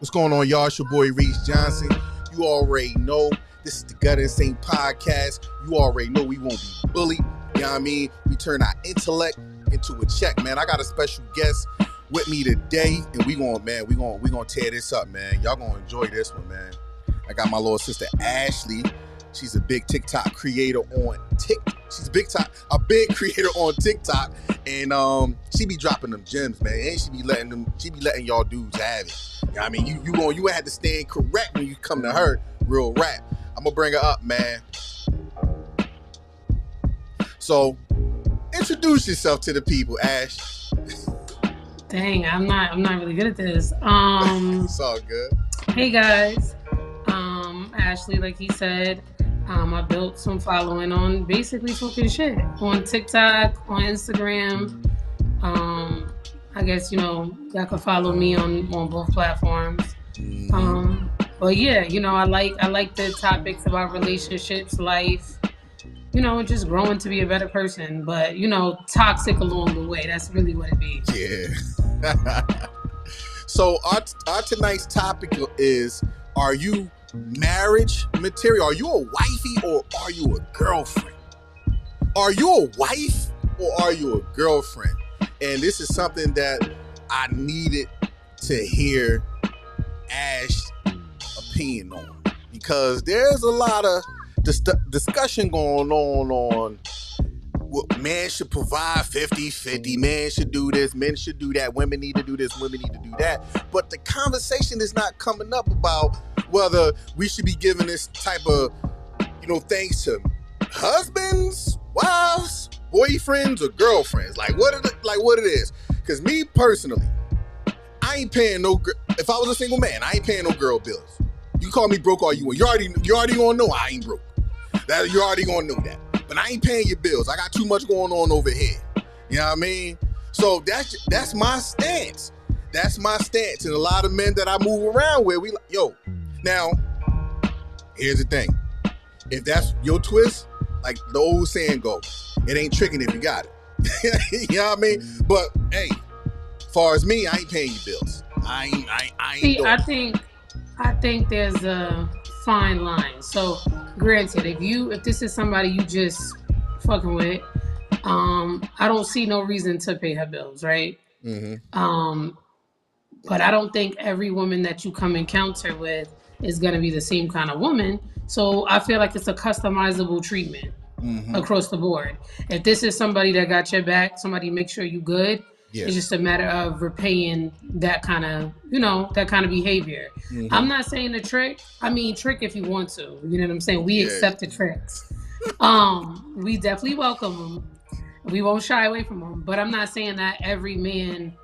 What's going on, y'all? It's your boy Reese Johnson. You already know this is the Gut Insane Podcast. You already know we won't be bullied. You know what I mean? We turn our intellect into a check, man. I got a special guest with me today, and we gonna tear this up, man. Y'all gonna enjoy this one, man. I got my little sister Ashley. She's a big TikTok creator on TikTok. She's a big creator on TikTok, and she be dropping them gems, man. And she be letting y'all dudes have it. You know what I mean? You had to stand correct when you come to her real rap. I'm gonna bring her up, man. So, introduce yourself to the people, Ash. Dang, I'm not really good at this. It's all good. Hey guys, Ashley, like he said, I built some following on basically talking shit on TikTok, on Instagram. I guess y'all can follow me on both platforms. But yeah, I like the topics about relationships, life. Just growing to be a better person, but toxic along the way. That's really what it be. Yeah. So our tonight's topic is: are you marriage material? Are you a wifey or are you a girlfriend? Are you a wife or are you a girlfriend? And this is something that I needed to hear Ash's opinion on, because there's a lot of discussion going on what man should provide 50-50, man should do this, men should do that, women need to do this, women need to do that. But the conversation is not coming up about whether we should be giving this type of, things to husbands, wives, boyfriends, or girlfriends. Like what it is. Because me personally, I ain't paying no. If I was a single man, I ain't paying no girl bills. You call me broke all you want. You already gonna know I ain't broke. That you already gonna know that. But I ain't paying your bills. I got too much going on over here. You know what I mean? So that's my stance. That's my stance. And a lot of men that I move around with, we like, yo. Now, here's the thing. If that's your twist, like the old saying goes, it ain't tricking if you got it. You know what I mean? But hey, as far as me, I ain't paying your bills. I ain't. See, I think there's a fine line. So, granted, if this is somebody you just fucking with, I don't see no reason to pay her bills, right? Mm-hmm. But I don't think every woman that you come encounter with is gonna be the same kind of woman. So I feel like it's a customizable treatment across the board. If this is somebody that got your back, somebody make sure you good. Yeah. It's just a matter of repaying that kind of, behavior. Mm-hmm. I'm not saying the trick. I mean, trick if you want to. You know what I'm saying? We accept the tricks. We definitely welcome them. We won't shy away from them. But I'm not saying that every man.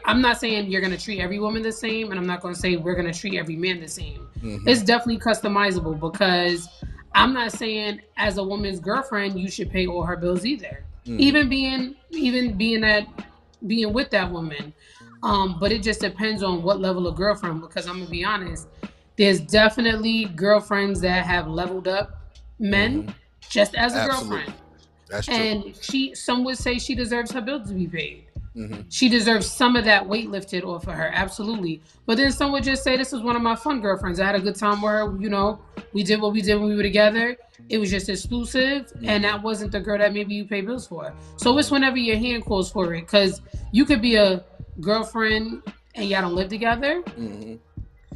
I'm not saying you're gonna treat every woman the same, and I'm not gonna say we're gonna treat every man the same. Mm-hmm. It's definitely customizable, because I'm not saying as a woman's girlfriend you should pay all her bills either. Mm-hmm. Even being with that woman. But it just depends on what level of girlfriend, because I'm gonna be honest, there's definitely girlfriends that have leveled up men just as a girlfriend. That's true. And some would say she deserves her bills to be paid. Mm-hmm. She deserves some of that weight lifted off of her, absolutely. But then some would just say, this is one of my fun girlfriends. I had a good time with her, we did what we did when we were together. It was just exclusive, and that wasn't the girl that maybe you pay bills for. So it's whenever your hand calls for it, because you could be a girlfriend and y'all don't live together. Mm-hmm.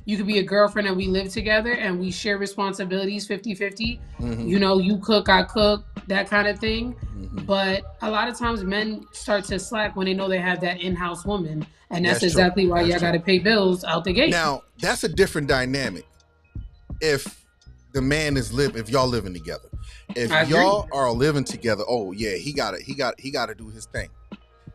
You could be a girlfriend and we live together and we share responsibilities 50-50. Mm-hmm. You cook, I cook, that kind of thing. Mm-hmm. But a lot of times men start to slack when they know they have that in-house woman. And that's exactly why y'all got to pay bills out the gate. Now, that's a different dynamic. If the man if y'all living together. If y'all are living together, oh yeah, he got to do his thing.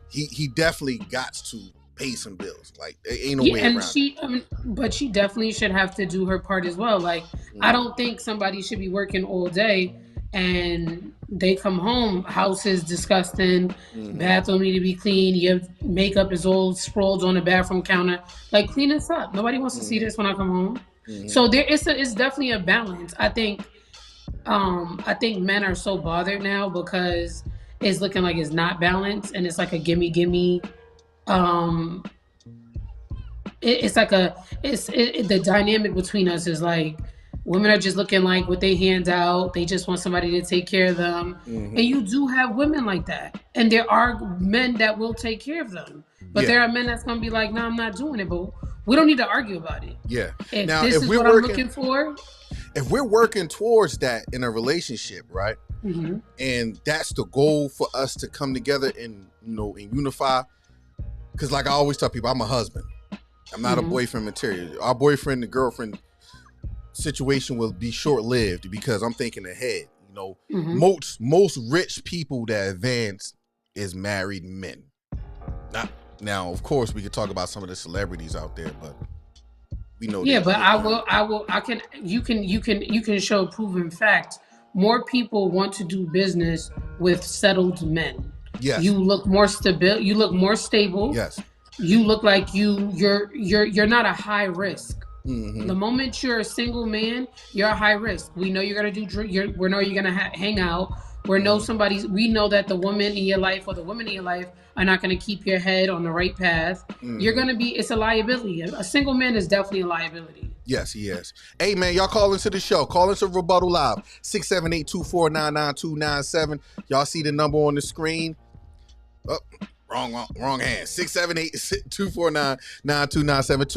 He definitely got to pay some bills. Like, there ain't no way around it. But she definitely should have to do her part as well. Like, I don't think somebody should be working all day and they come home, house is disgusting, bathroom need to be clean, your makeup is all sprawled on the bathroom counter. Like, clean this up. Nobody wants to see this when I come home. So it's definitely a balance. I think men are so bothered now because it's looking like it's not balanced and it's like a gimme. it's like the dynamic between us is like women are just looking like what they hand out. They just want somebody to take care of them. And you do have women like that. And there are men that will take care of them. But there are men that's going to be like, no, I'm not doing it. But we don't need to argue about it. Yeah. If now, this if is we're what I'm looking for. If we're working towards that in a relationship, right? And that's the goal for us to come together and, and unify. Because like I always tell people, I'm a husband. I'm not a boyfriend material. Our boyfriend and girlfriend situation will be short-lived because I'm thinking ahead. Most rich people that advance is married men. Now, of course, we could talk about some of the celebrities out there, but we know. Yeah, but you can show proven fact. More people want to do business with settled men. Yes. You look more stable. You look more stable. Yes. You look like you're not a high risk. The moment you're a single man, you're a high risk. We know you're gonna we know you're gonna hang out. We know that the woman in your life or the women in your life are not gonna keep your head on the right path. You're gonna it's a liability. A single man is definitely a liability. Yes, he is. Hey, man, y'all call into the show. Call into Rebuttal Live, 678-249-9297. Y'all see the number on the screen. Oh, wrong hand. 678-249-9297.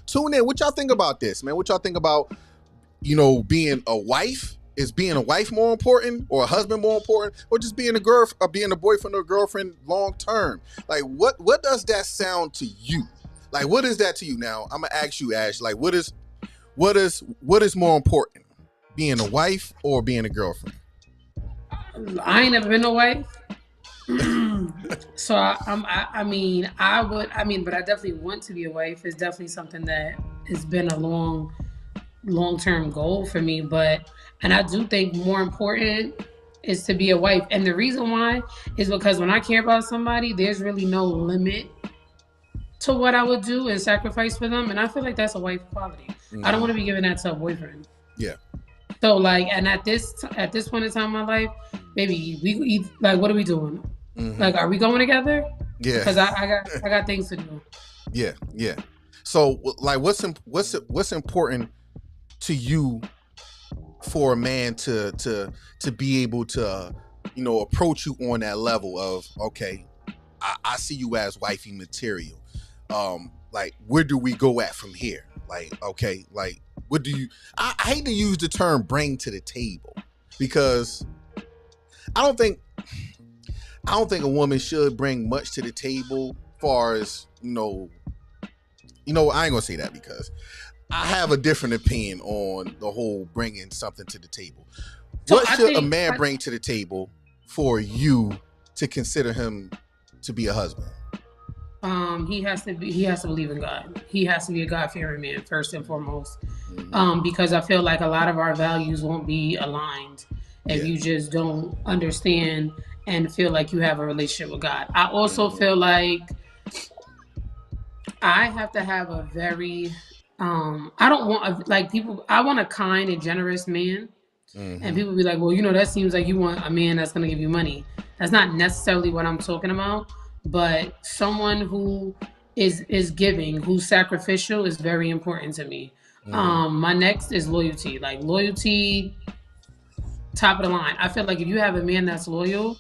Tune in. What y'all think about this, man? What y'all think about, being a wife? Is being a wife more important, or a husband more important, or just being being a boyfriend or girlfriend long term? Like, what does that sound to you? Like, what is that to you? Now, I'm gonna ask you, Ash. Like, what is more important, being a wife or being a girlfriend? I ain't never been a wife. So but I definitely want to be a wife. It's definitely something that has been a long-term goal for me. And I do think more important is to be a wife. And the reason why is because when I care about somebody, there's really no limit to what I would do and sacrifice for them. And I feel like that's a wife quality. I don't want to be giving that to a boyfriend. Yeah. So and at this point in time in my life, baby, what are we doing? Like, are we going together? Yeah. Because I got things to do. Yeah. Yeah. So like, what's important to you for a man to be able to, approach you on that level of, okay, I see you as wifey material. Like, where do we go at from here? Like, okay, like, what do you, I hate to use the term bring to the table, because I don't think a woman should bring much to the table, far as, I ain't gonna say that, because I have a different opinion on the whole bringing something to the table. So what should a man bring to the table for you to consider him to be a husband? He has to believe in God. He has to be a God-fearing man first and foremost. Because I feel like a lot of our values won't be aligned if you just don't understand and feel like you have a relationship with God. I also feel like I have to have a very I don't want I want a kind and generous man. And people be like, well, that seems like you want a man that's going to give you money. That's not necessarily what I'm talking about, but someone who is giving, who's sacrificial, is very important to me. My next is loyalty. Like, loyalty, top of the line. I feel like if you have a man that's loyal,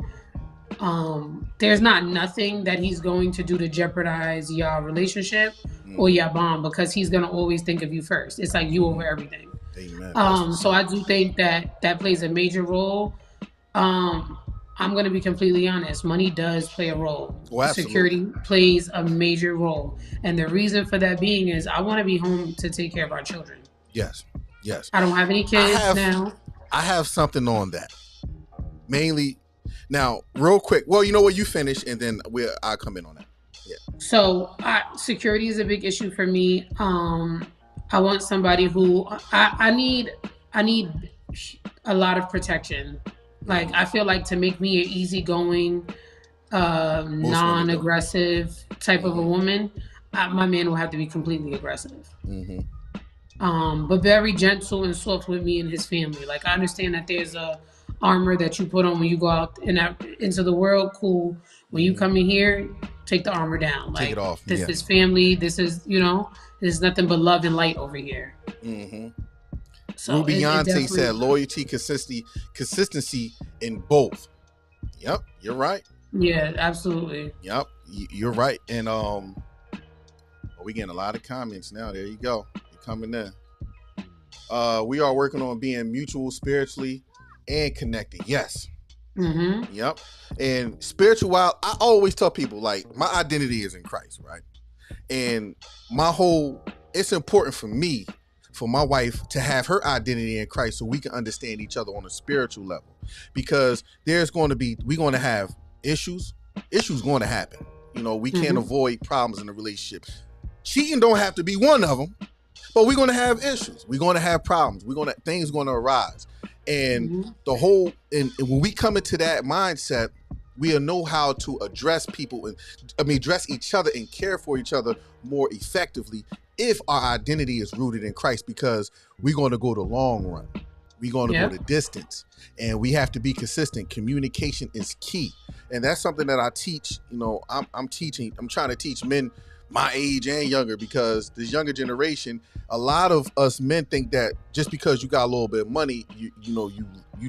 there's not nothing that he's going to do to jeopardize your relationship or your bond, because he's going to always think of you first. It's like you over everything. Amen. So I do think that plays a major role. I'm going to be completely honest. Money does play a role. Oh, security plays a major role. And the reason for that being is I want to be home to take care of our children. Yes. I don't have any kids now. I have something on that. Mainly, now, real quick. Well, you know what? You finish, and then I'll come in on that. Yeah. So security is a big issue for me. I want somebody who I need a lot of protection. Like, I feel like to make me an easygoing, non-aggressive type of a woman, my man will have to be completely aggressive. But very gentle and soft with me and his family. Like, I understand that there's a armor that you put on when you go out into the world. Cool. When you come in here, take the armor down. Take it Like, off. this Yeah. is family. This is, there's nothing but love and light over here. So it Rubiante definitely said loyalty, consistency in both. Yep, you're right. Yeah, absolutely. Yep, you're right. And we getting a lot of comments now. There you go. You're coming in. We are working on being mutual spiritually and connected. Yes. Yep. And spiritual, I always tell people, like, my identity is in Christ, right? And it's important for me, for my wife to have her identity in Christ so we can understand each other on a spiritual level. Because we're going to have issues. Issues going to happen. We can't avoid problems in a relationship. Cheating don't have to be one of them, but we're going to have issues. We're going to have problems. Things going to arise. And and when we come into that mindset, we'll know how to address people address each other and care for each other more effectively if our identity is rooted in Christ, because we're going to go the long run. We're going to go the distance, and we have to be consistent. Communication is key. And that's something that I teach. I'm trying to teach men my age and younger, because this younger generation, a lot of us men think that just because you got a little bit of money, you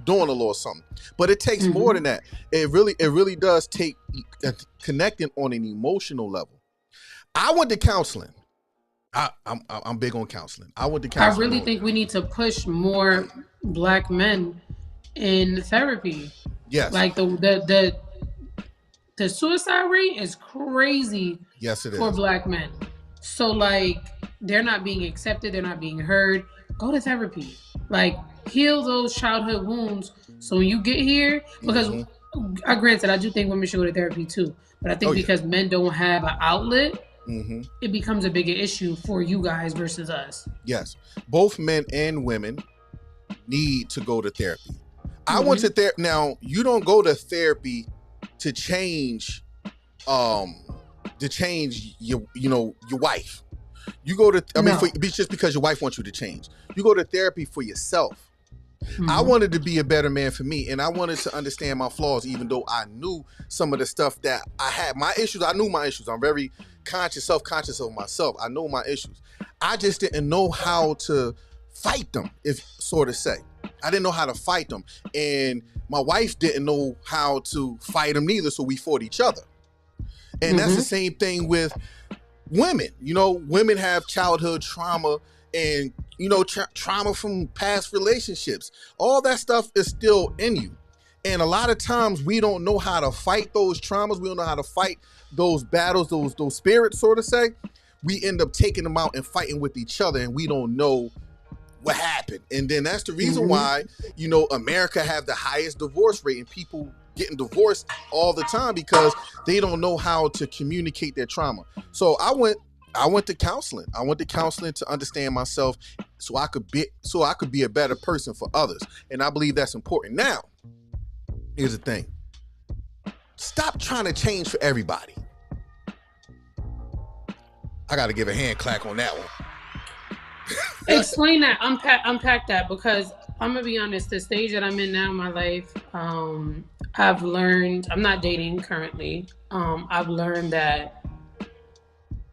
doing a little something. But it takes more than that. It really does take connecting on an emotional level. I went to counseling. I'm big on counseling. I went to counseling. I really think we need to push more Black men in therapy. Yes. Like the suicide rate is crazy. Yes, it for is. Black men. So, like, they're not being accepted. They're not being heard. Go to therapy. Like, heal those childhood wounds. So when you get here, because granted, I do think women should go to therapy too. But I think because men don't have an outlet, it becomes a bigger issue for you guys versus us. Yes. Both men and women need to go to therapy. I went to therapy. Now, you don't go to therapy to change your wife. You go to just because your wife wants you to change. You go to therapy for yourself. I wanted to be a better man for me, and I wanted to understand my flaws, even though I knew some of the stuff that I had. My issues, I knew my issues. I'm very self-conscious of myself. I know my issues. I just didn't know how to fight them, if sort of say. I didn't know how to fight them, and my wife didn't know how to fight them neither, so we fought each other. And that's the same thing with women. Women have childhood trauma and, trauma from past relationships. All that stuff is still in you. And a lot of times we don't know how to fight those traumas. We don't know how to fight those battles, those spirits, sort of say. We end up taking them out and fighting with each other, and we don't know what happened. And then that's the reason why, America have the highest divorce rate, and people getting divorced all the time because they don't know how to communicate their trauma. So I went to counseling. I went to counseling to understand myself so I could be a better person for others. And I believe that's important. Now, here's the thing. Stop trying to change for everybody. I got to give a hand clap on that one. Explain that. Unpack that, because I'm gonna be honest. The stage that I'm in now in my life, I've learned. I'm not dating currently. I've learned that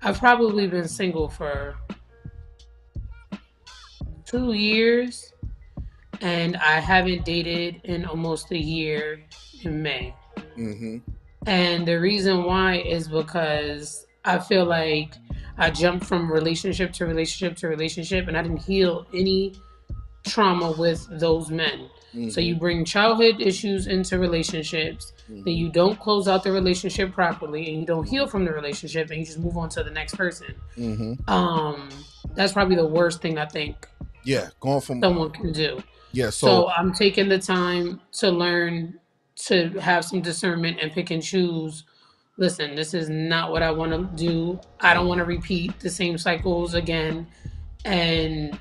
I've probably been single for 2 years, and I haven't dated in almost a year in May. And the reason why is because I feel like I jumped from relationship to relationship to relationship, and I didn't heal any trauma with those men. So you bring childhood issues into relationships, then you don't close out the relationship properly, and you don't heal from the relationship, and you just move on to the next person. That's probably the worst thing I think going from someone can do. So I'm taking the time to learn to have some discernment and pick and choose. Listen, this is not what I want to do. I don't want to repeat the same cycles again. And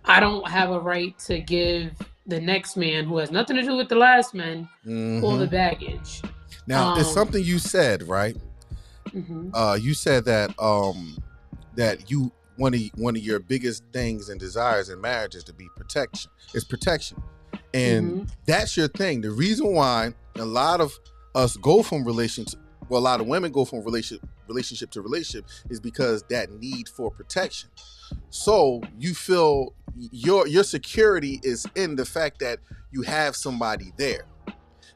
I don't have a right to give the next man, who has nothing to do with the last man, all the baggage. Now, it's something you said, right? You said that that you one of your biggest things and desires in marriage is to be protection. It's protection. And that's your thing. The reason why a lot of us go from a lot of women go from relationship to relationship is because that need for protection. So you feel your security is in the fact that you have somebody there,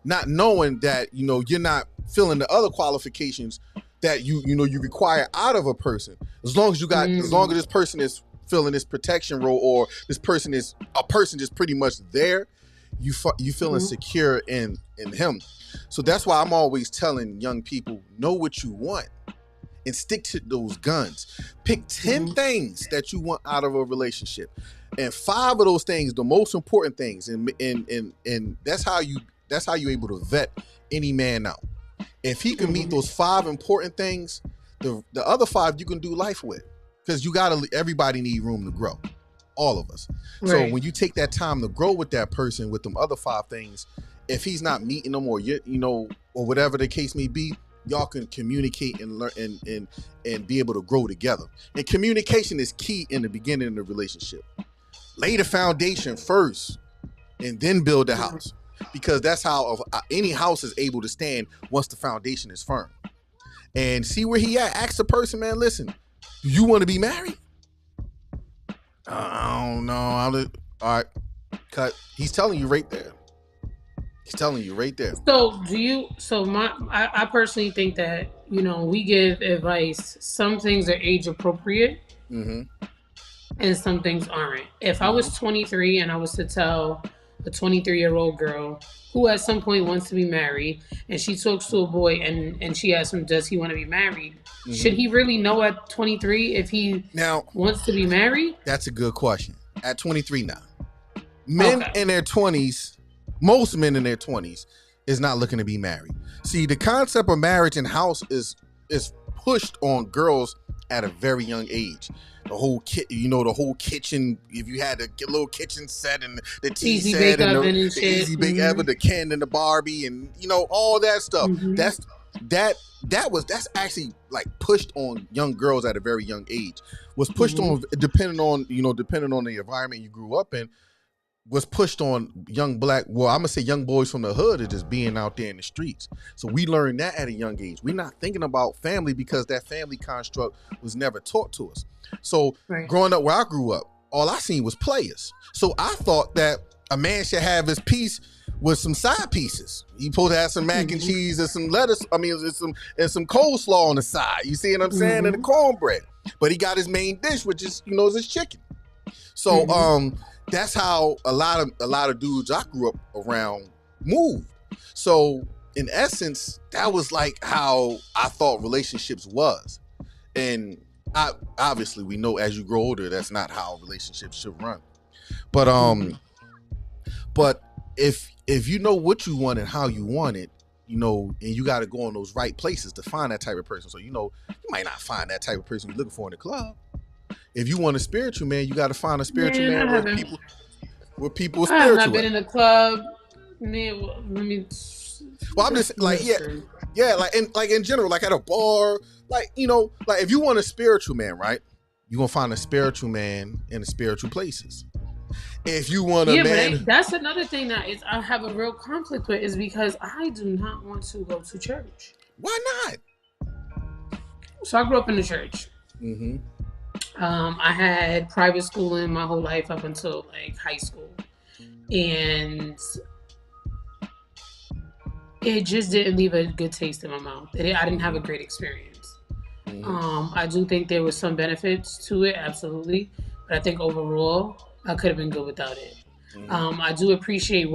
not knowing that you're not filling the other qualifications that you require out of a person. As long as this person is filling this protection role, or this person is a person just pretty much there, you feeling secure in him. So that's why I'm always telling young people, know what you want and stick to those guns. Pick 10 things that you want out of a relationship, and 5 of those things, the most important things, and that's how you're able to vet any man out. If he can meet those 5 important things, the other 5 you can do life with, because everybody need room to grow, all of us. Right. So when you take that time to grow with that person with them other 5 things, if he's not meeting them, or or whatever the case may be, y'all can communicate and learn and be able to grow together. And communication is key in the beginning of the relationship. Lay the foundation first and then build the house, because that's how any house is able to stand once the foundation is firm. And see where he at. Ask the person, man, listen, do you want to be married? I don't know. All right, cut. He's telling you right there. I personally think that, we give advice. Some things are age appropriate and some things aren't. If I was 23 and I was to tell a 23-year-old girl who at some point wants to be married, and she talks to a boy and she asks him, does he want to be married? Should he really know at 23 if he wants to be married? That's a good question. At 23 now. Men in their 20s, most men in their 20s is not looking to be married. See, the concept of marriage and house is pushed on girls at a very young age. The whole kitchen, if you had a little kitchen set and the tea easy set and the easy bake oven, the Ken and the Barbie, and all that stuff. That's actually like pushed on young girls at a very young age. Was pushed on depending on the environment you grew up in. Was pushed on young boys from the hood, of just being out there in the streets. So we learned that at a young age. We're not thinking about family because that family construct was never taught to us. So growing up where I grew up, all I seen was players. So I thought that a man should have his piece with some side pieces. He supposed to have some mac and cheese and some lettuce. And some coleslaw on the side. You see what I'm saying? And the cornbread. But he got his main dish, which is is his chicken. So that's how a lot of dudes I grew up around moved. So in essence, that was like how I thought relationships was. And obviously we know as you grow older, that's not how relationships should run. But if you know what you want and how you want it, and you got to go in those right places to find that type of person. So you might not find that type of person you're looking for in the club. If you want a spiritual man, you got to find a spiritual man where people are spiritual. I have not been in a club. Man, let me. Well, I'm just like in general, like at a bar, like if you want a spiritual man, right? You're gonna find a spiritual man in the spiritual places. If you want a man, but that's another thing that I have a real conflict with, is because I do not want to go to church. Why not? So I grew up in the church. I had private schooling my whole life up until like high school, and it just didn't leave a good taste in my mouth. I didn't have a great experience. I do think there was some benefits to it, absolutely, but I think overall I could have been good without it. I do appreciate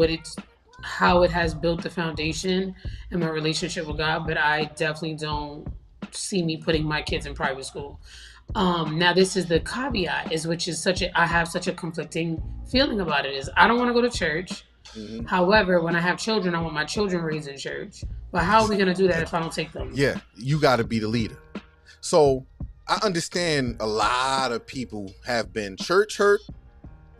how it has built the foundation in my relationship with God, but I definitely don't see me putting my kids in private school. Now this is the caveat, I have such a conflicting feeling about it, is I don't want to go to church. However, when I have children, I want my children raised in church. But how are we going to do that if I don't take them? Yeah, you got to be the leader. So I understand a lot of people have been church hurt,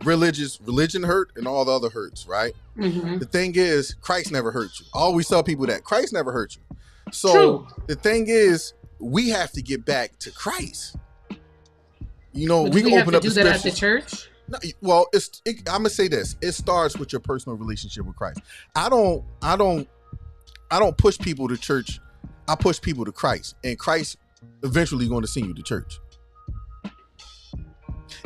religion hurt, and all the other hurts, right? The thing is, Christ never hurt you. I always tell people that Christ never hurt you. So True. The thing is, we have to get back to Christ. We can open up the church. No, well, I'm gonna say this. It starts with your personal relationship with Christ. I don't push people to church. I push people to Christ, and Christ eventually going to send you to church.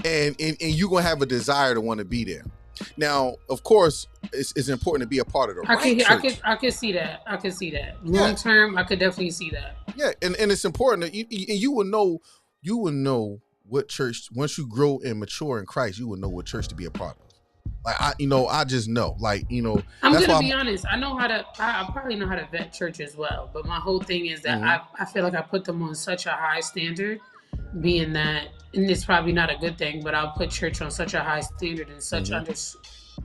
And you're gonna have a desire to want to be there. Now, of course, it's important to be a part of the church. I could see that. I could see that. Long term, I could definitely see that. Yeah, and it's important that you will know what church, once you grow and mature in Christ, you will know what church to be a part of. Like I just know. Like, I'm gonna be honest. I probably know how to vet church as well. But my whole thing is that I feel like I put them on such a high standard, being that, and it's probably not a good thing, but I'll put church on such a high standard and such under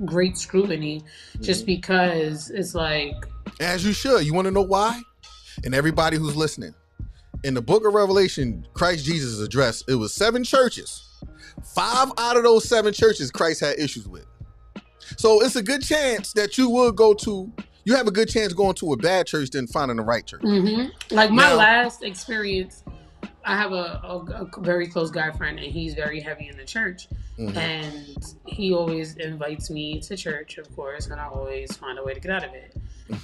great scrutiny, just because it's like. As you should. You want to know why? And everybody who's listening, in the book of Revelation, Christ Jesus' address, it was 7 churches. 5 out of those 7 churches Christ had issues with. So it's a good chance that you have a good chance going to a bad church than finding the right church. Like my last experience, I have a very close guy friend, and he's very heavy in the church. And he always invites me to church, of course, and I always find a way to get out of it.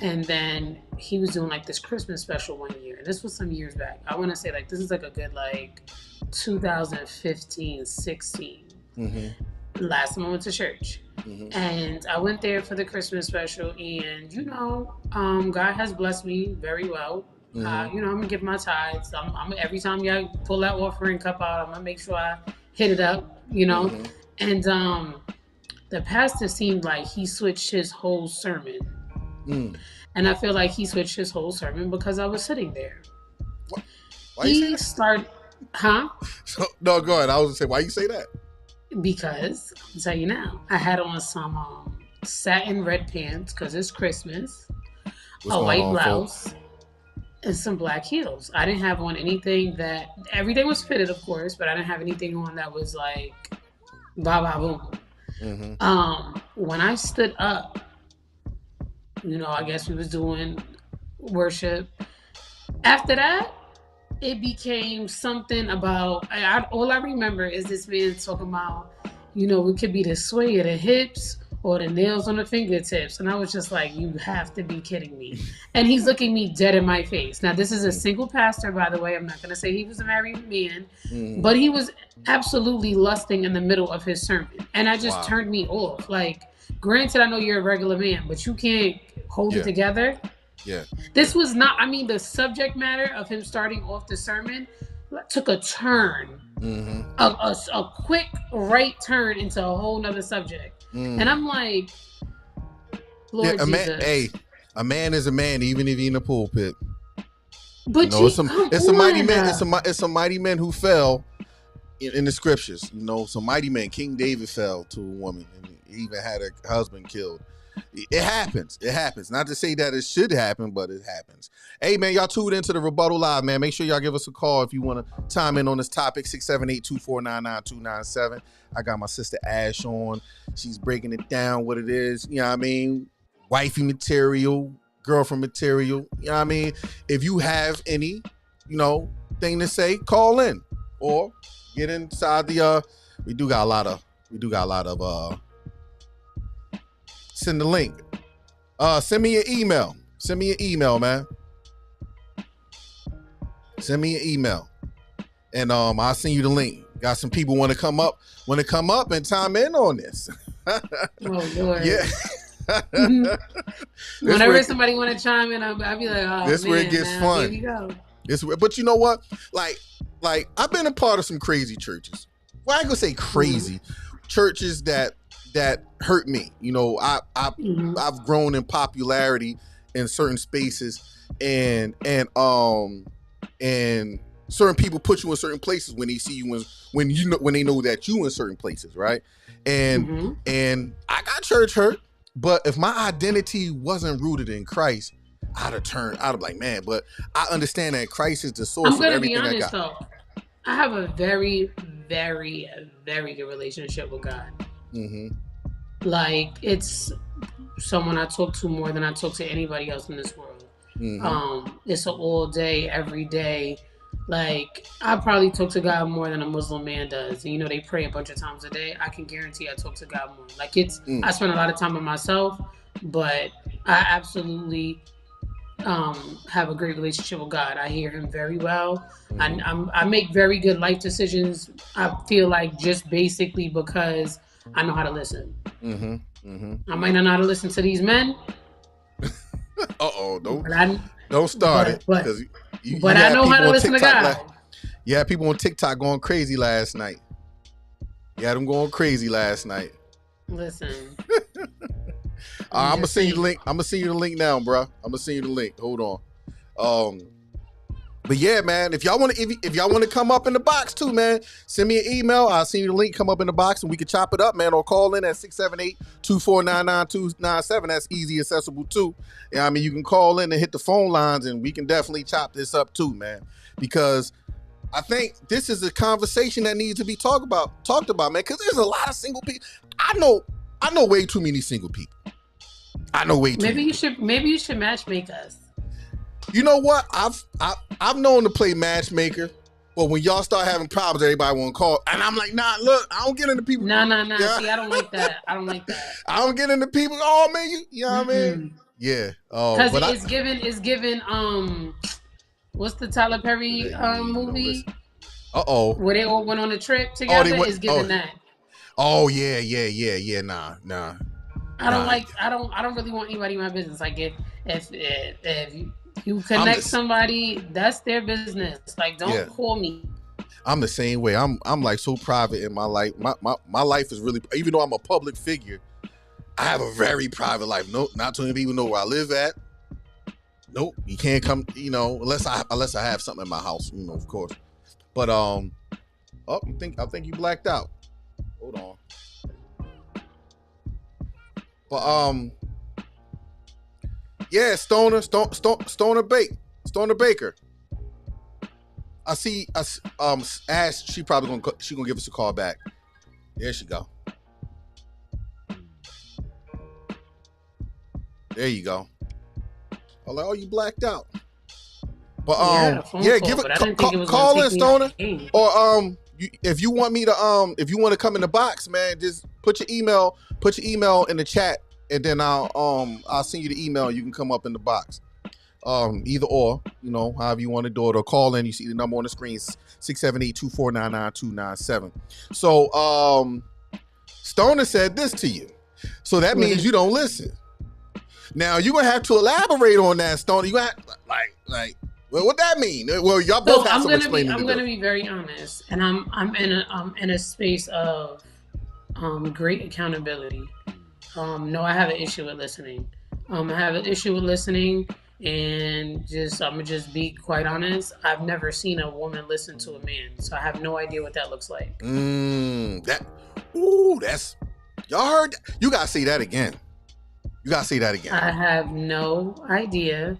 And then he was doing like this Christmas special one year, and this was some years back. I want to say like this is like a good like 2015, 16. Last time I went to church. And I went there for the Christmas special, and God has blessed me very well. I'm gonna give my tithes. I'm every time y'all pull that offering cup out, I'm gonna make sure I hit it up, And the pastor seemed like he switched his whole sermon. And I feel like he switched his whole sermon because I was sitting there. Why he started, No, go ahead. I was gonna say, why you say that? Because I'll tell you now, I had on some satin red pants because it's Christmas, a white blouse, and some black heels. I didn't have on anything everything was fitted, of course, but I didn't have anything on that was like ba ba boom. When I stood up, I guess we was doing worship. After that, it became something about, all I remember is this man talking about, it could be the sway of the hips or the nails on the fingertips. And I was just like, you have to be kidding me. And he's looking me dead in my face. Now, this is a single pastor, by the way. I'm not going to say he was a married man, but he was absolutely lusting in the middle of his sermon. And that just turned me off. Like, granted, I know you're a regular man, but you can't hold it together. Yeah. This was not, the subject matter of him starting off the sermon took a turn, a quick right turn into a whole nother subject. And I'm like, Lord Jesus. A man is a man, even if he's in the pulpit. But it's a mighty man. It's a mighty man who fell in the scriptures. Some mighty man. King David fell to a woman, and he even had a husband killed. It happens. Not to say that it should happen, but it happens. Hey, man, y'all tuned into the Rebuttal Live, man. Make sure y'all give us a call if you want to chime in on this topic, 678-249-9297. I got my sister Ash on. She's breaking it down, what it is. Wifey material, girlfriend material. If you have any, thing to say, call in or get inside the, we do got a lot of, send the link. Send me an email. Man. Send me an email. And I'll send you the link. Got some people want to come up and chime in on this. Oh Lord. Yeah. Whenever somebody want to chime in, I'll be like, oh, this where it gets fun. Here you go. But you know what? Like I've been a part of some crazy churches. Well, I ain't gonna say crazy. Churches that hurt me. I've grown in popularity in certain spaces, and certain people put you in certain places when they see you when they know that you in certain places, right? And I got church hurt, but if my identity wasn't rooted in Christ, I'd have like, man, but I understand that Christ is the source of everything I got. I'm gonna be honest though. I have a very, very, very good relationship with God. Like, it's someone I talk to more than I talk to anybody else in this world. It's an all day, every day, Like, I probably talk to God more than a Muslim man does. And, you know, they pray a bunch of times a day. I can guarantee I talk to God more. Like, I spend a lot of time with myself, but I absolutely have a great relationship with God. I hear Him very well. I make very good life decisions. I feel like just basically because I know how to listen. I might not know how to listen to these men. Don't start it. But You I know how to listen to God. You had people on TikTok going crazy last night. You had them going crazy last night. Listen. I'm gonna send you the link. I'm gonna send you the link now, bro. I'm gonna send you the link. Hold on. But yeah, man, if y'all want to come up in the box too, man, send me an email. I'll send you the link. Come up in the box and we can chop it up, man. Or call in at 678-249-9297. That's easy accessible too. Yeah, I mean, you can call in and hit the phone lines, and we can definitely chop this up too, man. Because I think this is a conversation that needs to be talked about, man. Because there's a lot of single people. I know way too many single people. I know way too. Maybe you should matchmake us. You know what? I've known to play matchmaker, but when y'all start having problems, everybody want to call, and I'm like, nah, look, I don't get into people. Nah. Yeah. See, I don't like that. I don't get into people. Oh man, you know what I mean? Yeah. Because it's given. What's the Tyler Perry movie? Where they all went on a trip together. It's given that. Oh yeah. Nah. I don't really want anybody in my business. Like if you connect somebody, that's their business. Like, don't call me. I'm the same way. I'm like so private in my life. My life is really, even though I'm a public figure, I have a very private life. Nope, not too many people know where I live at. Nope, you can't come, unless I have something in my house, of course. But I think you blacked out. Hold on. But yeah, Stoner Baker. I see. Ash. She probably gonna give us a call back. There she go. There you go. I'm like, you blacked out. But give it. Call in, Stoner. Or if you want me to if you want to come in the box, man, just put your email in the chat, and then I'll send you the email. You can come up in the box. Either or, however you want to do it, or call in. You see the number on the screen, 678-249-9297. So Stoner said this to you. So that means you don't listen. Now you're gonna have to elaborate on that, Stoner. You got like well, what that mean? Well, y'all both have some explaining to do. I'm gonna be very honest, and I'm in a space of great accountability. No, I have an issue with listening. I have an issue with listening, and I'm gonna just be quite honest. I've never seen a woman listen to a man, so I have no idea what that looks like. That's y'all heard. You gotta say that again. I have no idea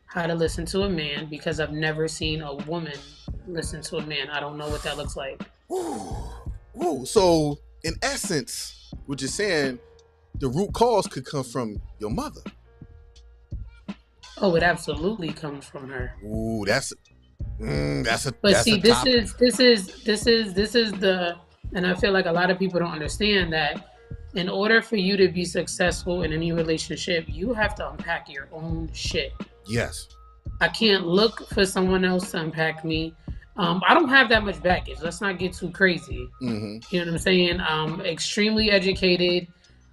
how to listen to a man because I've never seen a woman listen to a man. I don't know what that looks like. Ooh. So in essence, what you're saying, the root cause could come from your mother. Oh, it absolutely comes from her. Ooh, this is the, and I feel like a lot of people don't understand that in order for you to be successful in any relationship, you have to unpack your own shit. Yes. I can't look for someone else to unpack me. I don't have that much baggage. Let's not get too crazy. Mm-hmm. You know what I'm saying? I'm extremely educated.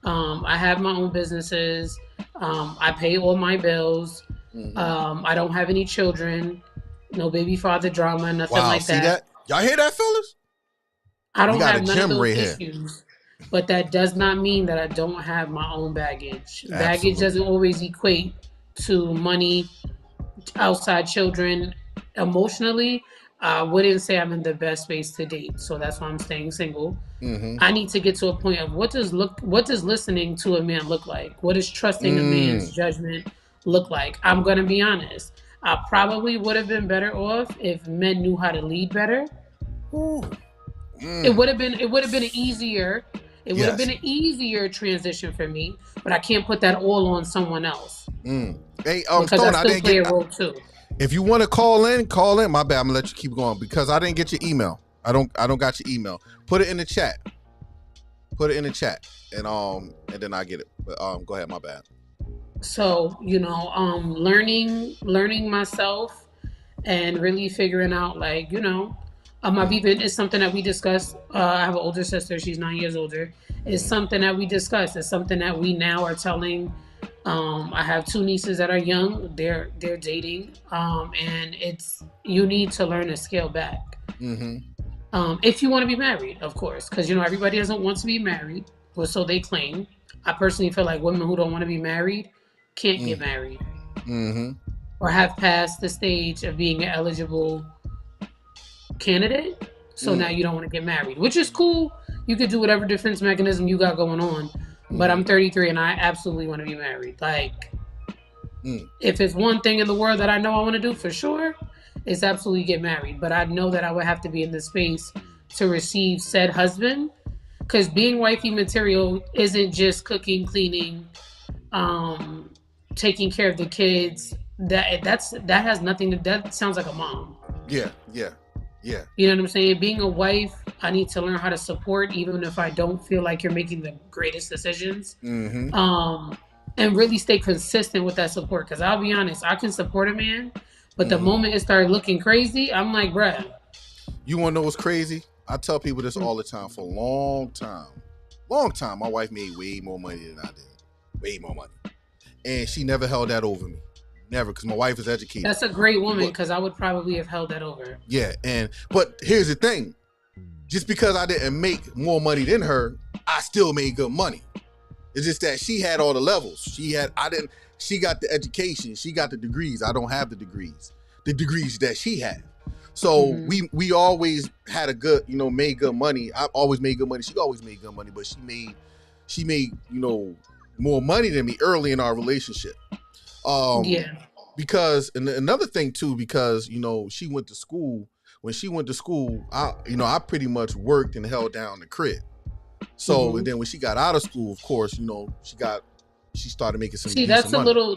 I have my own businesses. I pay all my bills. Mm-hmm. I don't have any children. No baby father drama, nothing like that. Y'all hear that, fellas? I don't have none of those issues. But that does not mean that I don't have my own baggage. Absolutely. Baggage doesn't always equate to money, outside children. Emotionally, I wouldn't say I'm in the best space to date. So that's why I'm staying single. Mm-hmm. I need to get to a point of what does listening to a man look like? What does trusting a man's judgment look like? I'm going to be honest. I probably would have been better off if men knew how to lead better. It would have been an easier. It would have been an easier transition for me, but I can't put that all on someone else. Hey, because Stone, I still play a role too. If you want to call in, call in. My bad. I'm gonna let you keep going because I didn't get your email. I don't got your email. Put it in the chat. Put it in the chat, and then I get it. But go ahead. My bad. So, learning myself and really figuring out, like, I've even, it's something that we discussed. I have an older sister. She's 9 years older. It's something that we discussed. It's something that we now are telling. I have 2 nieces that are young. They're dating. And you need to learn to scale back. If you want to be married, of course, because, everybody doesn't want to be married, or so they claim. I personally feel like women who don't want to be married can't get married or have passed the stage of being an eligible candidate. So now you don't want to get married, which is cool. You could do whatever defense mechanism you got going on. But I'm 33 and I absolutely want to be married. Like, if it's one thing in the world that I know I want to do for sure, it's absolutely get married. But I know that I would have to be in the space to receive said husband. Because being wifey material isn't just cooking, cleaning, taking care of the kids. That has nothing to. That sounds like a mom. Yeah. You know what I'm saying? Being a wife, I need to learn how to support, even if I don't feel like you're making the greatest decisions. And really stay consistent with that support. Because I'll be honest, I can support a man, but the moment it started looking crazy, I'm like, bruh. You want to know what's crazy? I tell people this all the time. For a long time, my wife made way more money than I did. Way more money. And she never held that over me. Never, because my wife is educated. That's a great woman, because I would probably have held that over. Yeah, but here's the thing. Just because I didn't make more money than her, I still made good money. It's just that she had all the levels. She got the education. She got the degrees. I don't have the degrees. The degrees that she had. So we always had a good, made good money. I always made good money. She always made good money, but she made, more money than me early in our relationship. Because, and another thing too, because, she went to school. When she went to school, I pretty much worked and held down the crib. So, and then when she got out of school, of course, she started making some. See, that's a little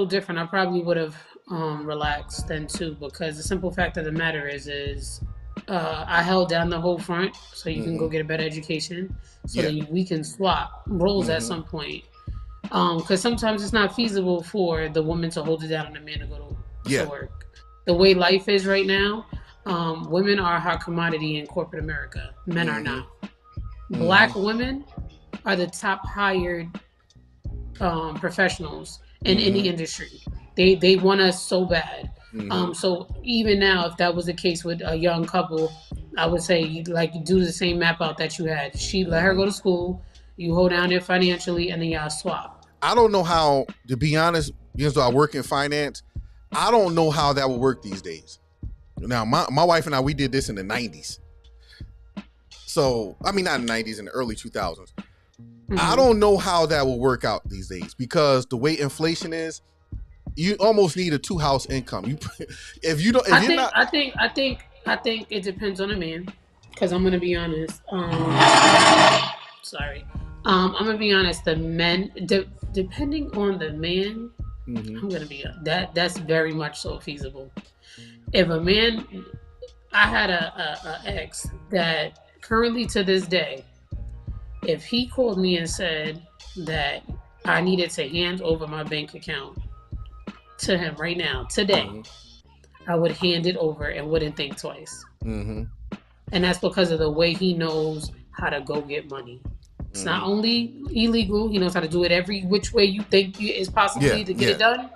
different. I probably would have relaxed then too, because the simple fact of the matter is I held down the whole front, so you can go get a better education, so that we can swap roles at some point. Because sometimes it's not feasible for the woman to hold it down and the man to go to work. The way life is right now, women are a hot commodity in corporate America. Men are not. Black women are the top hired professionals in any industry. They want us so bad. So even now, if that was the case with a young couple, I would say, like, do the same map out that you had. She let her go to school, you hold down there financially, and then y'all swap. I don't know how, to be honest, because I work in finance, I don't know how that would work these days. Now, my wife and I, we did this in the 90s. So, I mean, not in the 90s, in the early 2000s. I don't know how that will work out these days, because the way inflation is, you almost need a 2-house income. I think it depends on the man, because I'm going to be honest. I'm going to be honest. The men, depending on the man, I'm going to be that's very much so feasible. If a man, I had a ex that currently to this day, if he called me and said that I needed to hand over my bank account to him right now, today, I would hand it over and wouldn't think twice. And that's because of the way he knows how to go get money. It's not only illegal, he knows how to do it every which way you think is possibly to get it done.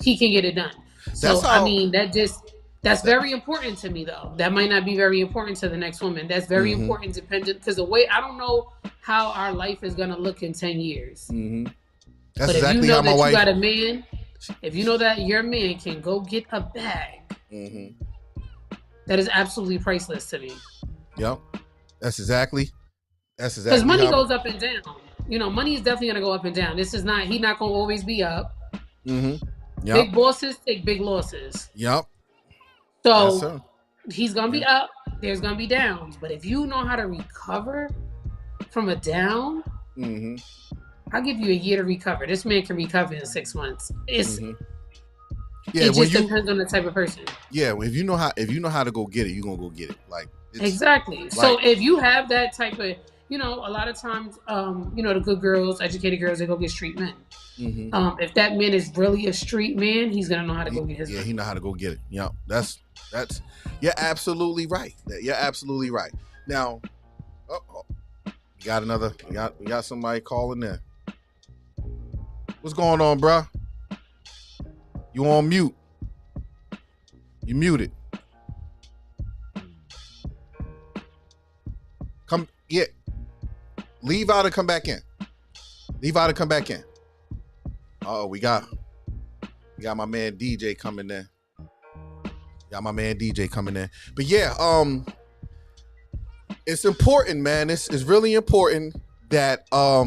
He can get it done. So, that's very important to me, though. That might not be very important to the next woman. That's very important, dependent, because the way, I don't know how our life is going to look in 10 years. That's but exactly if you know how my that wife... you got a man, if you know that your man can go get a bag, that is absolutely priceless to me. Yep. That's exactly because money goes up and down. Money is definitely going to go up and down. He's not going to always be up. Big bosses take big losses. So he's going to be up. There's going to be downs. But if you know how to recover from a down, I'll give you a year to recover. This man can recover in 6 months. Yeah, It just depends on the type of person. Yeah, if you know how to go get it, you're gonna go get it. Like exactly. So if you have that type of, a lot of times, the good girls, educated girls, they go get street men. Mm-hmm. If that man is really a street man, he's gonna know how to go get his. Yeah, he know how to go get it. Yeah, that's. You're absolutely right. You're absolutely right. Now, we got somebody calling in. What's going on, bruh? You on mute? You muted. Leave out and come back in. Oh, we got my man DJ coming in. But yeah, it's important, man. It's really important that a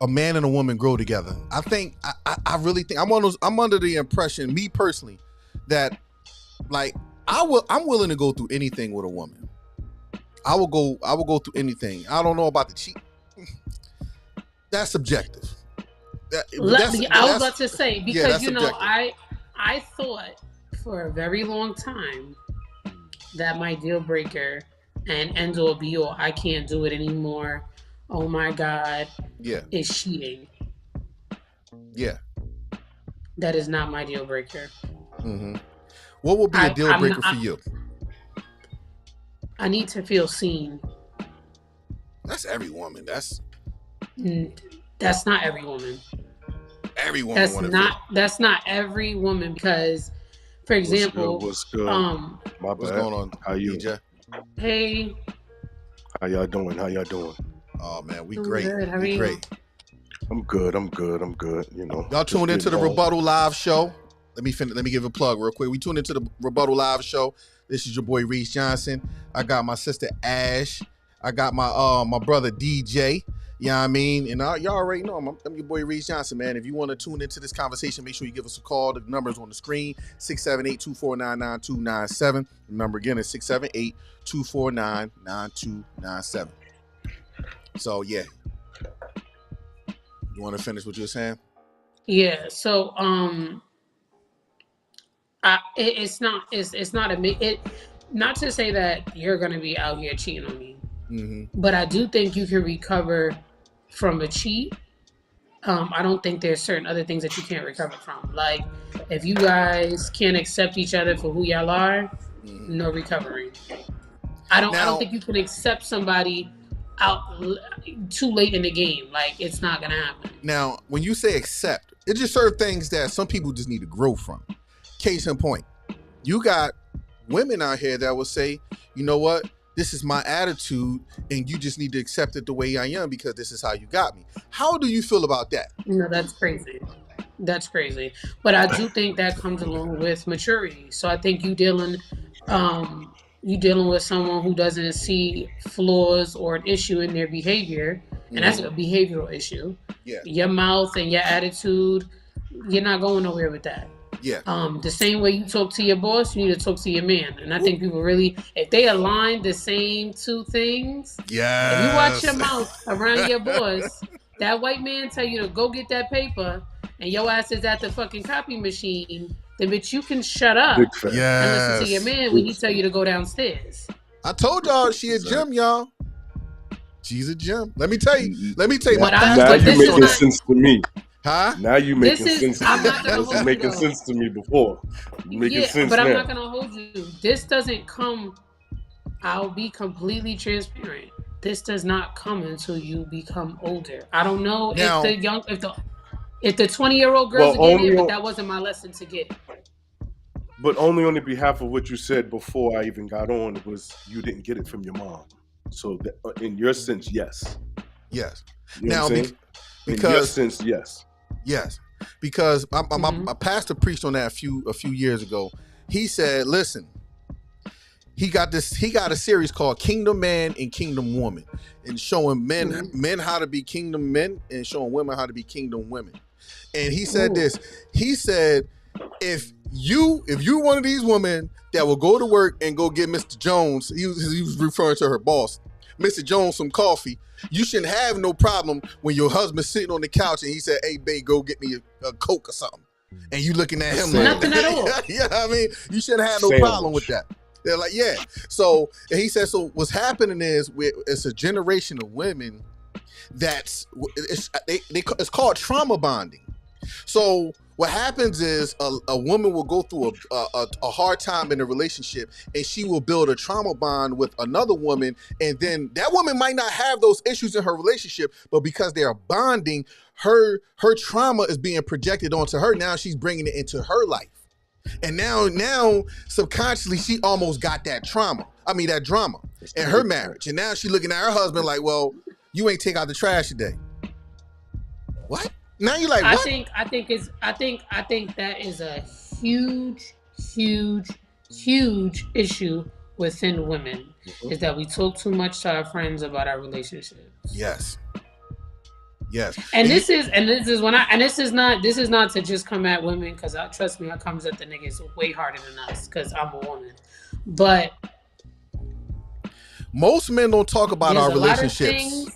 man and a woman grow together. I think I really think I'm under the impression, me personally, that like I'm willing to go through anything with a woman. I will go through anything. I don't know about the cheat. That's subjective. I was about to say, because I thought for a very long time that my deal breaker and end all be all, I can't do it anymore, oh my God, is cheating. Yeah. That is not my deal breaker. Mm-hmm. What would be a deal breaker for you? I need to feel seen. That's every woman. That's not every woman. Every woman. That's not every woman, because, for example, what's good? What's going on? How you? DJ? Hey. How y'all doing? Oh man, we great. Good. How are you? Great. I'm good. You know. Y'all tuned into the Rebuttal Live show. Let me give a plug real quick. We tuned into the Rebuttal Live show. This is your boy Reese Johnson. I got my sister Ash. I got my brother DJ. You know what I mean? And y'all already know I'm your boy Reese Johnson, man. If you want to tune into this conversation, make sure you give us a call. The number's on the screen, 678-249-9297. The number again is 678-249-9297. So, yeah. You want to finish what you were saying? Yeah. So, it's not not to say that you're going to be out here cheating on me, but I do think you can recover from a cheat. I don't think there's certain other things that you can't recover from. Like, if you guys can't accept each other for who y'all are, no recovering. I don't think you can accept somebody out too late in the game. Like, it's not gonna happen. Now, when you say accept, it's just certain things that some people just need to grow from. Case in point, you got women out here that will say, you know what, this is my attitude and you just need to accept it the way I am because this is how you got me. How do you feel about that? No, that's crazy. But I do think that comes along with maturity. So I think you dealing with someone who doesn't see flaws or an issue in their behavior, and that's a behavioral issue. Yeah. Your mouth and your attitude, you're not going nowhere with that. Yeah. The same way you talk to your boss, you need to talk to your man. And I think people really, if they align the same two things, if you watch your mouth around your boss, that white man tell you to go get that paper and your ass is at the fucking copy machine, then bitch, you can shut up and listen to your man when he tell you to go downstairs. I told y'all she a gym, y'all. She's a gym. Let me tell you. Now you're making sense to me. Huh? Now you making sense to me. It wasn't making sense to me before. Making sense but now. I'm not gonna hold you. This doesn't come. I'll be completely transparent. This does not come until you become older. I don't know if the 20-year-old girls are getting it, but that wasn't my lesson to get. But only on the behalf of what you said before I even got on was you didn't get it from your mom. So that, in your sense, yes. Yes. You know now, because in your sense, yes. Yes, because my pastor preached on that a few years ago. He said, "Listen, he got a series called Kingdom Man and Kingdom Woman, and showing men how to be kingdom men and showing women how to be kingdom women." And he said this. He said, "If you're one of these women that will go to work and go get Mr. Jones," he was referring to her boss, Mr. Jones, some coffee. You shouldn't have no problem when your husband's sitting on the couch and he said, "Hey, babe, go get me a Coke or something." and you looking at him Nothing at all. yeah, I mean, you shouldn't have no problem with that. They're like, yeah. So he said, so what's happening is it's a generation of women it's called trauma bonding. So what happens is a woman will go through a hard time in a relationship, and she will build a trauma bond with another woman, and then that woman might not have those issues in her relationship, but because they are bonding, her trauma is being projected onto her. Now she's bringing it into her life. And now subconsciously she almost got that drama in her marriage. And now she's looking at her husband like, well, you ain't take out the trash today. What? Now you're like, what? I think that is a huge issue within women, is that we talk too much to our friends about our relationships. Yes. And this is not to just come at women, because trust me, I comes at the niggas way harder than us because I'm a woman. But most men don't talk about our relationships,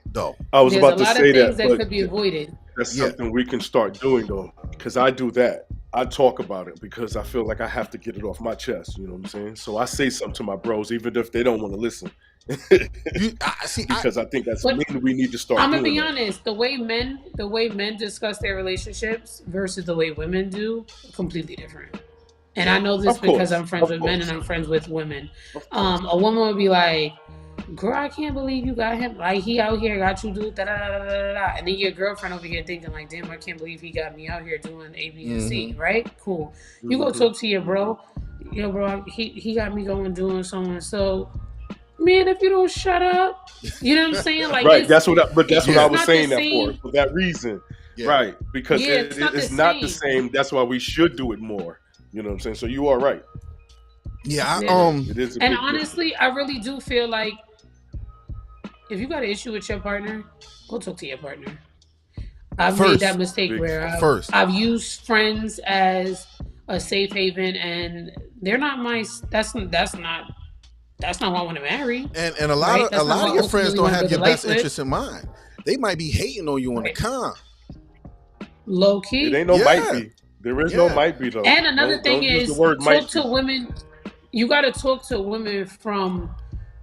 though. I was about to say that, that could be avoided. That's something we can start doing, though, because I do that. I talk about it because I feel like I have to get it off my chest. You know what I'm saying? So I say something to my bros, even if they don't want to listen. Because I think that's men we need to start. I'm gonna be honest. The way men discuss their relationships versus the way women do, completely different. And I know this because I'm friends with men and I'm friends with women. A woman would be like, "Girl, I can't believe you got him. Like, he out here got you do da da da da da da." And then your girlfriend over here thinking like, "Damn, I can't believe he got me out here doing A, B, and C." Right? Cool. You go talk to your bro. Yo, bro, he got me going doing so and so. Man, if you don't shut up, you know what I'm saying? Like, right. That's what I was saying that for that reason. Yeah. Right. Because it's not the same. That's why we should do it more. You know what I'm saying? So you are right. Yeah. It is and honestly, I really do feel like if you got an issue with your partner, go talk to your partner. I've made that mistake where I've used friends as a safe haven, and they're not my. That's not who I want to marry. And a lot of your friends don't have your best interest in mind. They might be hating on you on the con. Low key. It ain't no might be. There is no might be, though. And another thing is, talk to women. You got to talk to women from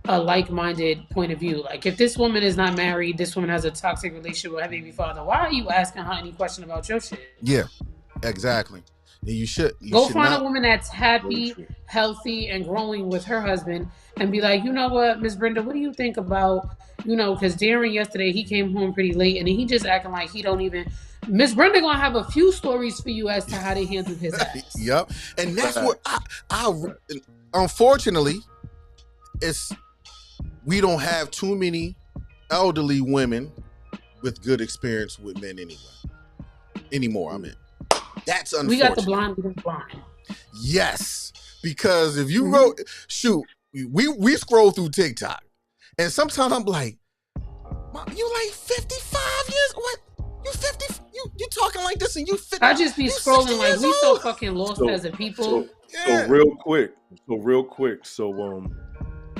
a like-minded point of view. Like, if this woman is not married, this woman has a toxic relationship with her baby father, why are you asking her any question about your shit? Yeah, exactly. You should go find a woman that's happy, healthy, and growing with her husband, and be like, you know what, Miss Brenda, what do you think about, because Darren yesterday, he came home pretty late, and he just acting like he don't even. Miss Brenda gonna have a few stories for you as to how they handled his ass. Yep, and that's what I unfortunately, we don't have too many elderly women with good experience with men anymore. I mean. That's unfortunate. We got the blind leading blind. Yes, because if you wrote, we scroll through TikTok, and sometimes I'm like, Mom, you like 55 years? What? You 50? You talking like this, and you 50? I just be scrolling like we so fucking lost as a people. So real quick.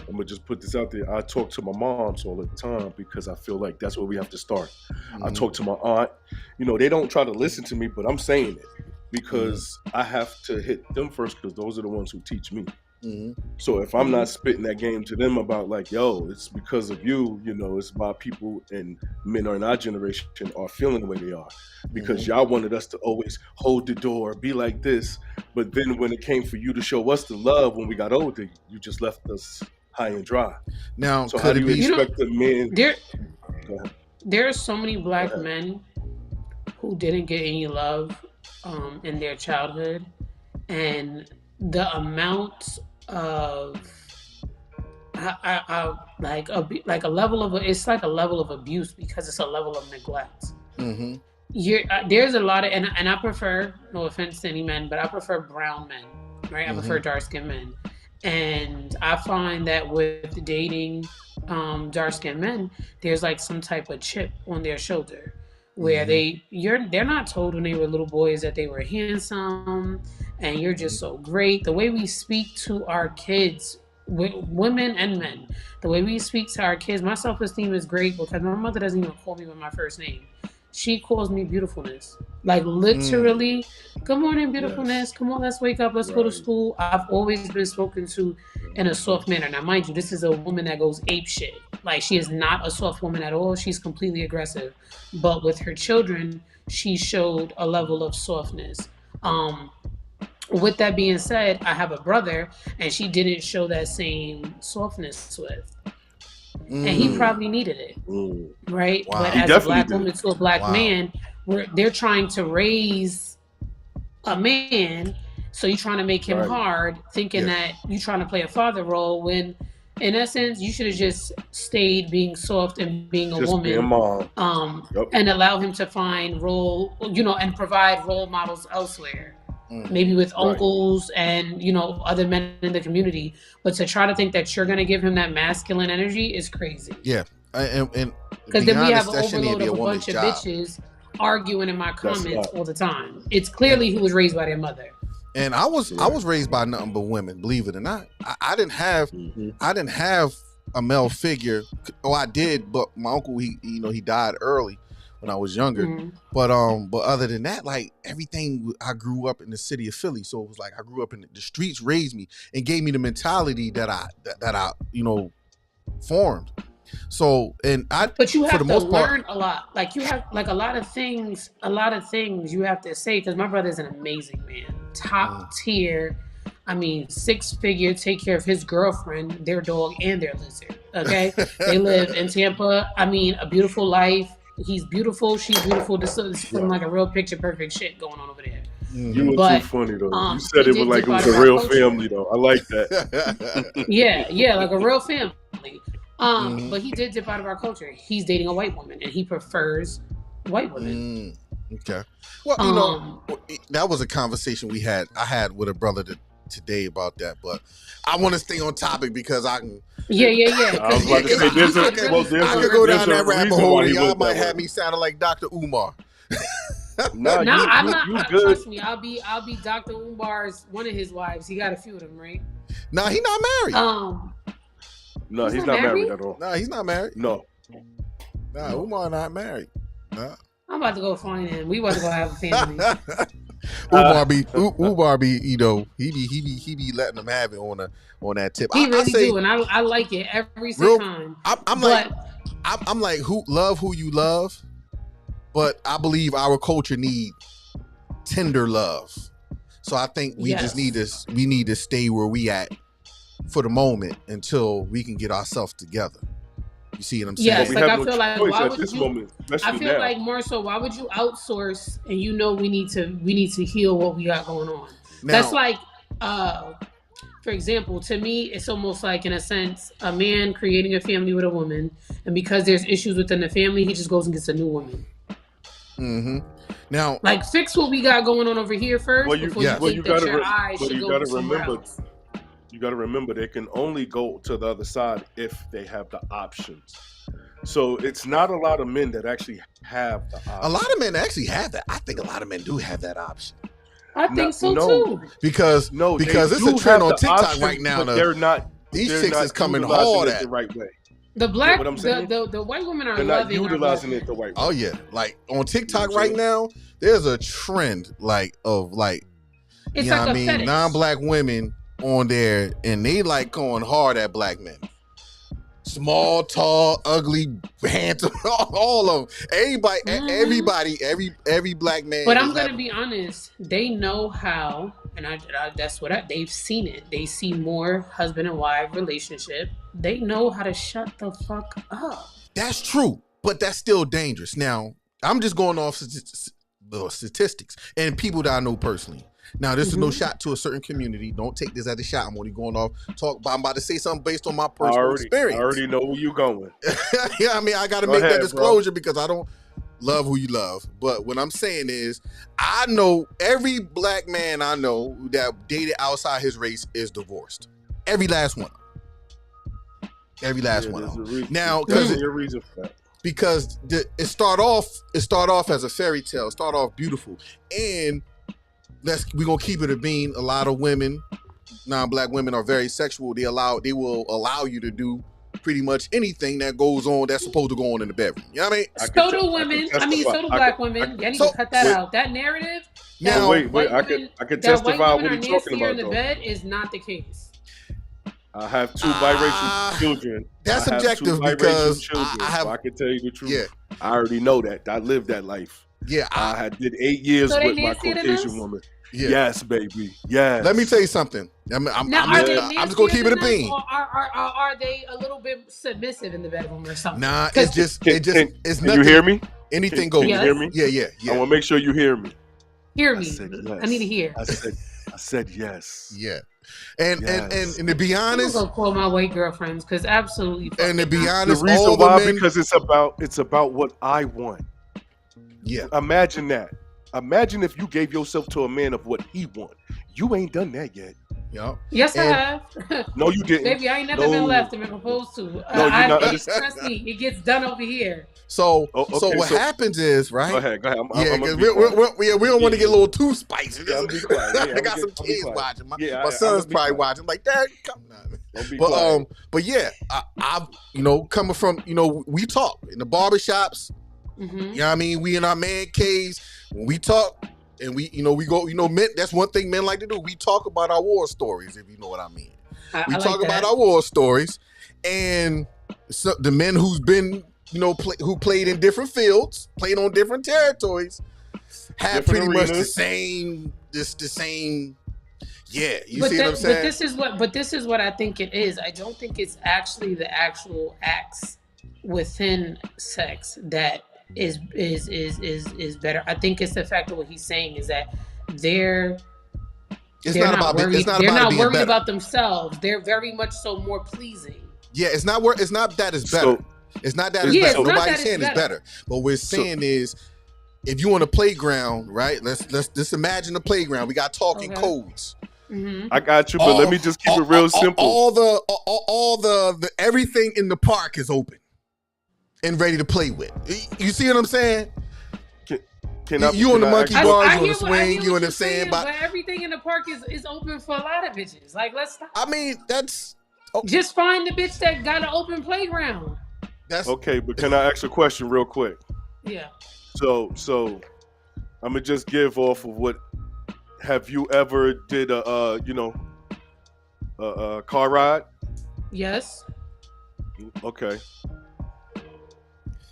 I'm gonna just put this out there. I talk to my moms all the time because I feel like that's where we have to start. I talk to my aunt. They don't try to listen to me, but I'm saying it because I have to hit them first because those are the ones who teach me. So if I'm not spitting that game to them about like, yo, it's because of you, it's why people and men in our generation are feeling the way they are because y'all wanted us to always hold the door, be like this. But then when it came for you to show us the love when we got older, you just left us high and dry. Now, so how do you expect the men? There are so many black men who didn't get any love in their childhood, and the amount of like a level of it's like a level of abuse because it's a level of neglect. There's a lot of and I prefer, no offense to any men, but I prefer brown men, right? I prefer dark-skinned men. And I find that with dating dark-skinned men, there's like some type of chip on their shoulder where they're not told when they were little boys that they were handsome and you're just so great. The way we speak to our kids, women and men, the way we speak to our kids, my self-esteem is great because my mother doesn't even call me by my first name. she calls me beautifulness. Like literally, good morning, beautifulness. Come on, let's wake up. Let's go to school. I've always been spoken to in a soft manner. Now, mind you, this is a woman that goes ape shit. Like she is not a soft woman at all. She's completely aggressive. But with her children, she showed a level of softness. With that being said, I have a brother, and she didn't show that same softness with. And he probably needed it, right? Wow. But He as a definitely black did. woman to a black man, they're trying to raise a man, so you're trying to make him hard, thinking that you're trying to play a father role when, in essence, you should have just stayed being soft and being a woman, being a mom. and allow him to find role, and provide role models elsewhere. Maybe with uncles and other men in the community, but to try to think that you're going to give him that masculine energy is crazy. Yeah, and because then we have an overload of a bunch of bitches arguing in my comments all the time. It's clearly who was raised by their mother. And I was raised by nothing but women, believe it or not. I didn't have a male figure. Oh, I did, but my uncle he died early when I was younger. But other than that, like everything, I grew up in the city of Philly, so it was like I grew up in the streets, raised me and gave me the mentality that I formed. So but you have for the most learn part, a lot. Like you have like a lot of things you have to say, because my brother's an amazing man, top tier. I mean, 6-figure, take care of his girlfriend, their dog, and their lizard. Okay, they live in Tampa. I mean, a beautiful life. He's beautiful. She's beautiful. This is like a real picture perfect shit going on over there. You were too funny though. You said it was like it was a real family though. I like that. yeah, like a real family. But he did dip out of our culture. He's dating a white woman, and he prefers white women. Okay. Well, that was a conversation I had with a brother today about that, but I want to stay on topic because I can. Yeah. I was about to say, I could go down that rabbit hole, and y'all might have me sounding like Dr. Umar. I'm not. Trust me, I'll be Dr. Umar's one of his wives. He got a few of them, right? No, he's not married. No, he's not married at all. No, he's not married. No. Umar not married. No. I'm about to go find him. We about to go have a family. Umar be, he be letting them have it on that tip. He really do, and I like it every single time. I'm like, love who you love, but I believe our culture need tender love. So I think we just need to stay where we at for the moment until we can get ourselves together. You see what I'm saying? Yes, like I feel like why would you? I feel like more so, why would you outsource and we need to heal what we got going on? Now, that's like, for example, to me, it's almost like, in a sense, a man creating a family with a woman, and because there's issues within the family, he just goes and gets a new woman. Now, like, fix what we got going on over here first. You got to remember they can only go to the other side if they have the options. So it's not a lot of men that actually have the option. A lot of men actually have that. I think a lot of men do have that option. I think so too. Because it's a trend on TikTok option, right now. They're not. These chicks is coming hard at the right way. The black, the white women are not utilizing it the right way. Oh yeah, like on TikTok right now, there's a trend of it's like a fetish. Non-black women on there, and they like going hard at black men. Small, tall, ugly, handsome, all of them. Everybody, every black man. But I'm gonna be honest, they know how, and they've seen it. They see more husband and wife relationship. They know how to shut the fuck up. That's true, but that's still dangerous. Now, I'm just going off the statistics and people that I know personally. Now, this is no shot to a certain community. Don't take this as a shot. I'm only going off I'm about to say something based on my personal experience. I already know where you're going. Yeah, I mean, I got to make that disclosure, because I don't love who you love. But what I'm saying is, I know every black man I know that dated outside his race is divorced. Every last one. Every last one of them. Now, there's a reason for that. Because it start off as a fairy tale, start off beautiful, and we're gonna keep it a bean. A lot of women, non-black women, are very sexual. They will allow you to do pretty much anything that goes on that's supposed to go on in the bedroom. You know what I mean? So do women. So do black women. I need to cut that out. That narrative. Now, wait. I can testify what he's talking about. In the bed is not the case. I have 2 biracial children. That's subjective because I can tell you the truth. Yeah. I already know that. I lived that life. Yeah, I did 8 years with my Caucasian woman. Yeah. Yes, baby. Yes. Let me tell you something. I'm just gonna keep it a bean. Are they a little bit submissive in the bedroom or something? Nah, it's nothing. Can you hear me? Anything goes. Can you hear me? Yeah. I want to make sure you hear me. Hear me. I need to hear. I said yes. Yeah. And to be honest, I'm gonna call my white girlfriends because absolutely. And to be honest, the reason why because it's about what I want. Yeah. Imagine that. Imagine if you gave yourself to a man of what he want. You ain't done that yet. Yep. Yes, I have. No, you didn't. Baby, I ain't never been left and been proposed to. No, you're not. Trust me, it gets done over here. So what happens is, right? Go ahead. We don't want to get a little too spicy. Yeah, be quiet. I got some kids watching. My son's probably watching. Like, Dad, come on. But yeah, I've coming from we talk in the barbershops. Mm-hmm. You know what I mean? We in our man caves when we talk, and we go. Men. That's one thing men like to do. We talk about our war stories, if you know what I mean. We talk about our war stories, and so the men who's been who played in different fields, played on different territories, have pretty much the same. Yeah, you see what I'm saying? But this is what I think it is. I don't think it's actually the actual acts within sex that is better. I think it's the fact of what he's saying is that they're not worried about themselves. They're very much so more pleasing. Yeah, it's not that it's better. It's not that it's better. Nobody's saying it's better. What we're saying is, if you on a playground, right? Let's imagine a playground. We got talking codes. Mm-hmm. I got you, but let me just keep it real simple. All the everything in the park is open and ready to play with. You see what I'm saying? You on the monkey bars, you on the swing, you know what I'm saying? But everything in the park is open for a lot of bitches. Like, let's stop. I mean, that's just find the bitch that got an open playground. That's okay, but can I ask a question real quick? Yeah. So I'm gonna just give off of what. Have you ever did a car ride? Yes. Okay.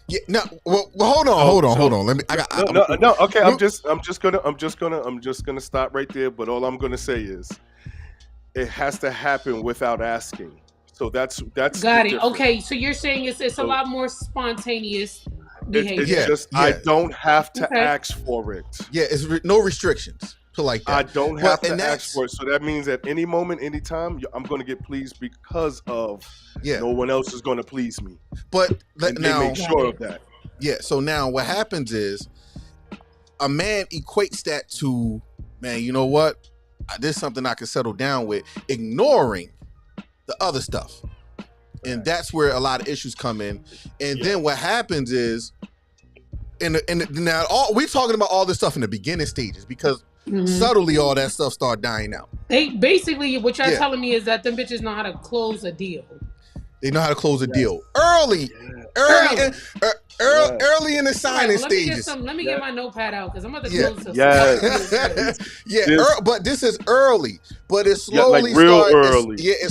Yeah. No. Well, hold on. Let me. Okay. I'm just gonna stop right there. But all I'm gonna say is, it has to happen without asking. So that's got it. Okay. So you're saying it's a lot more spontaneous behavior. It's just I don't have to ask for it. Yeah. It's no restrictions. Like that. I don't have to ask for it. So that means at any moment, anytime, I'm going to get pleased because of no one else is going to please me. But now make sure of that. Yeah. So now what happens is a man equates that to, man, you know what? There's something I can settle down with, ignoring the other stuff. And that's where a lot of issues come in. And then what happens is, now we're talking about all this stuff in the beginning stages because subtly all that stuff start dying out. They basically what you're telling me is that them bitches know how to close a deal. They know how to close a deal early in the signing stages. Let me get my notepad out because I'm about to close this. But this is early, but it slowly it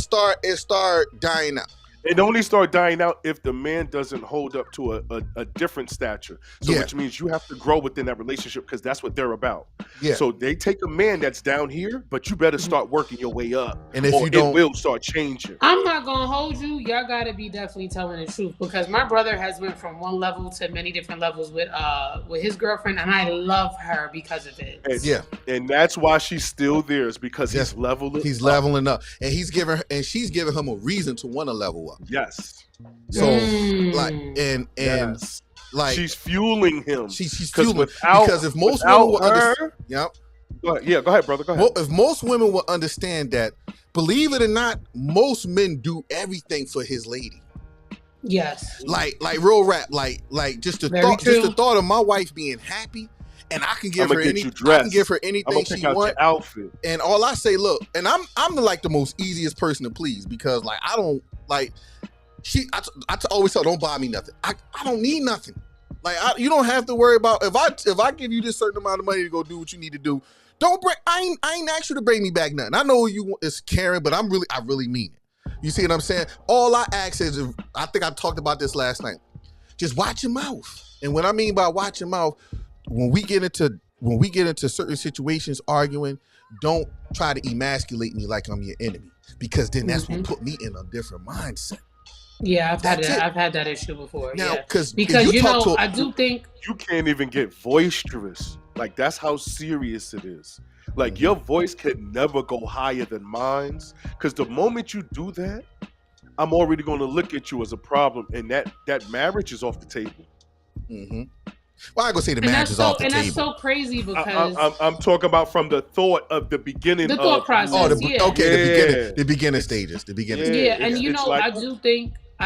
start dying out. It only start dying out if the man doesn't hold up to a different stature. So which means you have to grow within that relationship because that's what they're about. Yeah. So they take a man that's down here, but you better start working your way up. And if you don't, it will start changing. I'm not gonna hold you. Y'all gotta be definitely telling the truth because my brother has went from one level to many different levels with his girlfriend, and I love her because of it. And that's why she's still there is because he's leveling. He's leveling up, and she's giving him a reason to want to level up. Yes. So she's fueling him. She's fueling because if most women will understand, Go ahead, brother. Go ahead. Well, if most women will understand that, believe it or not, most men do everything for his lady. Yes. Like real rap. Like just the thought of my wife being happy. And I can give her anything she wants. Outfit. And all I say, look, and I'm like the most easiest person to please because like I don't like I always tell her, don't buy me nothing. I don't need nothing. Like you don't have to worry about if I give you this certain amount of money to go do what you need to do. Don't bring. I ain't asked you to bring me back nothing. I know you is caring, but I really mean it. You see what I'm saying? All I ask is, I think I talked about this last night. Just watch your mouth. And what I mean by watch your mouth, when we get into certain situations arguing, don't try to emasculate me like I'm your enemy, because then that's what put me in a different mindset. Yeah, I've had that issue before. Now, yeah. because I do think you can't even get boisterous. Like, that's how serious it is. Like, your voice can never go higher than mine's, because the moment you do that, I'm already going to look at you as a problem, and that marriage is off the table. Mm-hmm. Well, I go say the marriage is off the table. And that's so crazy because I'm talking about from the thought of the beginning, the thought process. Oh, the beginning stages. Yeah, and you know, like, I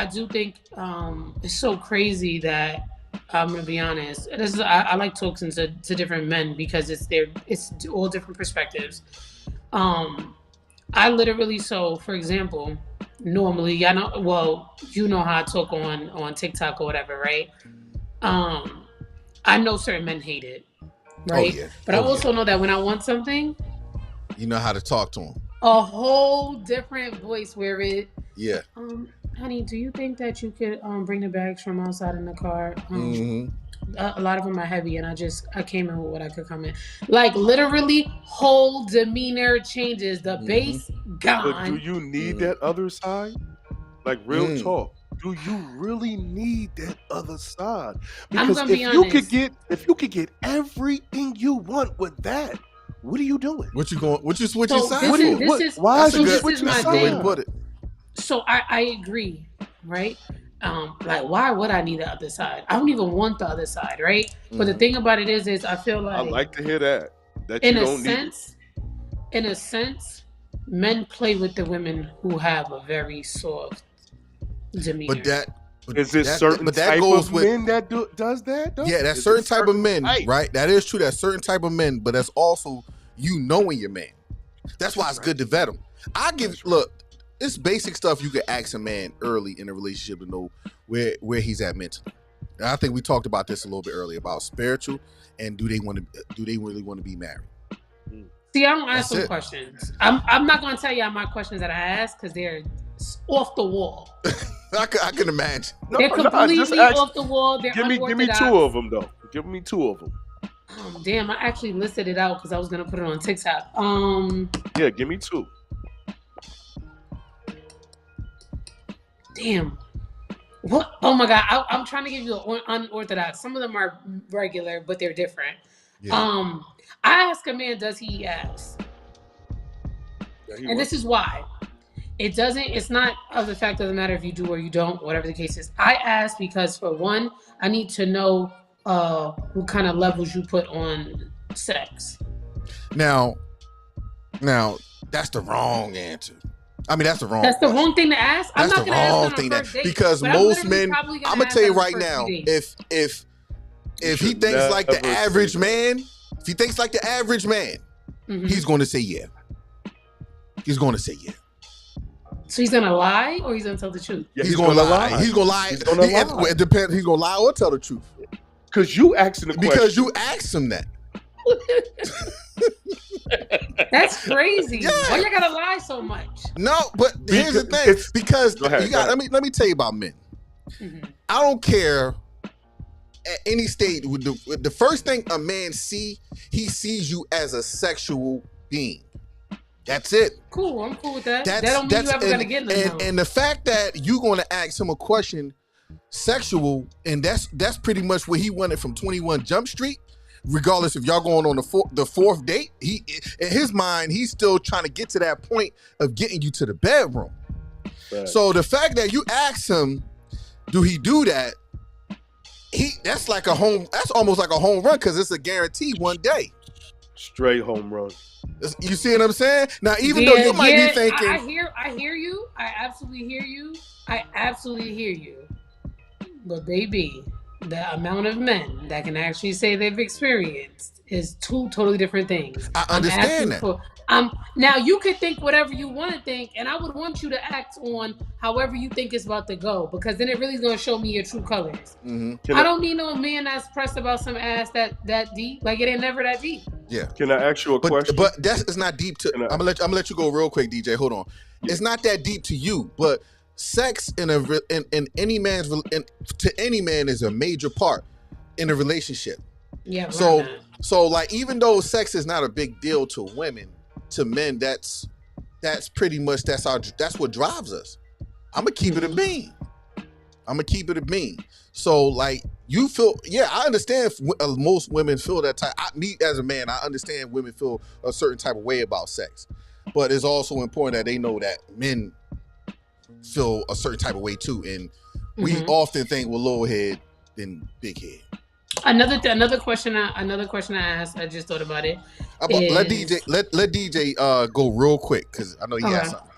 do think it's so crazy that I'm gonna be honest. I like talking to different men because it's all different perspectives. I literally, so for example, normally you know how I talk on TikTok or whatever, right? I know certain men hate it, right? Oh, yeah. But I also know that when I want something, you know how to talk to them. A whole different voice where it. Yeah. Honey, do you think that you could bring the bags from outside in the car? A lot of them are heavy, and I came in with what I could come in. Like, literally, whole demeanor changes. The bass gone. But do you need that other side? Like, real talk. Do you really need that other side? Because if you could get everything you want with that, what are you doing? What you switching sides? Why is you switching sides? So I agree, right? Like, why would I need the other side? I don't even want the other side, right? Mm-hmm. But the thing about it is I feel like, I like to hear that you don't need it. In a sense, men play with the women who have a very soft demeanor. Is it certain type of men that does that, though? Yeah, that's certain type of men, right? That is true. That's certain type of men, but that's also you knowing your man. That's why it's good to vet him. Look, it's basic stuff you can ask a man early in a relationship to know where he's at mentally. And I think we talked about this a little bit earlier about spiritual and do they really want to be married? See, I don't ask some questions. I'm not going to tell y'all my questions that I ask because they're off the wall. I can imagine. They're completely off the wall. They're give me two of them, though. Give me two of them. Damn, I actually listed it out because I was going to put it on TikTok. Yeah, give me two. Damn. What? Oh my God. I'm trying to give you an unorthodox. Some of them are regular, but they're different. Yeah. I ask a man, does he ask? Yeah, and this is why. It's not of the fact of the matter if you do or you don't, whatever the case is. I ask because, for one, I need to know what kind of levels you put on sex. Now, that's the wrong answer. I mean, that's the wrong thing to ask. That's the wrong thing because most men. I'm gonna tell you right now, if he thinks like the average man, he's going to say yeah. He's going to say yeah. So he's gonna lie, or he's gonna tell the truth? Yeah, he's gonna lie. He's gonna lie. It depends. He's gonna lie or tell the truth. Because you asked him the question. Because you asked him that. That's crazy. Yeah. Why you gotta lie so much? No, but here's the thing. Because let me tell you about men. Mm-hmm. I don't care at any stage. The first thing a man he sees you as a sexual being. That's it. Cool, I'm cool with that. That don't mean you ever gonna get in the and the fact that you're gonna ask him a question sexual, and that's pretty much what he wanted from 21 Jump Street. Regardless if y'all going on the fourth date, he in his mind he's still trying to get to that point of getting you to the bedroom. Right. So the fact that you ask him, do he do that? That's almost like a home run because it's a guarantee one day. Straight home run. You see what I'm saying? Now, even though you might be thinking, I hear you. I absolutely hear you. But baby, the amount of men that can actually say they've experienced is two totally different things. I I'm understand asking that. for now you can think whatever you want to think, and I would want you to act on however you think it's about to go, because then it really is gonna show me your true colors. I don't need no man that's pressed about some ass that deep. Like, it ain't never that deep. Yeah. Can I ask you a question? But that's it's not deep to. I'm gonna let you go real quick, DJ. Hold on. Yeah. It's not that deep to you, but sex in any man's to any man is a major part in a relationship. Yeah. So like, even though sex is not a big deal to women, to men that's pretty much that's what drives us. I'm gonna keep it a bean. So like, you feel, yeah, I understand most women feel that type. Me as a man, I understand women feel a certain type of way about sex, but it's also important that they know that men feel a certain type of way too, and we often think we're little head than big head. Another question I asked, I just thought about it. Let DJ go real quick, because I know he has something.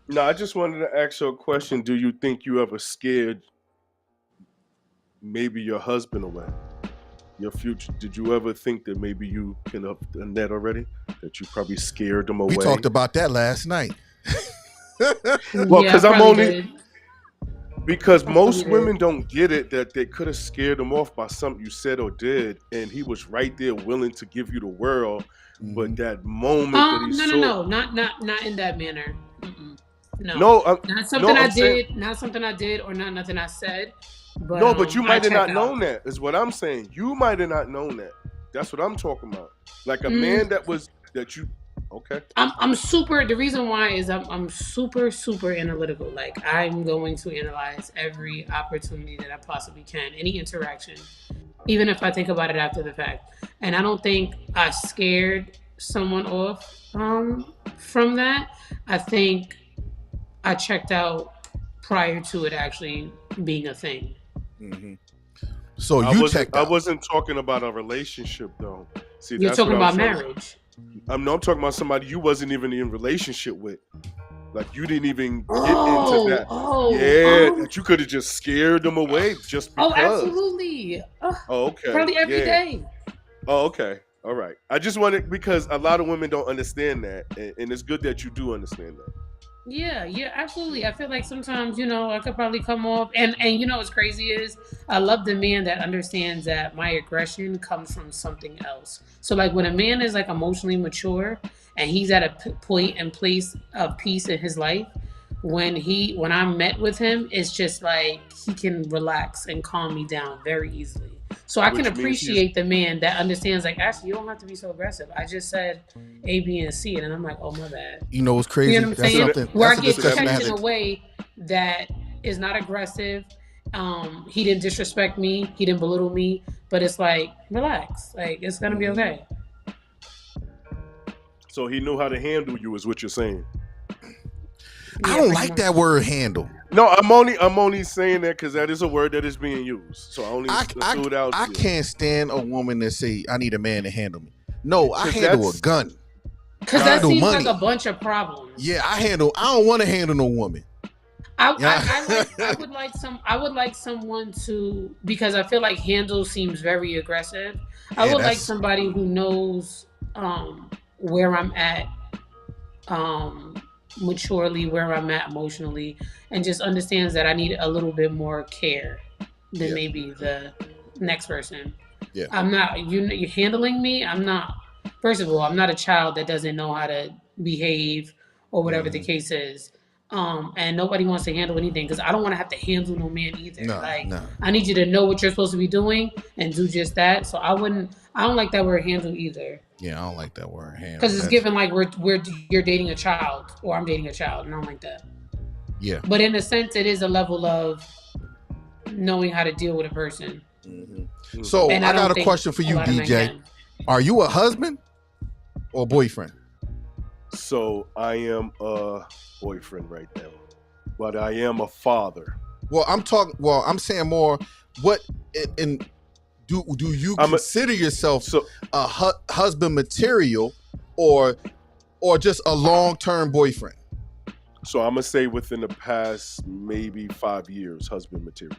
No, I just wanted to ask you a question. Do you think you ever scared maybe your husband away, your future? Did you ever think that maybe you can have done that already? That you probably scared them away? We talked about that last night. Well, because most women don't get it, that they could have scared them off by something you said or did, and he was right there willing to give you the world, but that moment that he saw... not in that manner. No, not something I did, or not nothing I said. But, no, but you might have not known that, is what I'm saying. You might have not known that. That's what I'm talking about. Like a man that you... Okay. I'm super. The reason why is I'm super analytical. Like, I'm going to analyze every opportunity that I possibly can, any interaction, even if I think about it after the fact. And I don't think I scared someone off from that. I think I checked out prior to it actually being a thing. Mm-hmm. So I wasn't talking about a relationship though. See, you're talking about marriage. I'm talking about somebody you wasn't even in relationship with. Like, you didn't even get into that. That you could have just scared them away just because. Oh, absolutely. Okay. Probably every day. Oh, okay. All right. I just wanted, because a lot of women don't understand that, and it's good that you do understand that. Yeah, absolutely. I feel like sometimes, I could probably come off, and what's crazy is I love the man that understands that my aggression comes from something else. So like, when a man is like emotionally mature and he's at a point and place of peace in his life, when I met with him, it's just like he can relax and calm me down very easily. So I can appreciate the man that understands, like, actually, you don't have to be so aggressive. I just said A, B, and C, and I'm like, oh, my bad. You know what's crazy? You know what I'm saying? Where I get checked in a way that is not aggressive. He didn't disrespect me. He didn't belittle me. But it's like, relax. Like, it's going to be okay. So he knew how to handle you, is what you're saying. I don't like that word, handle. No, I'm only saying that because that is a word that is being used. So I threw it out. I can't stand a woman that say, I need a man to handle me. No, I handle a gun. Because that seems like a bunch of problems. Yeah, I don't want to handle no woman. I would like someone to, because I feel like handle seems very aggressive. I would like somebody who knows where I'm at maturely, where I'm at emotionally, and just understands that I need a little bit more care than maybe the next person. Yeah. I'm not, you're handling me. I'm not, first of all, I'm not a child that doesn't know how to behave or whatever the case is. And nobody wants to handle anything, because I don't want to have to handle no man either. I need you to know what you're supposed to be doing and do just that. So I don't like that word handle either. Yeah, I don't like that word handle. Because it's given like you're dating a child, or I'm dating a child, and I don't like that. Yeah. But in a sense, it is a level of knowing how to deal with a person. Mm-hmm. So I got a question for you, DJ. Are you a husband or boyfriend? So I am a boyfriend right now, but I am a father. Well, I'm saying more. What do you consider yourself a husband material, or just a long-term boyfriend? So I'm gonna say within the past maybe 5 years, husband material.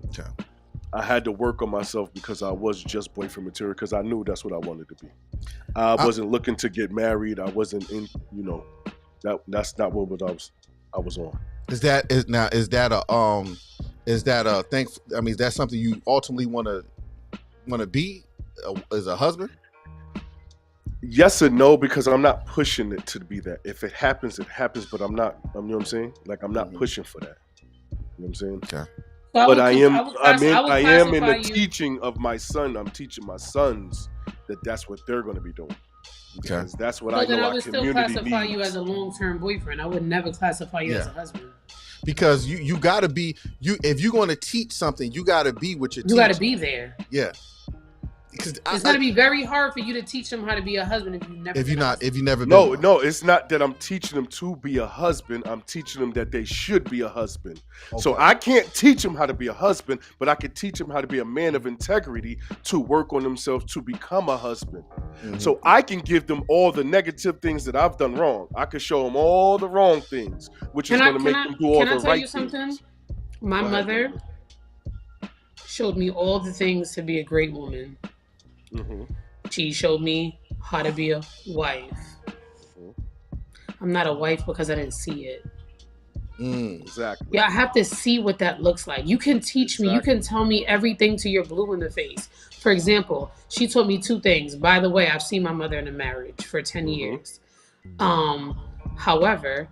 Okay. I had to work on myself because I was just boyfriend material because I knew that's what I wanted to be. I wasn't looking to get married. I wasn't in, that's not what I was on. Is that a thing? I mean, is that something you ultimately want to be as a husband? Yes and no, because I'm not pushing it to be that. If it happens, it happens. But I'm not. You know what I'm saying? Like I'm not pushing for that. You know what I'm saying? Okay. But I am in the you. teaching of my son. I'm teaching my sons that's what they're going to be doing. Because that's what I know our community needs. I would still classify you as a long-term boyfriend. I would never classify you as a husband. Because you got to be if you're going to teach something, you got to be what you're teaching. You got to be there. Yeah. It's going to be very hard for you to teach them how to be a husband if you never. No, it's not that I'm teaching them to be a husband. I'm teaching them that they should be a husband. Okay. So I can't teach them how to be a husband, but I can teach them how to be a man of integrity to work on themselves to become a husband. Mm-hmm. So I can give them all the negative things that I've done wrong. I can show them all the wrong things, which is going to make them do all the right things. Can I tell you something? My mother showed me all the things to be a great woman. Mm-hmm. She showed me how to be a wife. Mm-hmm. I'm not a wife because I didn't see it. Exactly. Yeah, I have to see what that looks like. You can teach me. You can tell me everything till you're blue in the face. For example, she taught me 2 things. By the way, I've seen my mother in a marriage for 10 years. However,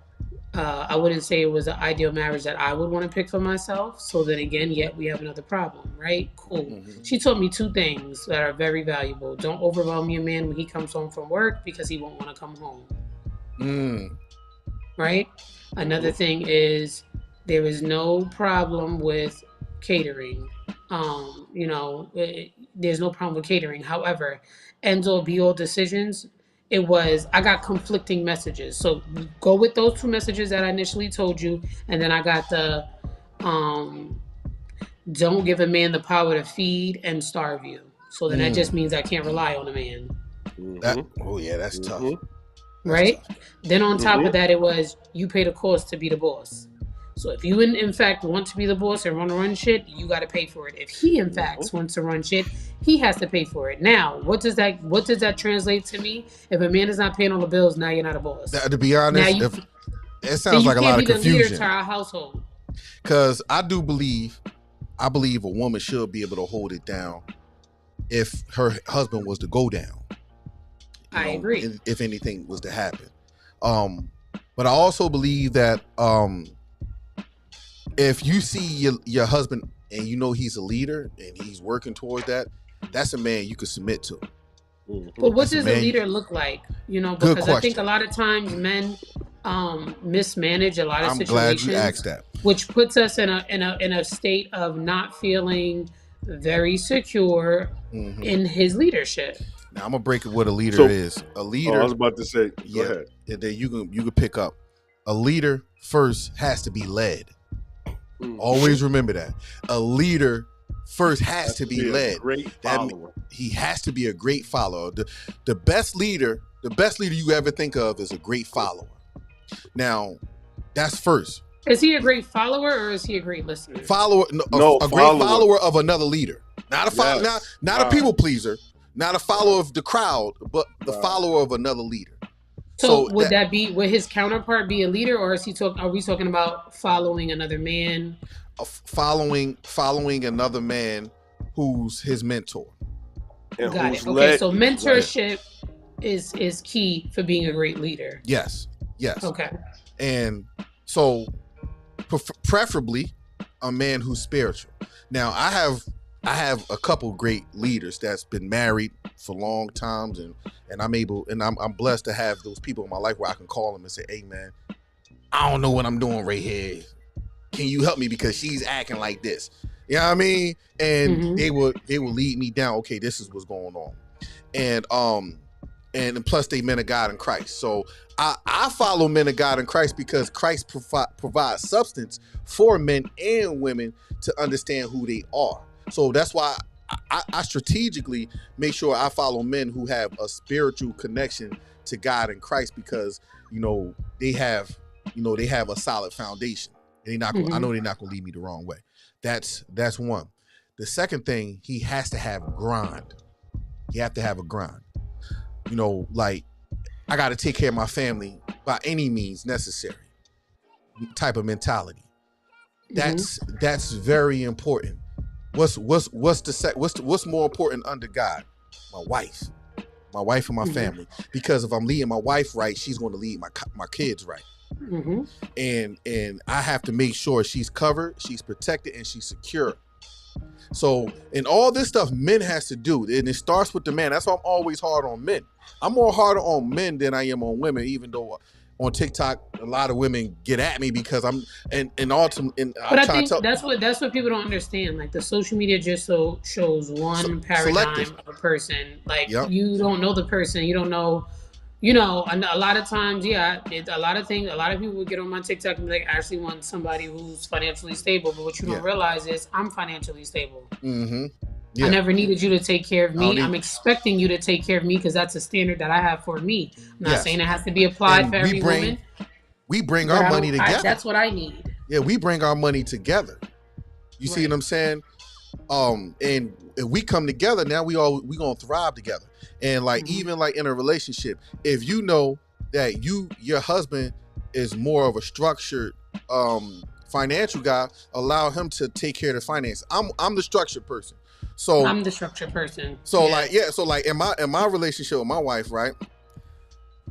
I wouldn't say it was an ideal marriage that I would want to pick for myself. So then again, yet we have another problem, right? Cool. Mm-hmm. She taught me 2 things that are very valuable. Don't overwhelm your man when he comes home from work because he won't want to come home. Right? Another thing is there is no problem with catering. There's no problem with catering. However, end all be all decisions. I got conflicting messages. So go with those 2 messages that I initially told you. And then I got the, don't give a man the power to feed and starve you. So then that just means I can't rely on a man. That's tough. Right? Then on top of that, it was, you pay the cost to be the boss. So if you in fact want to be the boss and run shit, you got to pay for it. If he in fact wants to run shit, he has to pay for it. Now, what does that translate to me? If a man is not paying all the bills, now you're not a boss. To be honest, it sounds like a lot of confusion. You can't be the leader to our household. Because I believe a woman should be able to hold it down if her husband was to go down. I agree. If anything was to happen. But I also believe that if you see your husband and you know he's a leader and he's working towards that, that's a man you can submit to. But what does a leader look like? Because I think a lot of times men mismanage a lot of situations. I'm glad you asked that. Which puts us in a state of not feeling very secure in his leadership. Now I'm gonna break it what a leader is. A leader. I was about to say. Go ahead. And then you can pick up. A leader first has to be led. Always remember that. A leader first has to be led. He has to be a great follower. The best leader you ever think of is a great follower. Now, that's first. Is he a great follower or is he a great listener? A great follower of another leader. Not a not a people pleaser. Not a follower of the crowd, but the follower of another leader. So would his counterpart be a leader, or are we talking about following another man? Following another man who's his mentor. Got it. Okay, so mentorship is key for being a great leader. Yes. Okay. And so preferably a man who's spiritual. Now I have a couple great leaders that's been married for long times, and I'm blessed to have those people in my life where I can call them and say, "Hey man, I don't know what I'm doing right here. Can you help me because she's acting like this?" You know what I mean? And they will lead me down. Okay, this is what's going on, and plus they men of God in Christ. So I follow men of God in Christ because Christ provides substance for men and women to understand who they are. So that's why I strategically make sure I follow men who have a spiritual connection to God and Christ because, they have a solid foundation. I know they're not going to lead me the wrong way. That's one. The second thing, he has to have grind. You have to have a grind. You know, like, I got to take care of my family by any means necessary type of mentality. That's very important. What's more important under God? My wife and my family. Because if I'm leading my wife right, she's going to lead my kids right. And I have to make sure she's covered, she's protected, and she's secure. So, and all this stuff men has to do, and it starts with the man. That's why I'm always hard on men. I'm more harder on men than I am on women, even though on TikTok a lot of women get at me because I'm but I think that's what people don't understand. Like, the social media just shows one paradigm of a person. Like, you don't know the person, you don't know. You know, a lot of times, a lot of people would get on my TikTok and be like, I actually want somebody who's financially stable. But what you don't realize is I'm financially stable. I never needed you to take care of me. I'm expecting you to take care of me because that's a standard that I have for me. I'm not saying it has to be applied for every woman. We bring our money together. That's what I need. Yeah, we bring our money together. You see what I'm saying? And if we come together, now we gonna thrive together. And like even like in a relationship, if you know that your husband is more of a structured financial guy, allow him to take care of the finance. I'm the structured person. So I'm the structured person. So so like in my relationship with my wife, right?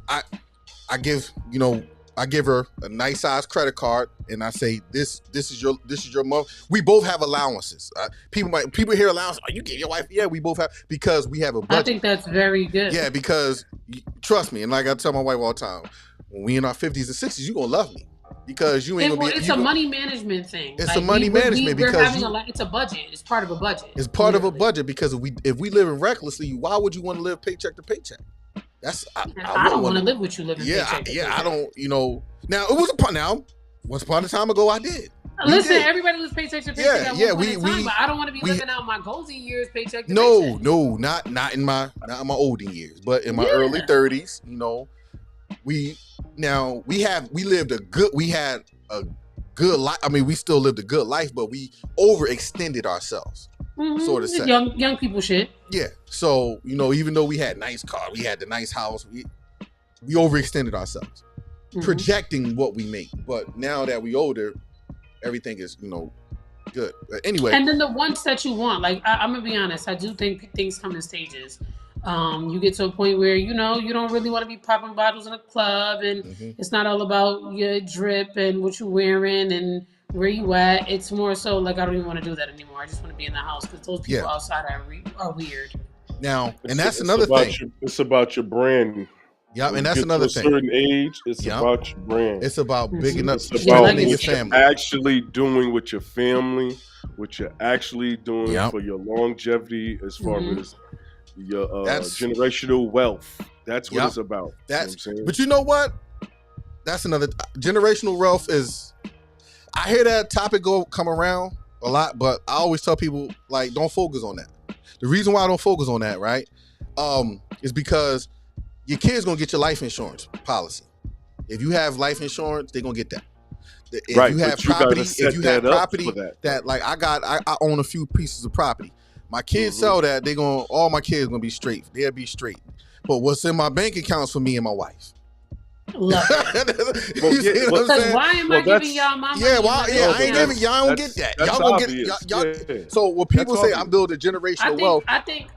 I give her a nice size credit card, and I say, this is your month. We both have allowances. People hear allowance. Oh, you give your wife? Yeah, we both have, because we have a budget. I think that's very good. Yeah, because trust me, and like I tell my wife all the time, when we in our 50s and 60s, you gonna love me because you ain't gonna be. It's a money management thing. It's a money management because it's a budget. It's part of a budget. It's part of a budget because if we living recklessly, why would you want to live paycheck to paycheck? I don't want to live with you living paycheck to paycheck. I don't. Now it was once upon a time ago I did. Listen, everybody lives paycheck to paycheck at one point in time, but I don't want to be living out my golden years paycheck to paycheck. No, not in my olden years, but in my early 30s, we lived we had a good life. I mean, we still lived a good life, but we overextended ourselves. Sort of say. Young people shit. Yeah. So, even though we had nice car, we had the nice house, we overextended ourselves, projecting what we make. But now that we older, everything is, good. But anyway. And then the ones that you want, like, I'm gonna be honest, I do think things come in stages. You get to a point where, you don't really want to be popping bottles in a club, and it's not all about your drip and what you're wearing and where you at. It's more so like, I don't even want to do that anymore. I just want to be in the house because those people outside are weird. Now, and that's another thing. It's about your brand. Yeah, and that's another thing. At a certain age, it's about your brand. It's about bigging up your family. Actually doing with your family, what you're actually doing for your longevity as far as your generational wealth. That's what it's about. But you know what? That's another generational wealth is. I hear that topic come around a lot, but I always tell people, like, don't focus on that. The reason why I don't focus on that, right, is because your kid's gonna get your life insurance policy. If you have life insurance, they're gonna get that. If you have property, that like I own a few pieces of property. My kids sell that, all my kids gonna be straight. They'll be straight. But what's in my bank accounts for me and my wife? Love it. Because why am I giving y'all my money? I ain't giving y'all. Don't get that. Y'all gonna get y'all. So when people say I'm building generational wealth, I think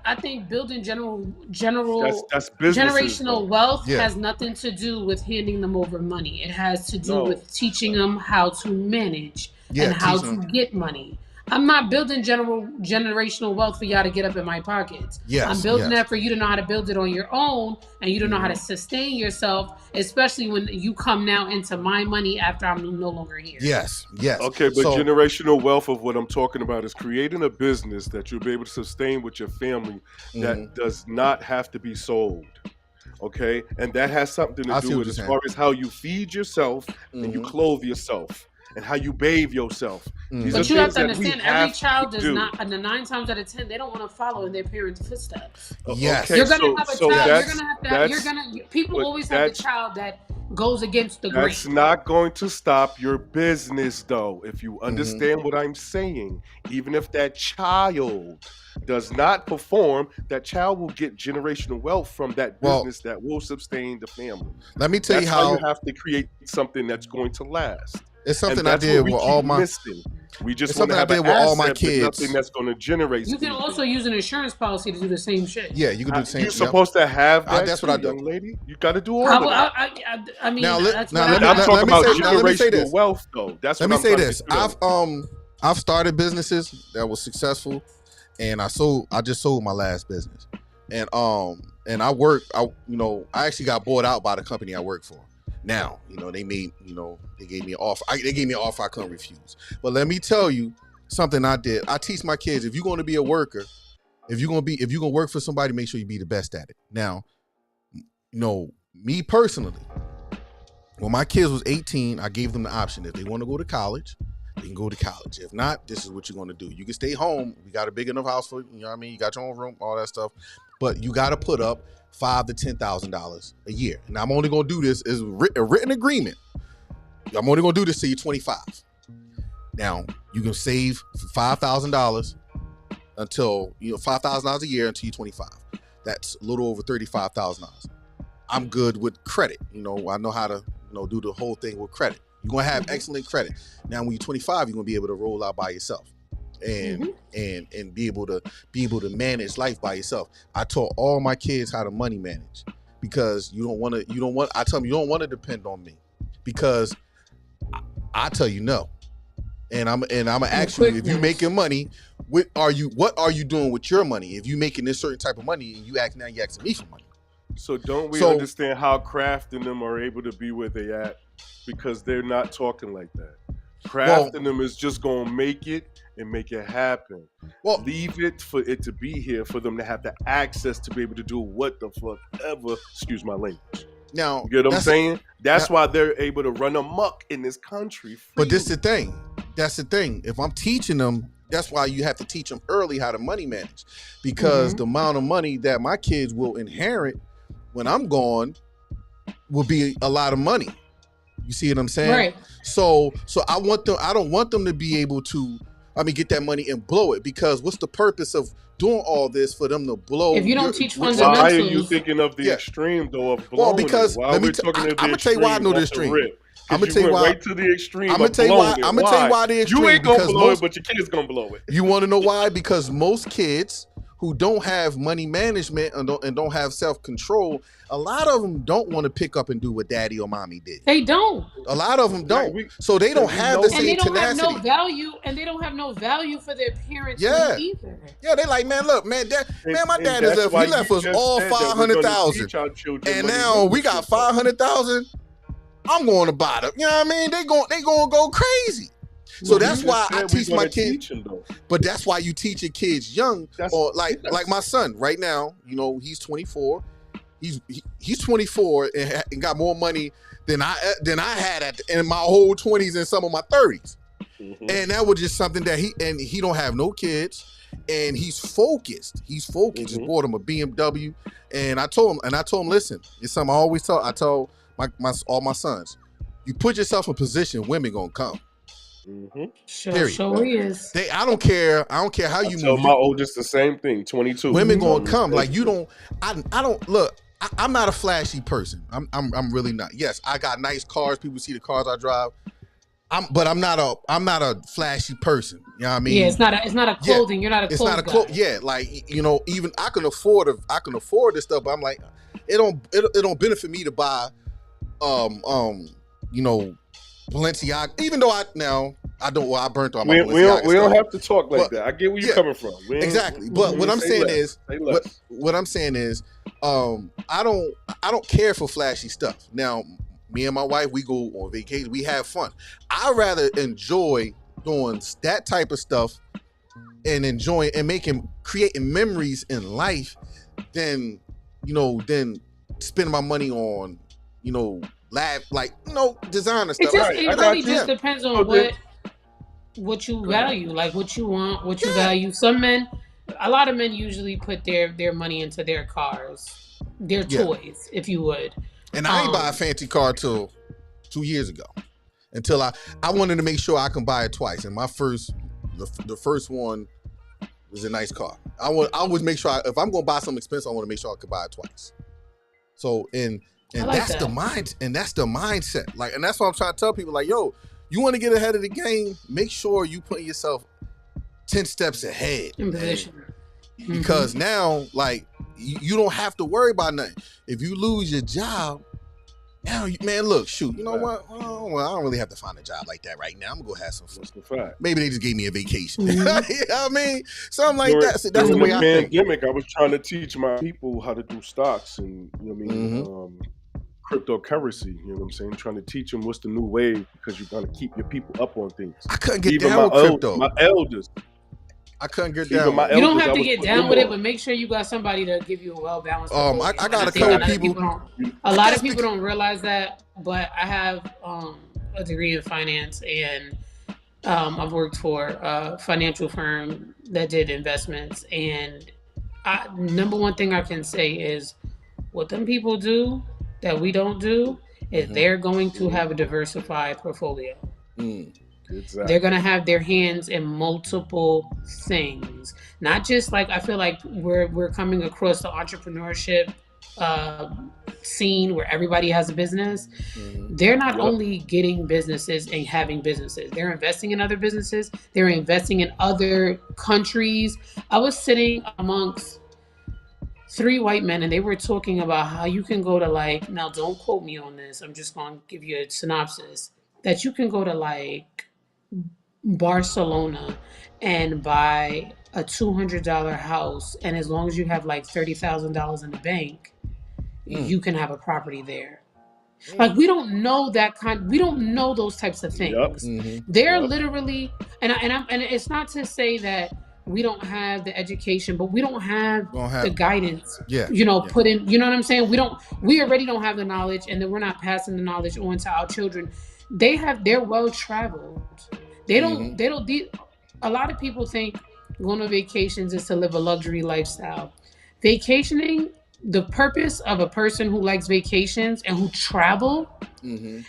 building generational wealth has nothing to do with handing them over money. It has to do with teaching them how to manage and how to get money. I'm not building generational wealth for y'all to get up in my pockets. I'm building that for you to know how to build it on your own, and you to know how to sustain yourself, especially when you come now into my money after I'm no longer here. Yes. Okay, but generational wealth of what I'm talking about is creating a business that you'll be able to sustain with your family that does not have to be sold. Okay, and that has something to do with as far as how you feed yourself and you clothe yourself. And how you bathe yourself. But you have to understand, every child does not, and the 9 times out of 10, they don't want to follow in their parents' footsteps. Yes. You're going to have a child, people always have the child that goes against the grain. That's not going to stop your business, though. If you understand what I'm saying, even if that child does not perform, that child will get generational wealth from that Well, business that will sustain the family. let me tell you That's why you how have to create something that's going to last. it's And something I that's did what we with keep all my. missing. We just It's want to something I have did an with all my asset, but nothing kids. that's going to generate You can anything. also use an insurance policy to do the same shit. Yeah, you can do the same. You're Yep. supposed to have that. That's too, what I do. young lady. You got to do all of that. I mean, Now, that's now what let me- I'm let- talking me about say- now let me say generational this. wealth, though. That's Let what me I'm say trying this. to get to. I've started businesses that was successful, and I just sold my last business, and I work. I actually got bought out by the company I work for. Now, they gave me an offer. They gave me an offer I couldn't refuse. But let me tell you something I did. I teach my kids, if you're going to be a worker, if you're going to work for somebody, make sure you be the best at it. Now, me personally, when my kids was 18, I gave them the option. If they want to go to college, they can go to college. If not, this is what you're going to do. You can stay home. We got a big enough house for you. You know what I mean? You got your own room, all that stuff. But you got to put up $5,000 to $10,000 a year. And I'm only going to do this as a written agreement. I'm only going to do this till you're 25. Now, you can save $5,000 until, $5,000 a year until you're 25. That's a little over $35,000. I'm good with credit. I know how to, do the whole thing with credit. You're going to have excellent credit. Now, when you're 25, you're going to be able to roll out by yourself and be able to manage life by yourself. I taught all my kids how to money manage, because I tell them you don't want to depend on me, because I tell you no. And I'm gonna ask you, if you're making money, what are you doing with your money? If you're making this certain type of money and you asking me for money. So don't we understand how Kraft and them are able to be where they at? Because they're not talking like that. Kraft and them is just gonna make it and make it happen. Leave it for it to be here, for them to have the access to be able to do what the fuck ever. Excuse my language. Now, you get what I'm saying? That's why they're able to run amok in this country. But this the thing. That's the thing. If I'm teaching them, that's why you have to teach them early how to money manage, because the amount of money that my kids will inherit when I'm gone will be a lot of money. You see what I'm saying? Right. So I don't want them to be able to, get that money and blow it, because what's the purpose of doing all this for them to blow? If you don't teach fundamentals. Why are you thinking of the extreme, though, of blowing? Well, because I'm gonna tell you why I know the extreme. I'm gonna tell you why. Right to the extreme. I'm gonna tell you why the extreme. You ain't gonna blow it, but your kid's gonna blow it. You want to know why? Because most kids who don't have money management and don't have self-control, a lot of them don't want to pick up and do what daddy or mommy did. They don't. A lot of them don't. So they don't have the same tenacity. And they don't have no value, and they don't have no value for their parents either. Yeah, they like, man, look, man, my dad is left. He left us all $500,000, and now we got $500,000. I'm going to buy them. You know what I mean? They going to go crazy. So that's why I teach my kids. But that's why you teach your kids young, or like my son right now. He's 24. He's 24 and got more money than I had in my whole 20s and some of my 30s. And that was just something that he don't have no kids, and he's focused. Just bought him a BMW, and I told him, listen, it's something I always tell. I tell all my sons, you put yourself in a position, women gonna come. Sure is. I don't care how you tell move. My oldest the same thing, 22. Women gonna come. Like, you don't. I don't look. I'm not a flashy person. I'm really not. Yes, I got nice cars. People see the cars I drive. But I'm not a flashy person. You know what I mean? Yeah, it's not a clothing. You're not a clothes guy. Yeah, like, even I can afford this stuff, but I'm like, it don't benefit me to buy Balenciaga, even though I burnt all my Balenciaga. We don't have to talk like that. I get where you're coming from. Exactly. But what I'm saying is, I don't care for flashy stuff. Now, me and my wife, we go on vacation, we have fun. I rather enjoy doing that type of stuff and enjoying and creating memories in life than spending my money on, designer stuff. It really just depends on what you value, like what you want, what you value. A lot of men usually put their money into their cars, their toys, if you would. And I ain't buy a fancy car till 2 years ago. Until I wanted to make sure I can buy it twice. And my the first one was a nice car. I always make sure if I'm gonna buy something expensive, I want to make sure I can buy it twice. So and that's the mindset. Like, and that's what I'm trying to tell people. Like, yo, you want to get ahead of the game, make sure you put yourself 10 steps ahead. In position. Because now, like, you don't have to worry about nothing. If you lose your job, now, man, look, shoot, you know what? Oh, well, I don't really have to find a job like that right now. I'm gonna go have some fun. That's the fact. Maybe they just gave me a vacation. You know what I mean? Something like that. So that's the way I think. Pandemic, I was trying to teach my people how to do stocks and, you know what I mean, cryptocurrency. You know what I'm saying? Trying to teach them what's the new wave, because you're gonna keep your people up on things. I couldn't get down with crypto. My elders. I couldn't get down. You don't have to get down with it, but make sure you got somebody to give you a well balanced. I got a couple people. A lot of people don't realize that, but I have a degree in finance, and I've worked for a financial firm that did investments. And number one thing I can say is, what them people do that we don't do is they're going to have a diversified portfolio. Exactly. They're going to have their hands in multiple things. Not just like, I feel like we're coming across the entrepreneurship scene where everybody has a business. They're not only getting businesses and having businesses. They're investing in other businesses. They're investing in other countries. I was sitting amongst 3 white men, and they were talking about how you can go to, like, now don't quote me on this, I'm just going to give you a synopsis, that you can go to like Barcelona and buy a $200 house, and as long as you have like $30,000 in the bank, you can have a property there. Like, we don't know we don't know those types of things. They're literally, and it's not to say that we don't have the education, but we don't have the guidance. Put in, you know what I'm saying? We already don't have the knowledge, and then we're not passing the knowledge on to our children. They're well traveled. A lot of people think going on vacations is to live a luxury lifestyle. Vacationing, the purpose of a person who likes vacations and who travel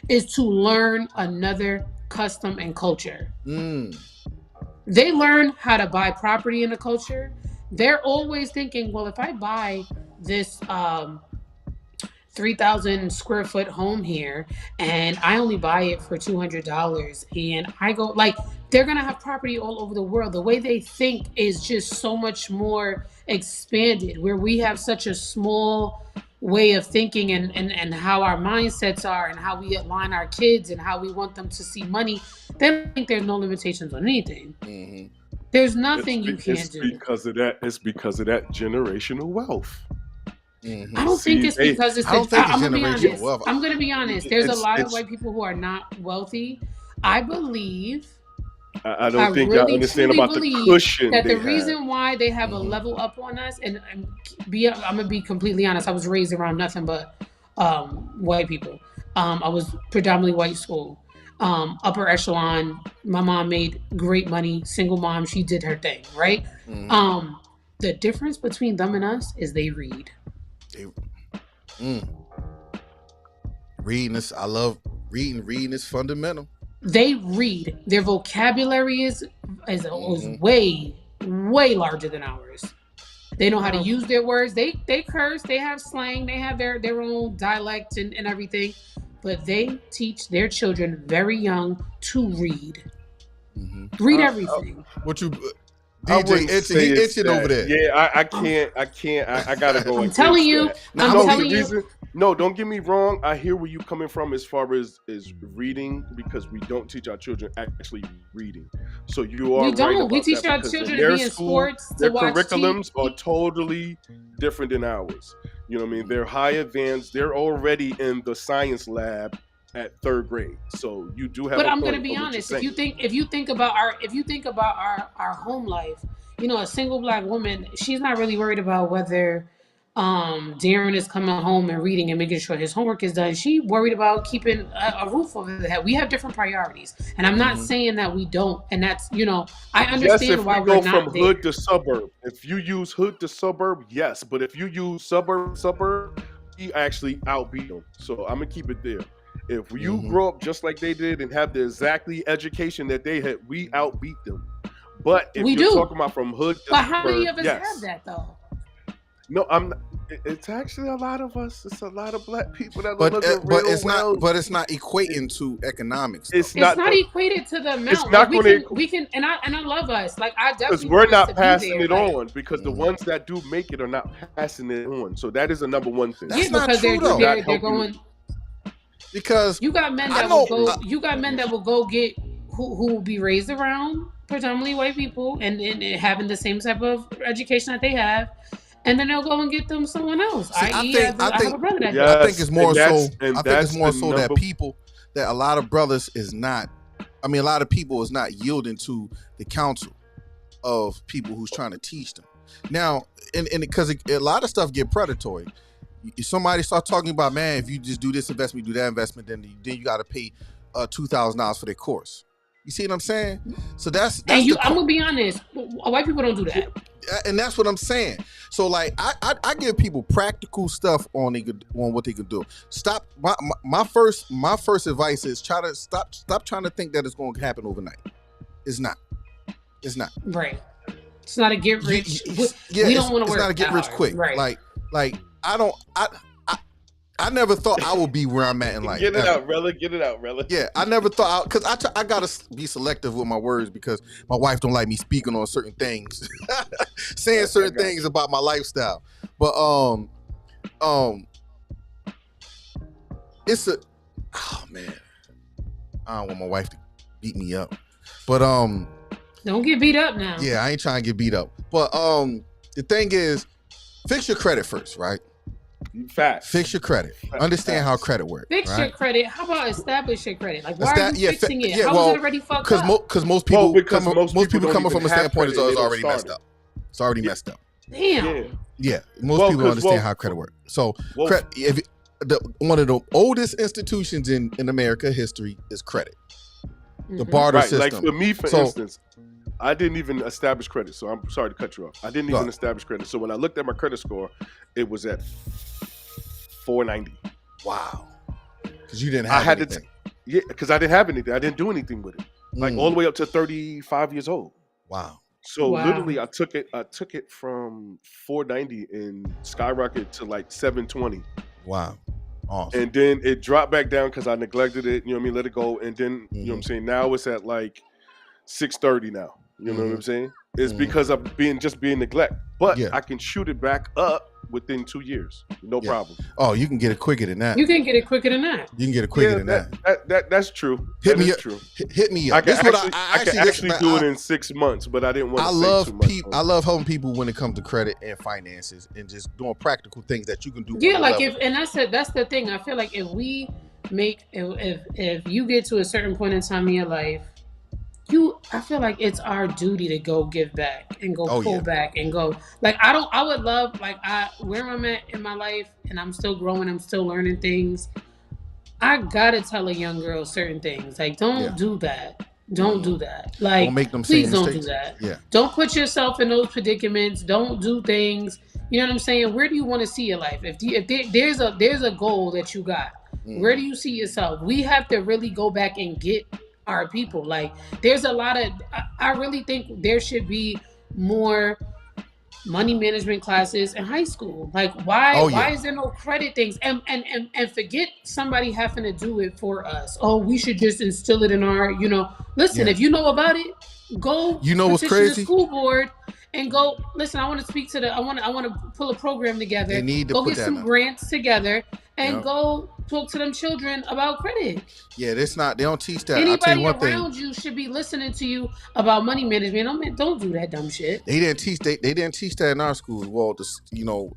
is to learn another custom and culture. They learn how to buy property in the culture. They're always thinking, well, if I buy this 3,000 square foot home here and I only buy it for $200, and I go, like, they're going to have property all over the world. The way they think is just so much more expanded, where we have such a small way of thinking and how our mindsets are and how we align our kids and how we want them to see money. They don't think there's no limitations on anything. There's nothing you can't do. It's because of that generational wealth. I don't think it's because it's. I'm gonna be honest. I'm gonna be honest. There's a lot of white people who are not wealthy. I believe. I don't think y'all understand about the cushion. That the reason why they have a level up on us, and I'm gonna be completely honest. I was raised around nothing but white people. I was predominantly white school, upper echelon. My mom made great money. Single mom. She did her thing, right? The difference between them and us is they read. Reading is, I love reading. Reading is fundamental. They read. Their vocabulary is way larger than ours. They know how to use their words. They curse. They have slang. They have their own dialect and everything. But they teach their children very young to read. Read everything. What you... DJ itching over there. Yeah, I can't. I gotta go. I'm telling you. No, don't get me wrong. I hear where you coming from as far as reading, because we don't teach our children actually reading. So you are. We don't. Right, we teach our children to be in sports. Their curriculums are totally different than ours. You know what I mean? They're high advanced. They're already in the science lab at 3rd grade, so you do have. But I'm gonna be honest. If you think about our home life, you know, a single Black woman, she's not really worried about whether Darren is coming home and reading and making sure his homework is done. She worried about keeping a roof over their head. We have different priorities, and I'm not saying that we don't. And that's, you know, I understand why we're not there. Go from hood to suburb. If you use hood to suburb, yes, but if you use suburb, we actually outbeat them. So I'm gonna keep it there. If you grow up just like they did and have the exactly education that they had, we outbeat them. But if you're talking about from hood to but how many of us have that though? No, I'm. It's actually a lot of us. It's a lot of black people that but look real it's well. not. But it's not equating to economics. It's not equated to the amount. It's not like going we can, and I love us. Like I definitely because we're not passing it on because the ones that do make it are not passing it on. So that is the number one thing. That's not true though. They're going because you got men that will go. You got men that will go get who will be raised around predominantly white people and having the same type of education that they have. And then they'll go and get them someone else. I think it's more so. I think it's more so that people, that a lot of brothers is not. I mean, a lot of people is not yielding to the counsel of people who's trying to teach them. Now, and because a lot of stuff get predatory. If somebody start talking about, man, if you just do this investment, do that investment, then you got to pay $2,000 for their course. You see what I'm saying? So that's and I'm gonna be honest. White people don't do that. And that's what I'm saying. So like I give people practical stuff on what they can do. Stop. My first advice is try to stop trying to think that it's going to happen overnight. It's not. Right. It's not a get rich. We don't want to work. It's not a get rich quick. Right. Like I never thought I would be where I'm at in life. Get it out, Rella. Get it out, Rella. Yeah, I never thought because I gotta be selective with my words because my wife don't like me speaking on certain things, saying certain things about my lifestyle. But it's a man. I don't want my wife to beat me up, but don't get beat up now. Yeah, I ain't trying to get beat up. But the thing is, fix your credit first, right? Facts. Fix your credit. Understand how credit works. Fix your credit. How about establish your credit? Like, why are you fixing it? How is it already fucked up? Because most people coming from a standpoint is already messed up. It's already messed up. Damn. Yeah. Most people understand how credit works. So, one of the oldest institutions in America history is credit. The barter system. Like for me, for instance, I didn't even establish credit. So I'm sorry to cut you off. I didn't even establish credit. So when I looked at my credit score, it was at 490. Wow. Because you didn't have anything. Yeah, because I didn't have anything. I didn't do anything with it. Like all the way up to 35 years old. Wow. So literally I took it from 490 and skyrocketed to like 720. Wow. Awesome. And then it dropped back down because I neglected it, you know what I mean, let it go. And then, you know what I'm saying, now it's at like 630 now. You know what I'm saying? It's because of being neglect. But I can shoot it back up within 2 years. No problem. Oh, you can get it quicker than that. You can get it quicker than that. You can get it quicker than that. That's true. Hit me up. Hit me up. I can actually do it in 6 months, but I didn't want to say too much. I love helping people when it comes to credit and finances and just doing practical things that you can do. Yeah, like that's the thing. I feel like if we make if you get to a certain point in time in your life, I feel like it's our duty to go give back and go pull back and go. Like I would love where I'm at in my life and I'm still growing, I'm still learning things. I gotta tell a young girl certain things. Like don't do that. Don't do that. Like don't make them please don't do that. Yeah. Don't put yourself in those predicaments. Don't do things. You know what I'm saying? Where do you want to see your life? If there's a goal that you got, where do you see yourself? We have to really go back and get our people. Like there's a lot of I really think there should be more money management classes in high school. Like why is there no credit things and forget somebody having to do it for us. Oh, we should just instill it in our, listen, if you know about it, go what's crazy? The school board and go listen. I want to speak to I want to pull a program together. They need to go get some grants together and go talk to them children about credit. Yeah, they don't teach that. Anybody around you should be listening to you about money management. Don't do that dumb shit. They didn't teach that in our schools. Well,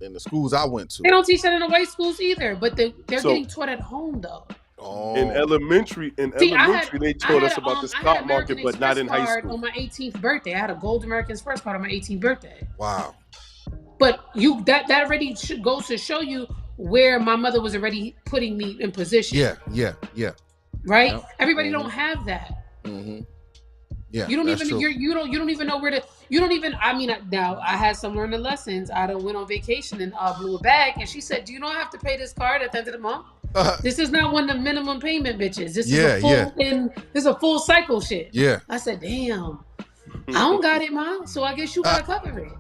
in the schools I went to. They don't teach that in the white schools either, but they're getting taught at home though. Oh. In elementary, they taught us about the stock market, but not in high school. On my 18th birthday, I had a Gold American Express card on my 18th birthday. Wow. But that already goes to show you where my mother was already putting me in position. Yeah. Right? Yep. Everybody don't have that. Yeah, You don't that's even true. you don't even know where to. You don't even. I mean, now I had some learning lessons. I done went on vacation and blew a bag, and she said, "Do you know I have to pay this card at the end of the month? This is not one of the minimum payment bitches. This is a full this is a full cycle shit." Yeah. I said, "Damn, I don't got it, Mom. So I guess you gotta cover it."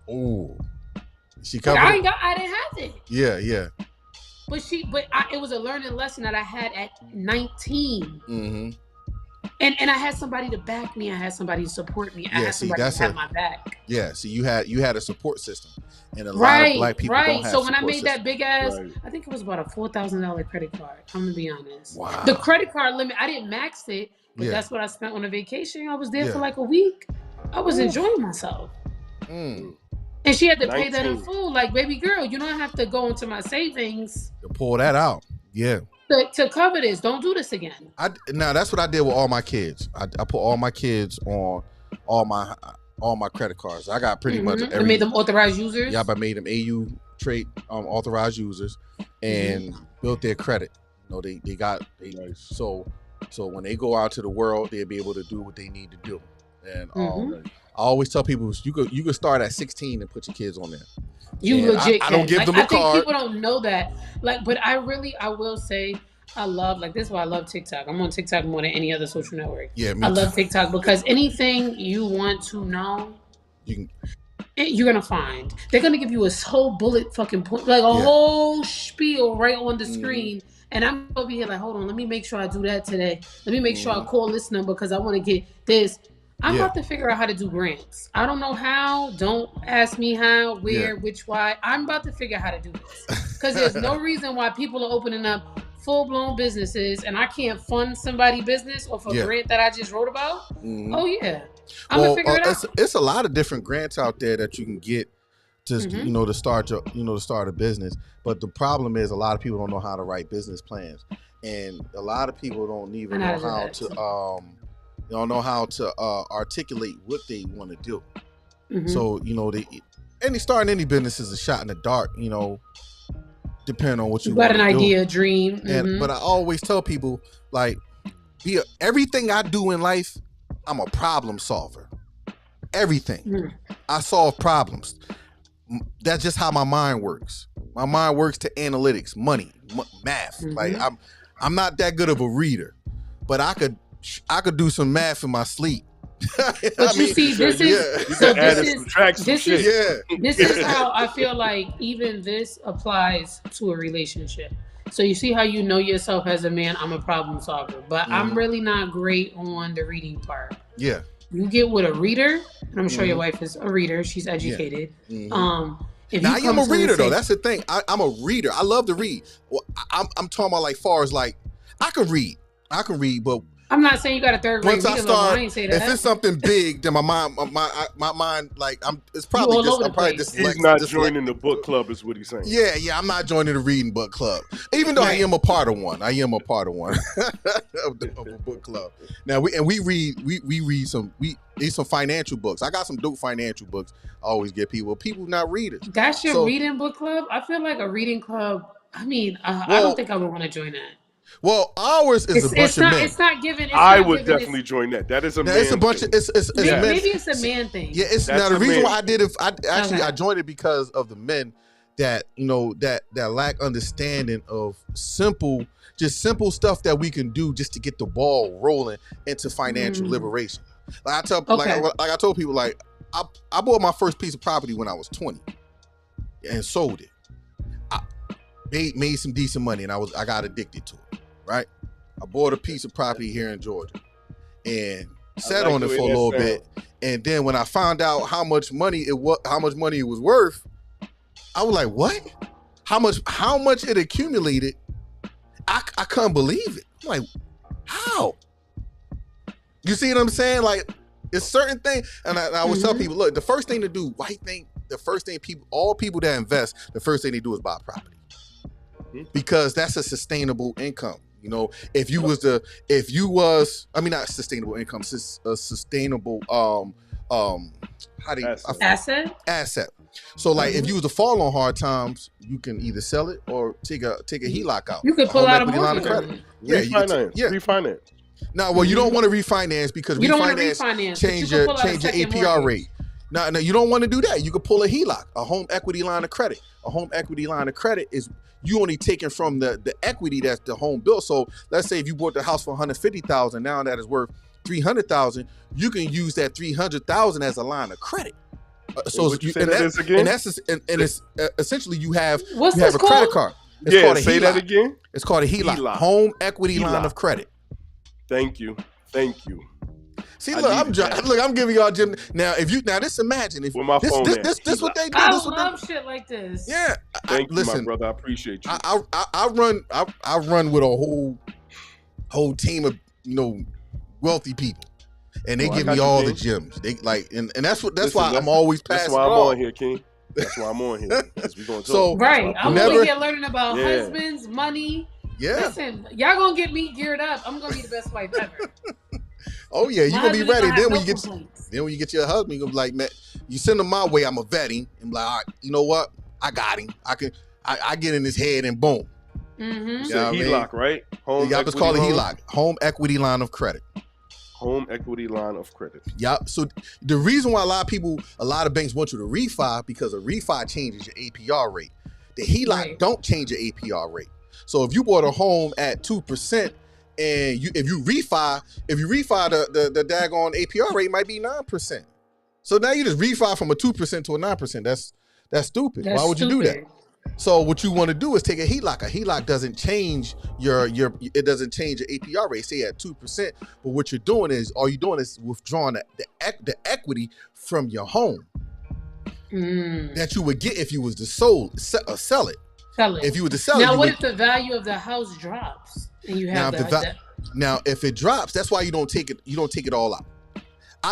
Oh, she But covered it. I didn't have it. Yeah. But it was a learning lesson that I had at 19. Mm-hmm. And I had somebody to back me. I had somebody to support me. I had somebody to have my back. Yeah, see, you had a support system, and a lot of black people don't have. So when I made system. that big ass, I think it was about a $4,000 credit card. I'm gonna be honest. Wow. The credit card limit, I didn't max it, but that's what I spent on a vacation. I was there for like a week. I was enjoying myself. Mm. And she had to pay that in full. Like, baby girl, you don't have to go into my savings to pull that out. Yeah. To cover this. Don't do this again. Now that's what I did with all my kids. I put all my kids on all my credit cards. I got pretty much I made them authorized users. Yeah, I made them AU trade authorized users and built their credit. You know, they got so when they go out to the world, they'll be able to do what they need to do. And I always tell people you could start at 16 and put your kids on there. You legit. I don't give them a card. I think people don't know that. Like, but I will say, I love, like, this is why I love TikTok. I'm on TikTok more than any other social network. Yeah, I love TikTok because anything you want to know, you're gonna find. They're gonna give you a whole bullet fucking point, like a whole spiel right on the screen. And I'm over here like, hold on, let me make sure I do that today. Let me make sure I call this number because I want to get this. I'm about to figure out how to do grants. I don't know how. Don't ask me how, where, which, why. I'm about to figure out how to do this. Because there's no reason why people are opening up full-blown businesses and I can't fund somebody's business off a grant that I just wrote about. Oh, yeah. I'm going to figure it out. It's a lot of different grants out there that you can get to, to start a business. But the problem is a lot of people don't know how to write business plans. And a lot of people don't even know how to... They don't know how to articulate what they want to do. So, starting any business is a shot in the dark, depending on what you got want an to idea, dream. But I always tell people, like, everything I do in life, I'm a problem solver. Everything. I solve problems. That's just how my mind works. My mind works to analytics, money, math. Like, I'm not that good of a reader, but I could do some math in my sleep. But you see, this is how I feel like even this applies to a relationship. So you see how you know yourself as a man, I'm a problem solver, but I'm really not great on the reading part. Yeah. You get with a reader, and I'm sure your wife is a reader. She's educated. Now, I am a reader, though. That's the thing. I'm a reader. I love to read. Well, I'm talking about, like, far as, like, I can read, but I'm not saying you got a third grade reader level. I ain't say that. If it's something big, then my mind, like, it's probably just. He's not joining the book club, is what he's saying. Yeah, I'm not joining the reading book club, even though I am a part of one. of a book club. Now we read some financial books. I got some dope financial books. I always get people not readers. That's your reading book club. I feel like a reading club. I mean, I don't think I would want to join that. Well, ours is a bunch of men. It's not given. I would definitely join that. That is a man. It's a bunch of. Maybe it's a man thing. Yeah, it's now the reason why I did it. I joined it because of the men that that lack understanding of simple stuff that we can do just to get the ball rolling into financial liberation. Like I told people, like, I bought my first piece of property when I was 20 and sold it. I made some decent money and I got addicted to it. Right, I bought a piece of property here in Georgia and sat on it for a little bit, and then when I found out how much money it was worth, I was like, "What? How much it accumulated?" I couldn't believe it. I'm like, how? You see what I'm saying? Like, it's certain things, and I always tell people, look, the first thing to do, all people that invest, the first thing they do is buy property, because that's a sustainable income. If you was not sustainable income, a sustainable asset. So, like, if you was to fall on hard times, you can either sell it or take a HELOC out. You could pull out a mortgage. Refinance. No, well, you don't want to refinance because You don't want to refinance refinance. change your APR rate. No, you don't want to do that. You could pull a HELOC, a home equity line of credit. A home equity line of credit is you only taking from the equity that's the home built. So let's say if you bought the house for $150,000, now that is worth $300,000, you can use that $300,000 as a line of credit. So you say that is again? And that's it's essentially you have a called? credit card. It's called a say HELOC. That again. It's called a HELOC. Home equity line of credit. Thank you. See, look, I'm giving y'all Jim. Now, just imagine if this what they do. I love shit like this. Yeah, thank you, my brother. I appreciate you. I run with a whole team of wealthy people, and they give me all the gems. They like, and that's why I'm always passing. That's why I'm on here, King. That's why I'm on here. We gonna talk. So right, I'm over here learning about husbands, money. Yeah, listen, y'all gonna get me geared up. I'm gonna be the best wife ever. Oh yeah, you gonna be ready. Then when you get your husband, you gonna be like, man, you send him my way. I'm a vetting. And like, all right, you know what? I got him. I get in his head and boom. Mm-hmm. You know HELOC, right? Y'all just call it HELOC, home equity line of credit. Home equity line of credit. Yeah. So the reason why a lot of banks want you to refi because a refi changes your APR rate. The HELOC don't change your APR rate. So if you bought a home at 2%, and if you refi the daggone APR rate might be 9%. So now you just refi from a 2% to a 9%. That's stupid. Why would you do that? So what you want to do is take a HELOC. A HELOC doesn't change it doesn't change your APR rate, say at 2%. But what you're doing is withdrawing the equity from your home that you would get if you was to sell it. If you were to sell it. Now, what if the value of the house drops and you have now, if it drops, that's why you don't take it. You don't take it all out.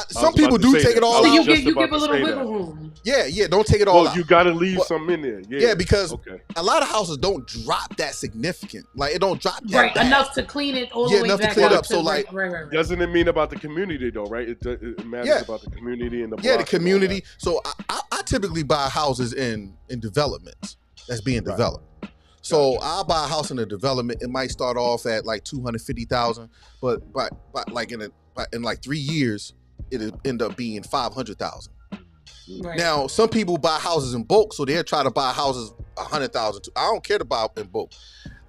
Some people do take it all out. So you give a little wiggle room. Yeah, don't take it all out. You got to leave some in there. Yeah, because a lot of houses don't drop that significant. Like it don't drop that bad. Enough to clean it all the way enough back to clean it up. So right. Doesn't it mean about the community though, right? It matters about the community and the block the community. So I typically buy houses in developments that's being developed. So I'll buy a house in a development. It might start off at like $250,000, but like in like 3 years, it'll end up being $500,000. Right. Now, some people buy houses in bulk, so they'll try to buy houses $100,000. I don't care to buy in bulk.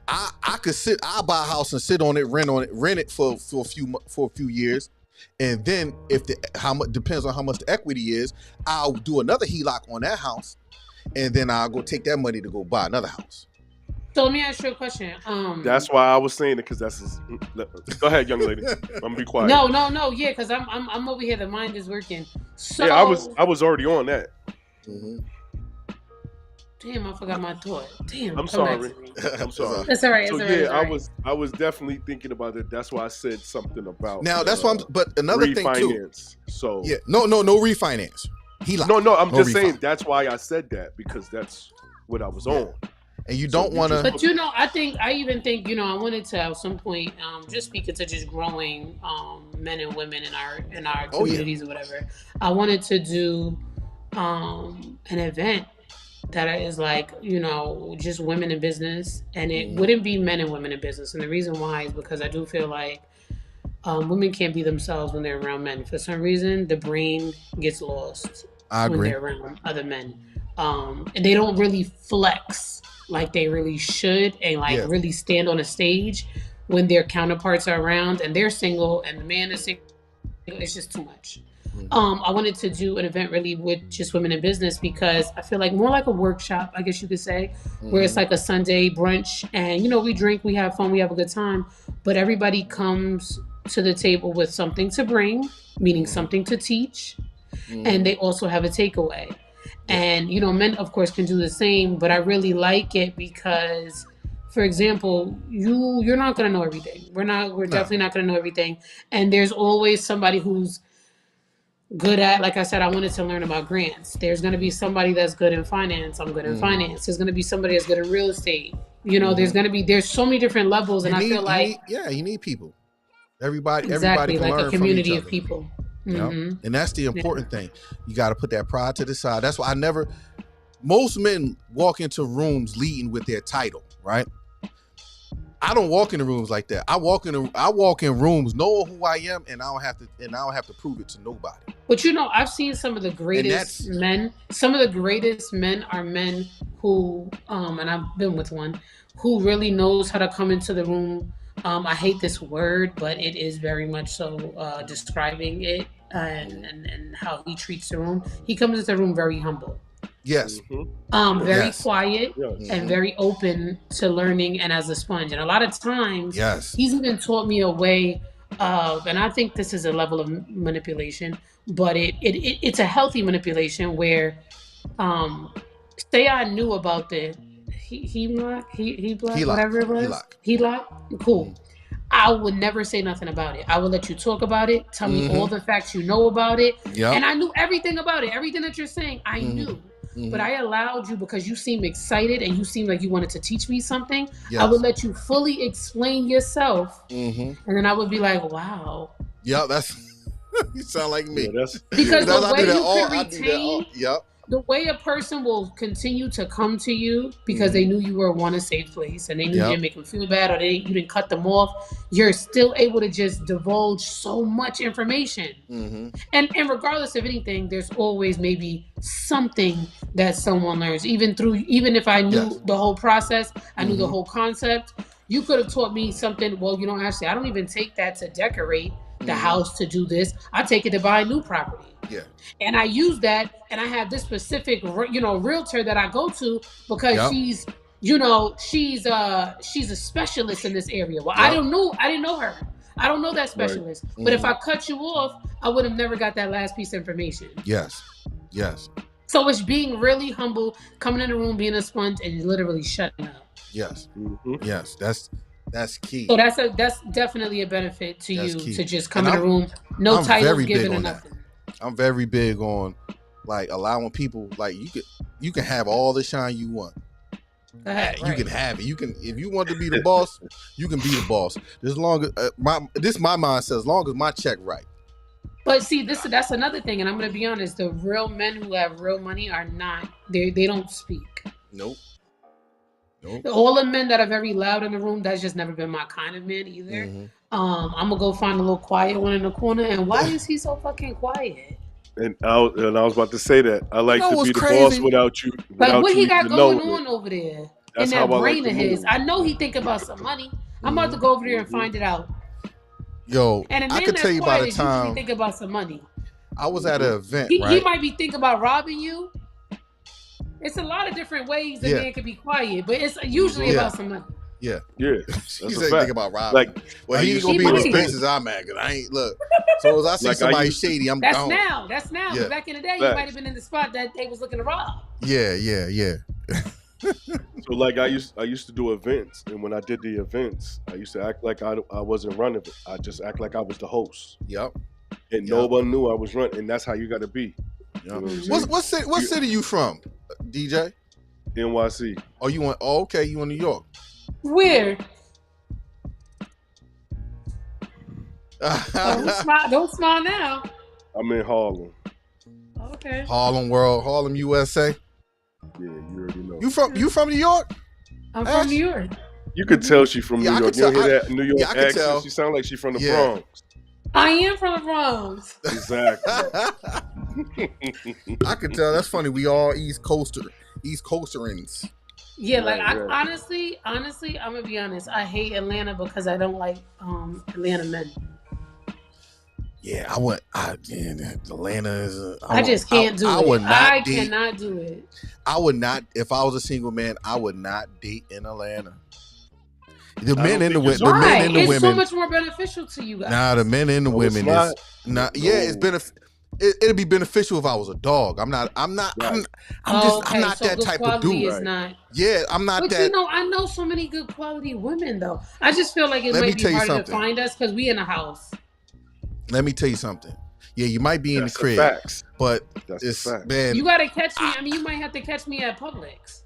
I'll buy a house and sit on it, rent it for a few years, and then depends on how much the equity is, I'll do another HELOC on that house, and then I'll go take that money to go buy another house. So let me ask you a question. That's why I was saying it because go ahead, young lady. I'm gonna be quiet. No. Yeah, because I'm over here. The mind is working. So yeah, I was already on that. Mm-hmm. Damn, I forgot my thought. Damn, I'm sorry. I'm sorry. That's all right. So I was definitely thinking about it. That's why I said something about. Now that's why. But another thing too. So yeah, no refinance. HELOC. No. I'm just saying that's why I said that because that's what I was on. And you don't want to. But I even think I wanted to at some point, just speaking to just growing men and women in our communities or whatever. I wanted to do an event that is like just women in business, and it wouldn't be men and women in business. And the reason why is because I do feel like women can't be themselves when they're around men. For some reason, the brain gets lost when they're around other men, and they don't really flex like they really should and really stand on a stage when their counterparts are around and they're single and the man is single. It's just too much. I wanted to do an event really with just women in business because I feel like more like a workshop, I guess you could say, where it's like a Sunday brunch and we drink, we have fun, we have a good time, but everybody comes to the table with something to bring, meaning something to teach, and they also have a takeaway. And, men, of course, can do the same, but I really like it because, for example, you're not going to know everything. We're definitely not going to know everything. And there's always somebody who's good at, like I said, I wanted to learn about grants. There's going to be somebody that's good in finance. I'm good in finance. There's going to be somebody that's good in real estate. There's so many different levels. And you need people. Everybody can like learn a community from each of other. people. And that's the important thing. You got to put that pride to the side. That's why most men walk into rooms leading with their title, right? I don't walk in the rooms like that. I walk in rooms knowing who I am, and I don't have to prove it to nobody. But I've seen some of the greatest men. Some of the greatest men are men who, and I've been with one, who really knows how to come into the room. I hate this word, but it is very much so describing it and how he treats the room. He comes into the room very humble. Yes. Very quiet and very open to learning and as a sponge. And a lot of times, he's even taught me a way of, and I think this is a level of manipulation, but it's a healthy manipulation where, say I knew about the whatever it was, cool. I would never say nothing about it. I would let you talk about it, tell me all the facts you know about it, and I knew everything about it. Everything that you're saying, I knew. But I allowed you because you seem excited and you seem like you wanted to teach me something. I would let you fully explain yourself, and then I would be like, "Wow." Yeah, that's you sound like me. Yeah, because the way you can retain, the way a person will continue to come to you because they knew you were a safe place and they knew you didn't make them feel bad or you didn't cut them off. You're still able to just divulge so much information. And regardless of anything, there's always maybe something that someone learns. Even if I knew the whole process, I knew the whole concept. You could have taught me something. Well, actually, I don't even take that to decorate the house to do this. I take it to buy new property. Yeah. And I use that, and I have this specific, realtor that I go to because she's a specialist in this area. Well, I didn't know her. I don't know that specialist. Right. But if I cut you off, I would have never got that last piece of information. Yes. So it's being really humble, coming in the room, being a sponge, and literally shutting up. Yes. Yes. That's key. So that's definitely a benefit to you to just come in the room, no titles given or nothing. I'm very big on allowing people you can have all the shine you want. You can have it. You can if you want to be the boss, you can be the boss. As long as my mindset, as long as my check right. But see, that's another thing, and I'm gonna be honest. The real men who have real money are not. They don't speak. Nope. All the men that are very loud in the room, that's just never been my kind of man either. I'm gonna go find a little quiet one in the corner. And why is he so fucking quiet? And I was about to say that I like to be the boss without you. Like what he got going on over there in that brain of his? I know he think about some money. I'm about to go over there and find it out. Yo, and I could tell you by the time think about some money. I was at an event. He might be thinking about robbing you. It's a lot of different ways that man can be quiet, but it's usually about some money. Yeah. That's he said think about robbing. He ain't gonna be in the spaces I'm at, because I ain't look. So as I see somebody shady, I'm that's gone. That's now. But back in the day, you might have been in the spot that they was looking to rob. Yeah. So I used to do events, and when I did the events, I used to act like I wasn't running it. I just act like I was the host. Yep. And no one knew I was running, and that's how you got to be. Yep. What city you from, DJ? NYC. Oh, you want? Oh, okay. You in New York? Where? Don't smile now. I'm in Harlem. Okay. Harlem, USA. Yeah, you already know. You from New York? I'm from New York. You could tell she's from New York. You hear that New York accent? Tell. She sounds like she's from the Bronx. I am from the Bronx. Exactly. I can tell. That's funny. We all East Coasterins. Yeah, honestly, I'm gonna be honest. I hate Atlanta because I don't like Atlanta men. Yeah, Atlanta is. I just can't do it. I cannot do it. I would not. If I was a single man, I would not date in Atlanta. The men and the women. It's so much more beneficial to you guys. Nah, the men and the women is not. Yeah, it's it'd be beneficial if I was a dog. I'm not. I'm not that type of dude. Is not. Yeah, I'm not but that. I know so many good quality women though. I just feel like it might be harder to find us because we in a house. Let me tell you something. Yeah, you might be in the crib, but it's man. You gotta catch me. I mean, you might have to catch me at Publix.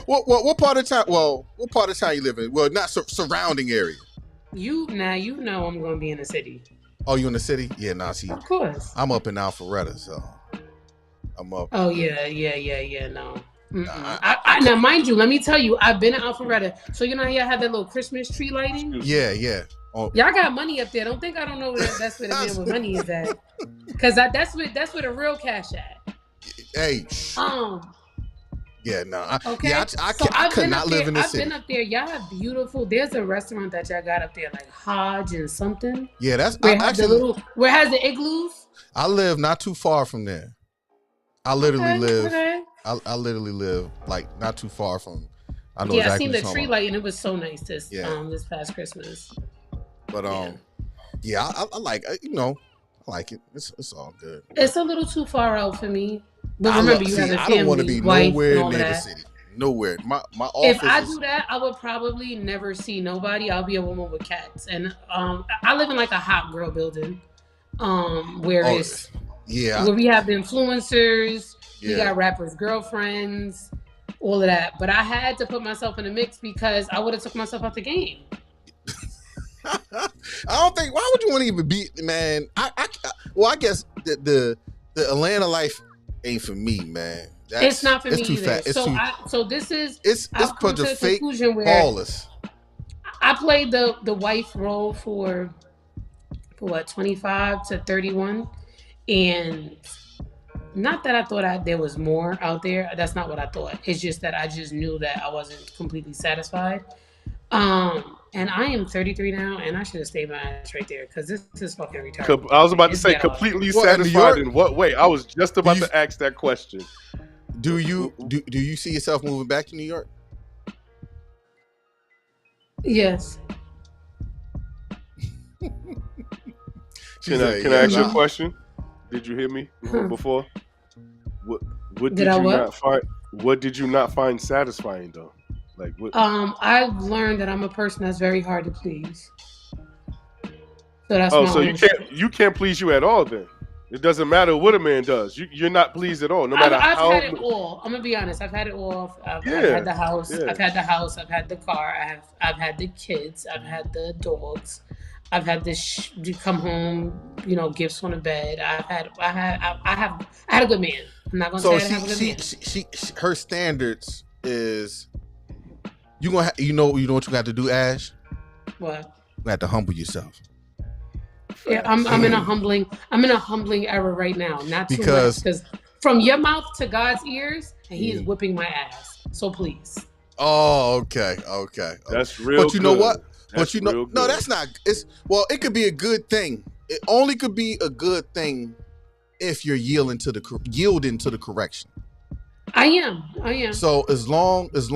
What part of town? Well, what part of town you live in? Well, not surrounding area. You know I'm gonna be in the city. Oh, you in the city? Yeah, see. Of course. I'm up in Alpharetta, so I'm up. Oh yeah. No. Now, mind you, let me tell you, I've been in Alpharetta. So you know how y'all had that little Christmas tree lighting? Yeah. Oh. Y'all got money up there. Don't think I don't know that's where the man with money is at. Because that's where the real cash at. Hey. Yeah, no. Okay. Yeah, I could not live in this city. I've been up there. Y'all have beautiful. There's a restaurant that y'all got up there, like Hodge and something. Yeah, that's where it has the igloos. I live not too far from there. I literally live. Okay. I literally live like not too far from. I know. Yeah, exactly I seen the tree light and it was so nice this past Christmas. But I like I like it. It's all good. It's a little too far out for me. But remember, you have a family, I don't want to be nowhere near the city. Nowhere. My office. If I do that, I would probably never see nobody. I'll be a woman with cats, and I live in like a hot girl building, where we have the influencers. We got rappers' girlfriends, all of that. But I had to put myself in the mix because I would have took myself out the game. I don't think. Why would you want to even be, man? I guess the Atlanta life ain't for me, man. It's not for me too either. Fat. So this is it's bunch of fake ballers. I played the wife role for what 25 to 31, and not that I thought there was more out there. That's not what I thought. It's just that I just knew that I wasn't completely satisfied. And I am 33 now, and I should have stayed my ass right there because this is fucking retarded. I was about to say completely satisfied in what way? I was just about to ask that question. Do you see yourself moving back to New York? Yes. Can I ask you a question? Did you hear me before? What did you not find satisfying though? Like what? I've learned that I'm a person that's very hard to please. So that's so you can't please you at all then. It doesn't matter what a man does. You're not pleased at all, no matter how. I've had it all. I'm gonna be honest. I've had it all. I've had the house. Yeah. I've had the house. I've had the car. I've had the kids. I've had the dogs. I've had this come home, gifts on the bed. I had a good man. I'm not gonna say I have a good man. She her standards is you what you got to do, Ash? What? You have to humble yourself. Yeah, I'm in a humbling era right now. Not too much, because from your mouth to God's ears, and He is whipping my ass. So please. Oh, okay. That's real. But you know what? No, that's not. It could be a good thing. It only could be a good thing if you're yielding to the correction. I am. So as long as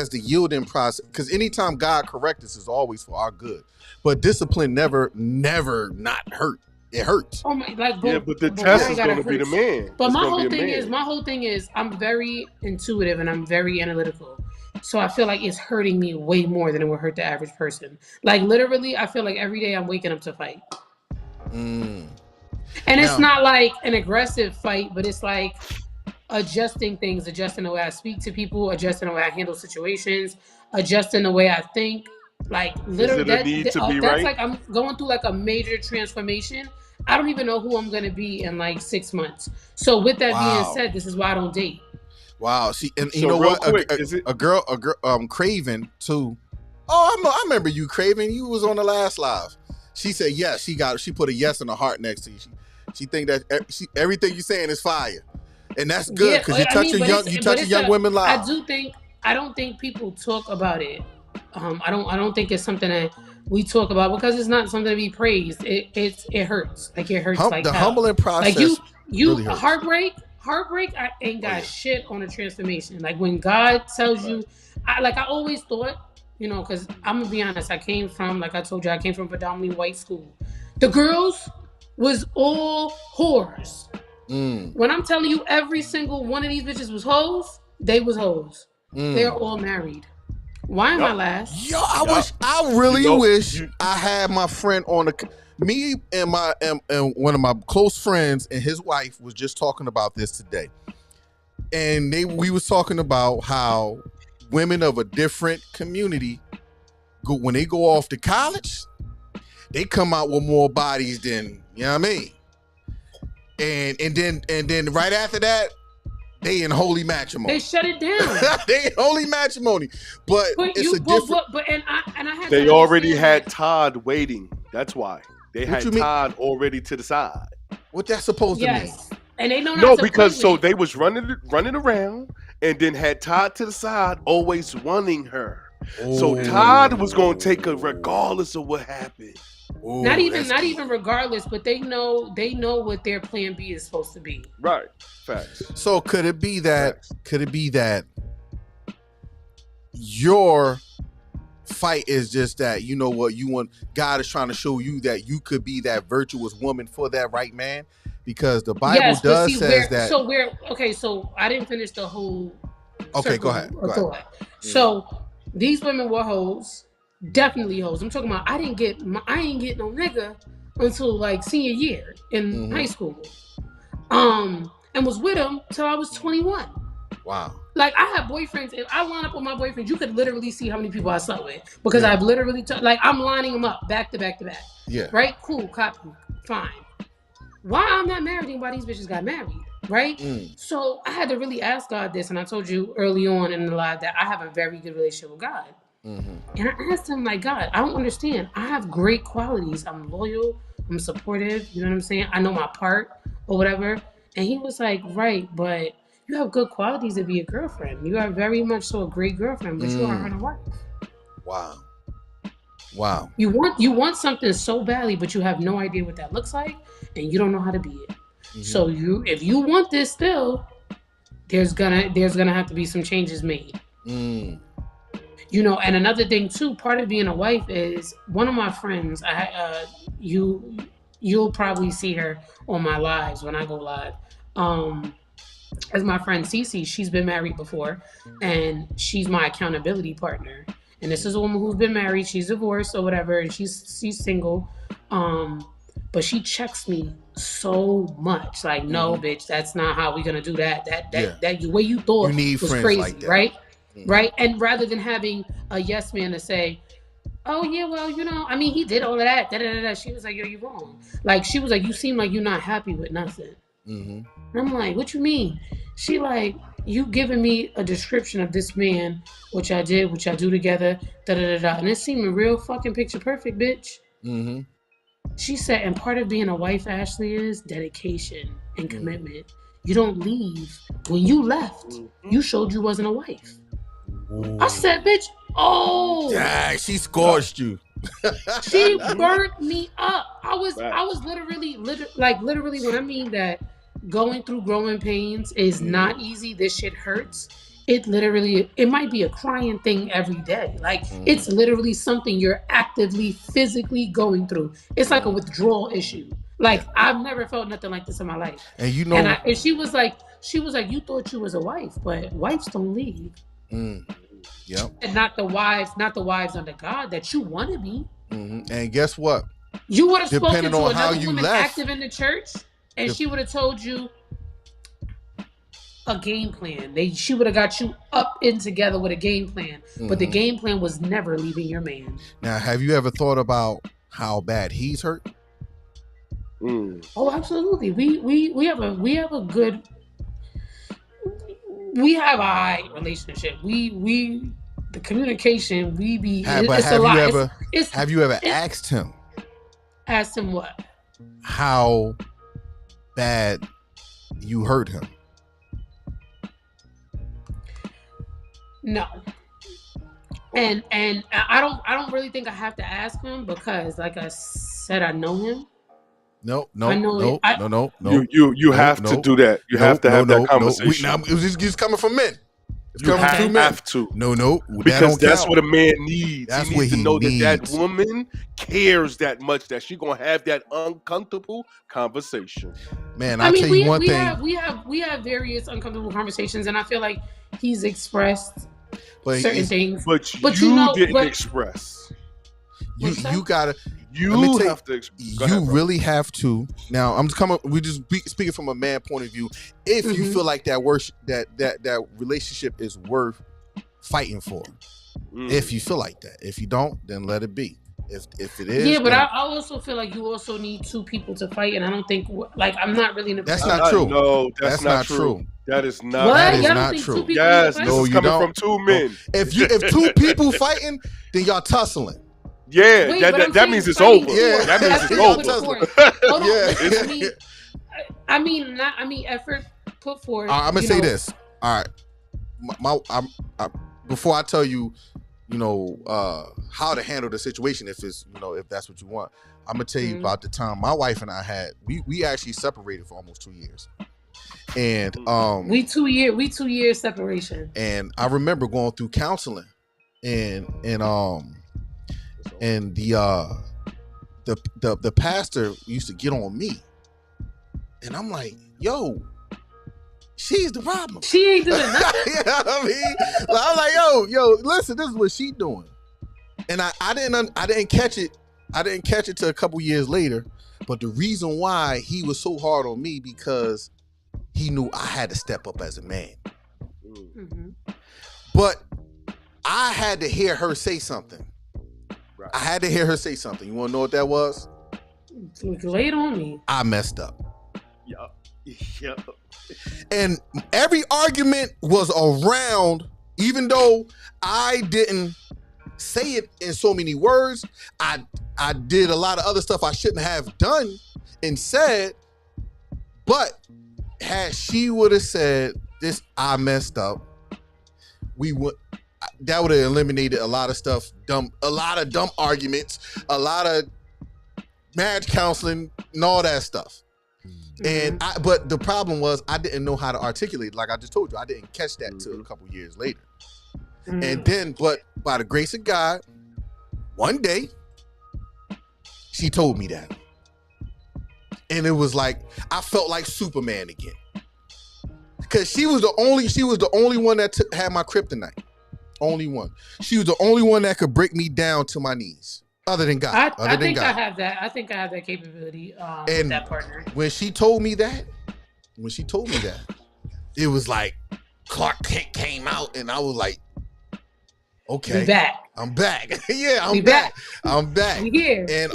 the yielding process, because anytime God corrects us is always for our good. But discipline never not hurt. It hurts. Oh my! But the test is going to be the man. But my whole thing is, I'm very intuitive and I'm very analytical. So I feel like it's hurting me way more than it would hurt the average person. Like literally, I feel like every day I'm waking up to fight. And it's not like an aggressive fight, but it's like adjusting things, adjusting the way I speak to people, adjusting the way I handle situations, adjusting the way I think. Like literally, that's like I'm going through like a major transformation. I don't even know who I'm gonna be in like 6 months. So with that being said, this is why I don't date. Wow. See, and you know what? A girl, Craven too. Oh, I remember you, Craven. You was on the last live. She said yes. She put a yes and a heart next to you. She think that everything you're saying is fire, and that's good because you touching young women lives. I don't think people talk about it. I don't think it's something that we talk about because it's not something to be praised. It hurts. Like it hurts. Like the humbling process. Like you really heartbreak. I ain't got shit on a transformation. Like when God tells you, I always thought, because I'm gonna be honest. I came from, like I told you, I came from predominantly white school. The girls was all whores. When I'm telling you, every single one of these bitches was hoes. They was hoes. They're all married. Why am I last? Yo, I really wish I had my friend on me and one of my close friends and his wife was just talking about this today. And we was talking about how women of a different community when they go off to college, they come out with more bodies than, you know what I mean? And then right after that, They in holy matrimony. They shut it down. They in holy matrimony. But it's a different. And I had. They to already had that. Todd waiting. That's why they had Todd already to the side. What that's supposed to mean? And they know no, because so they was running around, and then had Todd to the side, always wanting her. Oh. So Todd was going to take her regardless of what happened. Oh, not even regardless, but they know what their plan B is supposed to be. Right. Facts. So could it be that? Facts. Could it be that your fight is just that you know what you want? God is trying to show you that you could be that virtuous woman for that right man. Because the Bible says that. So I didn't finish the whole. Okay, go ahead. So these women were hoes, definitely hoes. I'm talking about I ain't get no nigga until like senior year in high school, and was with him till I was 21. Wow. Like I have boyfriends. If I line up with my boyfriends, you could literally see how many people I slept with because I've literally I'm lining them up back to back to back. Yeah. Right. Cool. Copy. Fine. Why I'm not married and why these bitches got married, right? So I had to really ask God this, and I told you early on in the live that I have a very good relationship with God. And I asked him, like, God, I don't understand. I have great qualities. I'm loyal. I'm supportive. You know what I'm saying? I know my part or whatever. And he was like, right, but you have good qualities to be a girlfriend. You are very much so a great girlfriend, but you aren't a wife. Wow. You want something so badly, but you have no idea what that looks like, and you don't know how to be it. So if you want this still, there's gonna have to be some changes made. You know, and another thing too, part of being a wife is one of my friends. You'll probably see her on my lives when I go live. As my friend Cece, she's been married before, and she's my accountability partner. And this is a woman who's been married. She's divorced or whatever, and she's single. But she checks me so much. Like, no, bitch, that's not how we're gonna do that. That way you thought was crazy, like right? Right? And rather than having a yes man to say, oh yeah, well, you know, I mean, he did all of that. She was like, yo, you wrong. Like, she was like, you seem like you're not happy with nothing. And I'm like, what you mean? She like, you giving me a description of this man, which I did, which I do together, and it seemed real fucking picture perfect, bitch. She said, and part of being a wife, Ashley, is dedication and commitment. You don't leave. When you left, you showed you wasn't a wife. I said, bitch, yeah, she scorched you. She burnt me up. I was literally when I mean that going through growing pains is not easy. This shit hurts. It might be a crying thing every day. Like it's literally something you're actively, physically going through. It's like a withdrawal issue. Like I've never felt nothing like this in my life. And you know, and she was like, you thought you was a wife, but wives don't leave. Yep. And not the wives under God that you want to be. And guess what? You would have spoken to another woman left, active in the church, and she would have told you a game plan. She would have got you up in together with a game plan. But the game plan was never leaving your man. Now, have you ever thought about how bad he's hurt? Oh, absolutely. We have a good. We have a high relationship. The communication, have you ever asked him? Asked him what? How bad you hurt him? No. And I don't really think I have to ask him because, like I said, I know him. No. You have to do that. You have to have that conversation. It's just coming from men. You have to. No. Because that's what a man needs. He needs to know that woman cares that much that she's gonna have that uncomfortable conversation. Man, I'll tell you one thing. We have various uncomfortable conversations, and I feel like he's expressed certain things. But you didn't express. You gotta. You have to. Really have to. Now I'm just coming. We just speaking from a man point of view. If you feel like that relationship is worth fighting for, if you feel like that. If you don't, then let it be. If it is, but I also feel like you also need two people to fight, and I don't think I'm not really in a. That's not true. No, that's not true. That is not. What? That is Y'all don't not think true. two people Yes, fight? this No, is you coming don't. from two men. If two people fighting, then y'all tussling. Yeah, Wait, but I'm that saying means it's fighting over. Yeah. That means effort it's Y'all put over. tussling. forth. Hold on, Yeah. listen, I mean, effort put forth. I'm gonna say this. All right, before I tell you, how to handle the situation, if it's, if that's what you want, I'm gonna tell you about the time my wife and I had. We actually separated for almost 2 years, and we 2 years separation. And I remember going through counseling, and the pastor used to get on me, and I'm like, yo, she's the problem. She ain't doing nothing. I mean, I'm like, yo, listen, this is what she doing, and I didn't catch it. I didn't catch it till a couple years later. But the reason why he was so hard on me, because he knew I had to step up as a man. Mm-hmm. But I had to hear her say something. Right. I had to hear her say something. You want to know what that was? Lay it on me. I messed up. Yep. And every argument was around, even though I didn't say it in so many words, I did a lot of other stuff I shouldn't have done and said. But had she would have said this, I messed up, that would have eliminated a lot of stuff, a lot of dumb arguments, a lot of marriage counseling and all that stuff. Mm-hmm. But the problem was I didn't know how to articulate. Like I just told you, I didn't catch that till a couple years later. Mm-hmm. And then, but by the grace of God, one day she told me that, and it was like I felt like Superman again, because she was the only one that had my kryptonite. Only one. She was the only one that could break me down to my knees. Other than God. I think I have that. I think I have that capability with that partner. When she told me that, it was like Clark Kent came out, and I was like, okay, we back. I'm back. Yeah, I'm back. I'm back. We here. And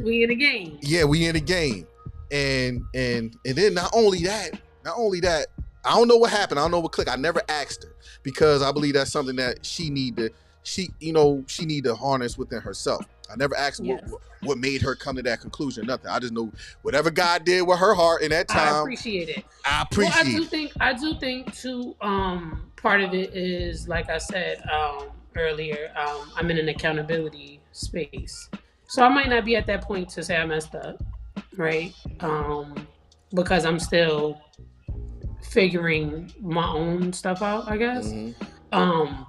we in the game. Yeah, we in the game. And then not only that, I don't know what happened. I don't know what clicked. I never asked her, because I believe that's something that she need to harness within herself. I never asked what made her come to that conclusion. Nothing. I just know whatever God did with her heart in that time. I appreciate it. I do think too. Part of it is, like I said earlier. I'm in an accountability space, so I might not be at that point to say I messed up, right? Because I'm still figuring my own stuff out, I guess. Mm-hmm.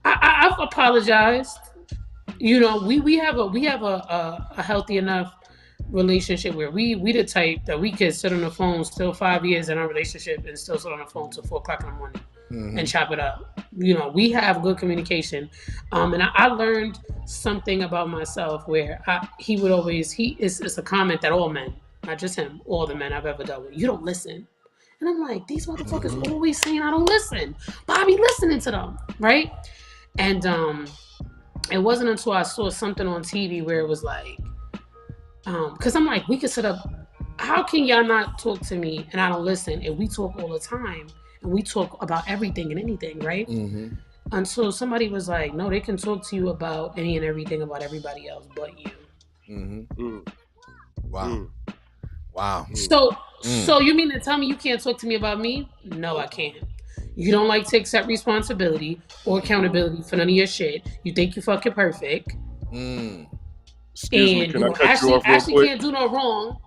I've apologized. We have a healthy enough relationship where we the type that we could sit on the phone still 5 years in our relationship and still sit on the phone till 4 o'clock in the morning. Mm-hmm. And chop it up. We have good communication. And I learned something about myself where it's a comment that all men, not just him, all the men I've ever dealt with, you don't listen. And I'm like, these motherfuckers always saying I don't listen, but I be listening to them, right? And it wasn't until I saw something on TV where it was like, because I'm like, we could set up, how can y'all not talk to me and I don't listen? And we talk all the time, and we talk about everything and anything, right? Mm-hmm. Until somebody was like, no, they can talk to you about any and everything about everybody else but you. Mm-hmm. Mm. Wow. Wow. So you mean to tell me you can't talk to me about me? No, I can't. You don't like to accept responsibility or accountability for none of your shit. You think you fucking perfect. Excuse me, can I cut you off real quick? Can't do no wrong.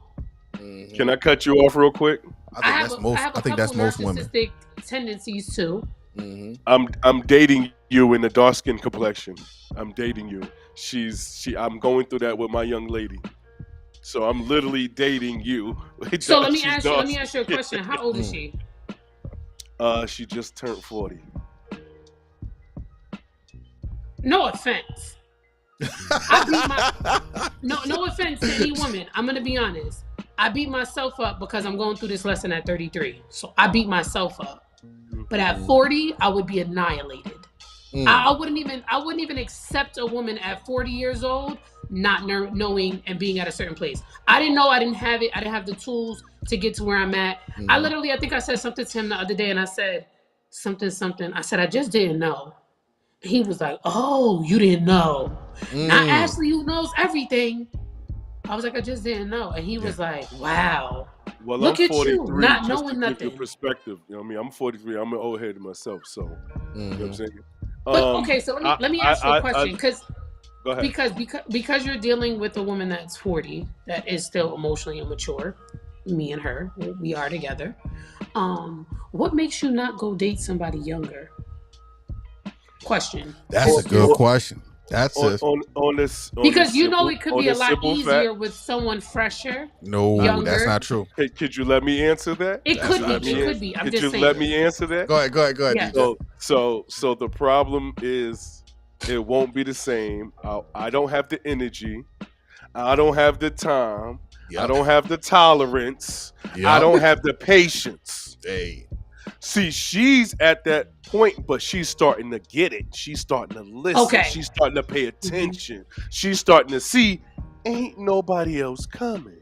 Mm-hmm. Can I cut you off real quick? I think that's most women. Narcissistic tendencies too. Mm-hmm. I'm dating you in the dark skin complexion. I'm dating you. I'm going through that with my young lady. So I'm literally dating you. So let me ask you a question. How old is she? She just turned 40. No offense. No offense to any woman. I'm gonna be honest. I beat myself up because I'm going through this lesson at 33. So I beat myself up. But at 40, I would be annihilated. I wouldn't even accept a woman at 40 years old not knowing and being at a certain place. I didn't know. I didn't have it. I didn't have the tools to get to where I'm at. I think I said something to him the other day, and I said something. I said, I just didn't know. He was like, oh, you didn't know. Not Ashley, who knows everything. I was like, I just didn't know. And he was like, wow. Well, look I'm at 43, you, not just knowing to nothing. give you perspective. You know what I mean? I'm 43. I'm an old head myself, so you know what I'm saying? But, okay, so let me ask you a question. Go ahead. Because you're dealing with a woman that's 40, that is still emotionally immature. Me and her, we are together. What makes you not go date somebody younger? Question. That's a good question. That's on this because you simple, know it could be a lot easier with someone fresher. No, younger. That's not true. Hey, could you let me answer that? It could be. I'm just saying. Could you let me answer that? Go ahead. Yeah. So the problem is it won't be the same. I don't have the energy. I don't have the time. Yep. I don't have the tolerance. Yep. I don't have the patience. Hey. See, she's at that point, but she's starting to get it. She's starting to listen. Okay. She's starting to pay attention. She's starting to see, ain't nobody else coming.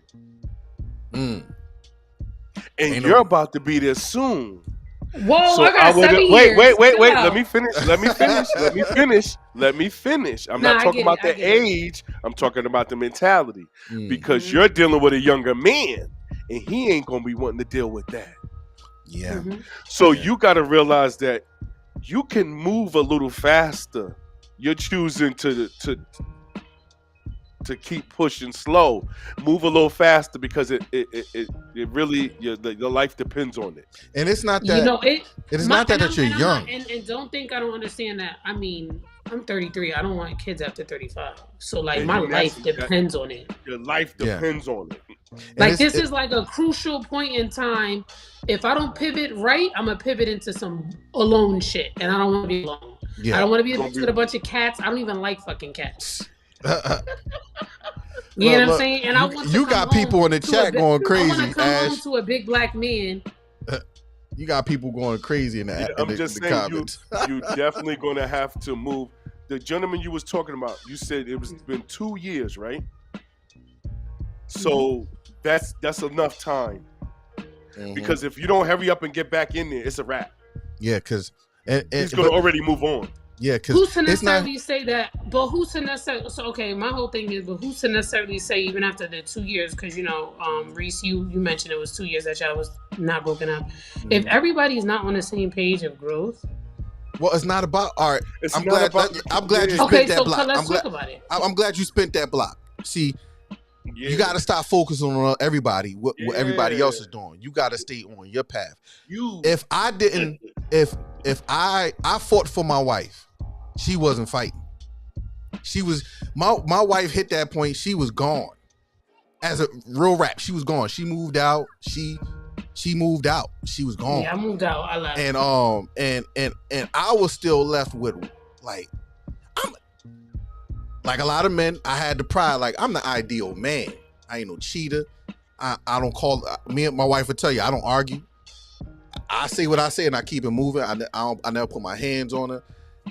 And you're about to be there soon. Whoa, so I got 7 years. Wait. No. Let me finish. I'm not talking about the age. I'm talking about the mentality. Because you're dealing with a younger man, and he ain't going to be wanting to deal with that. Yeah. So you got to realize that you can move a little faster. You're choosing to keep pushing slow. Move a little faster because it really your life depends on it. And it's not that it's not that you're young. And don't think I don't understand that. I mean, I'm 33. I don't want kids after 35. So like my life depends on it. Your life depends on it. Like this is like a crucial point in time. If I don't pivot right, I'm gonna pivot into some alone shit, and I don't want to be alone. Yeah. I don't want to be with a bunch of cats. I don't even like fucking cats. You know what I'm saying? And I want you got people in the chat going crazy. I want to come home to a big black man. You got people going crazy in the comments. You definitely gonna have to move. The gentleman you was talking about, you said it's been 2 years, right? So that's enough time. Because if you don't hurry up and get back in there, it's a wrap. Yeah, because he's gonna already move on. Yeah, because who's to necessarily say that? But who's to necessarily? So okay, my whole thing is, but who's to necessarily say even after the 2 years? Because Reese, you mentioned it was 2 years that y'all was not broken up. If everybody's not on the same page of growth, well, it's not about art. I'm glad you spent that block. Let's talk about it. I'm glad you spent that block. See. Yeah. You got to stop focusing on everybody, what everybody else is doing. You got to stay on your path. If I didn't, if I fought for my wife, she wasn't fighting. She was, my wife hit that point, she was gone. As a real rap, she was gone. She moved out. She moved out. She was gone. Yeah, I moved out. I left. And I was still left with like a lot of men, I had the pride, like I'm the ideal man. I ain't no cheater. I don't call, me and my wife would tell you, I don't argue. I say what I say and I keep it moving. I never put my hands on her.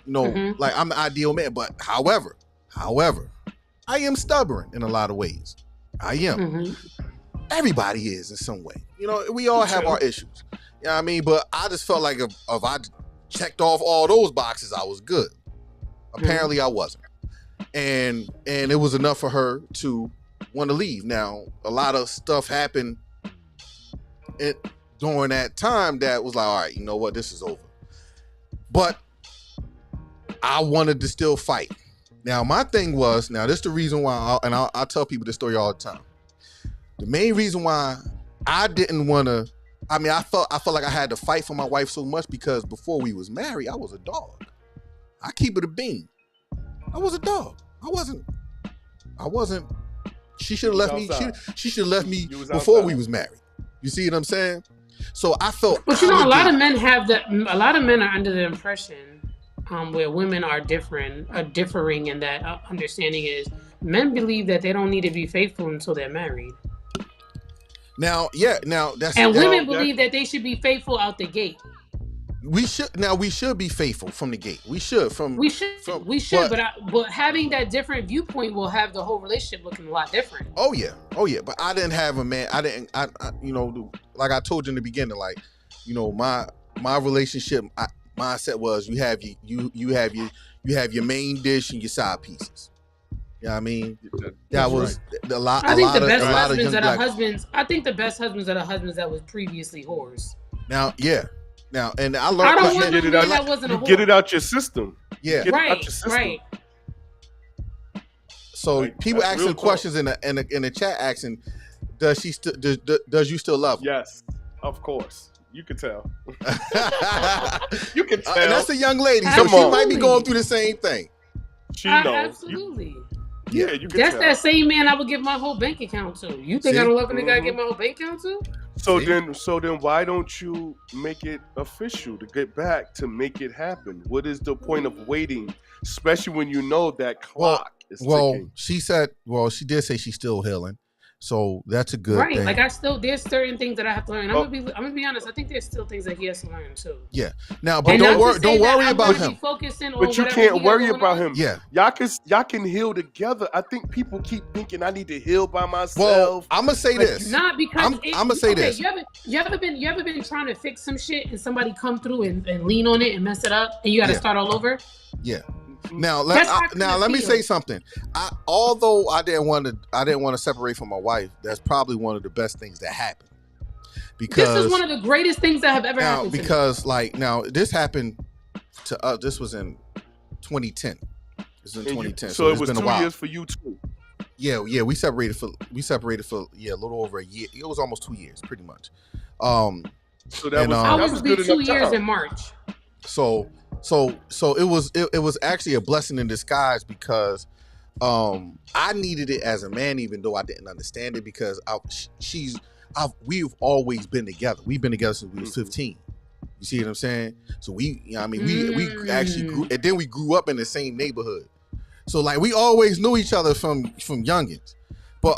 Like I'm the ideal man. But however, I am stubborn in a lot of ways. I am. Everybody is in some way. We all have our issues. You know what I mean? But I just felt like if I checked off all those boxes, I was good. Apparently I wasn't. And it was enough for her to want to leave. Now, a lot of stuff happened during that time that was like, all right, you know what, this is over. But I wanted to still fight. Now, my thing was, this is the reason why, I'll tell people this story all the time. The main reason why I didn't want to, I felt like I had to fight for my wife so much because before we was married, I was a dog. I keep it a bean. I was a dog. I wasn't. She should have left me. She should have left me before we was married. You see what I'm saying? So I felt. But a lot of men have that. A lot of men are under the impression where women are differing in that understanding is men believe that they don't need to be faithful until they're married. Now that's. And women believe that they should be faithful out the gate. We should be faithful from the gate. We should but having that different viewpoint will have the whole relationship looking a lot different. Oh yeah. But I didn't have a man. I like I told you in the beginning, like, my relationship mindset was you have your main dish and your side pieces. You know what I mean? That was right. I think the best husbands are the husbands that was previously whores. Now, yeah. Now, and I learned. I don't want no man that wasn't a whore. Get it out your system. Yeah, right. So people asking questions in the chat asking, does you still love her? Yes, of course. You can tell. You can tell. And that's a young lady, so she might be going through the same thing. She knows. Absolutely. Yeah, you can That's tell. That same man I would give my whole bank account to. You think I don't love a nigga I give my whole bank account to? So then why don't you make it official to get back to make it happen? What is the point of waiting, especially when you know that clock is ticking? She did say she's still healing. So that's a good thing. Like there's certain things that I have to learn. I'm gonna be honest. I think there's still things that he has to learn too. Yeah. Now, but don't worry about him. But you can't worry about him. Yeah. Y'all can heal together. I think people keep thinking I need to heal by myself. Well, I'm gonna say this. Not because I'm gonna say this. You ever been trying to fix some shit and somebody come through and lean on it and mess it up and you got to start all over? Yeah. Now let me say something. Although I didn't want to separate from my wife, that's probably one of the best things that happened. Because this is one of the greatest things that have ever happened. Because this happened to us. This was in 2010. This was in 2010. So it was been 2 a while. years for you too. Yeah. We separated for a little over a year. It was almost 2 years, pretty much. So that was good 2 years in March. So it was actually a blessing in disguise because I needed it as a man, even though I didn't understand it, because we've always been together. We've been together since we was 15. You see what I'm saying? So we actually grew, and then we grew up in the same neighborhood. So like we always knew each other from youngins. But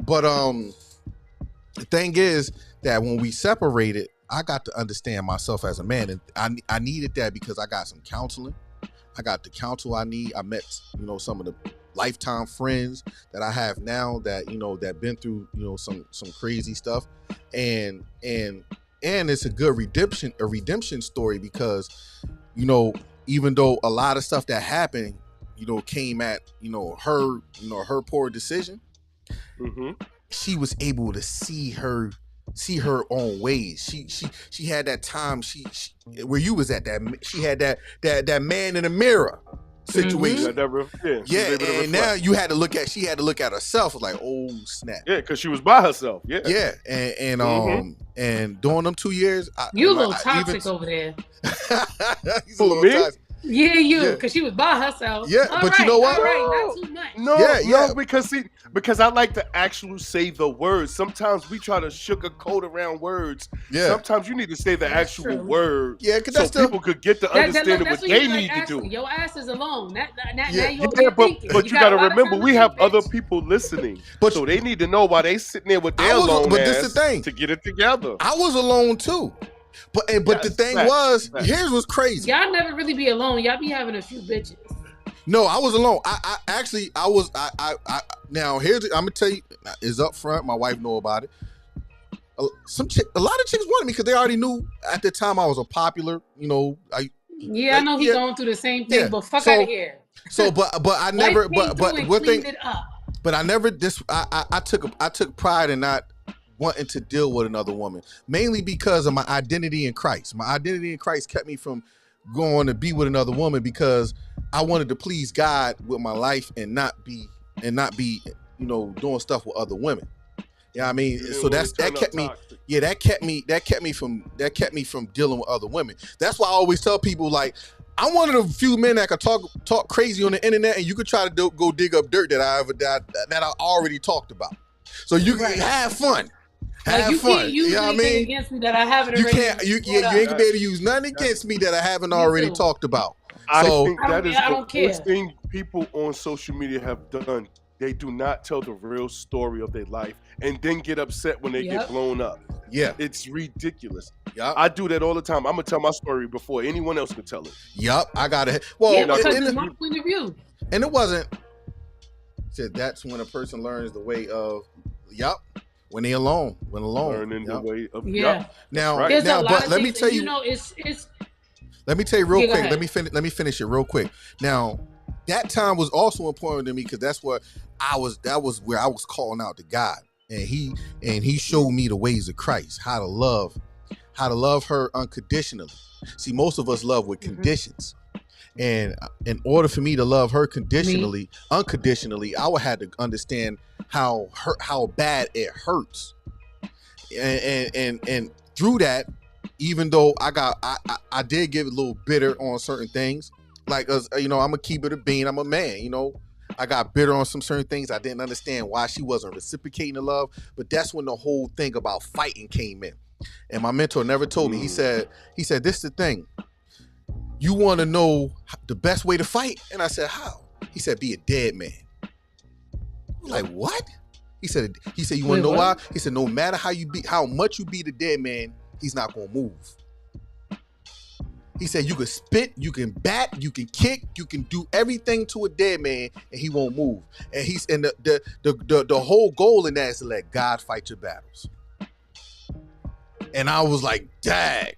the thing is that when we separated, I got to understand myself as a man, and I needed that because I got some counseling. I got the counsel I need. I met, some of the lifetime friends that I have now that, that been through, some crazy stuff, and it's a good redemption story because, even though a lot of stuff that happened, came at, her poor decision, she was able to see her own ways. She had that time where you was at, that she had that man in the mirror situation. And now she had to look at herself. It was like, oh snap. Yeah, because she was by herself. Yeah. Yeah. And during them 2 years, you a little toxic over there. He's a little toxic. Yeah, because she was by herself. Yeah, but you know what? All right, not too much. No, because I like to actually say the words. Sometimes we try to sugarcoat around words. Yeah. Sometimes you need to say the actual word. Yeah, because people could get to understand what they need to do. Your ass is alone. Now but you got to remember, we have other people listening, so they need to know why they sitting there with their alone ass. But this is the thing, to get it together. I was alone too. But the thing was, here's what's crazy. Y'all never really be alone. Y'all be having a few bitches. No, I was alone. I now here's I'm gonna tell you, it's up front. My wife know about it. A lot of chicks wanted me because they already knew at the time I was a popular. I know he's going through the same thing, but fuck out of here. So, but I never. But one thing. But I never. I took pride in not wanting to deal with another woman, mainly because of my identity in Christ. My identity in Christ kept me from going to be with another woman because I wanted to please God with my life and not be doing stuff with other women. You know what I mean? So that kept me. Yeah, that kept me from dealing with other women. That's why I always tell people, like, I'm one of the few men that can talk crazy on the internet, and you could try to go dig up dirt that I already talked about. So you can have fun. Have fun. Can't use anything against me that I haven't already. You ain't gonna be able to use nothing against me that I haven't already talked about. I think that is the worst thing people on social media have done. They do not tell the real story of their life and then get upset when they get blown up. Yeah. It's ridiculous. Yup. I do that all the time. I'm gonna tell my story before anyone else can tell it. Yup. I got it. Well, Yeah, because and, it's my point of view. and it wasn't. Said that's when a person learns the way of. Yup. When they alone. When alone. Learning the Yup. way of. Yeah. Yup. Now, Right. There's a now, lot but of let me things, tell and, you. know, it's. Let me tell you real Yeah, go quick. ahead. Let me finish it real quick. Now, that time was also important to me because that's what I was. That was where I was calling out to God, and he showed me the ways of Christ, how to love her unconditionally. See, most of us love with conditions, and in order for me to love her unconditionally, I would have to understand how bad it hurts, and through that. Even though I did get a little bitter on certain things, like I'm gonna keep it a bean. I'm a man, I got bitter on some certain things. I didn't understand why she wasn't reciprocating the love, but that's when the whole thing about fighting came in. And my mentor never told me. He said, this is the thing. You want to know the best way to fight? And I said, how? He said, be a dead man. I'm like, what? He said, you want to know why? He said, no matter how much you beat a dead man, he's not gonna move. He said you can spit, you can bat, you can kick, you can do everything to a dead man, and he won't move. And the whole goal in that is to let God fight your battles. And I was like, dang.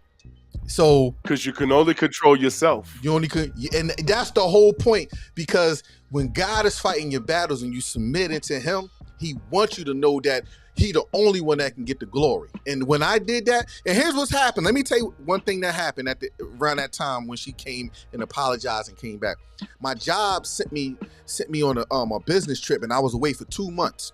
So because you can only control yourself. You only could, and that's the whole point. Because when God is fighting your battles and you submit into Him, He wants you to know that He the only one that can get the glory. And when I did that, and here's what's happened. Let me tell you one thing that happened around that time when she came and apologized and came back. My job sent me on a business trip, and I was away for 2 months.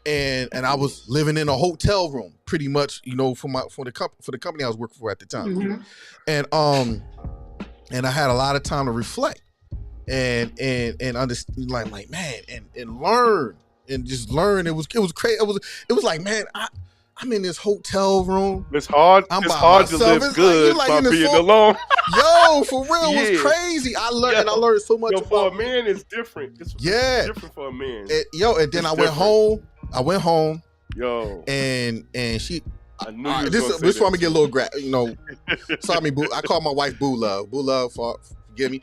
And I was living in a hotel room, pretty much, for the company I was working for at the time. Mm-hmm. And I had a lot of time to reflect and understand, like man, and learn. And just learn. It was crazy. It was like, man, I'm in this hotel room. It's hard. I'm it's by hard myself. to live It's good like by in being full, alone. Yo, for real, it was crazy. I learned so much. For a man, it's different. It's different for a man. And then I went home. Yo, and she. I knew this is where I'm gonna get a little sorry, boo. I call my wife Boo Love. Boo Love, forgive me.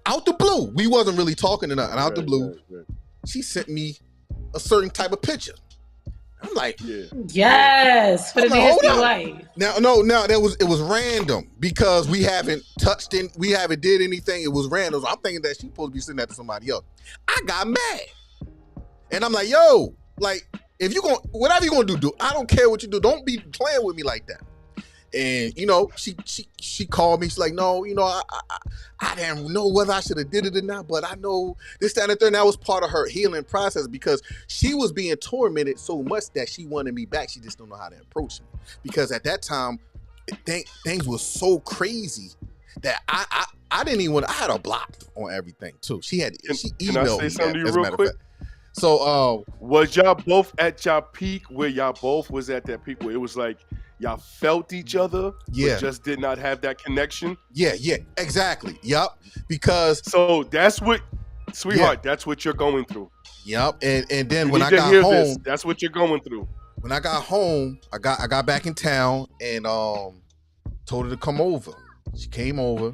Out the blue, we wasn't really talking to nothing. Out the blue, she sent me a certain type of picture. I'm like, yes, for the nasty wife. Now, it was random because we haven't did anything. It was random. So I'm thinking that she's supposed to be sending that to somebody else. I got mad, and I'm like, yo, like, if you whatever you gonna do, I don't care what you do. Don't be playing with me like that. And she called me. She's like, no, I didn't know whether I should have did it or not, but I know this, that, and the third. And that was part of her healing process because she was being tormented so much that she wanted me back. She just don't know how to approach me because at that time, things were so crazy that I didn't even I had her blocked on everything too. She emailed me. Can I say something to you real quick? So was y'all both at y'all peak where y'all both was at that peak where it was like y'all felt each other, but just did not have that connection? Yeah, exactly. Yup. Because so that's what, sweetheart, that's what you're going through. Yup. And then when I got home, that's what you're going through. When I got home, I got back in town and told her to come over. She came over.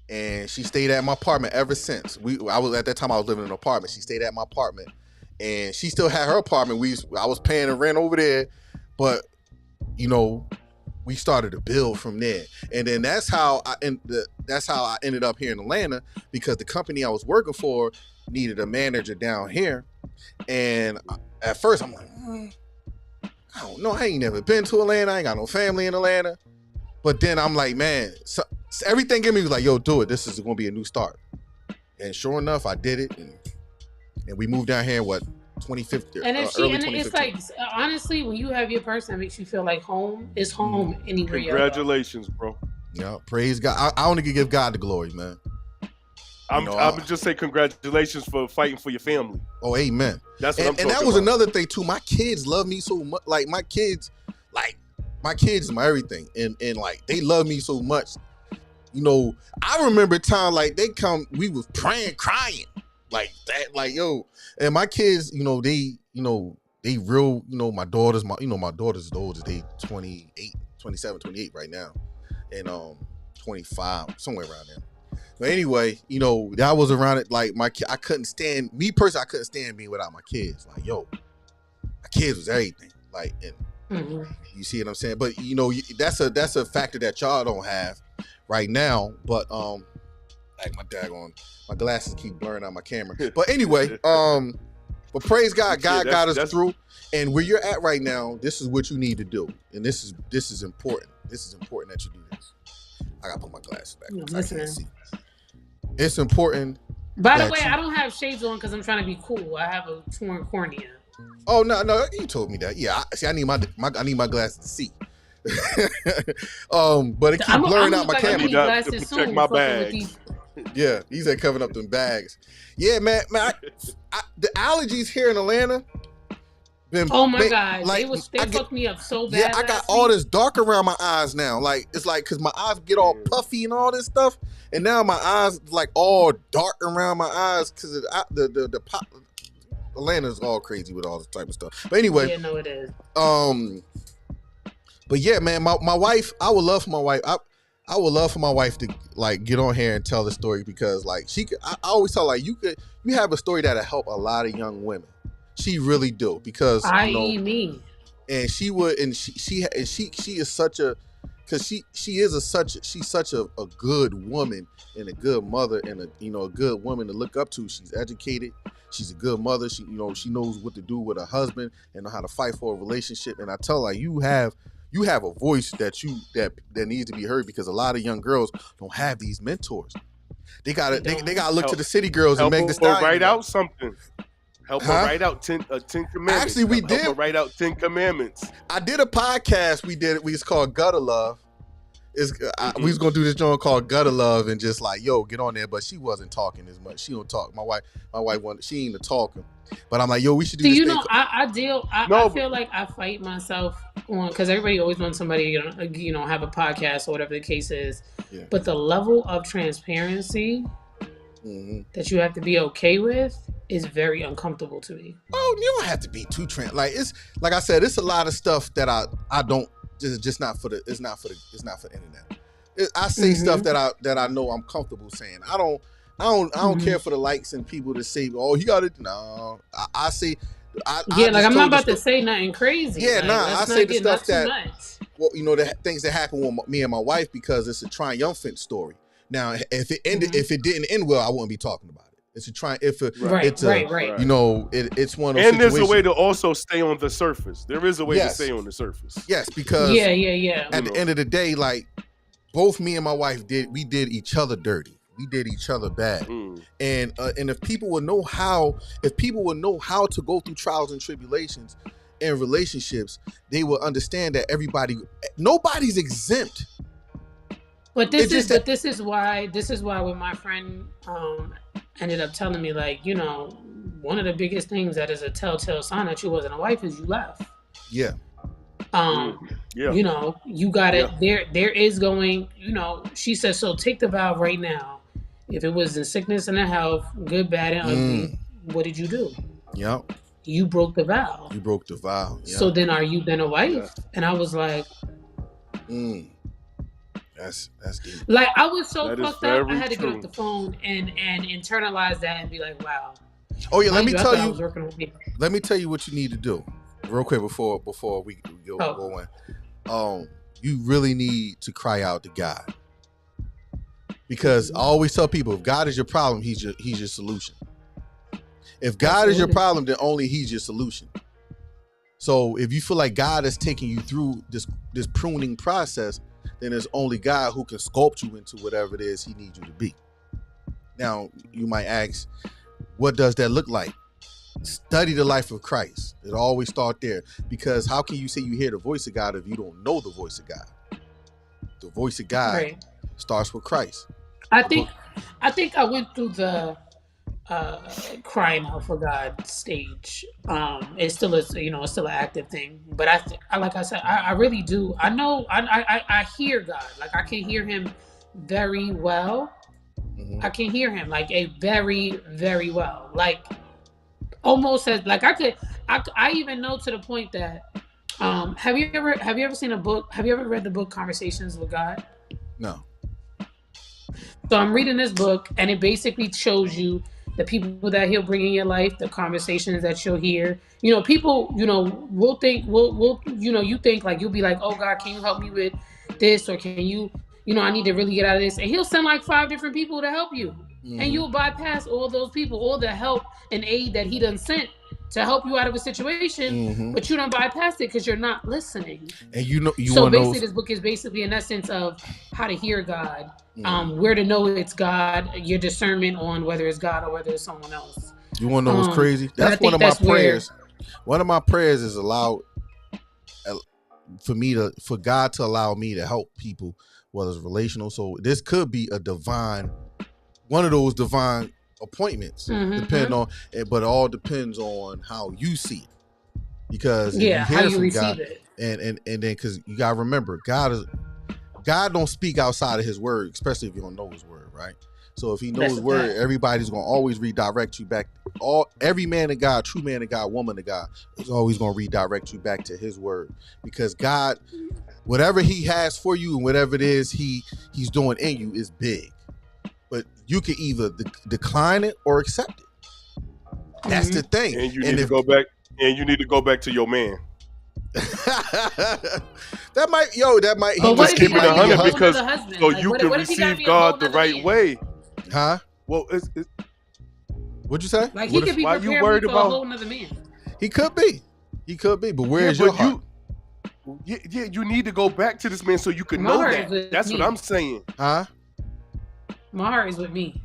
And she stayed at my apartment ever since. I was at that time I was living in an apartment. She stayed at my apartment, and she still had her apartment. I was paying the rent over there, but we started to build from there. And then that's how I ended up here in Atlanta because the company I was working for needed a manager down here. And at first I'm like, I don't know. I ain't never been to Atlanta. I ain't got no family in Atlanta. But then I'm like, man. So everything in me was like, yo, do it. This is going to be a new start. And sure enough, I did it. And we moved down here, 2015? And it's like, honestly, when you have your person that makes you feel like home, it's home anywhere. Congratulations, bro. Yeah, praise God. I only can give God the glory, man. I would just say congratulations for fighting for your family. Oh, amen. That's what I'm talking about. And that was another thing, too. My kids love me so much. Like, my kids is my everything. And like, they love me so much. I remember a time like we was praying, crying like that, like, yo, and my kids, they real, my daughter's the oldest, they 28, 27, 28 right now, and 25, somewhere around there. But anyway, that was around it. Like I couldn't stand me personally. I couldn't stand being without my kids. Like, yo, my kids was everything. Like, and you see what I'm saying? But that's a factor that y'all don't have right now. But like my glasses keep blurring out my camera. But anyway, but praise God, God got us through. And where you're at right now, this is what you need to do. And this is important. This is important that you do this. I gotta put my glasses back. I can't see. It's important. By the way, I don't have shades on because I'm trying to be cool. I have a torn cornea. Oh no, you told me that. Yeah, I need my glasses to see. But it keeps blurring out my camera. To protect my bags. Yeah, he said covering up them bags. Yeah, man, the allergies here in Atlanta. Oh my God, they fucked me up so bad. Yeah, I got all this dark around my eyes now. Like it's like because my eyes get all puffy and all this stuff, and now my eyes like all dark around my eyes because the pop. Atlanta's all crazy with all this type of stuff. But anyway, yeah, no, it is. But yeah, man, my wife. I would love for my wife. I would love for my wife to like get on here and tell the story because like she could. I always tell like you have a story that'll help a lot of young women. She really do because me. And she would, and she is such a, because she's such a good woman and a good mother and a good woman to look up to. She's educated. She's a good mother. She knows what to do with her husband and know how to fight for a relationship. And I tell her you have a voice that needs to be heard because a lot of young girls don't have these mentors. They gotta look to the city girls and make the style. Write out something. Help her write out 10 commandments. Actually, we did. Help her write out 10 commandments. I did a podcast. It's called Gutter Love. We was gonna do this joint called Gutter Love and just like, yo, get on there. But she wasn't talking as much. She don't talk. My wife she ain't a talker. But I'm like, yo, we should do this. I feel like I fight myself on because everybody always wants somebody have a podcast or whatever the case is. Yeah. But the level of transparency that you have to be okay with is very uncomfortable to me. Oh, you don't have to be too like it's like I said, it's a lot of stuff that I don't just not for the it's not for the internet. I say stuff that I know I'm comfortable saying. I don't care for the likes and people to say, oh, you got it. No, I say. I'm not about to say nothing crazy. Yeah, I say the stuff that the things that happen with me and my wife because it's a triumphant story. Now, if it didn't end well, I wouldn't be talking about it. It's a try. It's one of those And there's a way to also stay on the surface. There is a way to stay on the surface. Yes, because at the end of the day, like both me and my wife did each other dirty. We did each other bad. And if people would know how to go through trials and tribulations in relationships, they will understand that nobody's exempt. But this is why when my friend ended up telling me like, one of the biggest things that is a telltale sign that you wasn't a wife is you left. Yeah. You got it. There is going, she said, so take the vow right now. If it was in sickness and in health, good, bad, and ugly, what did you do? Yep. You broke the vow. Yep. So then are you then a wife? Yeah. And I was like, That's deep. Like I was so fucked up. I had to get off the phone and internalize that and be like, wow. Oh yeah, let me tell you what you need to do real quick before we go in. You really need to cry out to God because I always tell people if God is your problem, he's your solution. If God is your problem, then only he's your solution. So if you feel like God is taking you through this pruning process, then there's only God who can sculpt you into whatever it is he needs you to be. Now, you might ask, what does that look like? Study the life of Christ. It always start there because how can you say you hear the voice of God if you don't know the voice of God? The voice of God starts with Christ. I think I went through the crying out for God stage. It still is, it's still an active thing. But like I said, I really do. I know I hear God. Like I can hear him very well. Mm-hmm. I can hear him like a very, very well. Like almost as like I even know to the point that Have you ever seen a book? Have you ever read the book Conversations with God? No. So I'm reading this book, and it basically shows you the people that he'll bring in your life, the conversations that you'll hear. You know, people, will think, you think like you'll be like, oh God, can you help me with this, or can you, I need to really get out of this, and he'll send like 5 different people to help you, and you'll bypass all those people, all the help and aid that he done sent to help you out of a situation, but you don't bypass it because you're not listening. And you so want basically, this book is basically an essence of how to hear God, where to know it's God, your discernment on whether it's God or whether it's someone else. You want to know what's crazy? That's one of my prayers. One of my prayers is for God to allow me to help people, whether it's relational. So this could be one of those divine appointments, depending on it, but it all depends on how you see it. Because if you hear how you from receive God, it, and then because you gotta remember, God don't speak outside of His word, especially if you don't know His word, right? So if He knows His word, everybody's gonna always redirect you back. Every man of God, true man of God, woman of God, is always gonna redirect you back to His word, because God, whatever He has for you and whatever it is He's doing in you is big. But you can either decline it or accept it. That's the thing. And you need to go back. And you need to go back to your man. that might. He just keep it 100 because so you can receive God the right way. Huh? Well, what'd you say? Like he could be prepared for a whole nother man. He could be. But where's your heart? You need to go back to this man so you can know that. That's what I'm saying. Huh? My heart is with me.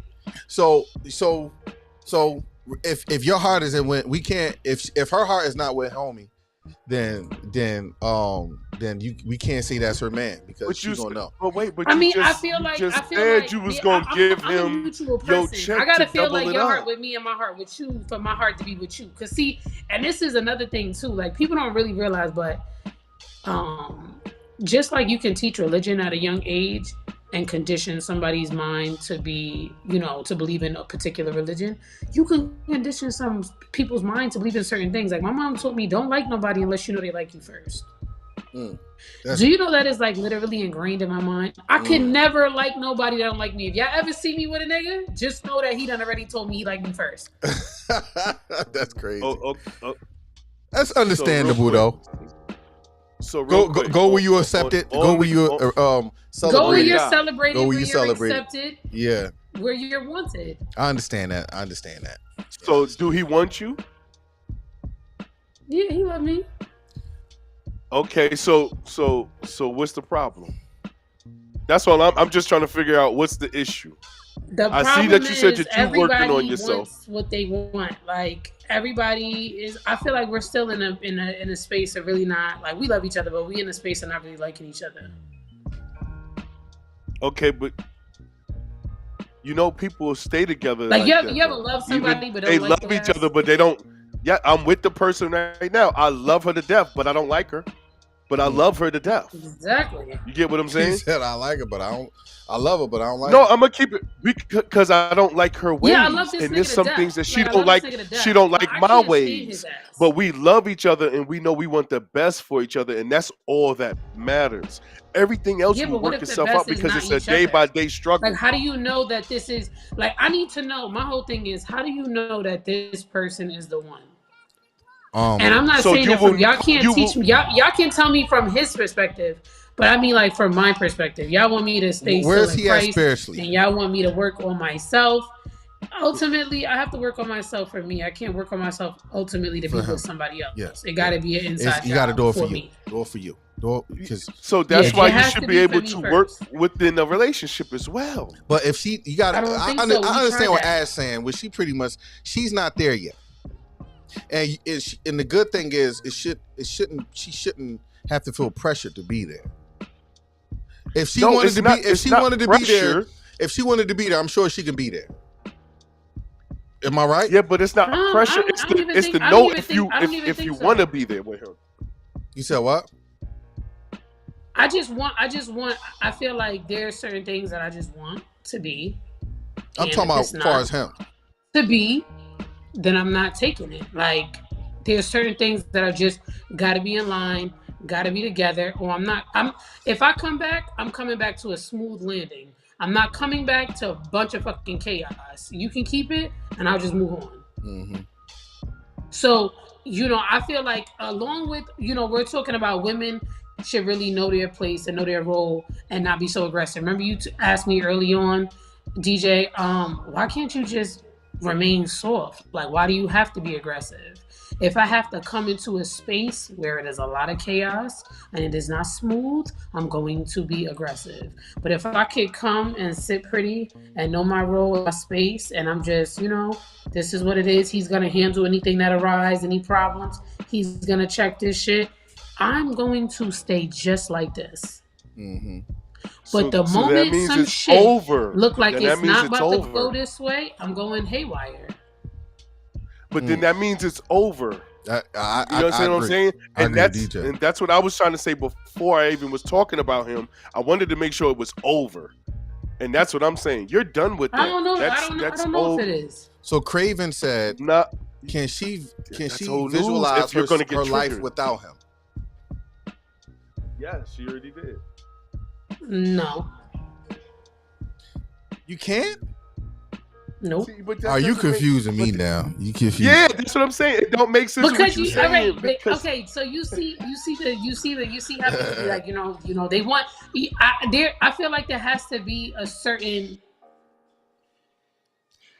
So if your heart is in, when we can't, if her heart is not with homie, then we can't say that's her man, because she's gonna know. But wait, but I feel like you was gonna give him your check. I gotta feel like your heart with me and my heart with you, for my heart to be with you. Cause see, and this is another thing too. Like people don't really realize, but just like you can teach religion at a young age and condition somebody's mind to be, to believe in a particular religion, you can condition some people's mind to believe in certain things. Like my mom told me, don't like nobody unless you know they like you first. Do you know that is like literally ingrained in my mind? I can never like nobody that don't like me. If y'all ever see me with a nigga, just know that he done already told me he liked me first. That's crazy. That's understandable though. So go where you accept it. Go where you celebrate. Go where you're celebrated. Go where you're celebrated. Accepted. Yeah. Where you're wanted. I understand that. So do he want you? Yeah, he love me. Okay, so what's the problem? That's all. I'm just trying to figure out what's the issue. I see that you said that you're working on yourself. Wants what they want. Like everybody is. I feel like we're still in a space of really not like, we love each other, but we in a space of not really liking each other. Okay, but people stay together. Like you ever love somebody, but they love each other, but they don't. Yeah, I'm with the person right now. I love her to death, but I don't like her. But I love her to death. Exactly. You get what I'm saying? He said I like her, but I don't. I love her, but I don't like her. No, I'm gonna keep it because I don't like her ways. Yeah, I love this and there's some things that she like, don't like. She don't like my ways. But we love each other, and we know we want the best for each other, and that's all that matters. Everything else will work itself out because it's a day by day struggle. Like, how do you know that this is like? I need to know. My whole thing is, how do you know that this person is the one? And I'm not saying that y'all can't teach me. Y'all can tell me from his perspective, but I mean like from my perspective. Y'all want me to stay where's still he at Christ, spiritually, and y'all want me to work on myself. Ultimately, I have to work on myself for me. I can't work on myself ultimately to be with somebody else. Yes. It got to be an inside. You got to do it for me. Do it for you. So that's why you should be able to work within a relationship as well. But if you got, I understand what Ash saying. Well, she's not there yet. And the good thing is, she shouldn't have to feel pressure to be there. If she wanted to be there, I'm sure she can be there. Am I right? Yeah, but it's not pressure. It's the no if you want to be there with her. You said what? I feel like there are certain things that I just want to be. I'm talking about as far as him. To be, then I'm not taking it. Like there's certain things that are just got to be in line. gotta be together, or I'm not. If I come back, I'm coming back to a smooth landing. I'm not coming back to a bunch of fucking chaos. You can keep it, and I'll just move on. Mm-hmm. So, I feel like along with, we're talking about women should really know their place and know their role and not be so aggressive. Remember you asked me early on, DJ, why can't you just remain soft? Like, why do you have to be aggressive? If I have to come into a space where it is a lot of chaos and it is not smooth, I'm going to be aggressive. But if I could come and sit pretty and know my role, my space, and I'm just, this is what it is. He's going to handle anything that arises, any problems. He's going to check this shit. I'm going to stay just like this. Mm-hmm. But the moment some shit look like it's not about to go this way, I'm going haywire. But then that means it's over. You understand what I'm saying? And that's what I was trying to say before I even was talking about him. I wanted to make sure it was over. And that's what I'm saying. You're done with that. I don't know. I don't know if it is. So Craven said, can she visualize her life without him? Yeah, she already did. No. You can't? Nope. See, are you confusing me now? You confused? Yeah, that's what I'm saying. It don't make sense. Because you saying. Okay, so you see how people be like, they want. I feel like there has to be a certain.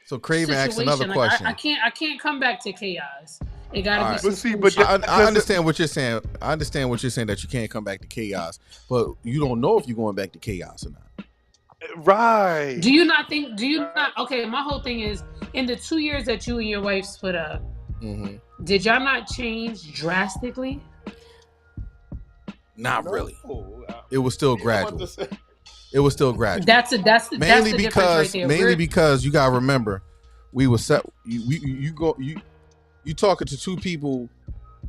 So Craven asks another question. I can't come back to chaos. It gotta be. But I understand what you're saying. I understand what you're saying, that you can't come back to chaos, but you don't know if you're going back to chaos or not. Right. Do you not? Okay, my whole thing is, in the 2 years that you and your wife split up, did y'all not change drastically? Not really. It was still gradual. It was still gradual. That's the difference right there. Mainly because you gotta remember, we were set. You talking to two people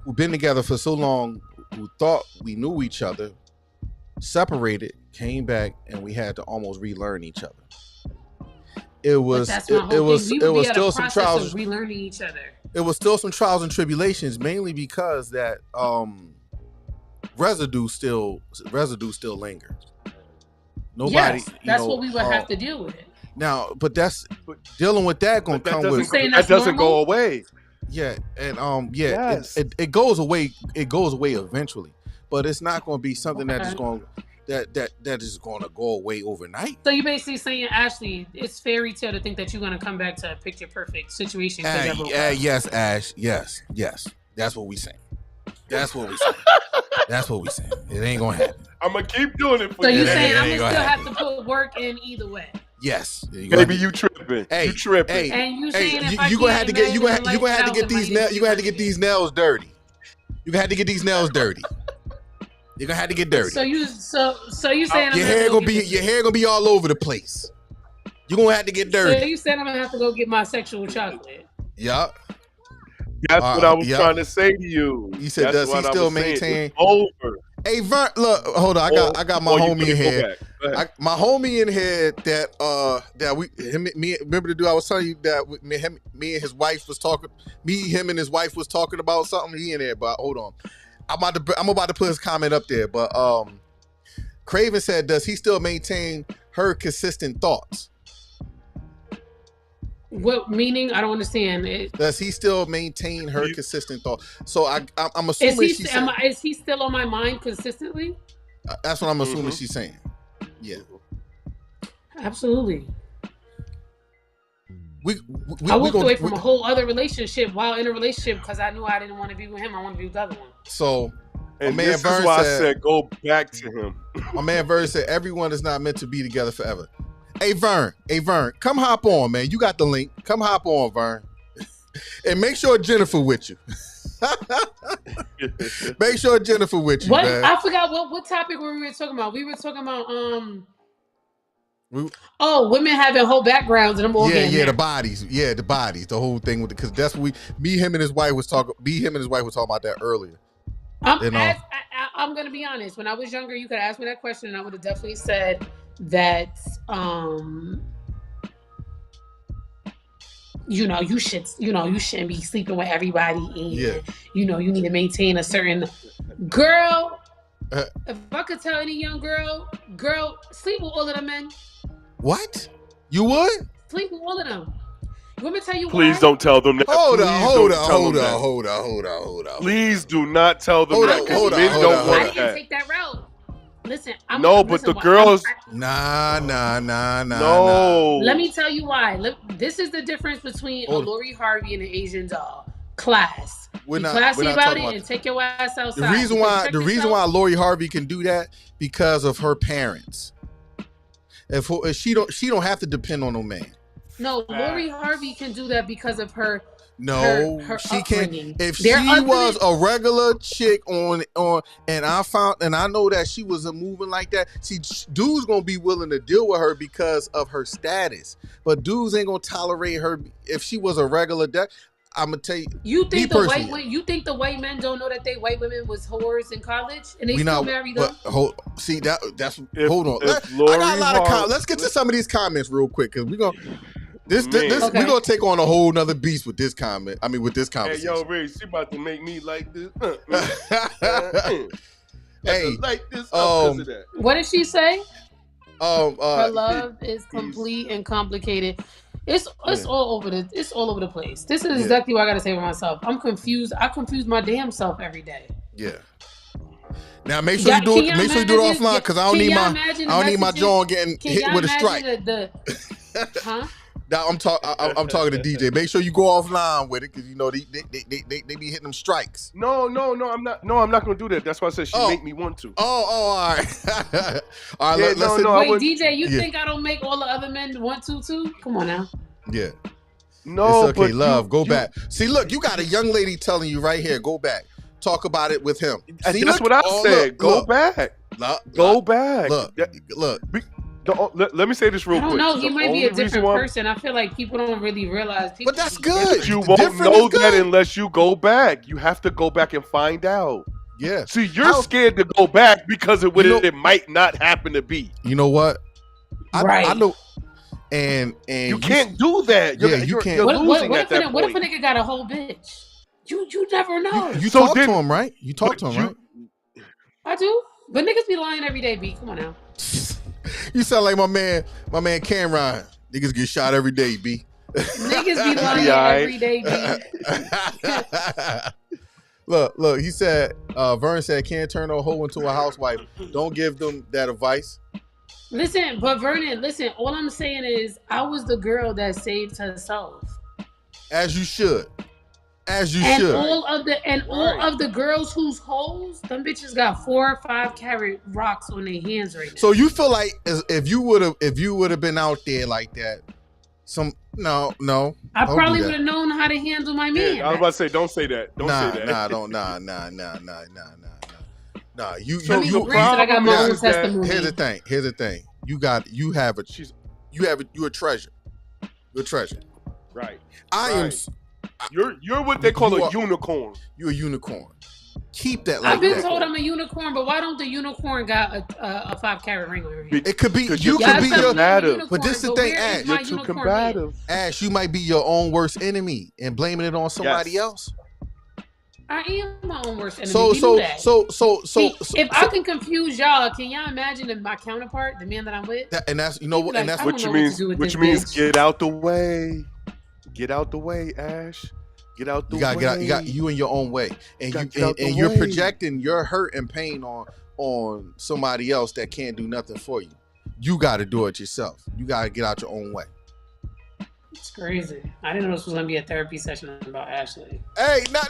who've been together for so long, who thought we knew each other, separated, came back, and we had to almost relearn each other. It was still some trials. Relearning each other. It was still some trials and tribulations, mainly because that residue still lingers. Nobody. Yes, that's what we would have to deal with. Now, but dealing with that gonna come with. That doesn't go away. Yeah, and yes. it goes away. It goes away eventually, but it's not going to be something that is going to go away overnight. So you basically saying, Ashley, it's fairy tale to think that you're going to come back to a picture perfect situation. Yes, Ash. Yes. That's what we saying. That's what we saying. It ain't going to happen. I'm gonna keep doing it for you. So you. you're saying I'm gonna still have to put work in either way. Yes. Maybe you tripping. Hey, you tripping. Hey, and you saying you gonna have to get these nails dirty. You gonna have to get these nails dirty. You're gonna have to get dirty. So you saying your hair gonna be all over the place. You're gonna have to get dirty. So you said I'm gonna have to go get my sexual chocolate. Yup. That's what I was trying to say to you. You said, does he still maintain? Over. Hey, Vern, look, hold on. I got my homie in here. My homie in here remember the dude I was telling you that me and his wife was talking. Him and his wife was talking about something. He in there, but hold on. I'm about to put his comment up there. But Craven said, does he still maintain her consistent thoughts? What meaning? I don't understand it. Does he still maintain her consistent thought? So I'm assuming is he still on my mind consistently? That's what I'm assuming she's saying. Yeah, absolutely. I walked away from a whole other relationship while in a relationship because I knew I didn't want to be with him. I want to be with the other one. So, and this is why I said go back to him. My man Vern said everyone is not meant to be together forever. Hey Vern, come hop on, man. You got the link. Come hop on, Vern. And make sure Jennifer with you. Make sure Jennifer with you. What? Man. I forgot what topic were we talking about. We were talking about women having whole backgrounds and I'm all the bodies. Yeah, the bodies. The whole thing with because that's what him and his wife was talking about that earlier. I'm gonna be honest. When I was younger, you could ask me that question and I would have definitely said that you shouldn't be sleeping with everybody and you need to maintain a certain girl. If I could tell any young girl, sleep with all of them men. What? You would? Sleep with all of them. You want me to tell you Please why? don't tell them that. Hold Please on, don't tell them that. hold on. Please do not tell them that. Hold on, Men hold don't on, want I didn't that. take that route. Listen, But the girls. Nah. No. Let me tell you why. This is the difference between a Lori Harvey and an Asian doll. Class. We're Be not classy talking about it about and take your ass outside. the reason why Lori Harvey can do that because of her parents. If she don't have to depend on no man. No, Lori Harvey can do that because of her. No, her she upbringing. can't. If she was a regular chick on, and I know that she was a moving like that. See, dudes gonna be willing to deal with her because of her status, but dudes ain't gonna tolerate her if she was a regular. I'm gonna tell you. You think the white men don't know that they white women was whores in college and they still marry them? Hold on. I got a lot of comments. Let's get to some of these comments real quick because we're gonna. We're gonna take on a whole nother beast with this comment. I mean, with this conversation. Hey, yo, Ray, she about to make me like this. Hey, like this because of that. What did she say? Her love is complete and complicated. It's all over the place. This is exactly what I gotta say for myself. I'm confused. I confuse my damn self every day. Yeah. Now make sure you do it. Make sure you do it offline because I don't need my jaw getting hit with a strike. Huh? Now I'm talking to DJ. Make sure you go offline with it because you know they be hitting them strikes. No, I'm not. No, I'm not gonna do that. That's why I said she make me want to. All right. All right. Wait, DJ, you think I don't make all the other men want to too? Come on now. Yeah. No, it's okay, love. Go back. See, look, you got a young lady telling you right here. Go back. Talk about it with him. See, that's what I said. Go back. Go back. Look. Let me say this real quick. I don't know. He might be a different person. I feel like people don't really realize. But that's good. You won't know that unless you go back. You have to go back and find out. Yeah. See, you're scared to go back because of what it might not happen to be. You know what? I know. And you can't do that. You can't. Losing at that point. What if a nigga got a whole bitch? You never know. You talk to him, right? You talk to him, right? I do. But niggas be lying every day, B. Come on now. You sound like my man Cameron. Niggas get shot every day, B. Niggas be lying every day, B. Look, he said, Vern said, can't turn a hoe into a housewife. Don't give them that advice. Listen, but Vernon, all I'm saying is I was the girl that saved herself. As you should. All of the girls whose hoes, them bitches got 4 or 5 carat rocks on their hands right now. So you feel like if you would have been out there like that, no. I probably would have known how to handle my man. I was about to say, don't say that. Don't say that. Nah. You I got my own testimony. Here's the thing. You're a treasure. You're a treasure. Right. You're what they call a unicorn. You're a unicorn. Keep that like I've been told I'm a unicorn, but why don't the unicorn got a 5 carat ring on your hand? It could be you could be your but this is the thing, Ash. You're too combative. Ash, you might be your own worst enemy and blaming it on somebody else. I am my own worst enemy. So if I can confuse y'all, can y'all imagine my counterpart, the man that I'm with? And that's what, and that's what means get out the way. Get out the way, Ash. Get out the way. You got you in your own way, and you're projecting your hurt and pain on somebody else that can't do nothing for you. You got to do it yourself. You got to get out your own way. It's crazy. I didn't know this was gonna be a therapy session about Ashley. Hey, no.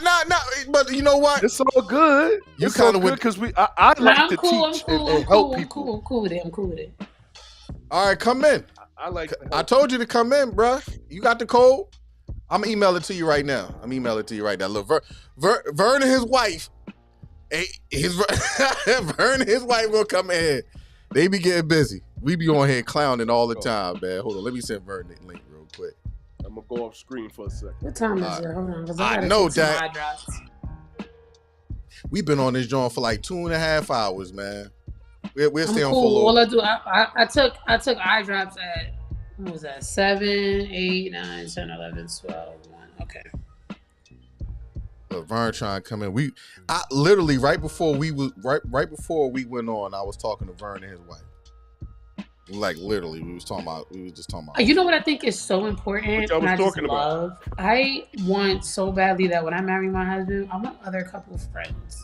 But you know what? It's all good. You kind of because I like to teach and help people. I'm cool with it. All right, come in. I told you to come in, bruh. You got the code? I'm gonna email it to you right now. Look, Vern and his wife, Vern and his wife gonna come in here. They be getting busy. We be on here clowning all the time, man. Hold on, let me send Vern the link real quick. I'm gonna go off screen for a second. What time is it? Hold on, I know that. We've been on this joint for like 2.5 hours, man. We're staying on for a little. All I do, I took eye drops at, what was that, 7, 8, 9, 10, 11, 12, 1. Okay. Look, Vern trying to come in. I literally right before we went on, I was talking to Vern and his wife. Like literally, we was just talking about. You know what I think is so important? What y'all And was I just talking love. about? I want so badly that when I marry my husband, I want other couple friends.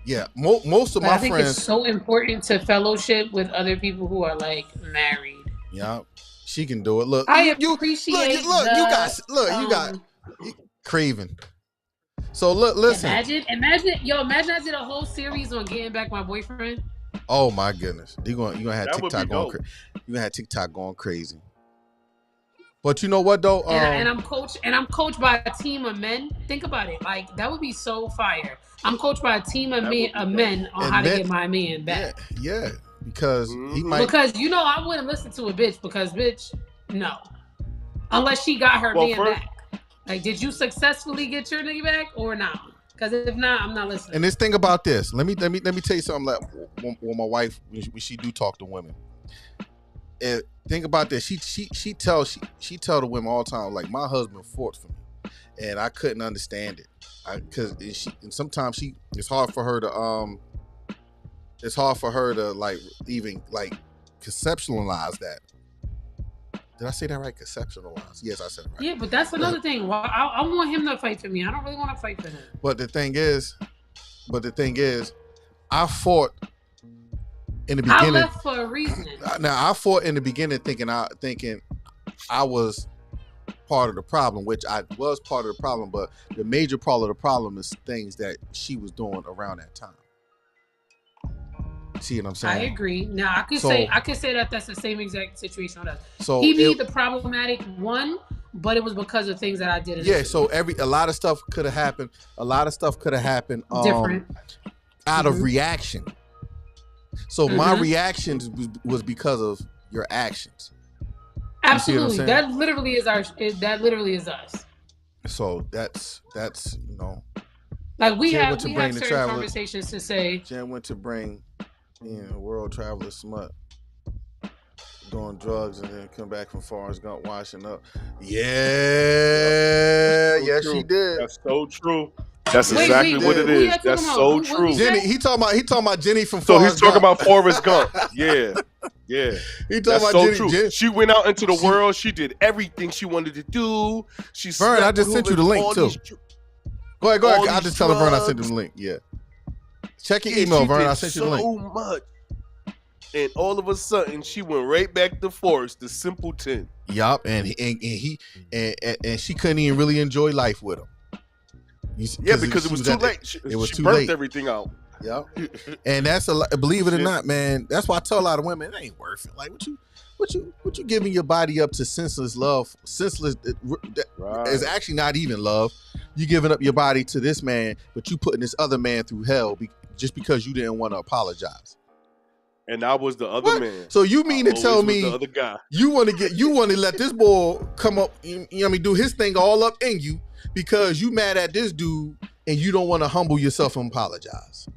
Yeah, most of my I think friends. it's so important to fellowship with other people who are like married. Yeah, she can do it. Look, I you appreciate. You got Craven. So look, listen. Imagine I did a whole series on getting back my boyfriend. Oh my goodness, you gonna have That would TikTok be going. dope. You gonna have TikTok going crazy. But you know what though? And I'm coached by a team of men. Think about it. Like that would be so fire. I'm coached by a team of men on how to get my man back. Yeah. Because he might. Because I wouldn't listen to a bitch because bitch, no. Unless she got her man back. Like, did you successfully get your nigga back or not? Because if not, I'm not listening. And this thing about this, let me tell you something. Like, when my wife, when she do talk to women, and think about this. She tell the women all the time, like, my husband fought for me, and I couldn't understand it, because sometimes it's hard for her to like even like conceptualize that. Did I say that right? Conceptualize. Yes, I said it right. Yeah, but that's another thing. Well, I want him to fight for me. I don't really want to fight for him. But the thing is, I fought in the beginning. I left for a reason. Now I fought in the beginning thinking I was part of the problem, which I was part of the problem, but the major part of the problem is things that she was doing around that time. See what I'm saying? I agree. Now I could say that that's the same exact situation with us. So he be the problematic one, but it was because of things that I did. So a lot of stuff could have happened. Different out of reaction. So my reactions was because of your actions. Absolutely. That literally is us. So that's like we have certain conversations to say. Jen went to bring world traveler smut doing drugs and then come back from Forrest Gump washing up. Yeah, she did. That's so true. That's exactly what it is. That's so true. Jenny, he talking about Jenny from So Forrest he's talking about Forrest Gump. Yeah. He talking That's about so Jenny. true. She went out into the world. She did everything she wanted to do. Vern, I just sent you the link too. Go ahead. I'll just tell Vern I sent him the link. Yeah. Check your email, Vern. I sent you the link. So much. And all of a sudden, she went right back to Forrest, the simpleton. Yup, and she couldn't even really enjoy life with him. Because it was too late. She burnt everything out. Yep. And that's believe it or not, man. That's why I tell a lot of women, it ain't worth it. Like what you giving your body up to senseless love? Senseless is actually not even love. You giving up your body to this man, but you putting this other man through hell just because you didn't want to apologize. And I was the other man. So you mean to tell me the other guy. you want to let this boy come up, do his thing all up in you because you mad at this dude and you don't want to humble yourself and apologize.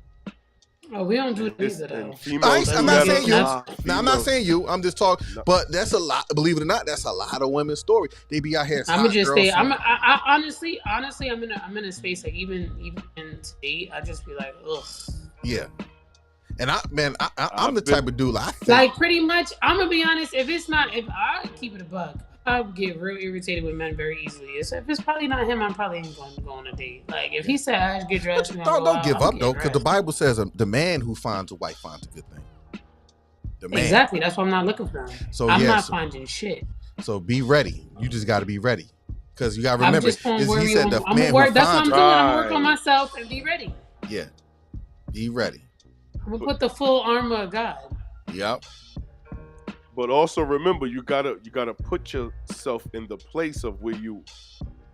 Oh, we don't do that though. I'm not saying you. I'm not saying you. I'm just talking. No. But that's a lot. Believe it or not, that's a lot of women's story. They be out here. I'm gonna just say. I honestly, I'm in a space like even in today, I just be like, ugh. Yeah. And I'm the type of dude like pretty much. I'm gonna be honest. If I keep it a buck, I get real irritated with men very easily. So if it's probably not him, I'm probably ain't going to go on a date. Like if he said I should get dressed, don't give up though, because the Bible says the man who finds a wife finds a good thing. The man. Exactly. That's what I'm not looking for. So I'm not finding shit. So be ready. You just got to be ready, because you got to remember. That's what I'm doing. I'm working on myself and be ready. Yeah. Be ready. I'm gonna put the full armor of God. Yep. But also remember, you gotta put yourself in the place of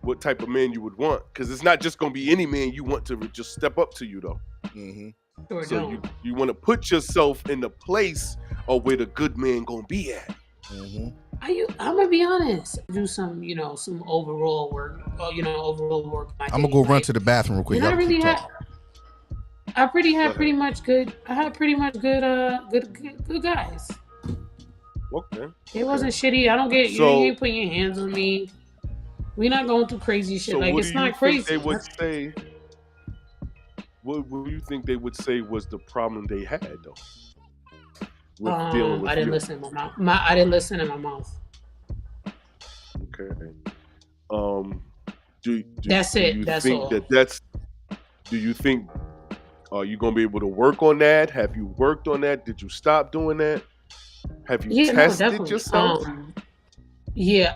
what type of man you would want, because it's not just gonna be any man you want to just step up to you though. Mm-hmm. Sure so don't. you want to put yourself in the place of where the good man gonna be at. Mm-hmm. I'm gonna be honest. Do some overall work. I'm gonna go run to the bathroom real quick. I really had. I had pretty much good guys. Okay. It wasn't shitty. I don't get you ain't putting your hands on me. We're not going through crazy shit. So Like what it's do you not think crazy. they would say? What do you think they would say was the problem they had though with dealing with I didn't you? listen in my mouth. I didn't listen in my mouth. Okay. Um, do That's do it. you That's think all. that's? Do you think are you gonna be able to work on that? Have you worked on that? Did you stop doing that? Have you Yeah, no, tested definitely. yourself? Yeah,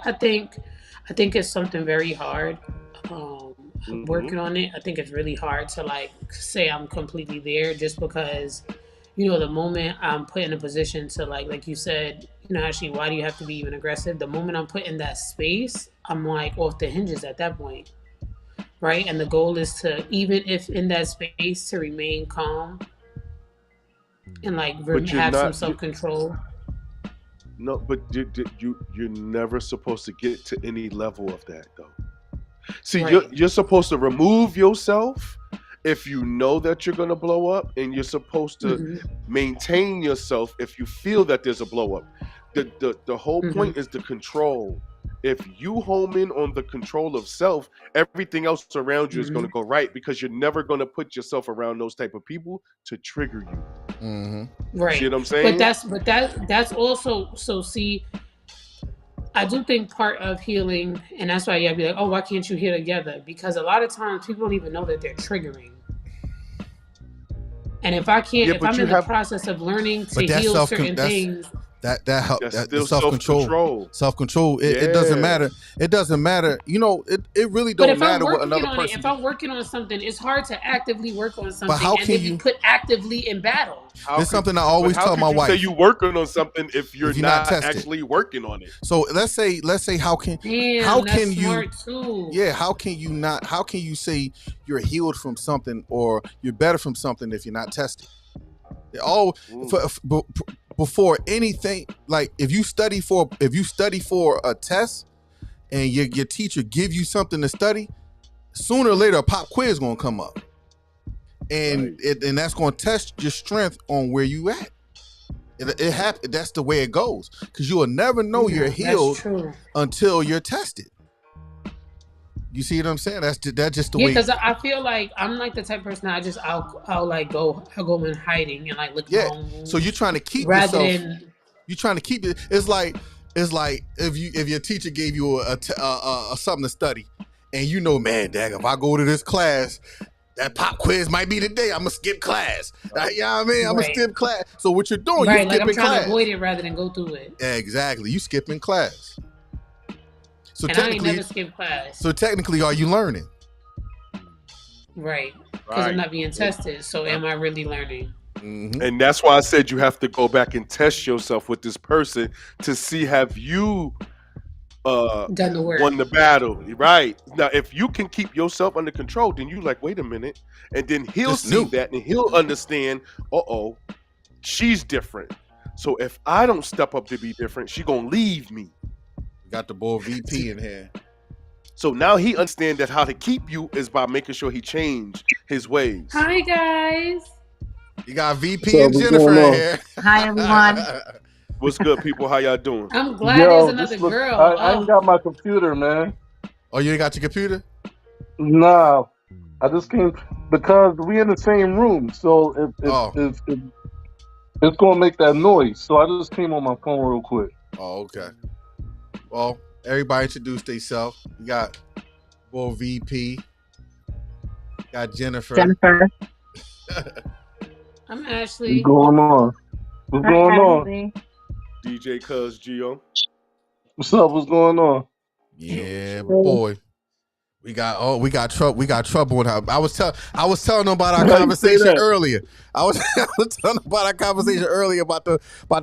I think it's something very hard. I'm Mm-hmm. working on it. I think it's really hard to like say I'm completely there just because, the moment I'm put in a position to like you said, actually, why do you have to be even aggressive? The moment I'm put in that space, I'm like off the hinges at that point, right? And the goal is to, even if in that space, to remain calm and like But you're have some not. self control. No, but you're never supposed to get to any level of that though. See, you're Right. you're supposed to remove yourself if you know that you're gonna blow up, and you're supposed to Hmm. maintain yourself if you feel that there's a blow up. The whole Hmm. point is the control. If you home in on the control of self, everything else around you is Hmm. gonna go right because you're never gonna put yourself around those type of people to trigger you. Mm-hmm. You see Right. what I'm But saying? that's also, so see, I do think part of healing, and that's why you'd be like, oh, why can't you heal together? Because a lot of times people don't even know that they're triggering. And Yeah, if but I'm you in the have process of learning to But that's heal certain things, that help that's that the still self control. self control. It doesn't Yeah. matter. It doesn't matter. It really but don't if I'm matter what working another on it, person if do. I'm working on something, it's hard to actively work on But something how and can then be you? put actively in battle. How There's could something I but always how tell my could you say wife. you working on something if you're If you're not not tested, actually working on it? so let's say how Damn, that's can you? smart too. Yeah, how can you not? How can you say you're healed from something or you're better from something if you're not tested? All Mm. before anything, like if you study for a test and your teacher give you something to study, sooner or later a pop quiz gonna come up, Right. and that's gonna test your strength on where you at. That's the way it goes, because you will never know you're Yeah, that's healed true. until you're tested. You see what I'm saying? That's just the Yeah, way. because I feel like I'm like the type of person that I'll like I'll go in hiding and like look at my Yeah. own So you're wounds trying to keep rather yourself. than You're trying to keep it. It's like if your teacher gave you a something to study, and man, dang, if I go to this class, that pop quiz might be today. I'm gonna skip class. You know what I mean? I'm gonna right, skip class. So what you're doing, you right. Like I'm skipping trying to class. avoid it rather than go through it. Yeah, exactly. You skipping class. So And I ain't technically, never skipped class. are you learning? Right. Because I'm Right. not being tested. So am I really learning? Mm-hmm. And that's why I said you have to go back and test yourself with this person to see have you Done the work. won the battle. Right. Now if you can keep yourself under control, then you like, wait a minute. And then he'll Just see new. that and he'll understand, uh-oh, she's different. So if I don't step up to be different, she gonna leave me. Got the boy VP in here. So now he understands that how to keep you is by making sure he change his ways. Hi guys. You got VP So and what's Jennifer going in on? here. Hi, everyone. What's good, people? How y'all doing? I'm glad there's Yo, another this look. girl. I ain't Oh, got my computer, man. Oh, you ain't got your computer? Nah, I just came because we in the same room, so Oh. it's gonna make that noise. So I just came on my phone real quick. Oh, okay. Well, everybody introduce themselves. We got boy VP. Got Jennifer. Jennifer. I'm What's Ashley. going on? What's Hi, going on? Ashley. DJ Cuz Gio. What's up? What's going on? Yeah, boy. We got trouble with her. I was telling them about our How you say conversation that? earlier. I was telling them about our conversation earlier about the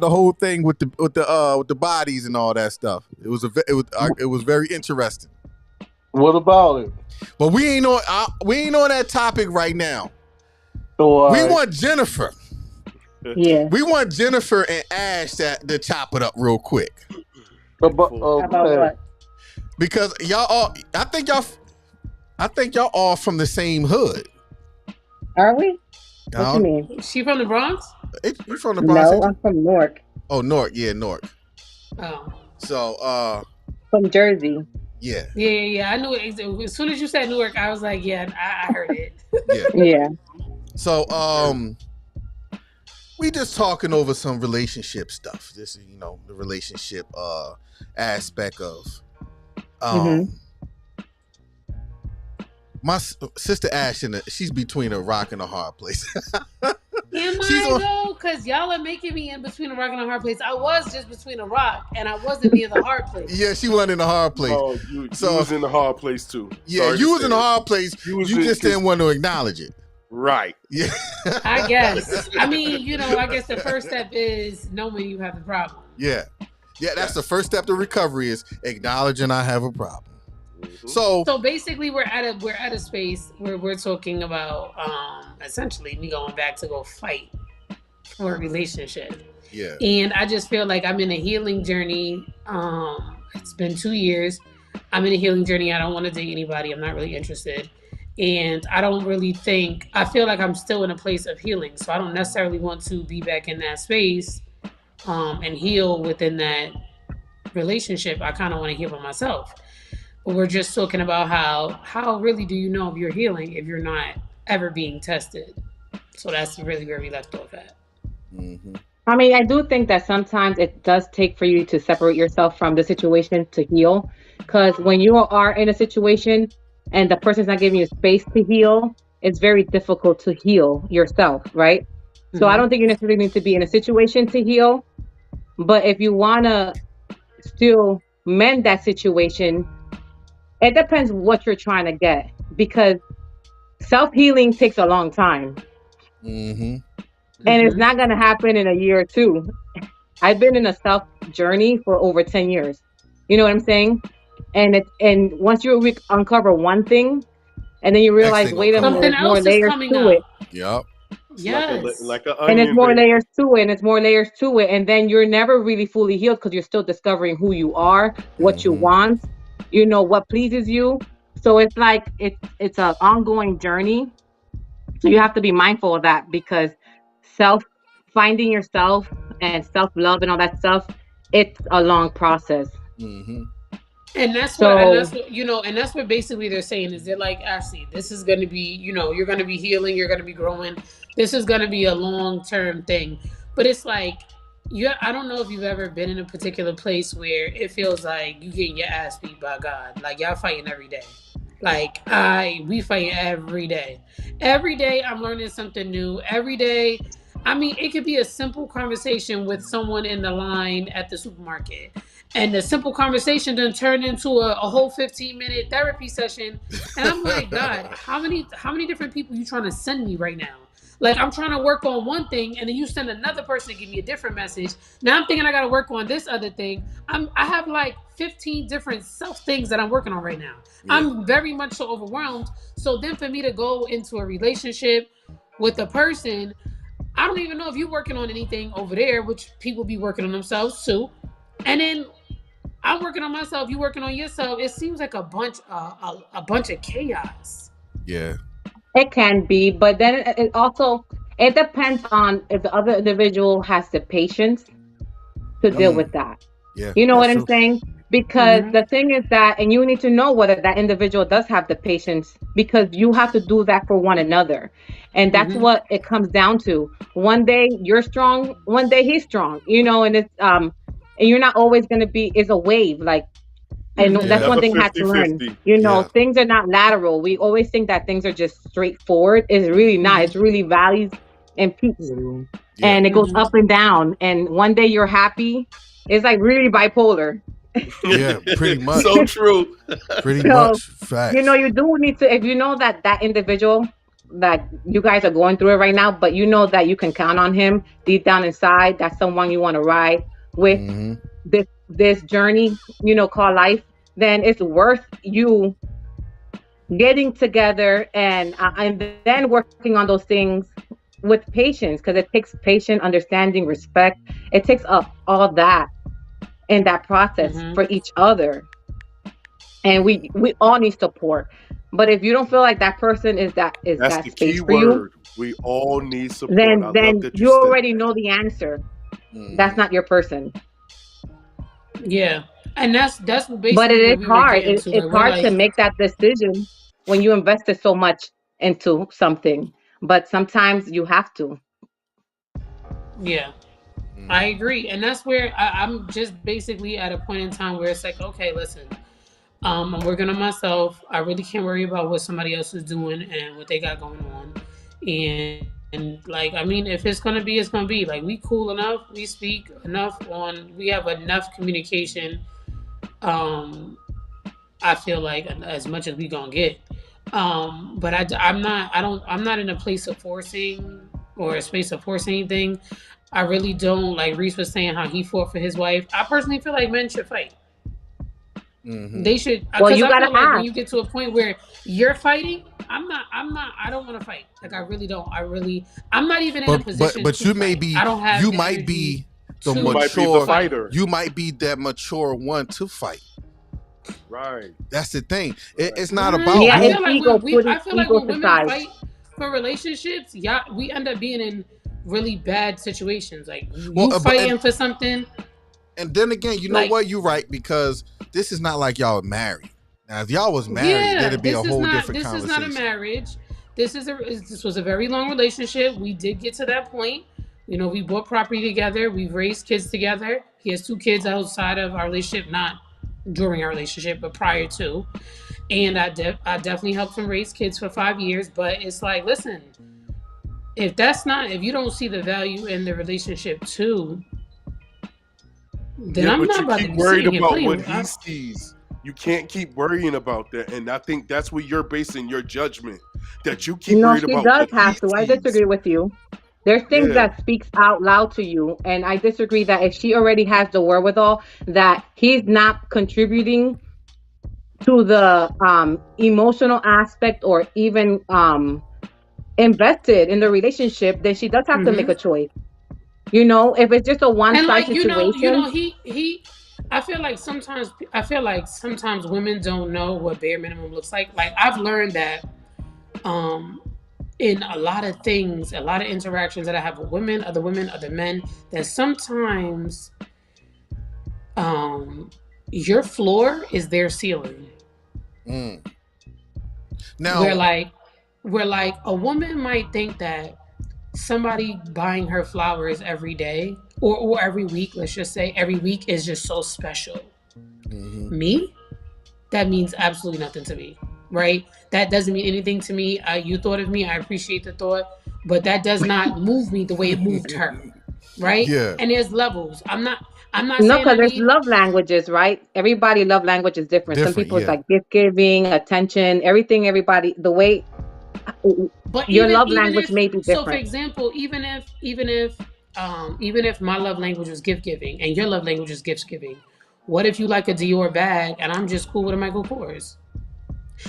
whole thing with the bodies and all that stuff. It was very interesting. What about it? But we ain't on that topic right now. So We want Jennifer. Yeah. We want Jennifer and Ash to chop it up real quick. about How about what? Because y'all all, I think y'all all from the same hood. Are we? What you mean? She from the Bronx? You from the Bronx? No, I'm from Newark. Oh, Newark. Yeah, Newark. Oh. So, From Jersey. Yeah. Yeah. I knew it. As soon as you said Newark, I was like, yeah, I heard it. Yeah. Yeah. So we just talking over some relationship stuff. This is, the relationship aspect of my sister Ashton. She's between a rock and a hard place. Am I though? Because y'all are making me in between a rock and a hard place. I was just between a rock, and I wasn't near the hard place. Yeah, she wasn't in the hard place. Oh, you was in the hard place too. Yeah, Sorry you was in the hard place. You just didn't want to acknowledge it. Right. Yeah. I guess. I mean, I guess the first step is knowing you have the problem. Yeah. Yeah, that's the first step to recovery is acknowledging I have a problem. Mm-hmm. So basically we're at a space where we're talking about essentially me going back to go fight for a relationship. Yeah. And I just feel like I'm in a healing journey. It's been 2 years. I'm in a healing journey. I don't want to date anybody. I'm not really interested. And I don't really I feel like I'm still in a place of healing. So I don't necessarily want to be back in that space and heal within that relationship. I kind of want to heal by myself. But we're just talking about how really do you know if you're healing if you're not ever being tested. So that's really where we left off at. Mm-hmm. I mean, I do think that sometimes it does take for you to separate yourself from the situation to heal. Because when you are in a situation and the person's not giving you space to heal, it's very difficult to heal yourself, right? Mm-hmm. So I don't think you necessarily need to be in a situation to heal. But if you want to still mend that situation, it depends what you're trying to get. Because self-healing takes a long time. Mm-hmm. And it's not going to happen in a year or two. I've been in a self journey for over 10 years. You know what I'm saying? And once you uncover one thing, and then you realize, wait a minute, there's more layers to it. Yep. Yes. Like an onion. And there's more layers to it, and there's more layers to it. And then you're never really fully healed because you're still discovering who you are, what you want, what pleases you. So it's like, it's an ongoing journey. So you have to be mindful of that because finding yourself and self-love and all that stuff, it's a long process. Mm-hmm. And that's what basically they're saying is they're like, Ashley, this is going to be, you're going to be healing, you're going to be growing. This is going to be a long-term thing. But it's like, I don't know if you've ever been in a particular place where it feels like you getting your ass beat by God. Like y'all fighting every day. Like we fight every day. Every day I'm learning something new. Every day, I mean, it could be a simple conversation with someone in the line at the supermarket. And the simple conversation then turned into a whole 15-minute therapy session. And I'm like, God, how many different people you trying to send me right now? Like, I'm trying to work on one thing, and then you send another person to give me a different message. Now I'm thinking I got to work on this other thing. I have like 15 different self things that I'm working on right now. Yeah. I'm very much so overwhelmed. So then for me to go into a relationship with a person, I don't even know if you're working on anything over there, which people be working on themselves too. And then I'm working on myself, you working on yourself. It seems like a bunch of chaos. Yeah. It can be, but then it depends on if the other individual has the patience to deal with that. Yeah. You know what I'm saying? Because the thing is that, and you need to know whether that individual does have the patience, because you have to do that for one another. And that's what it comes down to. One day you're strong, one day he's strong, and it's, and you're not always going to be, it's a wave. Like, and that's one thing I had to learn. Things are not lateral. We always think that things are just straightforward. It's really not. It's really valleys and peaks. Yeah. And it goes up and down. And one day you're happy. It's like really bipolar. Yeah, pretty much. So true. Pretty much. Facts. You do need to, if you know that individual, that you guys are going through it right now, but you know that you can count on him deep down inside. That's someone you want to ride with this journey, called life. Then it's worth you getting together and then working on those things with patience, because it takes patience, understanding, respect. It takes all that in that process for each other. And we all need support. But if you don't feel like that person is that the space key for word. We all need support. Then you already know the answer. That's not your person. Yeah. And that's But basically it what is we were hard. getting to. It's Like we're hard to like, make that decision when you invested so much into something. But sometimes you have to. yeah, I agree, and that's where I'm just basically at a point in time where it's like, okay, listen, I'm working on myself. I really can't worry about what somebody else is doing and what they got going on. And like, I mean, if it's gonna be, it's gonna be. Like, we cool enough. We speak enough on. We have enough communication. Um, I feel like as much as we gonna get. But I'm not. I don't. I'm not in a place of forcing or a space of forcing anything. I really don't. Like Reese was saying, how he fought for his wife. I personally feel like men should fight. They should, Well, because you I gotta feel like when ask. you get to a point where you're fighting, I don't want to fight. Like, I really don't. I'm not even in a position But to you may fight. be, I don't have you the might energy be the You to might be the mature, fight. fighter. you might be that mature one to fight. Right. That's the thing. It's not Mm, about Yeah, I who. it's feel like ego, putting I feel like ego when to women side. fight for relationships, yeah, we end up being in really bad situations. Like, Well, you fighting for something, and then again, you know like, what? You're right, because this is not like y'all are married. Now, if y'all was married, yeah, that'd be a whole different this is not a conversation. marriage. This was a very long relationship. We did get to that point. You know, we bought property together. We've raised kids together. He has 2 kids outside of our relationship, not during our relationship, but prior to. And I definitely helped him raise kids for 5 years. But it's like, listen, if you don't see the value in the relationship too, then Yeah, I'm but not you about to keep be worried sitting here about playing what with. he sees. You can't keep worrying about that. And I think that's where you're basing your judgment. That you keep No, worried she about does what he have to. I sees. disagree with you. There's things Yeah. that speaks out loud to you, and I disagree that if she already has the wherewithal, that he's not contributing to the emotional aspect or even invested in the relationship, then she does have to make Mm-hmm. a choice. You know, if it's just a one And side like, situation, he. I feel like sometimes women don't know what bare minimum looks like. Like, I've learned that um in a lot of things, a lot of interactions that I have with women, other men, that sometimes um your floor is their ceiling. Mm. Where Now, like where like a woman might think that somebody buying her flowers every day or every week, let's just say every week, is just so special. mhm. Me, that means absolutely nothing to me, right? That doesn't mean anything to me. You thought of me, I appreciate the thought, but that does not move me the way it moved her, right? Yeah, And there's levels. I'm not no, saying because I there's need, love languages, right? Everybody love language is different. Some different. people it's Yeah, like gift giving, attention, everything. Everybody, the way but your love even language if, may be so for different. example, even if my love language was gift giving and your love language is gift giving, what if you like a Dior bag and I'm just cool with a Michael Kors?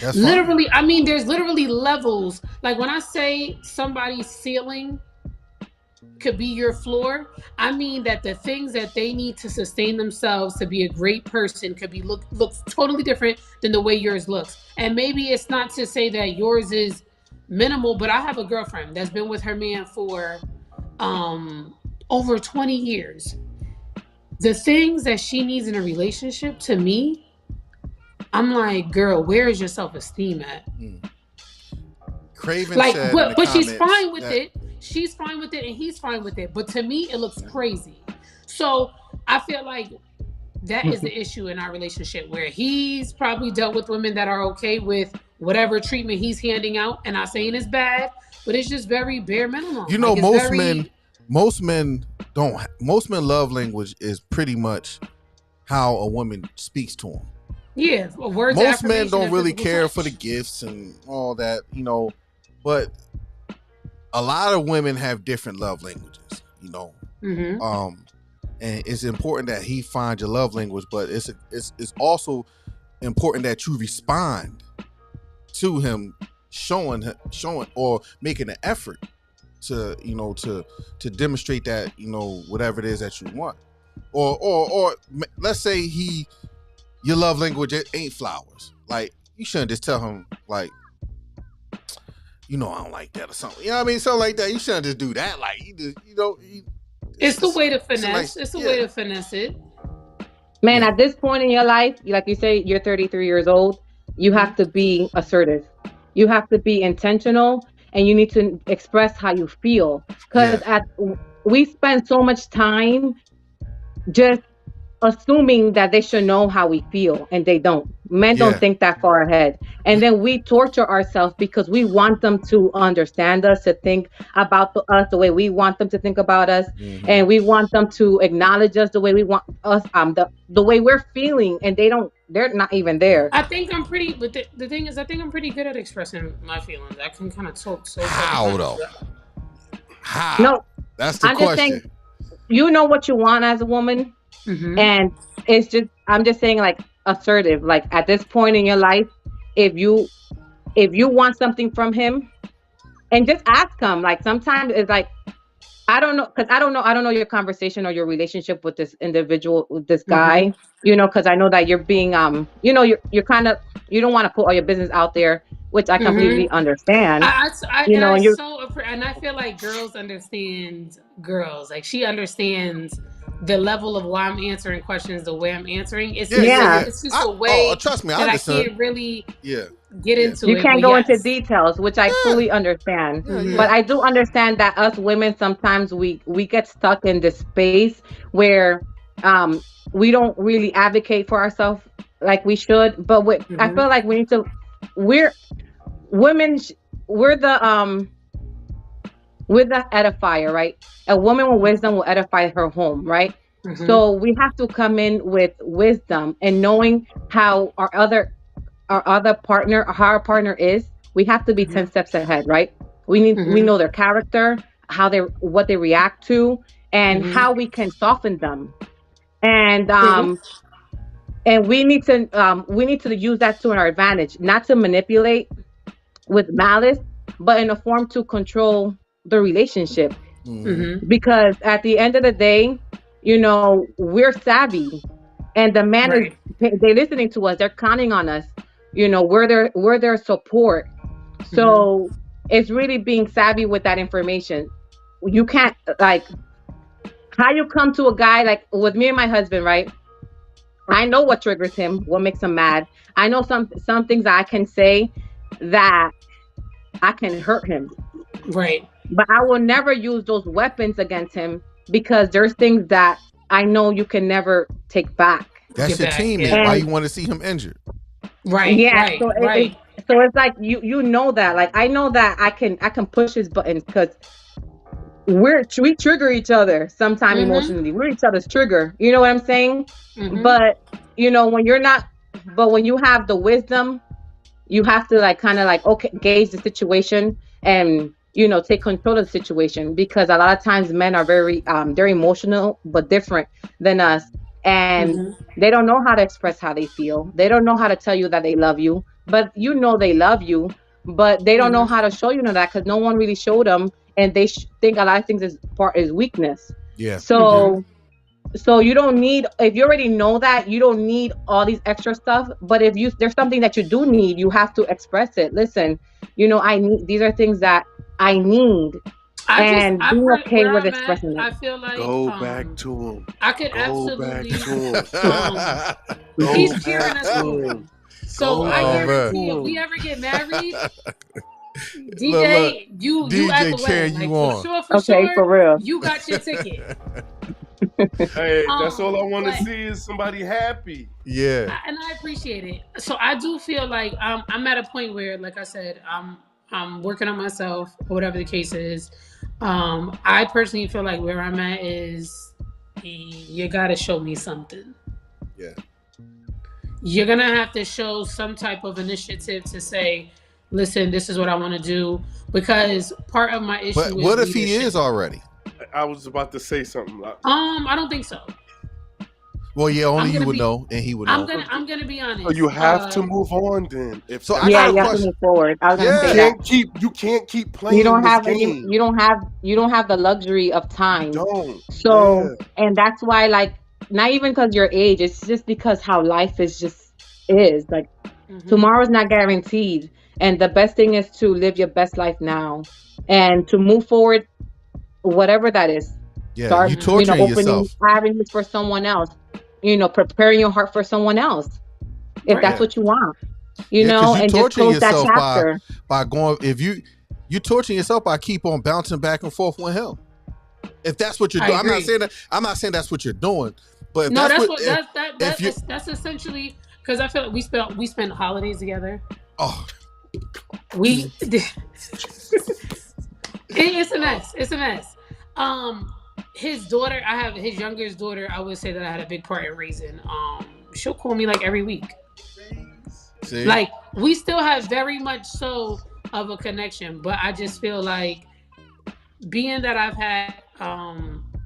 that's fine. Literally, I mean, there's literally levels. Like, when I say somebody's ceiling could be your floor, I mean that the things that they need to sustain themselves to be a great person could be looks totally different than the way yours looks. And maybe it's not to say that yours is minimal, but I have a girlfriend that's been with her man for um over 20 years. The things that she needs in a relationship, to me, I'm like, girl, where is your self-esteem at? Mm. Craven Like, said in the but she's comments fine with that. it. She's fine with it, and he's fine with it. But to me, it looks crazy. So I feel like that is the issue in our relationship, where he's probably dealt with women that are okay with whatever treatment he's handing out, and not saying it's bad, but it's just very bare minimum. You Like, know, it's very, most men don't. Most men love language is pretty much how a woman speaks to them. yeah, words of Most men affirmation don't and really physical care touch. for the gifts and all that, but a lot of women have different love languages, Mm-hmm. And it's important that he finds your love language, but it's also important that you respond to him, showing or making an effort to to demonstrate that whatever it is that you want, or let's say your love language ain't flowers. Like, you shouldn't just tell him, like, I don't like that or something. You know what I mean? Something like that. You shouldn't just do that. Like, you just, It's the way to it's a finesse. nice, It's the yeah. way to finesse it. Man, Yeah. at this point in your life, like you say, you're 33 years old, you Mhm. have to be assertive. You have to be intentional and you need to express how you feel. Because Yeah. we spend so much time just assuming that they should know how we feel and they don't. Men don't Yeah. think that far ahead. And then we torture ourselves because we want them to understand us, to think about us the way we want them to think about us, Mm-hmm. and we want them to acknowledge us the way we want us, the way we're feeling, and they're not even there. I think I'm pretty, but the thing is, I think I'm pretty good at expressing my feelings. I can kind of talk so fucking How much. though? How? No, That's the I'm just saying, question. you know what you want as a woman, Mm-hmm. and it's just, I'm just saying, like, assertive. Like, at this point in your life, if you want something from him, and just ask him. Like, sometimes it's like, I don't know, because I don't know your conversation or your relationship with this individual, with this Mm-hmm. guy. Because I know that you're being, you're kind of, you don't want to put all your business out there, which I Mm-hmm. completely understand. And I And you're, and I feel like girls understand girls. Like she understands the level of why I'm answering questions the way I'm answering. Yeah, yeah, yeah. It's just a way Trust me, I that I understand. can't really Yeah. get Yeah. into you it. can't But go into yes. details, which I Yeah. fully understand. Yeah, Mm-hmm. yeah. But I do understand that us women sometimes we get stuck in this space where um we don't really advocate for ourselves like we should. But I Mm-hmm. feel like we need to. We're women. We're the edifier, right? A woman with wisdom will edify her home, right? Mm-hmm. So we have to come in with wisdom and knowing how our other partner, how our partner is. We have to be Mm-hmm. 10 steps ahead, right? We Mm-hmm. know their character, what they react to, and Mm-hmm. how we can soften them. And True. we need to use that to our advantage, not to manipulate with malice, but in a form to control the relationship. Mm-hmm. Mm-hmm. Because at the end of the day, we're savvy, and the man is, Right. they're listening to us, they're counting on us. We're their support. Mm-hmm. So it's really being savvy with that information. You can't, like, how you come to a guy, like with me and my husband, right? I know what triggers him, what makes him mad. I know some things I can say that I can hurt him, Right. but I will never use those weapons against him because there's things that I know you can never take back. That's Get your back. teammate. Yeah. Why And you want to see him injured? Right. yeah, Right. so Right. it's like you know that, like, I know that I can push his buttons because we trigger each other sometime Mm-hmm. emotionally. We're each other's trigger. You know what I'm saying? Mm-hmm. But when you're not, but when you have the wisdom, you have to, like, kind of like, okay, gauge the situation and take control of the situation, because a lot of times men are they're emotional but different than us, and Mm-hmm. they don't know how to express how they feel. They don't know how to tell you that they love you, but they love you, but they don't know Mm-hmm. how to show that because no one really showed them, and they think a lot of things is weakness. Yeah. Mm-hmm. So you don't need, if you already know that, you don't need all these extra stuff. But if there's something that you do need, you have to express it. Listen, I need, these are things that I need, and being okay Where with I'm at, expressing it. I feel like Go back to him. I could Go back absolutely to him. he's Go carrying back us to through. him. So Go I Oh, back man. guarantee to if we him. ever get married, Look, DJ, you at DJ the cheering wedding. you Like on. for Okay, sure, for real. you got your ticket. Hey, that's all I want to But see is somebody happy. Yeah. and I appreciate it. So I do feel like I'm at a point where, like I said, I'm working on myself, or whatever the case is. I personally feel like where I'm at is you got to show me something. Yeah. You're gonna have to show some type of initiative to say, listen, this is what I want to do, because part of my issue But is what if he leadership. is already? I was about to say something. I don't think so. Well, yeah, only I'm you gonna would be- know, and he would I'm know. gonna be honest. So you have to move on then. If So that's I got Yeah, a you have to question. move forward. I was gonna Yeah. say you that. can't keep You playing don't this have game. you don't have the luxury of You time. don't. So, Yeah. and that's why, like, not even because your age, it's just because how life is. Like, Mhm. tomorrow's not guaranteed. And the best thing is to live your best life now and to move forward, whatever that is. Yeah, Start, you torturing opening yourself. avenues for someone else. preparing your heart for someone else, if that's Yeah. what you want, Yeah, because you and just torturing close that yourself chapter. by going, if you torturing yourself by keep on bouncing back and forth with him. If that's what you're doing, I'm not saying that's what you're doing, but if No, that's that's essentially, because I feel like we spent holidays together. Oh, we it's a mess. It's a mess. His daughter, I have his youngest daughter. I would say that I had a big part in raising. She'll call me like every week. see, like we still have very much so of a connection, but I just feel like, being that I've had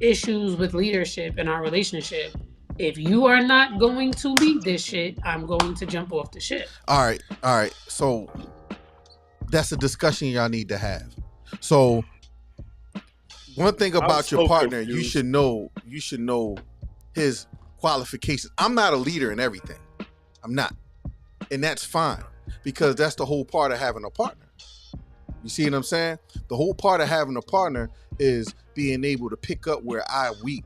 issues with leadership in our relationship, if you are not going to lead this shit, I'm going to jump off the ship. All right. So that's a discussion y'all need to have. So one thing about your partner, you should know his qualifications. I'm not a leader in everything. I'm not. And that's fine, because that's the whole part of having a partner. You see what I'm saying? The whole part of having a partner is being able to pick up where I'm weak.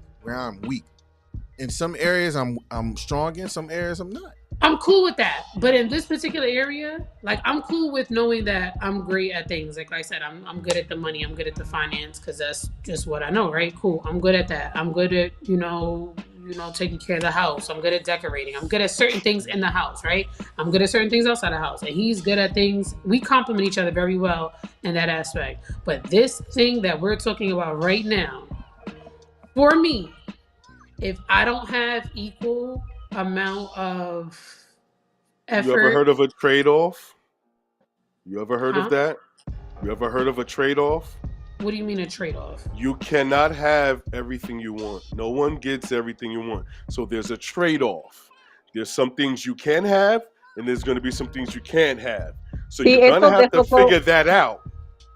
In some areas I'm strong, in some areas I'm not. I'm cool with that, but in this particular area, like, I'm cool with knowing that I'm great at things. Like I said, I'm good at the money, I'm good at the finance, because that's just what I know, right? Cool, I'm good at that. I'm good at taking care of the house. I'm good at decorating. I'm good at certain things in the house, right? I'm good at certain things outside the house, and he's good at things. We complement each other very well in that aspect. But this thing that we're talking about right now, for me, if I don't have equal amount of effort. You ever heard of a trade-off? You ever heard of that? You ever heard of a trade-off? What do you mean a trade-off? You cannot have everything you want. No one gets everything you want. So there's a trade-off. There's some things you can have, and there's going to be some things you can't have. So you're going to have to figure that out.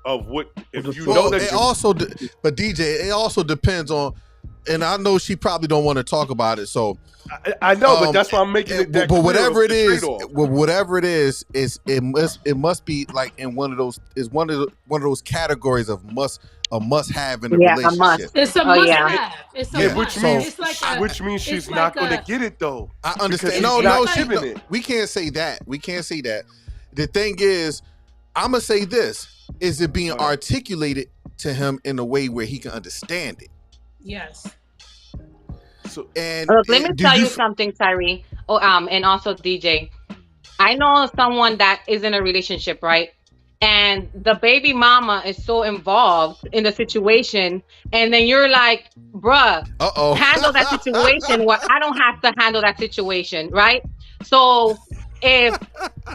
Of what, if you know that. But DJ, it also depends on. And I know she probably don't want to talk about it, so I know, but that's why I'm making it. But whatever it is, it must be like in one of those categories of a must have in a relationship. A must. It's a must have. It's a must. Which means she's not going to get it though. I understand. We can't say that. The thing is, I'm gonna say this: is it being articulated to him in a way where he can understand it? Yes. So, let me tell you something, Tyree. And also DJ. I know someone that is in a relationship, right? And the baby mama is so involved in the situation, and then you're like, bruh, handle that situation where I don't have to handle that situation, right? So and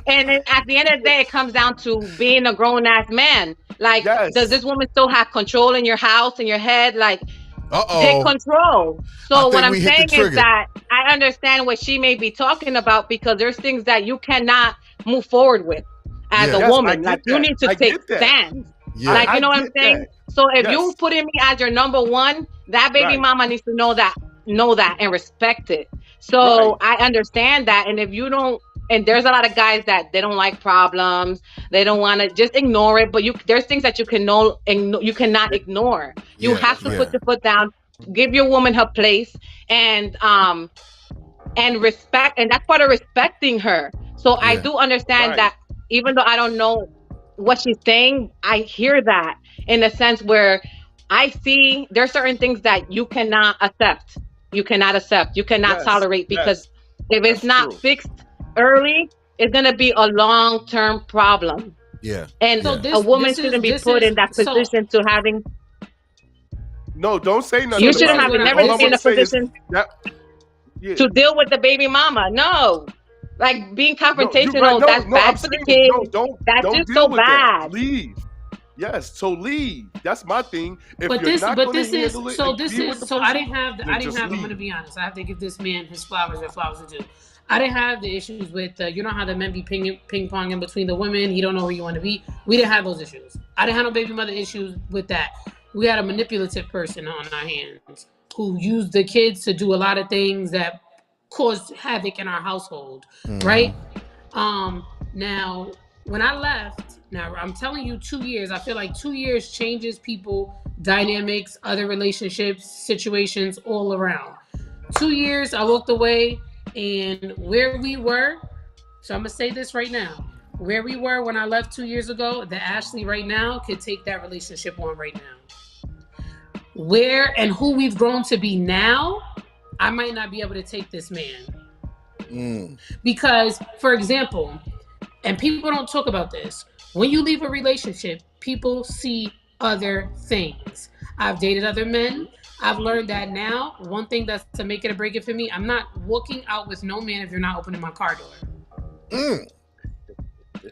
then at the end of the day, it comes down to being a grown ass man. Like, does this woman still have control in your house, in your head? Like, take control. So what I'm saying is that I understand what she may be talking about, because there's things that you cannot move forward with as a woman. Like, you need to take stands. Yeah. Like, you know what I'm saying? So if you putting me as your number one, that baby mama needs to know that and respect it. So I understand that. And if you don't, and there's a lot of guys that they don't like problems. They don't want to, just ignore it. But there's things that you cannot ignore. You have to put your foot down, give your woman her place, and respect. And that's part of respecting her. So I do understand that, even though I don't know what she's saying, I hear that in the sense where I see there's certain things that you cannot accept. You cannot tolerate, because if it's not fixed early, it's going to be a long-term problem. Yeah. And so a woman shouldn't be put in that position to having... No, don't say nothing. You shouldn't have never been in a position to deal with the baby mama. No. Like, being confrontational, that's bad for the kids. That's just so bad. Leave. Yes, so leave. That's my thing. So I didn't have. I'm going to be honest. I have to give this man his flowers where flowers are due. I didn't have the issues with you know how the men be ping ponging between the women. He don't know where you want to be. We didn't have those issues. I didn't have no baby mother issues with that. We had a manipulative person on our hands who used the kids to do a lot of things that caused havoc in our household. Right? Now, when I left, I'm telling you, 2 years. I feel like 2 years changes people, dynamics, other relationships, situations all around. 2 years, I walked away, and where we were. So I'm gonna say this right now. Where we were when I left 2 years ago, the Ashley right now could take that relationship on right now. Where and who we've grown to be now, I might not be able to take this man. Because, for example, and people don't talk about this, when you leave a relationship, people see other things. I've dated other men. I've learned that now. One thing that's to make it or break it for me, I'm not walking out with no man if you're not opening my car door.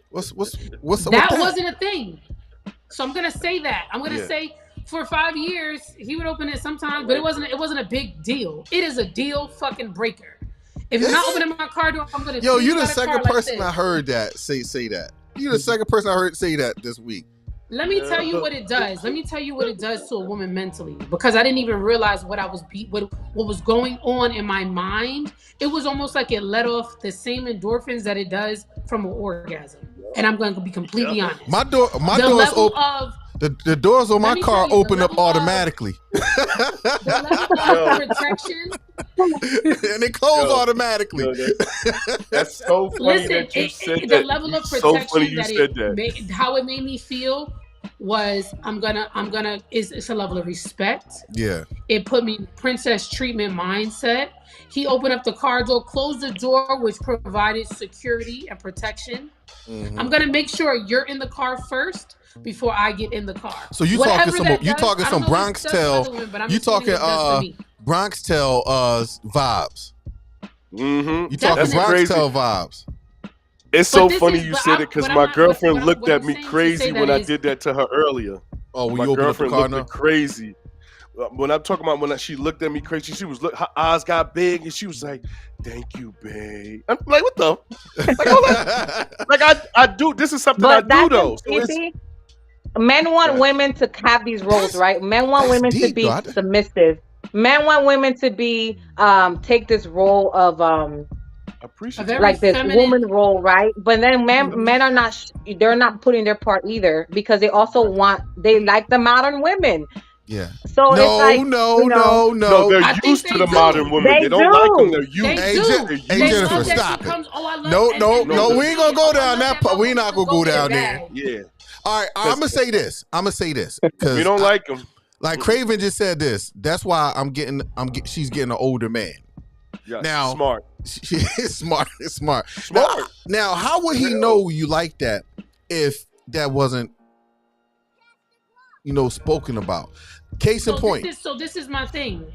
What's that with that? Wasn't a thing. So I'm gonna say that. I'm gonna say for 5 years he would open it sometimes, but it wasn't a big deal. It is a deal fucking breaker. If you're not opening my car door, I'm gonna. Yo, you're the second person I heard that say that. You're the second person I heard say that this week. Let me tell you what it does. Let me tell you what it does to a woman mentally, because I didn't even realize what was going on in my mind. It was almost like it let off the same endorphins that it does from an orgasm. And I'm going to be completely honest. My doors open. The doors on my car open up automatically. The level of protection. And they close automatically. That's so funny that you said that. The level of protection how it made me feel was it's a level of respect. Yeah. It put me in princess treatment mindset. He opened up the car door, closed the door, which provided security and protection. Mm-hmm. I'm gonna make sure you're in the car first before I get in the car. So you talking some Bronx Tale? You talking Bronx Tale vibes? Mm-hmm. You talking Bronx Tale vibes? It's so funny you said it because my girlfriend looked at me crazy when I did that to her earlier. Oh, when you opened up the car now? Crazy. When I'm talking about she looked at me crazy, her eyes got big and she was like, "Thank you, babe." I'm like, "What the?" I do. This is something I do though. So men want women to have these roles, right? Men want women to be submissive. Men want women to be take this role of like this woman role, right? But then men are not. They're not putting their part either because they also they like the modern women. Yeah. So it's like no. They're used to the modern women. They don't like them. They're used. Hey, Jennifer, stop it. No. We ain't gonna go down that part. We not gonna go down there. Yeah. All right. I'm gonna say this because we don't like them. Like Craven just said this. That's why she's getting an older man. Yeah. Now smart. She is smart. It's smart. Now, how would he know you like that if that wasn't, spoken about? Case in point. This is my thing.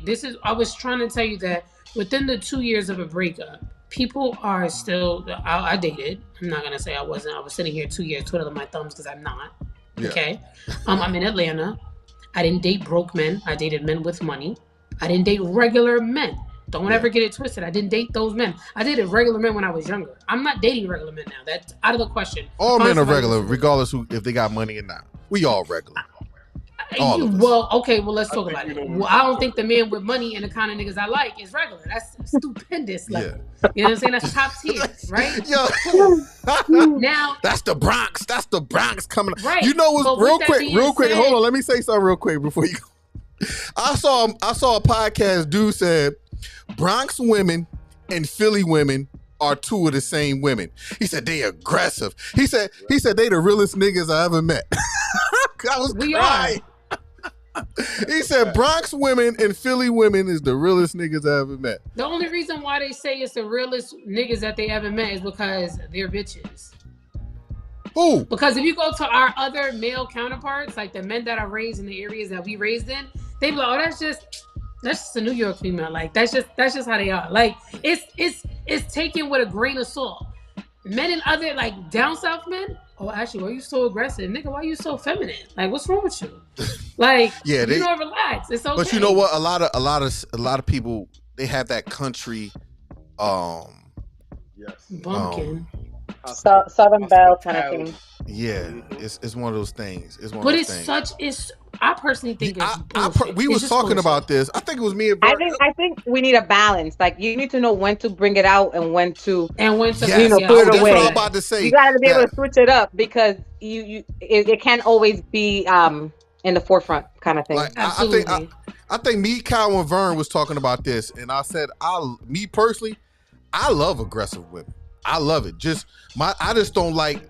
I was trying to tell you that within the 2 years of a breakup, people are still. I dated. I'm not gonna say I wasn't. I was sitting here 2 years twiddling my thumbs because I'm not. Yeah. Okay. I'm in Atlanta. I didn't date broke men. I dated men with money. I didn't date regular men. Don't ever get it twisted. I didn't date those men. I dated regular men when I was younger. I'm not dating regular men now. That's out of the question. All men are regular, regardless if they got money or not. We all regular. Well, okay. Well, let's talk about it. Well, I don't think the man with money and the kind of niggas I like is regular. That's stupendous level. You know what I'm saying? That's top tier, right? Now that's the Bronx. That's the Bronx coming. Right. You know what's real quick. Hold on. Let me say something real quick before you go. I saw a podcast. Dude said Bronx women and Philly women are two of the same women. He said they aggressive. He said they the realest niggas I ever met. I was crying. He said Bronx women and Philly women is the realest niggas I ever met. The only reason why they say it's the realest niggas that they ever met is because they're bitches. Who? Because if you go to our other male counterparts, like the men that are raised in the areas that we raised in, they be like, "Oh, that's just a New York female. Like that's just how they are." Like it's taken with a grain of salt. Men and other like down south men. Oh, actually, why are you so aggressive, nigga? Why are you so feminine? Like, what's wrong with you? Like, relax. It's okay. But you know what? A lot of people, they have that country, bumpkin, Southern Belle kind of thing. Yeah, it's one of those things. I personally think we was talking about this. I think it was me and Bert. I think we need a balance. Like you need to know when to bring it out and when to put it away. That's what I'm about to say. You gotta be able to switch it up because it can't always be in the forefront kind of thing. Like, Absolutely. I think me, Kyle, and Vern was talking about this, and I said, me personally, I love aggressive women. I love it. I just don't like.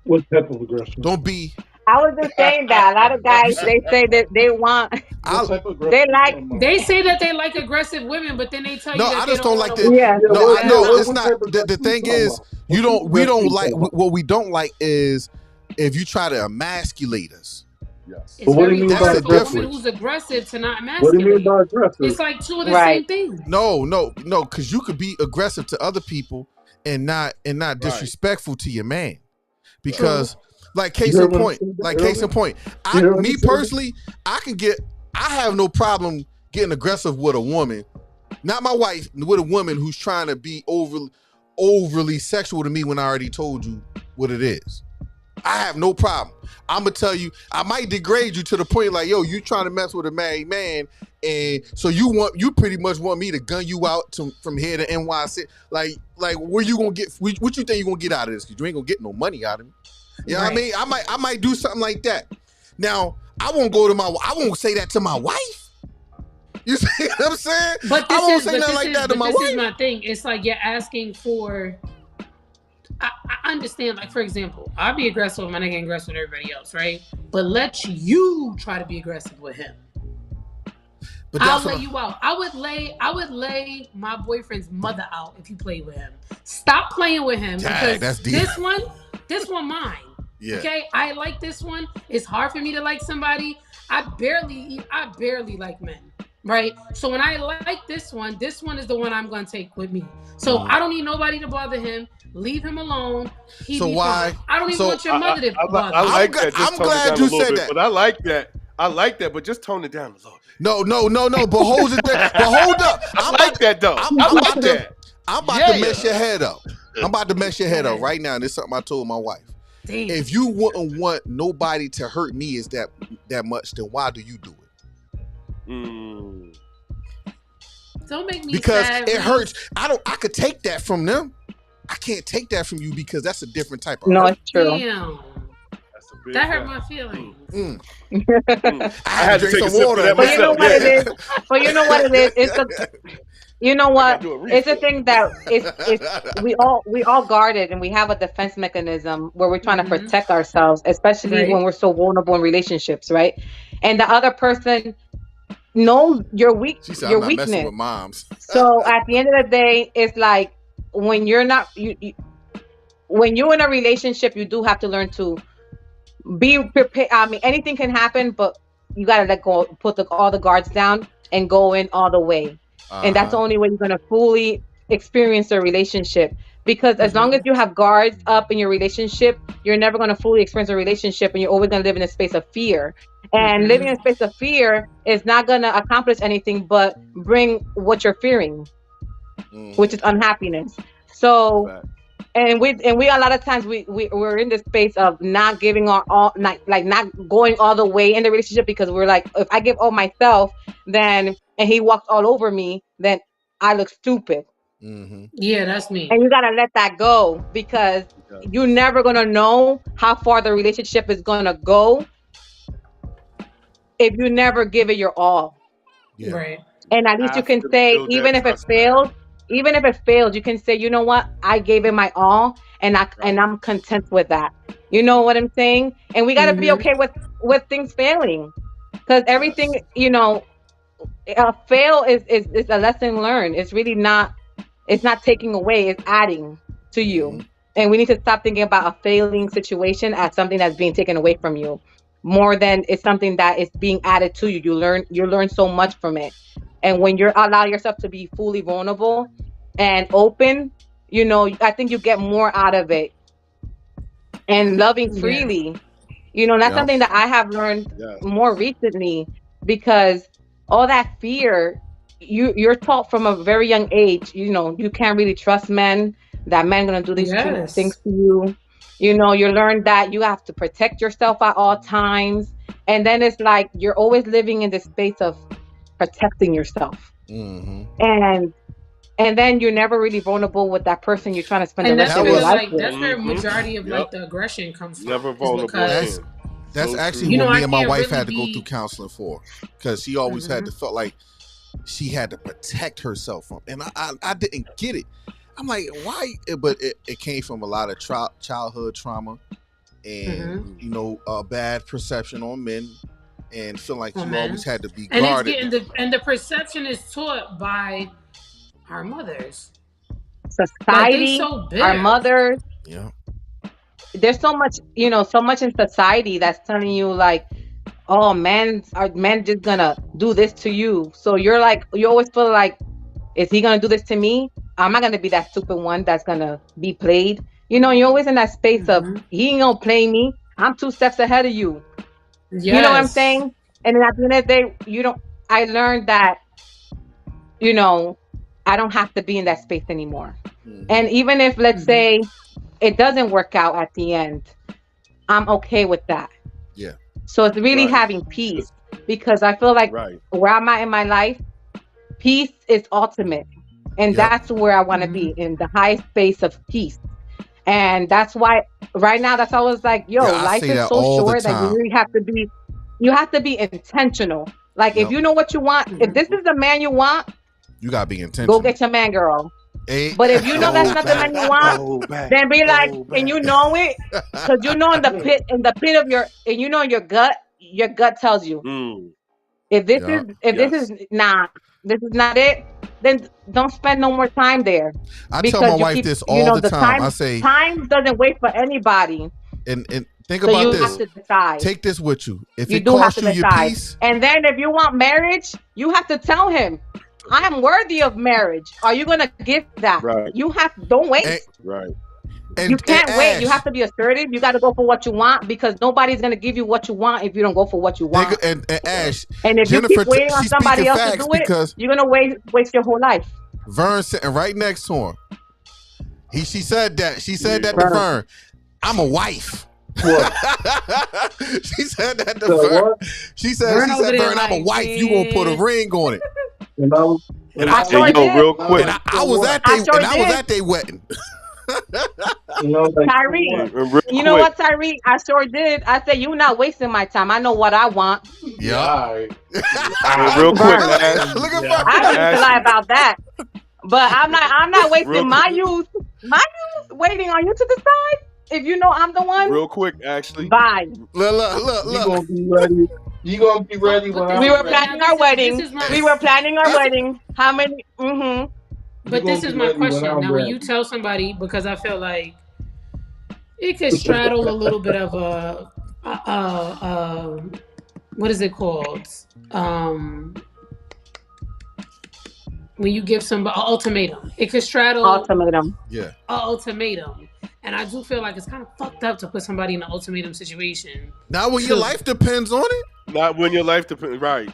What type of aggression? Don't be. I was just saying that a lot of guys they say that they want. What type of They aggression? like. They say that they like aggressive women, but then they tell you No, that I they just don't like want that. Yeah. No, it's what not. type of The aggression thing you is, talking about? we don't What like. type of What we don't like is if you try to emasculate us. Yes. It's But what do you very mean by hard for a aggressive? woman who's aggressive to not What do you mean emasculate. by aggressive? It's like two of the Right. same things. No, because you could be aggressive to other people and not disrespectful to your man. Because, like case in point, me personally, I have no problem getting aggressive with a woman, not my wife, with a woman who's trying to be overly sexual to me when I already told you what it is. I have no problem. I'm gonna tell you, I might degrade you to the point like, yo, you trying to mess with a married man, and so you pretty much want me to gun you out from here to NYC. Like where you gonna get? What you think you gonna get out of this? Because you ain't gonna get no money out of me. You know what I mean? I might do something like that. Now I won't say that to my wife. You see what I'm saying? But I won't say nothing like that to my wife. This is my thing. It's like you're asking for. I understand, like, for example, I'll be aggressive with my nigga and aggressive with everybody else, right? But let you try to be aggressive with him. But I'll lay you out. I would lay my boyfriend's mother out if you play with him. Stop playing with him because that's deep. this one mine. Yeah. Okay, I like this one. It's hard for me to like somebody. I barely like men. Right? So when I like this one is the one I'm gonna take with me. So I don't need nobody to bother him. Leave him alone. So why? Fine. I don't even want your mother to bother I him. like that. Just I'm tone glad it down you a little said bit, that. But I like that. But just tone it down a little bit. No. But hold up. I like that though. I like that. I'm about to mess your head up. I'm about to mess your head up right now. And this is something I told my wife. Damn. If you wouldn't want nobody to hurt me is that much, then why do you do it? Don't make me because sad, it man. hurts. I could take that from them. I can't take that from you because that's a different type of No, hurt. it's true. Damn. That hurt my feelings. I had to drink some water. But you know what it is? But you know what it is? You know what? It's a thing that it's we all guard it and we have a defense mechanism where we're trying to protect ourselves, especially when we're so vulnerable in relationships, right? And the other person knows your weakness. Messing with moms. So at the end of the day, it's like when you're not when you're in a relationship, you do have to learn to be prepared. I mean, anything can happen, but you gotta let go, put all the guards down, and go in all the way. And that's the only way you're gonna fully experience a relationship. Because as long as you have guards up in your relationship, you're never gonna fully experience a relationship, and you're always gonna live in a space of fear. And living in a space of fear is not gonna accomplish anything but bring what you're fearing, which is unhappiness. So. And we a lot of times we're in this space of not giving our all, not going all the way in the relationship because we're like, if I give all myself, then and he walks all over me, then I look stupid. Yeah, that's me. And you gotta let that go because you're never gonna know how far the relationship is gonna go if you never give it your all. Yeah. Right. And at least you can say, even if it fails. Even if it failed, you can say, you know what? I gave it my all, and I'm content with that. You know what I'm saying? And we got to be okay with things failing, because everything, a fail is a lesson learned. It's really not. It's not taking away. It's adding to you. And we need to stop thinking about a failing situation as something that's being taken away from you, more than it's something that is being added to you. You learn so much from it. And when you allow yourself to be fully vulnerable and open, I think you get more out of it. And loving freely, that's something that I have learned more recently, because all that fear, you're taught from a very young age, you can't really trust men, that men gonna do these things to you. You learn that you have to protect yourself at all times. And then it's like you're always living in this space of protecting yourself, and then you're never really vulnerable with that person you're trying to spend the rest of your life with. That's where majority of like the aggression comes from. Never vulnerable. That's So actually true. You know, what me I and my can't wife really had to go be- through counseling for, because she always had to Mhm. felt like she had to protect herself from, and I didn't get it. I'm like, why? But it came from a lot of childhood trauma, and Mhm. you know, a bad perception on men, and feeling like Oh, you man. always had to be And it's guarded. getting the perception is taught by our mothers. Like they Society, so our bitter. mothers. Yeah. There's so much, so much in society that's telling you like, oh, men just gonna do this to you. So you're like, you always feel like, is he gonna do this to me? I'm not gonna be that stupid one that's gonna be played. You're always in that space of, Mhm. he ain't gonna play me. I'm 2 steps ahead of you. You know what I'm Yes. saying? And then at the end of the day, I learned that, you know, I don't have to be in that space anymore. And even if, let's Mhm. say, it doesn't work out at the end, I'm okay with that. Yeah. So it's really Right. having peace, because I feel like Right. where I'm at in my life, peace is ultimate. And Yep. that's where I want to be, Mhm. in the highest space of peace. And that's why right now, that's always like, Yeah, yo, I life say is that so all the short that time. you have to be intentional. Like, if Yep. you know what you want, if this is the man you want, You gotta be go intentional. get your man, girl. Hey. But if you know that's Go not the man back. you want, Go back. then be like, Go and back. you know it, because you know in the pit of your, and your gut tells you, Mm, if Yeah. this yes. is nah, this is not it, then don't spend no more time there, I tell my because wife this all the the time. I say, time doesn't wait for anybody. and think So about you have this. Mm, to decide. Take this with you. If You it do have costs to you your decide. peace, And then if you want marriage, you have to tell him, I am worthy of marriage. Are you gonna give that? right. Don't wait. and Right. You and can't wait. You Ash, have to be assertive. You got to go for what you want, because nobody's going to give you what you want if you don't go for what you want. and Right. Ash, And if you keep Jennifer, waiting on she's somebody speaking else to facts do it, because you're going to waste your whole life. Vern sitting right next to him. She said that. She said Yeah. that to Vern. Vern. I'm a wife. What? She said that to So Vern. what? She said, Vern over there Vern, I'm a like, wife. You gonna put a man. ring on it. And I was, And I I, sure Hey, yo, did. real quick. and I was at I they sure and I was did. at their wedding. like, Tyree, what? And real you know quick. what, Tyree? I sure did. I said, you're not wasting my time. I know what I want. Yeah. All right. Hey, real quick, Vern. Ash. Look at Yeah. I don't need to lie Ashley. about that. But I'm not Real wasting my quick. youth waiting on you to decide. If you know I'm the one, Real quick, Ashley. bye. Look. You gonna be ready. You gonna be ready when But We I'm were this is ready. now planning our wedding. this is my We were planning our wedding. How many? Mm-hmm. You but gonna this be is my ready when question. I'm Now when ready. you tell somebody, because I feel like it could straddle a little bit of a what is it called? When you give somebody an ultimatum, it could straddle Ultimatum. Yeah. an ultimatum. And I do feel like it's kind of fucked up to put somebody in an ultimatum situation. Now when your life depends on it? Not when your life depends. Right.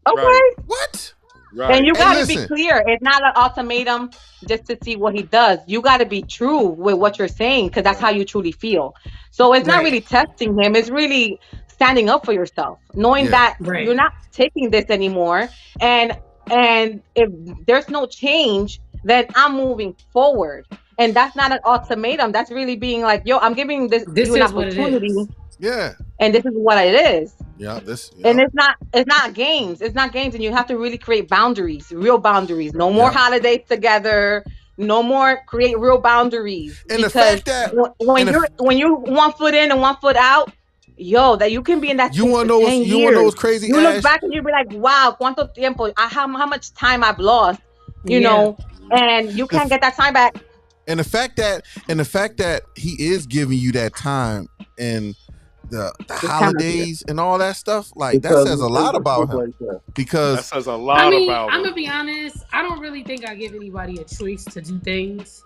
Okay. Right. What? Right. And you Hey, got to be listen. clear. It's not an ultimatum just to see what he does. You got to be true with what you're saying, because that's how you truly feel. So it's not Right. really testing him. It's really standing up for yourself, knowing Yeah. that Right. you're not taking this anymore. And if there's no change, then I'm moving forward. And that's not an ultimatum. That's really being like, yo, I'm giving This you an is what it opportunity, is. Yeah. and this is what it is. Yeah. And it's not games. It's not games. And you have to really create boundaries, real boundaries. No more Yeah. holidays together. No more, create real boundaries. And the Because fact that when you 1 foot in and 1 foot out, yo, that you can be in that you space wanna for know 10 you wanna know years. what's crazy, You Ash? look back and you be like, wow, cuánto tiempo, how much time I've lost, you Yeah. know, and you can't get that time back. And the fact that he is giving you that time and the holidays and all that stuff, like that says a lot about him. Like that. That Because says a lot I mean, about I'm him. gonna be honest. I don't really think I give anybody a choice to do things.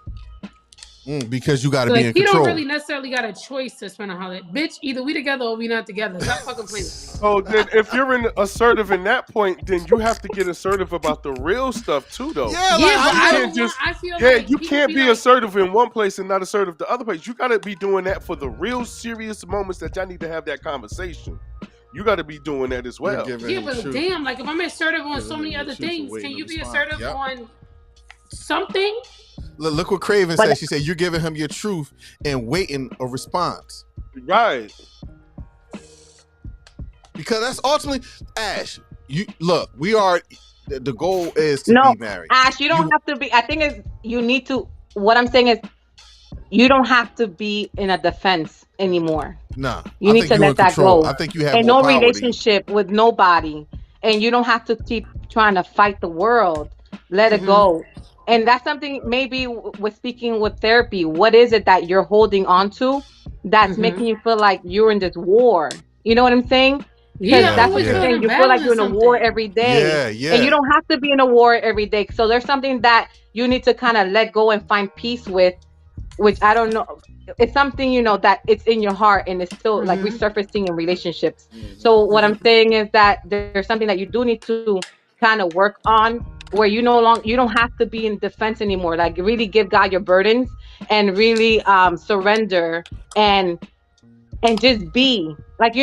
because you got to be in Like, he control. don't really necessarily got a choice to spend a holiday. Bitch, either we together or we not together. Stop fucking playing with me. So then, if you're assertive in that point, then you have to get assertive about the real stuff too, though. Yeah, Yeah, like but how I you don't can't want. I feel Yeah, like you people can't be like, assertive in one place and not assertive the other place. You got to be doing that for the real serious moments that y'all need to have that conversation. You got to be doing that as well. Yeah, but damn, like if I'm assertive on so many other things, can you be assertive on something? Look what Craven But- said. She said you're giving him your truth and waiting a response. Right. because that's ultimately Ash. You look, we are. The goal is to No, be married. Ash, you don't have to be. I think is you need to. What I'm saying is, you don't have to be in a defense anymore. Nah, You I need think to you in let that control. go. I think you have And more no power than you. relationship with nobody. And you don't have to keep trying to fight the world. Let it Mm-hmm. go. And that's something maybe with speaking with therapy. What is it that you're holding on to that's Mm-hmm. making you feel like you're in this war? You know what I'm saying? Because Yeah, I'm Yeah, that's what always you're yeah, feeling saying. I'm You feel like battling you're in a war something. every day. yeah, And you yeah. don't have to be in a war every day. So there's something that you need to kind of let go and find peace with, which I don't know. It's something, that it's in your heart and it's still like Mm-hmm. resurfacing in relationships. Mm-hmm. So what I'm Mm-hmm. saying is that there's something that you do need to kind of work on, where you don't have to be in defense anymore. Like really give God your burdens and really surrender and just be like,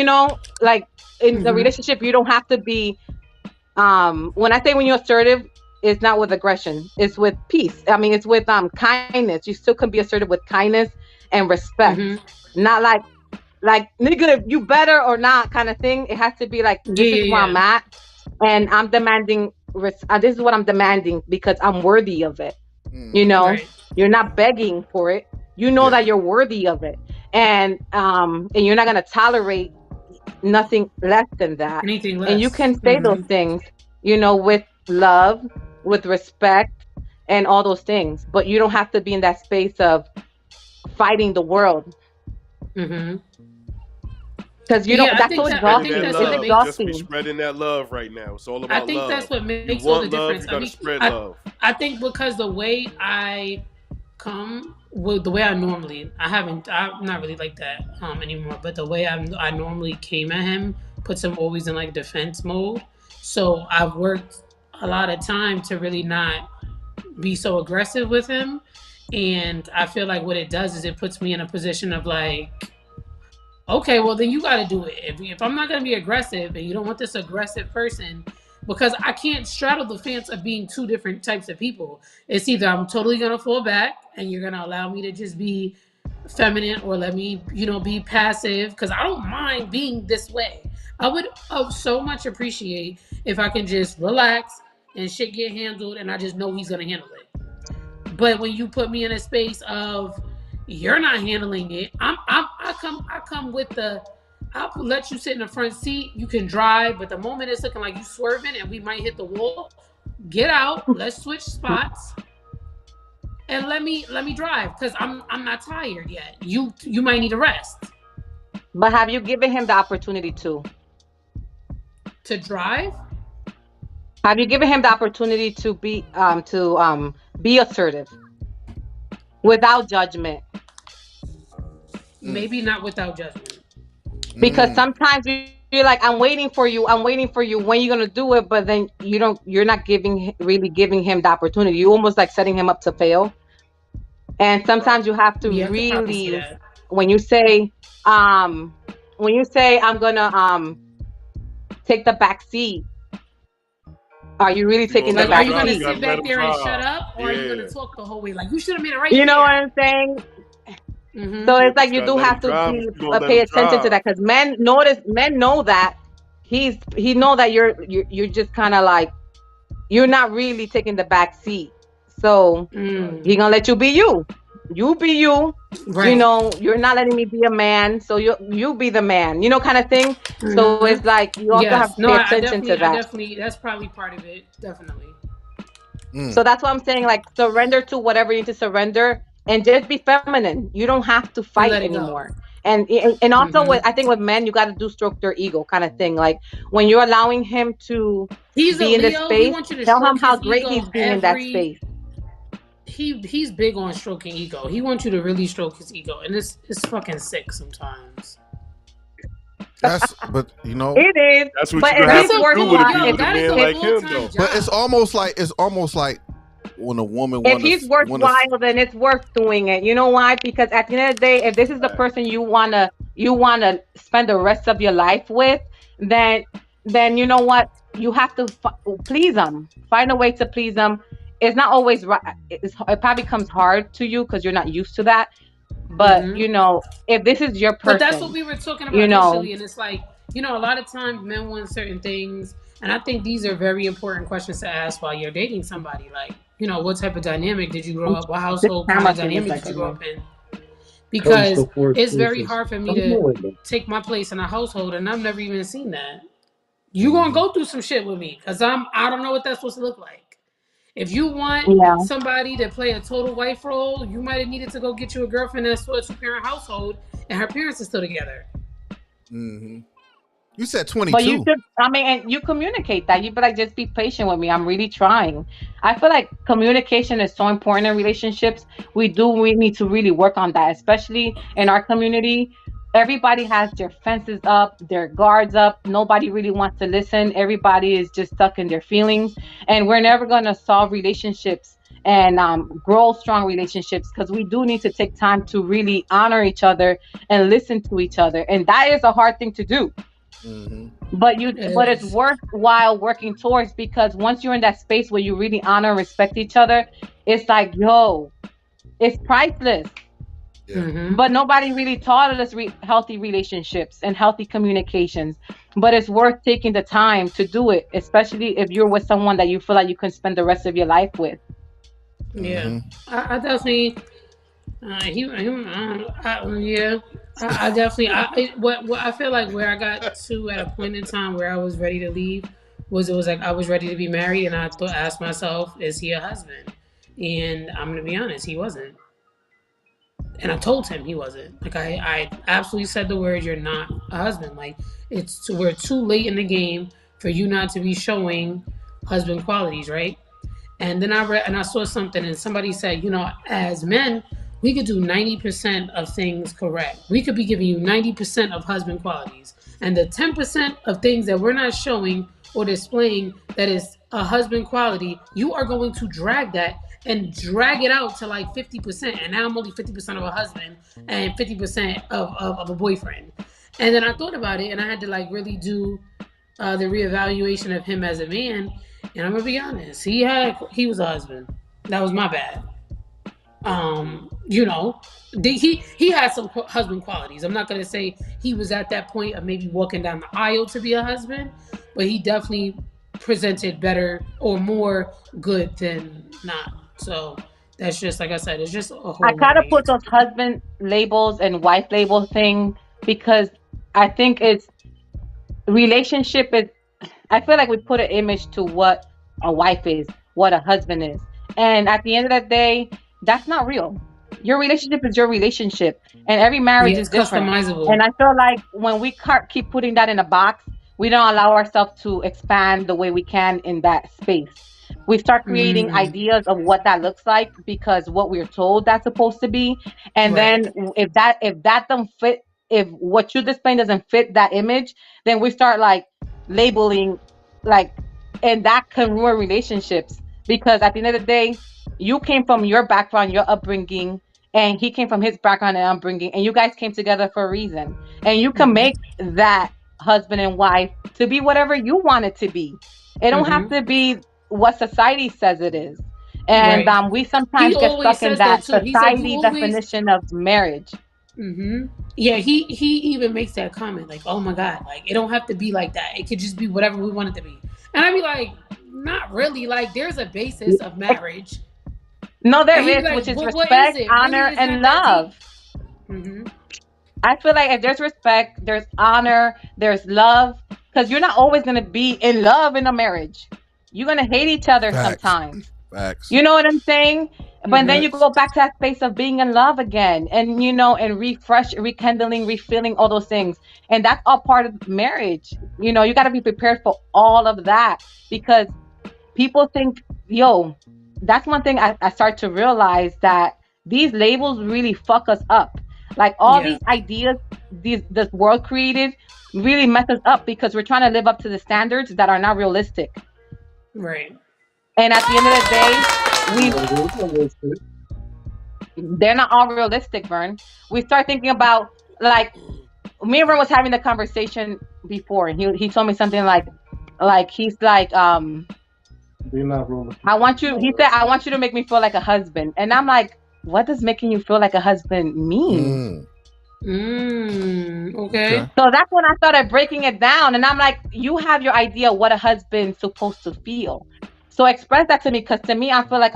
like in the Mm-hmm. relationship, you don't have to be when I say when you're assertive, it's not with aggression, it's with peace. I mean, it's with kindness. You still can be assertive with kindness and respect, Mm-hmm. not like nigga, you better or not kind of thing. It has to be like, Yeah, this is where I'm yeah, at, and I'm demanding this is what I'm demanding because I'm worthy of it. you Mm-hmm. yeah. know Right. you're not begging for it. You know Yeah. that you're worthy of it, and you're not going to tolerate nothing less than that. Anything And you less. can say those Mm-hmm. things, with love, with respect, and all those things. But you don't have to be in that space of fighting the world, Mm-hmm. because you don't. Yeah, That's so I Spreading think that exhausting. that's It's what love. makes Just be exhausting. spreading that love right now. It's all I about think that's love. what You makes all the want love, difference. you I gotta mean, spread I love. I think because the way I come with the way I'm not really like that anymore, but the way I normally came at him puts him always in like defense mode. So I've worked a lot of time to really not be so aggressive with him, and I feel like what it does is it puts me in a position of like, okay, well then you got to do it. If I'm not going to be aggressive and you don't want this aggressive person, because I can't straddle the fence of being two different types of people. It's either I'm totally going to fall back and you're going to allow me to just be feminine, or let me, be passive, because I don't mind being this way. I would so much appreciate if I can just relax and shit get handled and I just know he's going to handle it. But when you put me in a space of you're not handling it, I come with the, I'll let you sit in the front seat. You can drive, but the moment it's looking like you swerving and we might hit the wall, get out. Let's switch spots and let me drive, because I'm not tired yet. You might need a rest But have you given him the opportunity to? to drive. Have you given him the opportunity to be assertive without judgment? Mm. Maybe not without judgment. Because Mm. sometimes you're like, I'm waiting for you, when you're gonna do it, but then you're not really giving him the opportunity. You almost like setting him up to fail. And Right. sometimes you have to Yeah, I could probably see really, that. when you say, I'm gonna take the back seat, are you really You're gonna taking the let Like, him are back you drive. gonna You seat? sit gotta let back him there and shut drive. up, or are you gonna Yeah. talk the whole way? Like, you should have made it right You know what there. I'm saying? Mm-hmm. So Yeah, it's but like you you gotta do let him have to drive if be you're gonna let pay him attention to drive. that, because men know that he know that you're just kind of like, you're not really taking the back seat. So he Mm. gonna let you be you. You be you. Right. You're not letting me be a man, so you be the man. Kind of thing. So Mm-hmm. it's like you also have Yes. to No, pay I attention to definitely, that. that's probably part of it. Definitely. Mm. So that's what I'm saying. Like, surrender to whatever you need to surrender, and just be feminine. You don't have to And fight let it go. anymore. And also, Mm-hmm. I think with men, you got to do stroke their ego, kind of thing. Like, when you're allowing him to He's a be in this Leo. He space, wants you to tell him stroke how his great ego he's being in that space. he's big on stroking ego. He wants you to really stroke his ego, and it's fucking sick sometimes. But It is, That's what but you're if gonna That's have he's to a do full with worthwhile, it, be yo. with a That is man a if like full him time though. but it's job. almost like when a woman if want he's to worthwhile, then it's worth doing it. You know why? Because at the end of the day, if this is the Right. person you wanna spend the rest of your life with, then you know what? You have to please them. Find a way to please them. It's not always right. It probably comes hard to you because you're not used to that. But Mm-hmm. if this is your But that's what person, we were talking you about know, initially, and it's like a lot of times men want certain things, and I think these are very important questions to ask while you're dating somebody. Like, what type of dynamic did you grow up? What This household kind camera of thing is dynamic like did you grow annoying. up in? Comes Because to four it's very excuses. hard for me I'm to doing it. take my place in a household, and I've never even seen that. You gonna go through some shit with me, cause I don't know what that's supposed to look like. If you want Yeah. somebody to play a total wife role, you might have needed to go get you a girlfriend that's a two-parent household, and her parents are still together. Mm-hmm. You said But you 22. should, I mean, and you communicate that. You be like, just be patient with me. I'm really trying. I feel like communication is so important in relationships. We need to really work on that, especially in our community. Everybody has their fences up, their guards up. Nobody really wants to listen. Everybody is just stuck in their feelings. And we're never going to solve relationships and grow strong relationships because we do need to take time to really honor each other and listen to each other. And that is a hard thing to do, Mm-hmm. It but it's is. worthwhile working towards, because once you're in that space where you really honor and respect each other, it's like, yo, it's priceless. Yeah. Mm-hmm. But nobody really taught us healthy relationships and healthy communications. But it's worth taking the time to do it, especially if you're with someone that you feel like you can spend the rest of your life with. Yeah, I definitely. Yeah, I definitely. What I feel like where I got to at a point in time where I was ready to leave was, it was like I was ready to be married, and I asked myself, is he a husband? And I'm gonna be honest, he wasn't. And I told him he wasn't. Like I absolutely said the word, you're not a husband. Like we're too late in the game for you not to be showing husband qualities, right? And then I read and I saw something, and somebody said, as men, we could do 90% of things correct. We could be giving you 90% of husband qualities. And the 10% of things that we're not showing or displaying that is a husband quality, you are going to drag that and drag it out to like 50%. And now I'm only 50% of a husband and 50% of a boyfriend. And then I thought about it, and I had to like really do the reevaluation of him as a man. And I'm gonna be honest, he was a husband. That was my bad. He had some husband qualities. I'm not gonna say he was at that point of maybe walking down the aisle to be a husband, but he definitely presented better or more good than not. So that's just like I said, it's just a I whole kind of put marriage. those husband labels and wife label thing because I think it's relationship is, I feel like we put an image to what a wife is, what a husband is. And at the end of the day, that's not real. Your relationship is your relationship, and every marriage Yeah, is it's different. customizable. And I feel like when we keep putting that in a box, we don't allow ourselves to expand the way we can in that space. We start creating Mm, ideas of what that looks like because what we're told that's supposed to be. And right. then if that don't fit, if what you're displaying doesn't fit that image, then we start like labeling, like, and that can ruin relationships because at the end of the day, you came from your background, your upbringing, and he came from his background and upbringing, and you guys came together for a reason. And you can Mm-hmm. make that husband and wife to be whatever you want it to be. It don't have Mm-hmm. to be what society says it is. And Right. we He sometimes get always stuck in says that that too. He said you society always. definition of marriage. Yeah, he even makes that comment like, "Oh my god, like it don't have to be like that. It could just be whatever we want it to be." And I'd be like, "Not really. Like there's a basis of marriage." No, And there he'd be is, like, which is "Well, what is respect, it? Really, honor, it's and not that love. deep." Hmm. I feel like if there's respect, there's honor, there's love, because you're not always going to be in love in a marriage. You're going to hate each other Facts. sometimes. Facts. You know what I'm saying? But then you Hmm. go back to that space of being in love again and, and refresh, rekindling, refilling all those things. And that's all part of marriage. You got to be prepared for all of that because people think, yo, that's one thing I start to realize that these labels really fuck us up. Like all Yeah. these ideas this world created really mess us up because we're trying to live up to the standards that are not realistic. Right. And at the end of the day, we No, there's no respect. they're not all realistic, Vern. We start thinking about, like, me and Vern was having the conversation before, and he told me something like he's like They're not rolling. I want you, he said, I want you to make me feel like a husband. And I'm like, what does making you feel like a husband mean? Mm. Okay. So that's when I started breaking it down. And I'm like, you have your idea what a husband's supposed to feel. So express that to me. Because to me, I feel like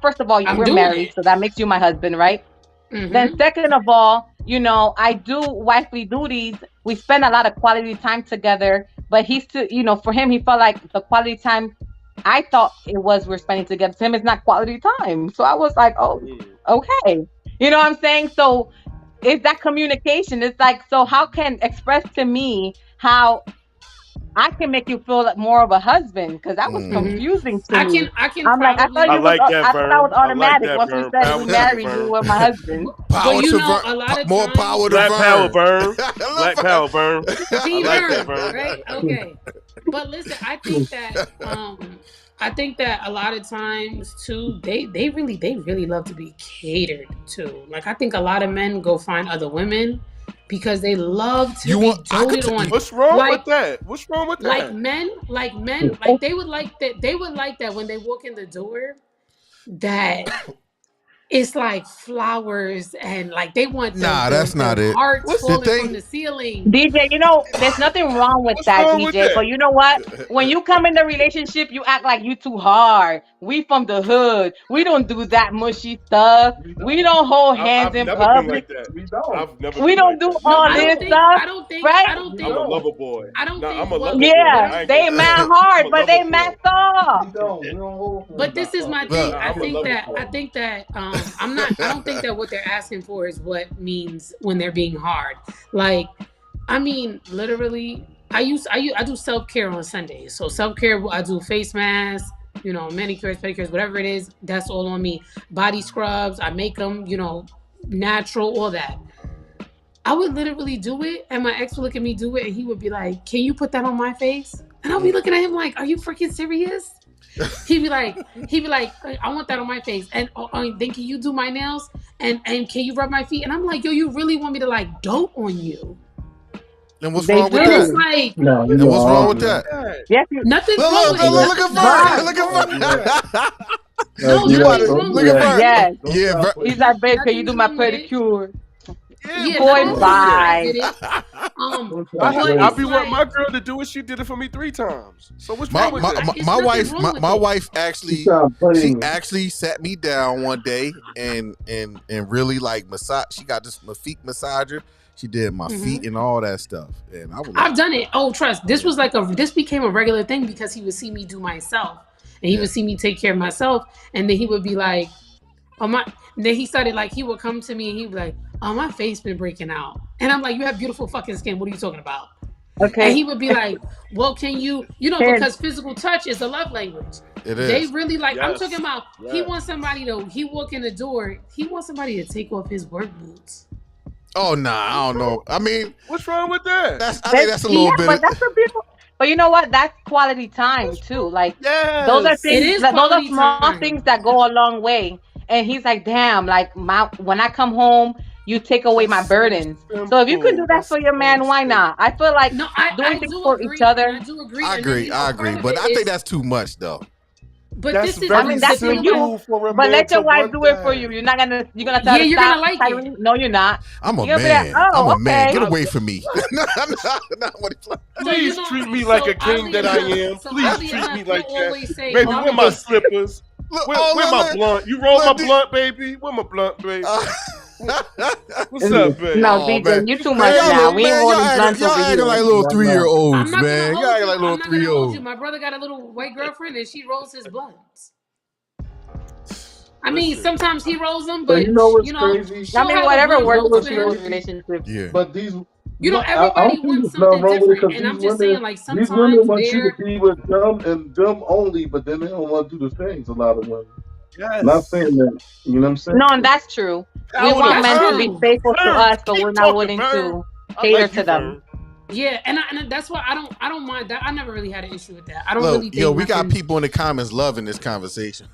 first of all, I'm we're doing married. it. So that makes you my husband, right? Then Mm-hmm. second of all, I do wifely duties. We spend a lot of quality time together. But he's still, for him, he felt like the quality time I thought it was we're spending together. To him, it's not quality time. So I was like, oh, okay. You know what I'm saying? So it's that communication. It's like, so how can express to me how I can make you feel like more of a husband? Because that was Mm-hmm. confusing to I me. can I'm like, I probably, like that, I thought that was Vern. I like automatic. that, Once we Vern. said we Power to you, married, you Vern. were my husband. but Power you to know, Vern. a lot of More times, power to Black power, Vern. Vern. Black power, Vern. I Team like that, Vern, Vern. right? Okay. But listen, I think that a lot of times too, they really love to be catered to. Like I think a lot of men go find other women because they love to You be want? I could. doted on. What's wrong Like with that? What's wrong with that? like they would like that when they walk in the door that it's like flowers and like they want Nah, that's the not it. hearts What's The falling from thing. the ceiling. DJ, there's nothing wrong with what's that, wrong with DJ. that? But you know what? When you come in the relationship, you act like you too hard. We from the hood. We don't do that mushy stuff. We don't hold hands I've in never been public. like that. We don't. I've never We been don't like do that. No, all Never, I this don't never. think stuff, I don't think right? I don't We I'm think a don't. lover boy. I don't Nah, think I'm a what lover boy. Yeah, I ain't they gonna lie. mad I'm hard, a but lover they mad boy. soft. We don't. We don't hold but hands in this is my public. thing. Look. Nah, I I'm a think lover that boy. I don't think that what they're asking for is what means when they're being hard. Like I mean, literally, I do self care on Sundays. So self care, I do face masks, manicures, pedicures, whatever it is. That's all on me. Body scrubs, I make them, natural, all that. I would literally do it, and my ex would look at me do it, and he would be like, "Can you put that on my face?" And I'll be looking at him like, "Are you freaking serious?" He'd be like, "I want that on my face, and then can you do my nails, and can you rub my feet?" And I'm like, "Yo, you really want me to like dote on you?" And what's They wrong with And it's that? do. like No, you And know, what's I wrong don't with do that. that? That. Yes, you. nothing's Look, wrong look, with it. look, look Nothing's at wrong with Vern. it. Look Don't do that. at Vern. Don't No, do You about that. to nothing's Don't wrong do look with at it. that. Vern. Yes. Don't Yeah, stop Vern. He's pushing. like, babe, can you do Nothing's my wrong with it. pedicure? Yeah, Yeah, what's Boy, wrong nothing's with wrong with it. that? I bye. did it. Don't I, stop But I it's be waiting. wanting my like girl to do it. She did it for me 3 times. So what's My wrong with my that? my, it's my nothing wife wrong my, with my it. wife You actually stop she playing. actually sat me down one day and really like massage. She got this my feet massager. She did my feet hmm and all that stuff, and I was I've like, done it. Oh, trust. yeah, This became a regular thing because he would see me do myself, and he yeah. would see me take care of myself, and then he would be like, "Oh my." Then he started like he would come to me and he'd be like, "Oh, my face been breaking out," and I'm like, "You have beautiful fucking skin. What are you talking about?" And Okay. he would be like, "Well, can you, Ken, because physical touch is a love language. It They is. really like. I'm talking Yes. about. He Yes. wants somebody to. He walk in the door. He wants somebody to take off his work boots. Oh nah, I What's don't wrong? know. I mean, What's wrong with that? I think that's a yeah, little bit. but that's a beautiful. But you know what? That's quality time What's too. wrong? Like those are It things. Yes. is Those are quality small time. things that go a long way. And he's like, damn. Like when I come home, you take away That's my so burdens. So if you can do simple. that That's for your so man, why simple. not? I feel like No, doing I things do for each agree, and other. I do agree, I and then agree, I part agree, of but it I think is, that's too much though. but That's this is I very mean, the that's for thing about you. simple for a But man let to your wife want do it for you. that. You're gonna tell yeah, her to you're gonna stop, like it. Tyree. No, you're not. I'm a You're gonna be like, man. I'm oh, a man. okay. Get I, away from me. Not what it's like. So please treat me like a king that I am. Please oddly treat me enough, he'll like that. always say, Baby, "Oh, I'm where a my big." slippers? Look, Where my blunt? You roll my blunt, baby? Where my blunt, baby? What's up, baby? No, Oh DJ, man, you You too man, much y'all crazy? now. look, We ain't man, rolling blunts y'all over acting like here. little Right now. 3-year-olds, I'm not gonna man. Y'all hold acting you. like little I'm not gonna hold 3-year-olds. you. My brother got a little white girlfriend, and she rolls his blunts. I mean, Listen, sometimes he rolls them, But you but know what's crazy? I she'll mean, have a whatever blunt You know works rolled for what's for him. people's crazy? relationship. Yeah. But these, I Everybody don't think wants there's nothing something wrong with it different, because and I'm just saying, like these women sometimes want you to they're be with them and them only, but then they don't want to do the things. A lot of women. Not saying yes. that. You know what I'm saying? No, and that's true. We Power to want that's men to be Vern. true. faithful to Vern, us, but keep we're not talking, willing Vern. to I cater like to you, them. Vern. Yeah, and that's why I don't mind that. I never really had an issue with that. I don't Look, really yo, think we got nothing. people in the comments loving this conversation.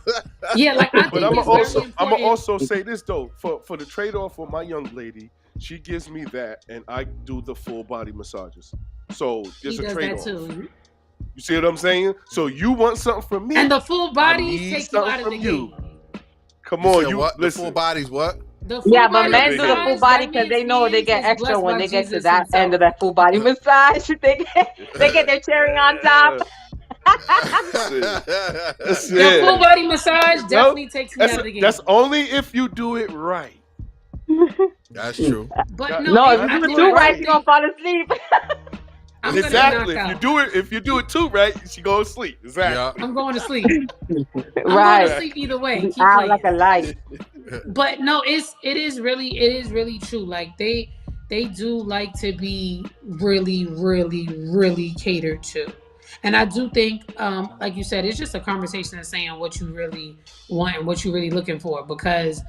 Yeah, like I But think I'm it's very I'ma important. also say this though. For the trade off for my young lady, she gives me that, and I do the full body massages. So He there's a does trade that off. too, You see what I'm saying? So you want something from and me? the full I bodies need take you something out of from the you. game. Come You on, said you what? The full listen. bodies what? The Yeah, full but body Never men do the hit. full massage, body that because man's they know they hands get is extra blessed when by they get to Jesus that end of himself. that full body massage. They get their cherry on top. That's it. That's The full it. body massage No, definitely takes me out of the that's game. only if you do it right. That's true. But no, No, if Gotta you do it do too it right, right. you're gonna fall asleep. I'm gonna be knocked Exactly. out. If you do it too right, she go to sleep. Exactly. I'm going to sleep. I'm going to Right. sleep either way. Be Keep out like playing. a light. But no, it is really true. Like they do like to be really catered to. And I do think, like you said, it's just a conversation of saying what you really want and what you're really looking for. Because,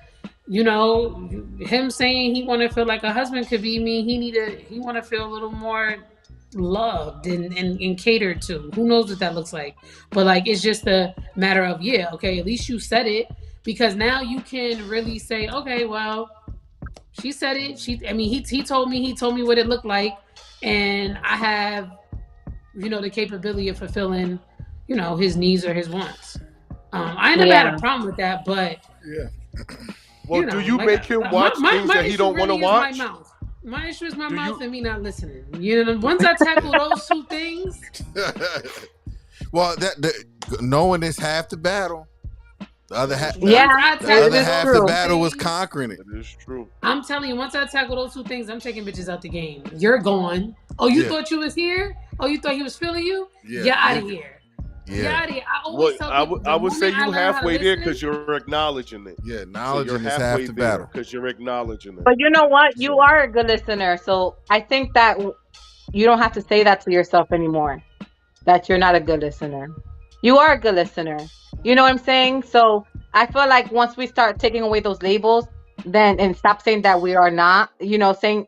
him saying he want to feel like a husband could be me, he want to feel a little more loved and catered to. Who knows what that looks like? But like, it's just a matter of, yeah, okay, at least you said it, because now you can really say, okay, well, she said it. He told me what it looked like, and I have, the capability of fulfilling, his needs or his wants. I ain't never had a problem with that, but Yeah. Well, do you like, make him watch things my that he issue don't want to really is my watch? mouth. My issue is my Do mouth you? and me not listening. Once I tackle those two things, Well, knowing is half the battle. The other half, Yeah, the other it is half the true. battle was conquering it. That is true. I'm telling you, once I tackle those two things, I'm taking bitches out the game. You're gone. Oh, you thought you was here? Oh, you thought he was feeling you? Yeah. Get out of here. Yeah. Get out of here. I always tell people, I would say you halfway there because because you're acknowledging it. Yeah, So knowledge you're is half halfway the there battle. because you're acknowledging it. But you know what? You So- are a good listener. So I think that you don't have to say that to yourself anymore, that you're not a good listener. You are a good listener. You know what I'm saying? So I feel like once we start taking away those labels, then and stop saying that we are not, saying,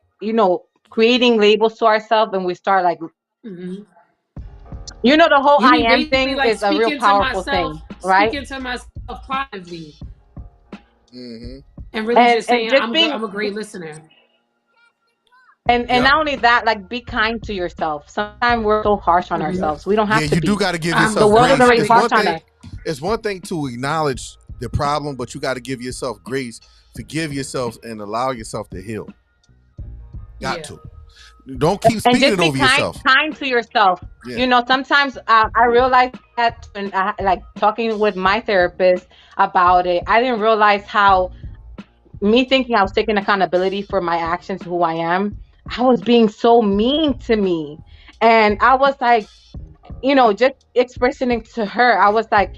creating labels to ourselves, and we start like, Mhm. the whole You I mean am basically thing like is a real powerful thing, right? speaking to myself positively, Mm-hmm. and really just And saying just I'm good, being I'm a great listener. and not only that, like, be kind to yourself. Sometimes we're so harsh on ourselves. We don't have to you be. do got to give I'm The yourself world grace. is already It's harsh one on thing. us. It's one thing to acknowledge the problem, but you got to give yourself grace, forgive yourself, and allow yourself to heal. Got to. Don't keep And speaking just it be over yourself. kind to yourself. Yeah. Sometimes I realized that when like talking with my therapist about it, I didn't realize how me thinking I was taking accountability for my actions, who I am, I was being so mean to me. And I was like, just expressing it to her. I was like,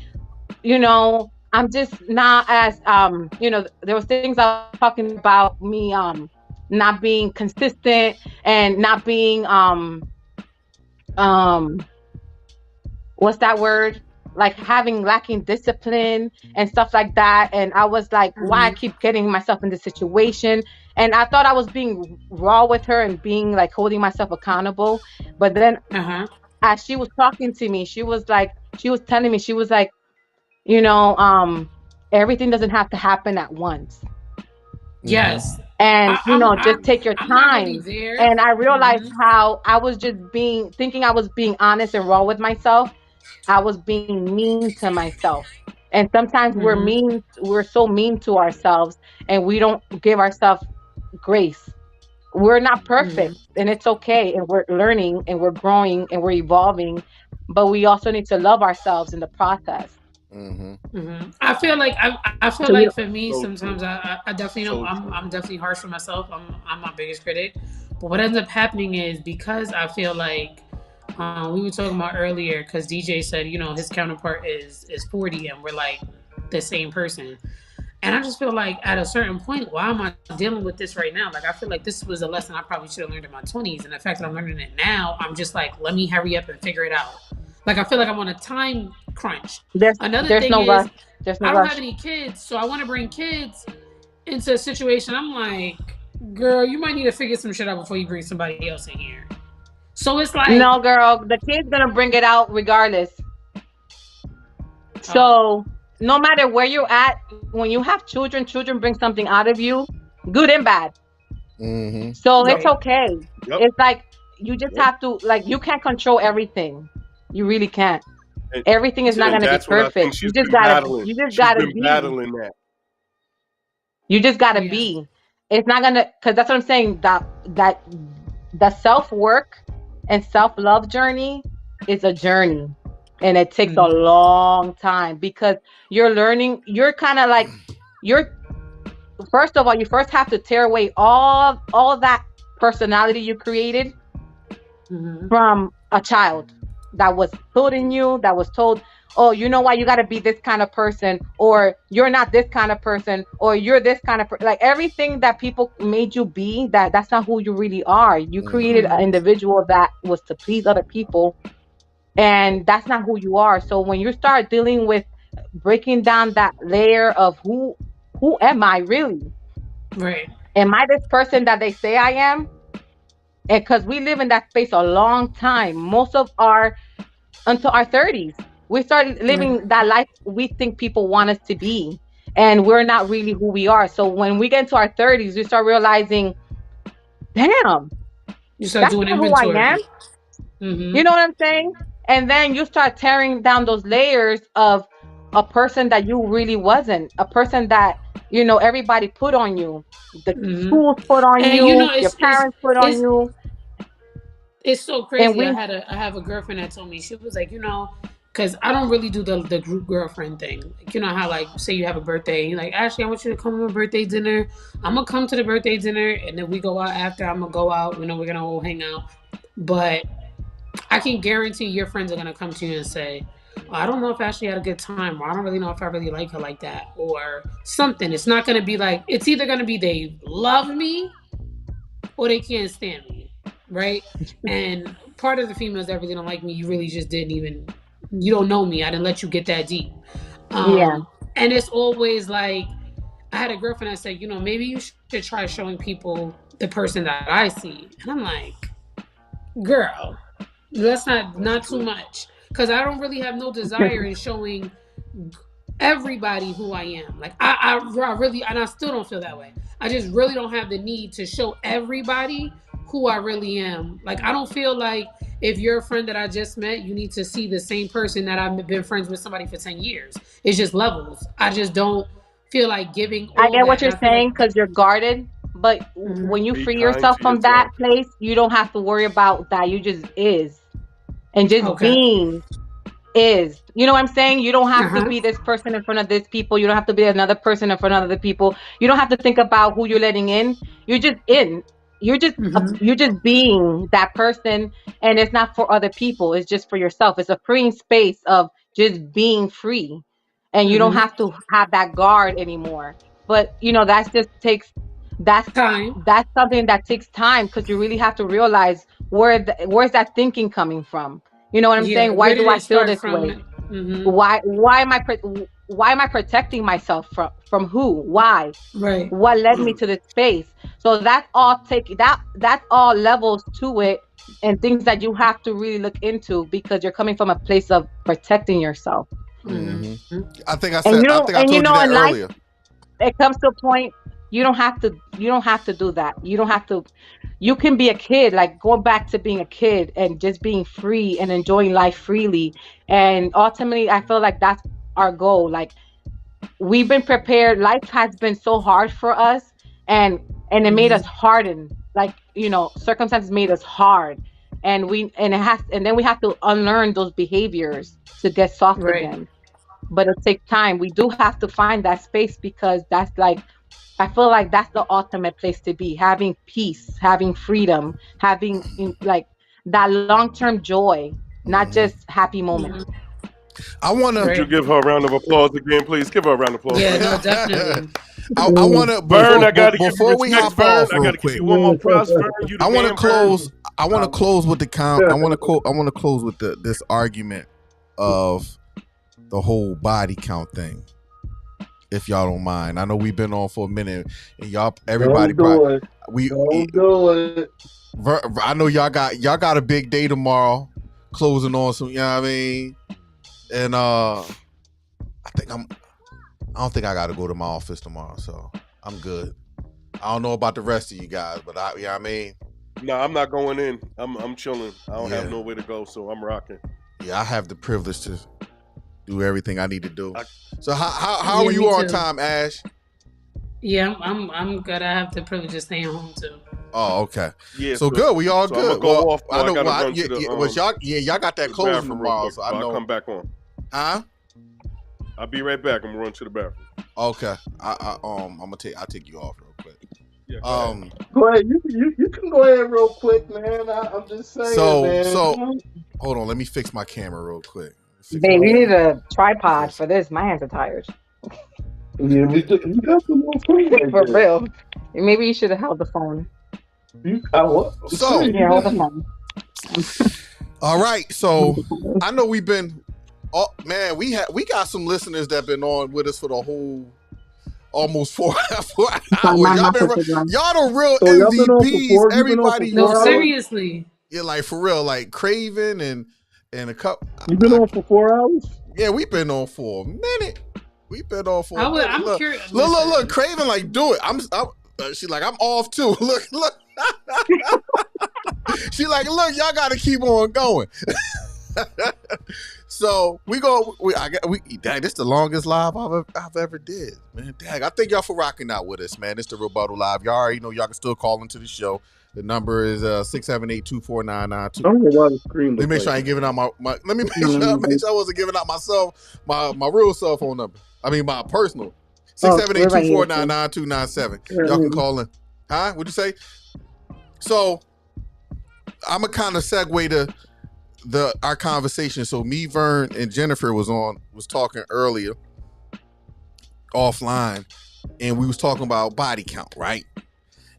I'm just not as there was things I was talking about me not being consistent and not being what's that word? Like lacking discipline and stuff like that. And I was like, why I keep getting myself in this situation? And I thought I was being raw with her and being like holding myself accountable. But then as she was talking to me, she was telling me, she was like, everything doesn't have to happen at once. Yes. And just take your I'm not really time. there. And I realized how I was just thinking I was being honest and raw with myself. I was being mean to myself. And sometimes we're so mean to ourselves, and we don't give ourselves grace. We're not perfect, and it's okay, and we're learning and we're growing and we're evolving, but we also need to love ourselves in the process. I feel like for me, sometimes I definitely know I'm definitely harsh on myself. I'm my biggest critic. But what ends up happening is, because I feel like we were talking about earlier, because DJ said, his counterpart is 40 and we're like the same person. And I just feel like at a certain point, why am I dealing with this right now? Like, I feel like this was a lesson I probably should have learned in my 20s. And the fact that I'm learning it now, I'm just like, let me hurry up and figure it out. Like, I feel like I'm on a time crunch. Another thing is, I don't have any kids, so I want to bring kids into a situation. I'm like, girl, you might need to figure some shit out before you bring somebody else in here. So it's like, no, girl, the kid's gonna bring it out regardless. So no matter where you're at, when you have children bring something out of you, good and bad. So it's okay. It's like you just have to, like, you can't control everything. You really can't. Everything is not going to be perfect. You just gotta be. battling that. You just gotta be. It's not gonna, because that's what I'm saying. That the self work and self love journey is a journey, and it takes a long time because you're learning. You're kind of like you're first of all, you first have to tear away all that personality you created from a child that was put in you, that was told, oh, you know why you got to be this kind of person, or you're not this kind of person, or you're this kind of like everything that people made you be, that's not who you really are. You created an individual that was to please other people, and that's not who you are. So when you start dealing with breaking down that layer of who am I really? Right. Am I this person that they say I am? And because we live in that space a long time, most of our until our 30s, we start living that life we think people want us to be, and we're not really who we are. So when we get into our 30s, we start realizing, damn, you start that's doing not who I inventory. am. You know what I'm saying? And then you start tearing down those layers of a person that you really wasn't, a person that everybody put on you, the schools put on And you, your parents put on you. It's so And crazy. I have a girlfriend that told me, she was like, because I don't really do the group girlfriend thing. Like, you know how, like, say you have a birthday, and you're like, Ashley, I want you to come to my birthday dinner. I'm gonna come to the birthday dinner, and then we go out after. I'm gonna go out. We're gonna all hang out. But I can guarantee your friends are gonna come to you and say, I don't know if Ashley had a good time, or I don't really know if I really like her like that, or something. It's not gonna be like, it's either gonna be they love me or they can't stand me, right? And part of the females that really don't like me, you really just you don't know me. I didn't let you get that deep. Yeah. And it's always like, I had a girlfriend that said, maybe you should try showing people the person that I see. And I'm like, girl, that's not too much. Because I don't really have no desire in showing everybody who I am. Like, I really, and I still don't feel that way. I just really don't have the need to show everybody who I really am. Like, I don't feel like if you're a friend that I just met, you need to see the same person that I've been friends with somebody for 10 years. It's just levels. I just don't feel like giving I all get what that. you're And I feel like, saying because you're guarded, but when you Be free kind yourself to from that yourself. place, you don't have to worry about that. You just is, and just okay. being is. You know what I'm saying? You don't have to be this person in front of this people. You don't have to be another person in front of other people. You don't have to think about who you're letting in. You're just in. You're just being that person, and it's not for other people. It's just for yourself. It's a freeing space of just being free, and you don't have to have that guard anymore. But that just takes Time. that's something that takes time because you really have to realize where's that thinking coming from. You know what I'm Yeah. saying? Why Where do did I it feel start this from? way? Why am I protecting myself from who? Why? Right. What led me to this space? So that's all levels to it, and things that you have to really look into because you're coming from a place of protecting yourself. I think I And said. I think I told you that in life, earlier. it comes to a point you don't have to do that. You can be a kid, like going back to being a kid and just being free and enjoying life freely. And ultimately I feel like that's our goal. Like, we've been prepared. Life has been so hard for us, and it made us harden. Like, circumstances made us hard, and then we have to unlearn those behaviors to get soft Right. again. But it takes time. We do have to find that space because that's like, I feel like that's the ultimate place to be, having peace, having freedom, having like that long-term joy, not just happy moments. I want Could you to. give her a round of applause again, please? Give her a round of applause. Yeah, Please. no, definitely. I want to Vern, I gotta give you before we respect, hop Vern. off I real gotta give quick. you one more props, Vern. You the I want to man, Vern. close. I want to close with the count. I want to close with this argument of the whole body count thing. If y'all don't mind, I know we've been on for a minute, and everybody Don't do it. I know y'all got a big day tomorrow, closing on some. You know what I mean? And I don't think I got to go to my office tomorrow, so I'm good. I don't know about the rest of you guys, but you know what I mean? No, I'm not going in. I'm chilling. I don't have nowhere to go, so I'm rocking. Yeah, I have the privilege to do everything I need to do. So how are you on time, Ash? Yeah, I'm good. I have the privilege of staying home too. Oh, okay. Yeah. So good. We all so good. I'm gonna go Well, off. I know. gotta Well, run to the y'all got that the closing bathroom real tomorrow, quick, so I but know. I'll come back on. Huh? I'll be right back. I'm gonna run to the bathroom. Okay. I'll take you off real quick. Yeah. Go ahead. You can go ahead real quick, man. I'm just saying, man. So hold on. Let me fix my camera real quick. Babe, you need a tripod for this. My hands are tired. Yeah, we got the little phone right For there. real. Maybe you should have held the phone. I'm saying, Yeah, hold the phone. All right. So I know we've been. Oh man, we got some listeners that been on with us for the whole almost 4 hours. Y'all the real So y'all been on for MVPs. 4? You been on for Everybody, 4 hours? Seriously. Yeah, like for real, like Craven and a couple. You been on for 4 hours? Yeah, we've been on for a minute. We've been on for a minute. I'm curious. Look, Craven, like, do it. She's like, I'm off too. Look. She like, look, y'all got to keep on going. So dang, this is the longest live I've ever did, man. Dang, I thank y'all for rocking out with us, man. It's the Rebuttal Live. Y'all already know y'all can still call into the show. The number is 678-24992. I don't know why the screen. Let me make sure I ain't giving out my let me make sure I wasn't giving out myself my real cell phone number. I mean my personal. 678-249-9297. Y'all can call in. Huh? What'd you say? So I'm gonna kind of segue to our conversation. So me, Vern, and Jennifer was talking earlier offline, and we was talking about body count, right?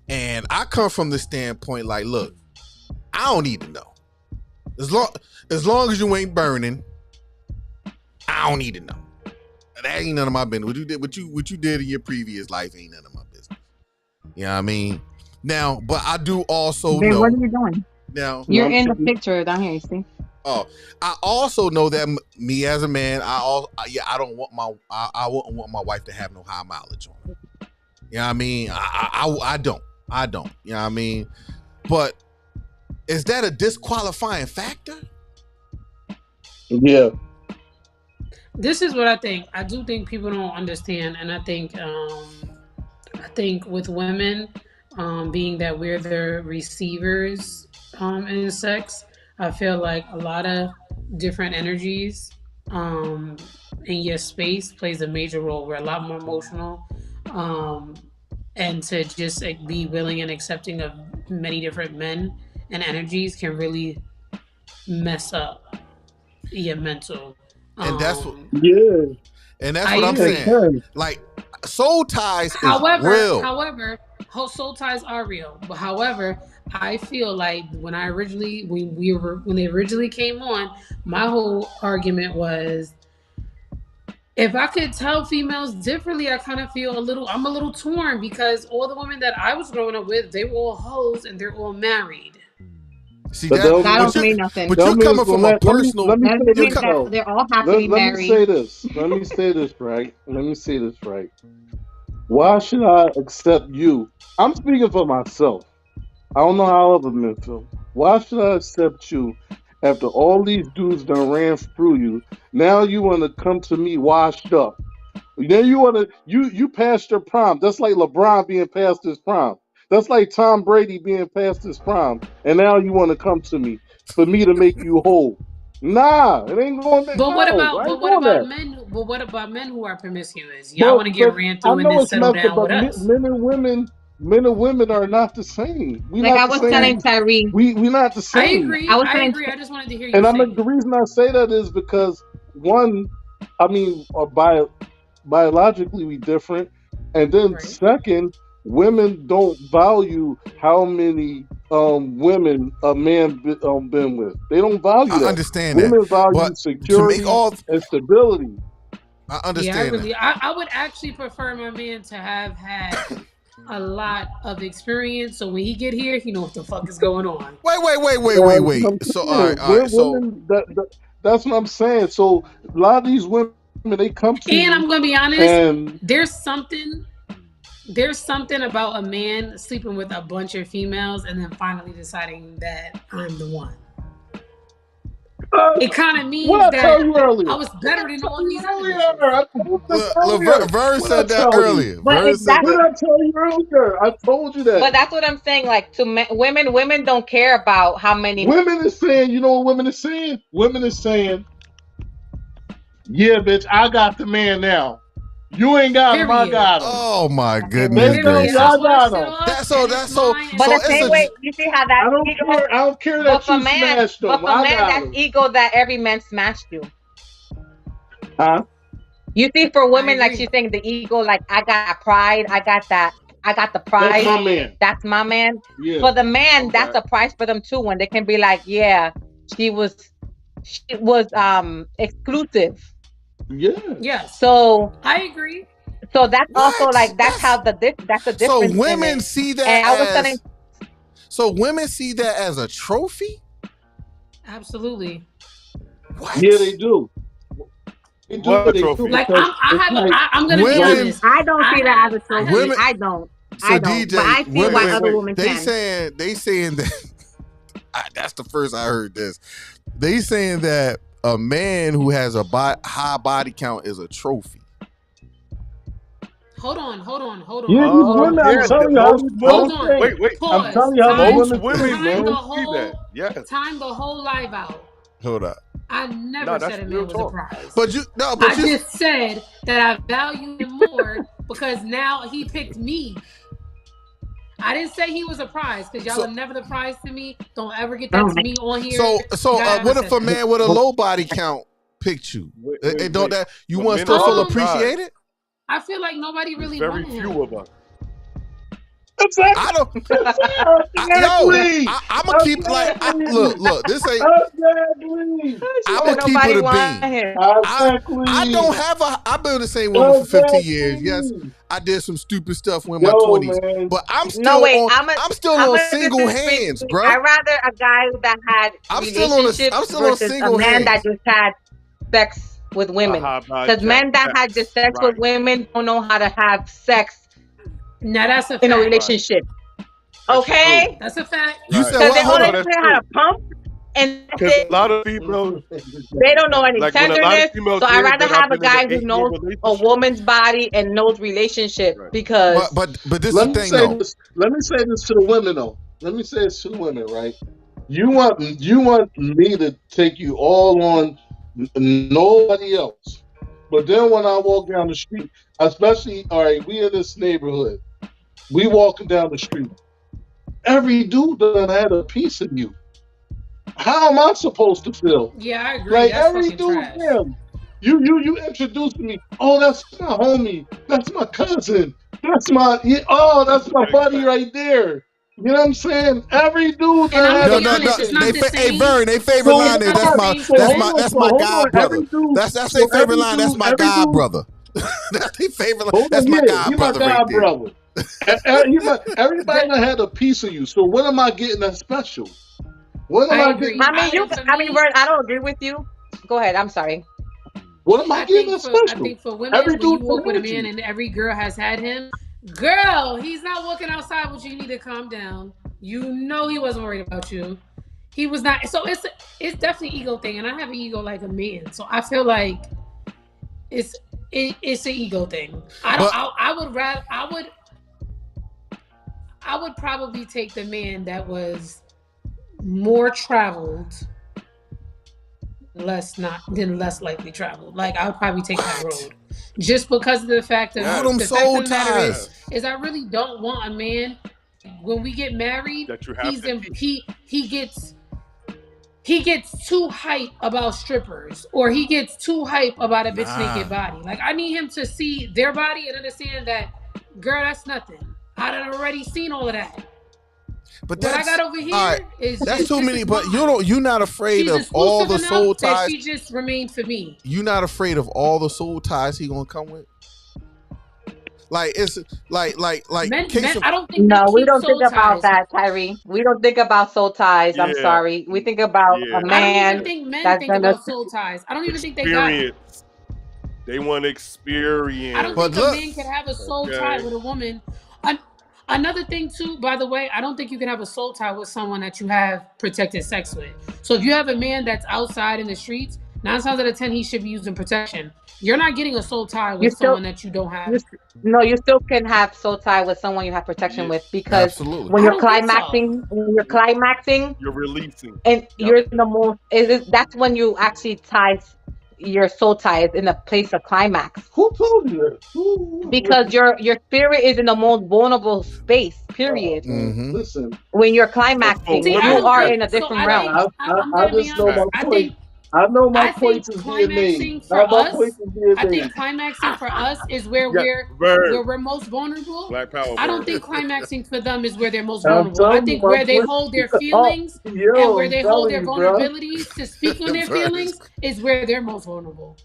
And I come from the standpoint like, look, I don't need to know. As long as you ain't burning, I don't need to know. That ain't none of my business. What you did in your previous life ain't none of my business. You know what I mean? Now, but I do also know. What are you doing? Now you're in the picture down here. You see? Oh, I also know that me as a man, I wouldn't want my wife to have no high mileage on her. You know what I mean? I don't. You know what I mean? But is that a disqualifying factor? Yeah. This is what I think. I do think people don't understand, and I think with women, being that we're the receivers in sex, I feel like a lot of different energies in your space plays a major role. We're a lot more emotional, and to just be willing and accepting of many different men and energies can really mess up your mental. And that's what, and that's what I'm saying. Like soul ties is real. However, soul ties are real. But however, I feel like when they originally came on, my whole argument was, if I could tell females differently, I kind of feel I'm a little torn, because all the women that I was growing up with, they were all hoes and they're all married. See, that don't mean nothing. But you're coming from a personal. Let me say this. They're all happily married. Let me say this. Let me say this right. Why should I accept you? I'm speaking for myself. I don't know how other men feel. Why should I accept you after all these dudes done ran through you? Now you want to come to me washed up. Then you passed your prime. That's like LeBron being past his prime. That's like Tom Brady being past his prime. And now you want to come to me for me to make you whole. Nah, it ain't going to. But what about men who are promiscuous? Y'all want to get ran through and then settle down with us? Men and women are not the same. I was telling Tyree, we're not the same. I agree. I just wanted to hear you. And the reason I say that is because one, I mean, biologically we different, and then second, women don't value how many women a man been with. They don't value that. I understand women that. value but security and stability. I understand. Yeah, I would actually prefer my man to have had a lot of experience, so when he get here, he know what the fuck is going on. Wait. So all right. That's what I'm saying. So a lot of these women, they come to and I'm gonna be honest. There's something about a man sleeping with a bunch of females and then finally deciding that I'm the one. it kind of What means I tell that you earlier? I was better than all these other Earlier, bitches. I told you this earlier. Vern What I said that tell you? earlier. But Vern said that's What that. I tell you earlier? I told you but that. that's what I'm saying. Like to women don't care about how many. Women is saying, you know what women is saying? Women is saying, yeah, bitch, I got the man now. You ain't got him, I Period. got him. Oh my goodness Based on Period. you, I gracious. I got sliced it him. off, That's so. and it's That's so. mine, and But So the it's it's same a. way, cool. you see how that I don't ego. care. I don't care But that for you man, smashed but him. for I man, got that's him. ego that every man smashed you. Huh? You see, for I women, like agree. she's saying, the ego, like I got pride, I got that, I got the That's pride. my man. That's my man. Yeah. For the man, that's Okay. a price for them too. When they can be like, yeah, she was, she was exclusive. Yeah. Yes, So, I agree. so that's also What? like that's how that's the So difference in women it. see that And I was telling, as. So women see that as a trophy. Absolutely. What? Yeah, they do. They do. What They do trophy? Like because it's like I'm gonna be Women. honest. I don't see that as a I trophy. have Women. I don't. So I don't. But DJ, I see why Wait, women. other wait. women They can. saying that. That's the first I heard this. They saying that a man who has a high body count is a trophy. hold on. yeah, these women. I'm Yeah. telling you how Most these Hold women on. think. wait. I'm Pause. telling you how these Time Most women women think, time man. the see that. whole Yeah. time the whole live out. Hold up. I No, never that's said a real man was a talk. prize. But you no, but I you just said that I value him more because now he picked me. I didn't say he was a prize because y'all so are never the prize to me. Don't ever get that to me on here. what if a That. man with a low body count picked you? And don't Wait. that you But want men to are still never appreciate prized. it? I feel like nobody There's really very wanted few him. of us. Exactly. I don't. Exactly. I'm gonna keep like look. This ain't. Exactly. She I'm said gonna keep it nobody a want beam. him. I don't Exactly. have a. I've been with the same woman for 15 years. Yes, Exactly. I did some stupid stuff in my Yo, 20s, man. but I'm No, still wait. on. I'm still I'm on gonna single disagree. hands, bruh. I rather a guy that had I'm still on. I'm relationships still on versus a single man that hands. just had sex with A women. high body Because count. men that had just Facts. sex with Right. women don't know how to have sex Now that's a in a fact. Right. relationship. That's true. Okay? That's a fact. You Right. said Because they what? Hold only No, on. know that's how to true. pump and that's Because a it. lot of females, They don't know any like when a lot of tenderness. females So I'd hear rather that I've have a been in an guy who 8-year knows a relationship. woman's body and knows relationship Right. because But this is Let the me thing say though. this. Let me say this to the women though. Let me say this to the women, right? You want me to take you all on nobody else. But then when I walk down the street, especially all right, we in this neighborhood, we walking down the street. Every dude done had a piece of you. How am I supposed to feel? Yeah, I agree. Like That's every fucking dude, trash. damn. You introduced me. Oh, that's my homie. That's my cousin. That's my Big buddy fact. right there. You know what I'm saying? Every dude And that I'm gonna had No, a be no, piece no. honest, of it's you. not the Hey, same. Vern, they favorite So It's line is not the what? same So hold on. that's So my hold on. god brother. Every dude. That's So their favorite line. That's my every god dude. brother. That's their favorite line. Hold on. That's my Yeah, he god my brother right god there. brother. Everybody That that had a piece of you. So what am I getting that's special? What am I I agree. getting? I mean For I mean me, Vern, I don't agree with you. Go ahead. I'm sorry. What am I getting that's I special? think for women, Every when dude you walk that with a had man you. and every girl has had him, girl, he's not walking outside with you. You need to calm down. You know he wasn't worried about you. He was not. So it's definitely ego thing, and I have an ego like a man. So I feel like it's it's an ego thing. I don't. But I would rather. I would probably take the man that was more traveled, less likely traveled. Like I would probably take that what? road, just because of the fact of All them the fact soul of the matter ties. Yes. is I really don't want a man when we get married. That you have to keep. He gets too hype about strippers or he gets too hype about a bitch Nah. naked body. Like I need him to see their body and understand that, girl, that's nothing. I done already seen all of that. But What I that's got over all right. here is That's just too this many. is But mine. you're not afraid She's of all exclusive the soul enough that ties. she just remained for me. You not afraid of all the soul ties he gonna come with. Like it's like Men, case of I don't think men No, we keep don't think soul about ties. that, Tyree. We don't think about soul ties. I'm Yeah. sorry. We think about a Yeah. I don't even man think men that's think gonna. about soul ties. I don't even think they got them. Experience. They want I don't experience. but think a look, man could have a soul tie Okay. with a woman. I, Another thing too, by the way, I don't think you can have a soul tie with someone that you have protected sex with. So if you have a man that's outside in the streets, 9 times out of 10 he should be using protection. You're not getting a soul tie You with still someone that you don't you have. s- no, you still can have soul tie with someone you have protection Yeah, with because Absolutely. when I you're don't think so. climaxing, you're releasing. and Yep. you're the most that's when you actually tie your soul tie is in a place of climax Who told you that? Who? because your spirit is in the most vulnerable space. Oh Period. man, Mm-hmm. listen. When you're For climaxing, See, I you women, don't are yes. in think a so. different I realm. think I'm I gonna be just know honest. my Fact. point. I know my I point think is being made. climaxing Now for my point us, is being I think made. climaxing for us is where Yeah, bird. we're most vulnerable. Black power, I don't bird. think climaxing for them is where they're most I'm vulnerable. I telling you think my where they point. hold their Oh, feelings and yo, where I'm they hold telling their you, bro. vulnerabilities to speak on their Bird is- feelings is where they're most vulnerable.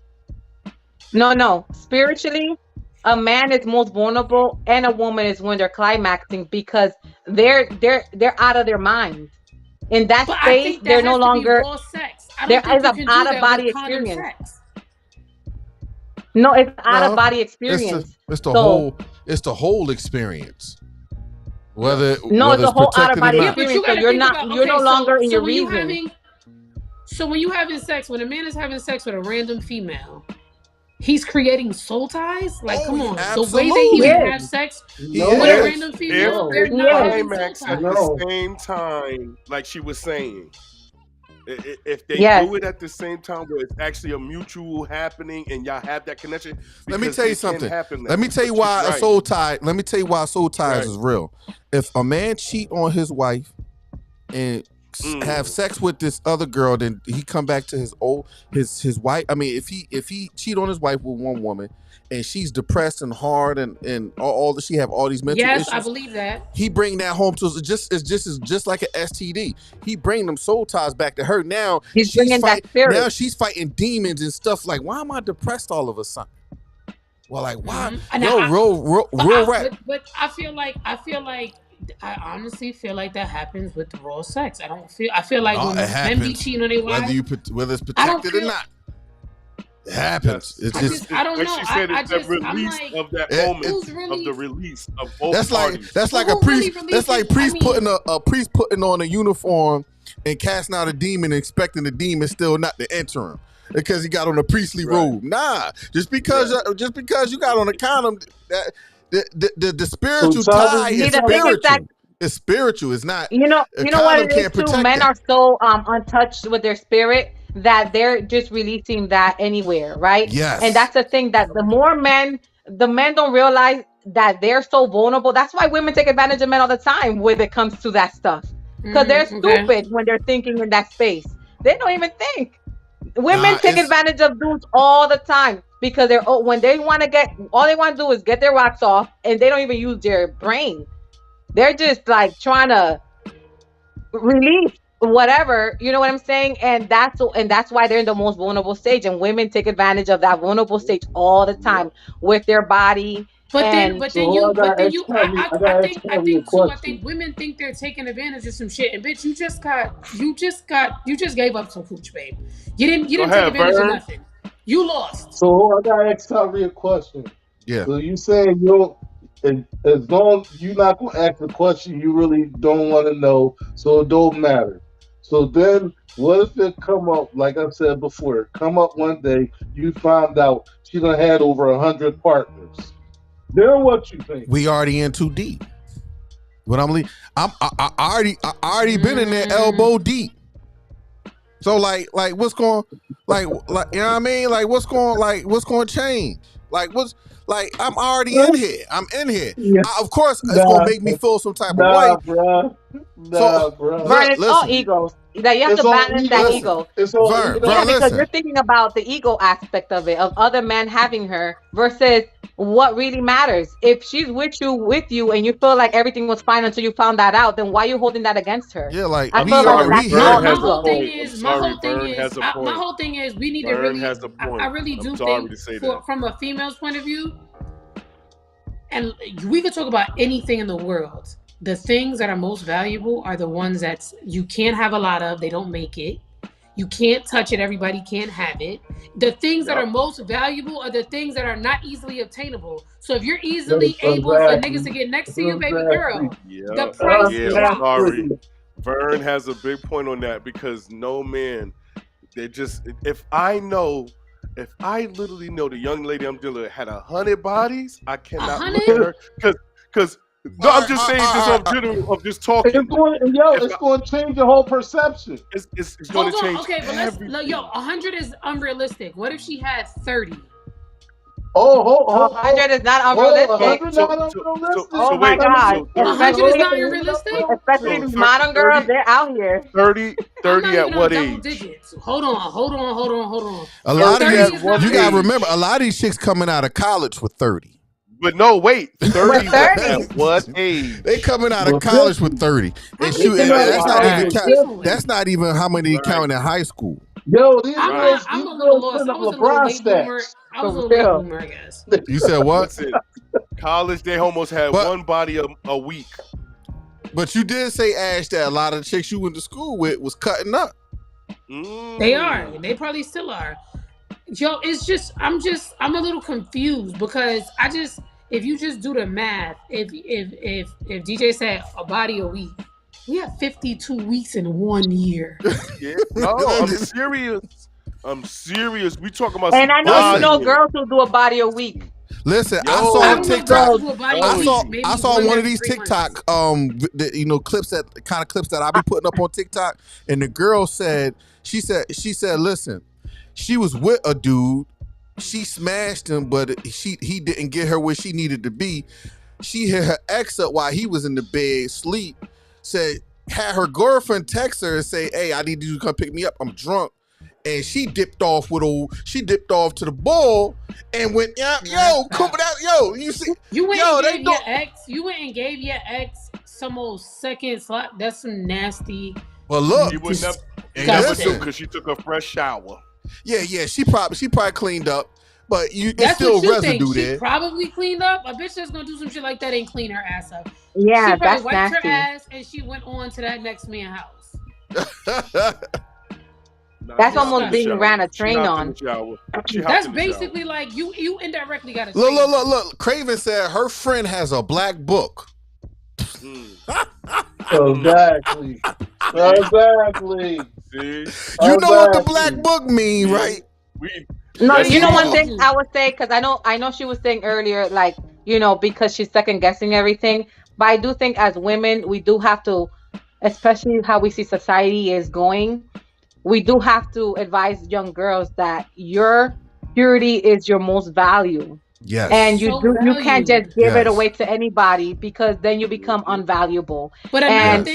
No. Spiritually, a man is most vulnerable and a woman is when they're climaxing because they're out of their mind. In that But I space, think that they're no has to be longer raw sex. I there don't think is you an can do out of that with body condom experience. sex. No, it's out of No, body it's the experience. it's the So whole experience, Yes. no, whether it's a it's whole out of protected or body Yeah, not. but you experience. So got to think about you're no okay, longer in so your when you reason. having so when you having sex, when a man is having sex with a random female, he's creating soul ties. Like, come Oh, on, the way they He even absolutely, is. have sex he with a Yes. is. random If female, no, they're they He not is. having soul climax at the ties. no. same time, like she was saying, if they Yes. do it at the same time where it's actually a mutual happening and y'all have that connection, Let me because tell you it can something. happen that Let me way. tell you But she's why a right. soul tie. Let me tell you why soul ties Right. is real. If a man cheat on his wife and have sex with this other girl, then he come back to his wife. I mean, if he cheat on his wife with one woman and she's depressed and hard and all that, she have all these mental Yes, I issues. believe that. He bring that home to us. It's just like an STD. He bring them soul ties back to her. Now He's bringing that spirit. Now she's fighting demons and stuff. Like, why am I depressed all of a sudden? Well, like, why? Mm-hmm. Yo, real rap. But I feel like I honestly feel like that happens with the raw sex. I feel like No, when it men be happens cheating on their wives, whether it's I don't protected or feel. not. It happens. Yes. It's I just just I don't Like know. she said, it's that I'm release like, of that It- moment, who's of really? the release of both that's parties. like a Who priest. really That's like releases? priest putting a priest putting on a uniform and casting out a demon, and expecting the demon still not to enter him because he got on a priestly Right. robe. Nah, just because you got on a condom, that the spiritual So tie Tommy, See, is the thing is that spiritual. It's spiritual. It's not. you A know what condom it is can't too. protect Men that. are so untouched with their spirit that they're just releasing that anywhere, right? Yes. And that's the thing that the men don't realize that they're so vulnerable. That's why women take advantage of men all the time when it comes to that stuff. Because they're Okay. stupid when they're thinking in that space. They don't even think. Women Nah, take it's advantage of dudes all the time because when they want to get all they want to do is get their rocks off and they don't even use their brain. They're just like trying to release whatever, you know what I'm saying? And that's why they're in the most vulnerable stage. And women take advantage of that vulnerable stage all the time with their body. But then, And but then so you, I but gotta then ask you, Tommy. I gotta ask I Tommy a think too. I question. think women think they're taking advantage of some shit. And bitch, you just gave up some cooch, babe. You Go didn't take ahead, advantage of Vern. nothing. You lost. So I gotta ask Tommy a question. yeah. So you saying you don't, as long you're not gonna ask the question you really don't want to know, so it don't matter. So then, what if it come up like I said before? Come up one day, you find out she done had over 100 partners. Then what you think? We already in too deep. What I already been in there elbow deep. So like what's going like you know what I mean? Like what's going to change? Like I'm already in here. I'm in here. Yeah, Of course it's going nah, to make me feel some type of way. nah, bruh, So nah, bruh. Vern, it's all listen. egos. That you have It's to all balance that ego. Listen. ego. It's all Vern, ego. Yeah, because listen. you're thinking about the ego aspect of it, of other men having her versus what really matters. If she's with you, and you feel like everything was fine until you found that out, then why are you holding that against her? Yeah, like I I'm feel like sorry, we that's Vern all here. has a ego. point. I'm sorry, Vern has a My point. whole thing is we need to Vern really. has a point. I really do I'm sorry think to say that. from a female's point of view, and we could talk about anything in the world. The things that are most valuable are the ones that you can't have a lot of. They don't make it. You can't touch it. Everybody can't have it. The things that are most valuable are the things that are not easily obtainable. So if you're easily able for niggas to get next to you, baby girl, the price drops. Sorry. Vern has a big point on that because no man, they just, if I literally know the young lady I'm dealing with had 100 bodies, I cannot look at her because no, I'm just saying just off general of just talking. It's going to change your whole perception. It's going to change. Okay, but 100 is unrealistic. What if she had 30? 100 is not unrealistic. So my God. 100 is not unrealistic? Especially these modern girls, they're out here. 30 at what age? Digits. Hold on. A lot of these, you got to remember, a lot of these chicks coming out of college with 30. But no, wait. 30 at what age? They coming out of college with 30. And that's not even how many counting in high school. Yo, these girls, I'm a little lost. I was a little late bloomer, I guess. You said what? Listen, college, they almost had one body a week. But you did say, Ash, that a lot of the chicks you went to school with was cutting up. They are. They probably still are. Yo, I'm a little confused because if you just do the math, if DJ said a body a week, we have 52 weeks in 1 year. Yeah, no, I'm serious. We talking about. And I know you know girls who do a body a week. Listen, I saw on TikTok. I saw one of these TikTok clips that I be putting up on TikTok, and the girl said, she said, listen, she was with a dude, she smashed him, but he didn't get her where she needed to be. She hit her ex up while he was in the bed sleep. Had her girlfriend text her and say, "Hey, I need you to come pick me up. I'm drunk." And she dipped off to the ball and went, you see, you went and gave your ex some old second slap. That's some nasty. Well, look, he would never do because she took a fresh shower. Yeah, she probably cleaned up, but it's still residue there. She probably cleaned up. A bitch that's gonna do some shit like that ain't clean her ass up. Yeah, she that's wiped nasty. her ass and she went on to that next man's house. That's almost being ran a train on. That's basically like you indirectly got to look. Craven said her friend has a black book. Exactly. You know what the black book mean, right? No, you know one thing I would say, because I know she was saying earlier, like, because she's second guessing everything. But I do think as women, we do have to, especially how we see society is going, we do have to advise young girls that your purity is your most value. Yes. And you can't just give it away to anybody, because then you become unvaluable. But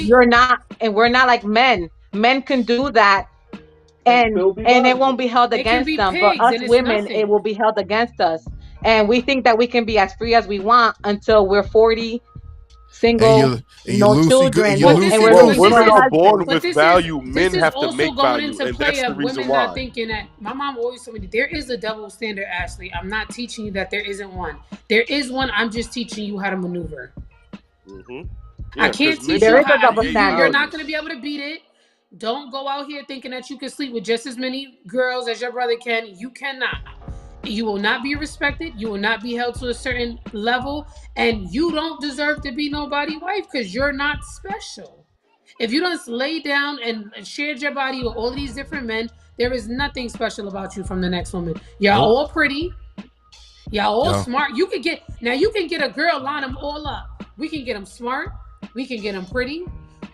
we're not like men. Men can do that and it won't be held against them. But us women, it will be held against us. And we think that we can be as free as we want until we're 40, single, no children. Women are born with value. Men have to make value, and that's the reason why. Not thinking that my mom always told me there is a double standard, Ashley. I'm not teaching you that there isn't one. There is one. I'm just teaching you how to maneuver. Mm-hmm. I can't teach you how. You're not going to be able to beat it. Don't go out here thinking that you can sleep with just as many girls as your brother can. You cannot. You will not be respected. You will not be held to a certain level. And you don't deserve to be nobody's wife because you're not special. If you don't lay down and share your body with all of these different men, there is nothing special about you from the next woman. Y'all all pretty. Y'all all smart. You can get a girl, line them all up. We can get them smart. We can get them pretty.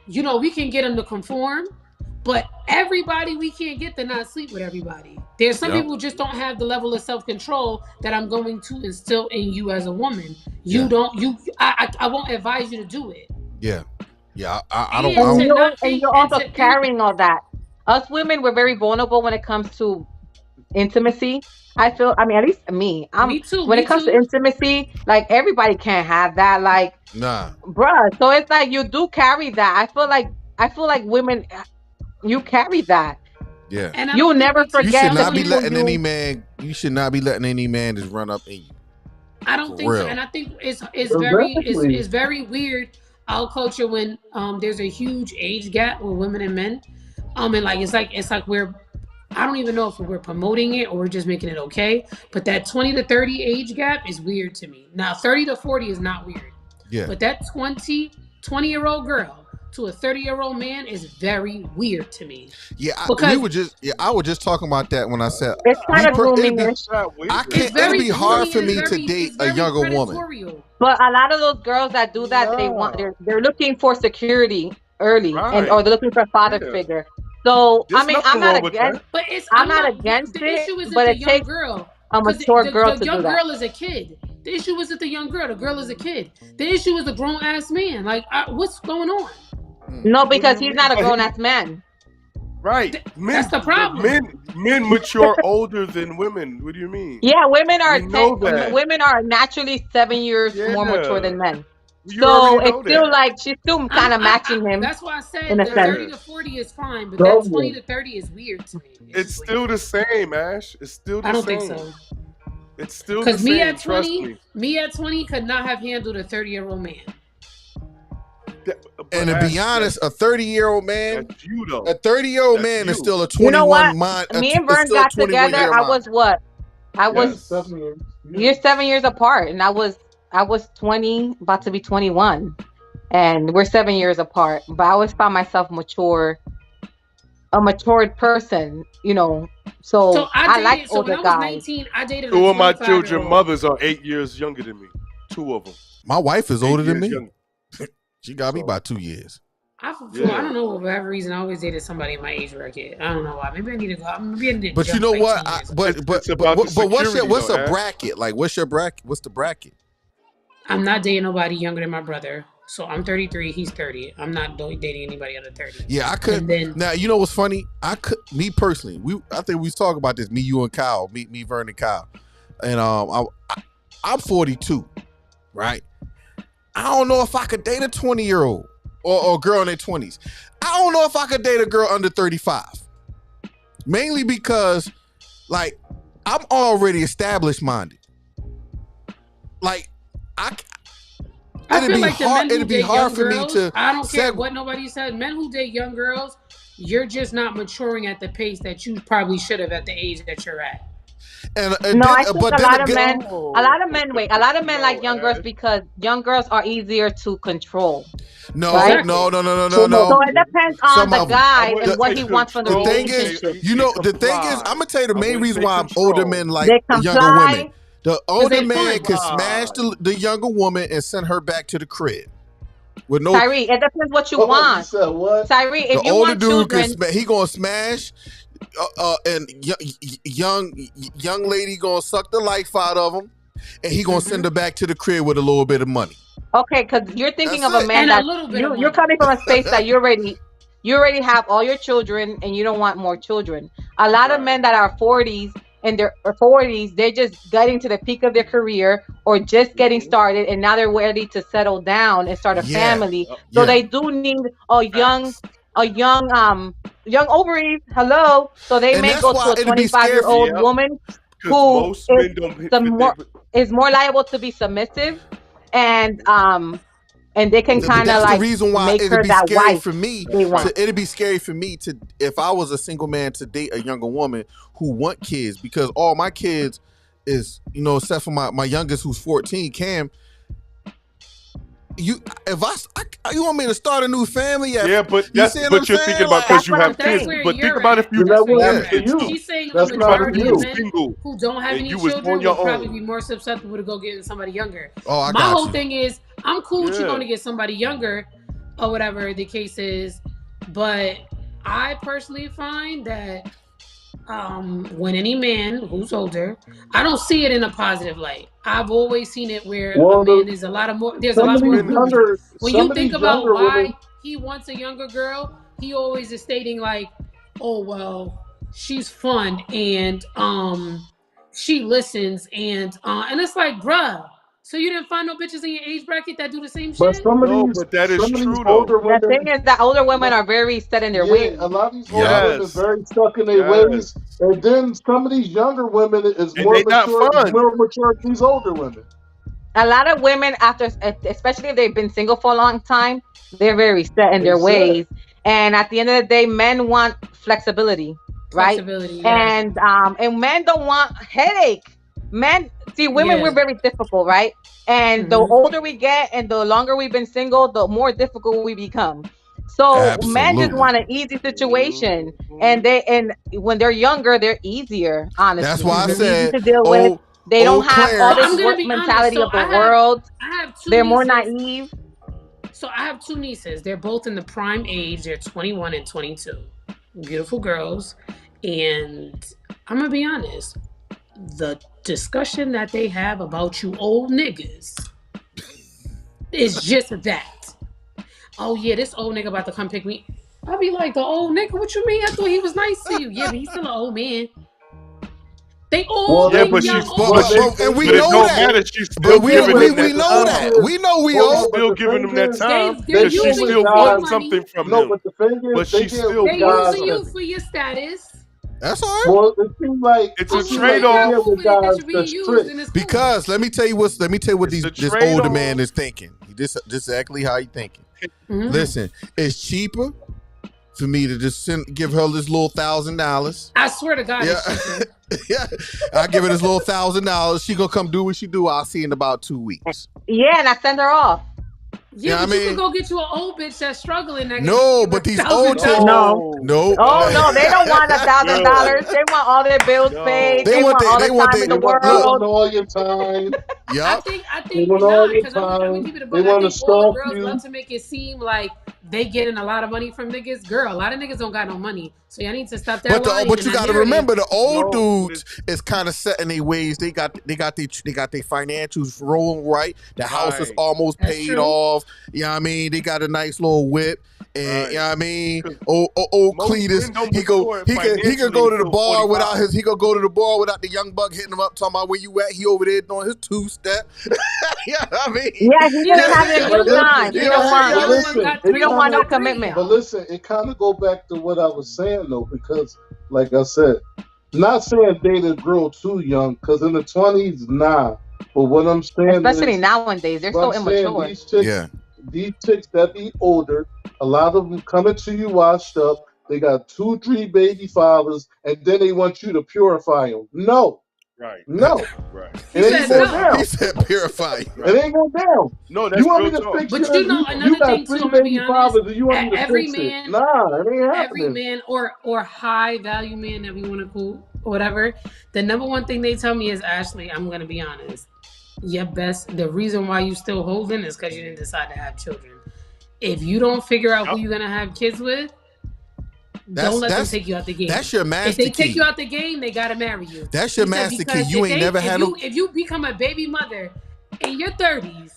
We can get them to conform. But everybody we can't get to not sleep with everybody. There's some people who just don't have the level of self-control that I'm going to instill in you as a woman. I won't advise you to do it. Yeah. I don't. And you're also carrying all that. Us women, we're very vulnerable when it comes to intimacy. At least me. Me too. When it comes to intimacy, like everybody can't have that. Like, nah, bruh. So it's like you do carry that. I feel like women, you carry that. Yeah. And you'll never forget. You should not be letting any man. You should not be letting any man just run up in you. I don't think so. And I think it's very weird our culture when there's a huge age gap with women and men. And like it's like we're I don't even know if we're promoting it or we're just making it okay. But that 20 to 30 age gap is weird to me. Now 30 to 40 is not weird. Yeah. But that 20-year-old girl to a 30-year-old man is very weird to me. Yeah, Because I was just talking about that when I said It's kind of grooming. I can't. It'd be hard for me to date a younger woman. But a lot of those girls that do that, they're looking for security early, and or they're looking for a father figure. So There's I mean, nothing I'm not wrong with against. that. But I'm not against the it, issue isn't but the it young takes girl. a Because mature girl the to young do that. girl is a kid. The issue isn't the young girl. The girl is a kid. The issue is the grown ass man. Like, what's going on? No, because he's not a grown ass man. Right. That's the problem. Men mature older than women. What do you mean? Yeah, women are We know that. women are naturally 7 years more mature than men. You So already it's know still that. like she's still kind of matching him. That's why I said in a the sense. 30 to 40 is fine, but that 20 to 30 is weird to me. It's still the same, Ash. It's still the same. I don't think so. It's still the same. Because me at 20 could not have handled a 30-year-old man. And to be honest, a 30-year-old man, that's you, though. a 30-year-old man is still a 21 You know what? mind. Me and Vern got together. I was what? I was 7 years. You're 7 years apart, and I was 20, about to be 21, and we're 7 years apart. But I always found myself a matured person, you know. So I like older when I was guys. 19, I dated a 2 of my 25-year-old. children mothers are 8 years younger than me. 2 of them. My wife is older than me. Younger. She got me by 2 years. I don't know, for whatever reason, I always dated somebody in my age bracket. I don't know why. Maybe I need to go. Maybe I need to But you know what? But what's a though, bracket? Like, what's your bracket? What's the bracket? I'm not dating nobody younger than my brother. So I'm 33. He's 30. I'm not dating anybody under 30. Yeah, I could. Now you know what's funny? Me personally. I think we was talking about this. Me, you, and Kyle. Me, Vern, and Kyle. And I'm 42, right? I don't know if I could date a 20-year-old or a girl in their 20s. I don't know if I could date a girl under 35. Mainly because, like, I'm already established minded. Like, it'd be hard for me to. I don't care what nobody said. Men who date young girls, you're just not maturing at the pace that you probably should have at the age that you're at. I think a lot of men like young girls because young girls are easier to control. No. So it depends on the guy and what he wants from the relationship. The thing is, I'm gonna tell you the main reason why older men like younger women. The older man can smash the younger woman and send her back to the crib. With no Tyree, it depends what you want. You said what? Tyree, if you older want dude children, he gonna smash. And young lady gonna suck the life out of him, and he gonna send her back to the crib with a little bit of money. Okay, because you're thinking of a man that you're coming from a space that you already have all your children, and you don't want more children. A lot of men that are 40s and they're 40s, they're just getting to the peak of their career or just getting started, and now they're ready to settle down and start a family. So they do need a young ovaries. Hello. So they may go to a 25-year-old woman who is more liable to be submissive, and they can kind of like the reason why make it'd her be that scary wife for me. It'd be scary for me to, if I was a single man, to date a younger woman who want kids, because all my kids is, except for my youngest who's 14, Cam. You want me to start a new family? Yeah, but you're thinking about because you have kids. But think about if you have kids. She's saying that's the not majority you. of men who don't have any children would probably be more susceptible to go getting somebody younger. Oh, My whole thing is, I'm cool with you going to get somebody younger or whatever the case is, but I personally find that when any man who's older, I don't see it in a positive light. I've always seen it where a man is a lot more. When you think about why he wants a younger girl, he always is stating like, "Oh well, she's fun and she listens and it's like, bruh. So you didn't find no bitches in your age bracket that do the same shit? But that is true though. The thing is that older women are very set in their ways. A lot of these older women are very stuck in their ways, and then some of these younger women is more mature than these older women. A lot of women, especially if they've been single for a long time, they're very set in their ways, And at the end of the day, men want flexibility, right? Flexibility, yeah. And men don't want headache. Men, see, women, we're Yeah. very difficult, right? And the older we get and the longer we've been single, the more difficult we become. So men just Absolutely. want an easy situation, and when they're younger, they're easier. That's Honestly, why I they're easy said, to deal with. oh, They don't oh, have all So Clarence. this I'm gonna work be honest. mentality So of the world. I have two They're more nieces. naive. So I have two nieces. They're both in the prime age. They're 21 and 22. Beautiful girls. And I'm gonna be honest. The discussion that they have about you old niggas is just that. Oh yeah, this old nigga about to come pick me. I'll be like, the old nigga, what you mean? I thought he was nice to you. Yeah, but he's still an old man. They all Yeah, think but y'all she's old. And we but it know don't that. matter. She's But still we giving them that know time. that. We know we She's old. still giving them that time They're because she using still you for wants money. something from No, him. but the thing is, But they she give still They're wants using you something. for your status. That's all right. Well, it seems like It's I'm a just like, trade-off. you're with over it that guys you're being that's used, strict. and it's cool. Because let me tell you what It's a this older trade-off. man is thinking. This exactly how he thinking. Mhm. Listen, it's cheaper for me to just give her this little $1,000. I swear to God, Yeah. it's cheaper. Yeah, I give her this little $1,000. She gonna come do what she do. I'll see in about 2 weeks. Yeah, and I send her off. Yeah, Yeah, but I you can mean- go get you an old bitch that's struggling. That No, can but give these her old $1,000. No. Oh no, they don't want $1,000. They want all their bills No. paid. They They want want all the time in the They want world. all your time. I Yup. think They want all your because I'm time. keeping it. They I want to think all the stalk girls you. love to make it seem like they getting a lot of money from niggas. Girl, a lot of niggas don't got no money, so y'all need to stop that. But you got to remember the old No, dudes is kind of set in their ways. They got their financials rolling right. The house is Right. almost That's paid true. off. You know what I mean? They got a nice little whip. And Right. you know what I mean? 'Cause Old most Cletus, men don't he mature could go to the financially bar until without 45. he could go to the bar without the young buck hitting him up talking about where you at. He over there doing his 2-step. Yeah, I mean, Yeah, he just having a good time. Yeah, He don't want. yeah, listen, He don't want no commitment. But listen, it kind of go back to what I was saying though, because like I said, not saying date a girl too young, because in the 20s, nah. But what I'm saying Especially is, nowadays, they're so I'm saying immature. these chicks that be older, a lot of them coming to you washed up. They got 2-3 baby fathers, and then they want you to purify them. No, Right. no, Right. He it said ain't going no. down. He said purify. It ain't going down. No, that's You want me real to talk. fix But you? you know, You another got thing too, 3 I'm gonna be baby honest. fathers, and you want me to Every fix man, it? Nah, it ain't every happening. man or high value man that we want to call or whatever, the number one thing they tell me is, Ashley, I'm gonna be honest. The reason why you still holding is because you didn't decide to have children. If you don't figure out who you're gonna have kids with, don't let them take you out the game. That's your master If they key. take you out the game, they gotta marry you. That's your He said, master key. because You if ain't they- never if had you, if you become a baby mother in your 30s,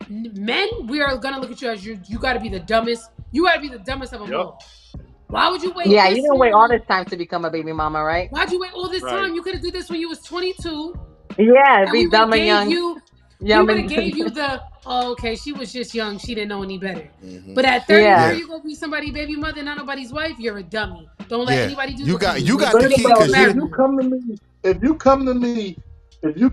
men, we are gonna look at you as you gotta be the dumbest. You gotta be the dumbest of them Yep. all. Why would you wait? Yeah, this you didn't wait all long? this time to become a baby mama, right? Why'd you wait all this Right. time? You could have did this when you was 22. Yeah, And be we dumb would and have young. gave you. Yeah, We would have gave you the. Oh, okay, she was just young. She didn't know any better. Mhm. But at 33, Yeah. you gonna be somebody's baby mother, not nobody's wife. You're a dummy. Don't let Yeah. anybody do You that got- to you got Wait the till key they 'cause marry if you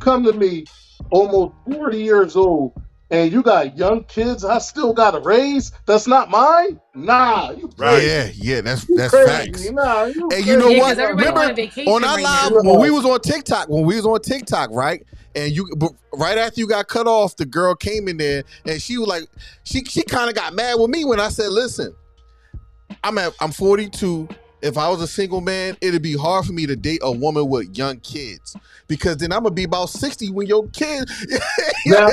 come to me almost 40 years old and you got young kids I still gotta raise, that's not mine? Nah, you Right. Yeah, that's crazy. facts. Nah, you And you know Yeah, what? 'cause everybody Remember on vacation on our right live now. when we was on TikTok, right? And right after you got cut off, the girl came in there and she was like, she kind of got mad with me when I said, "Listen, I'm 42. If I was a single man, it'd be hard for me to date a woman with young kids because then I'm gonna be about 60 when your kids. Now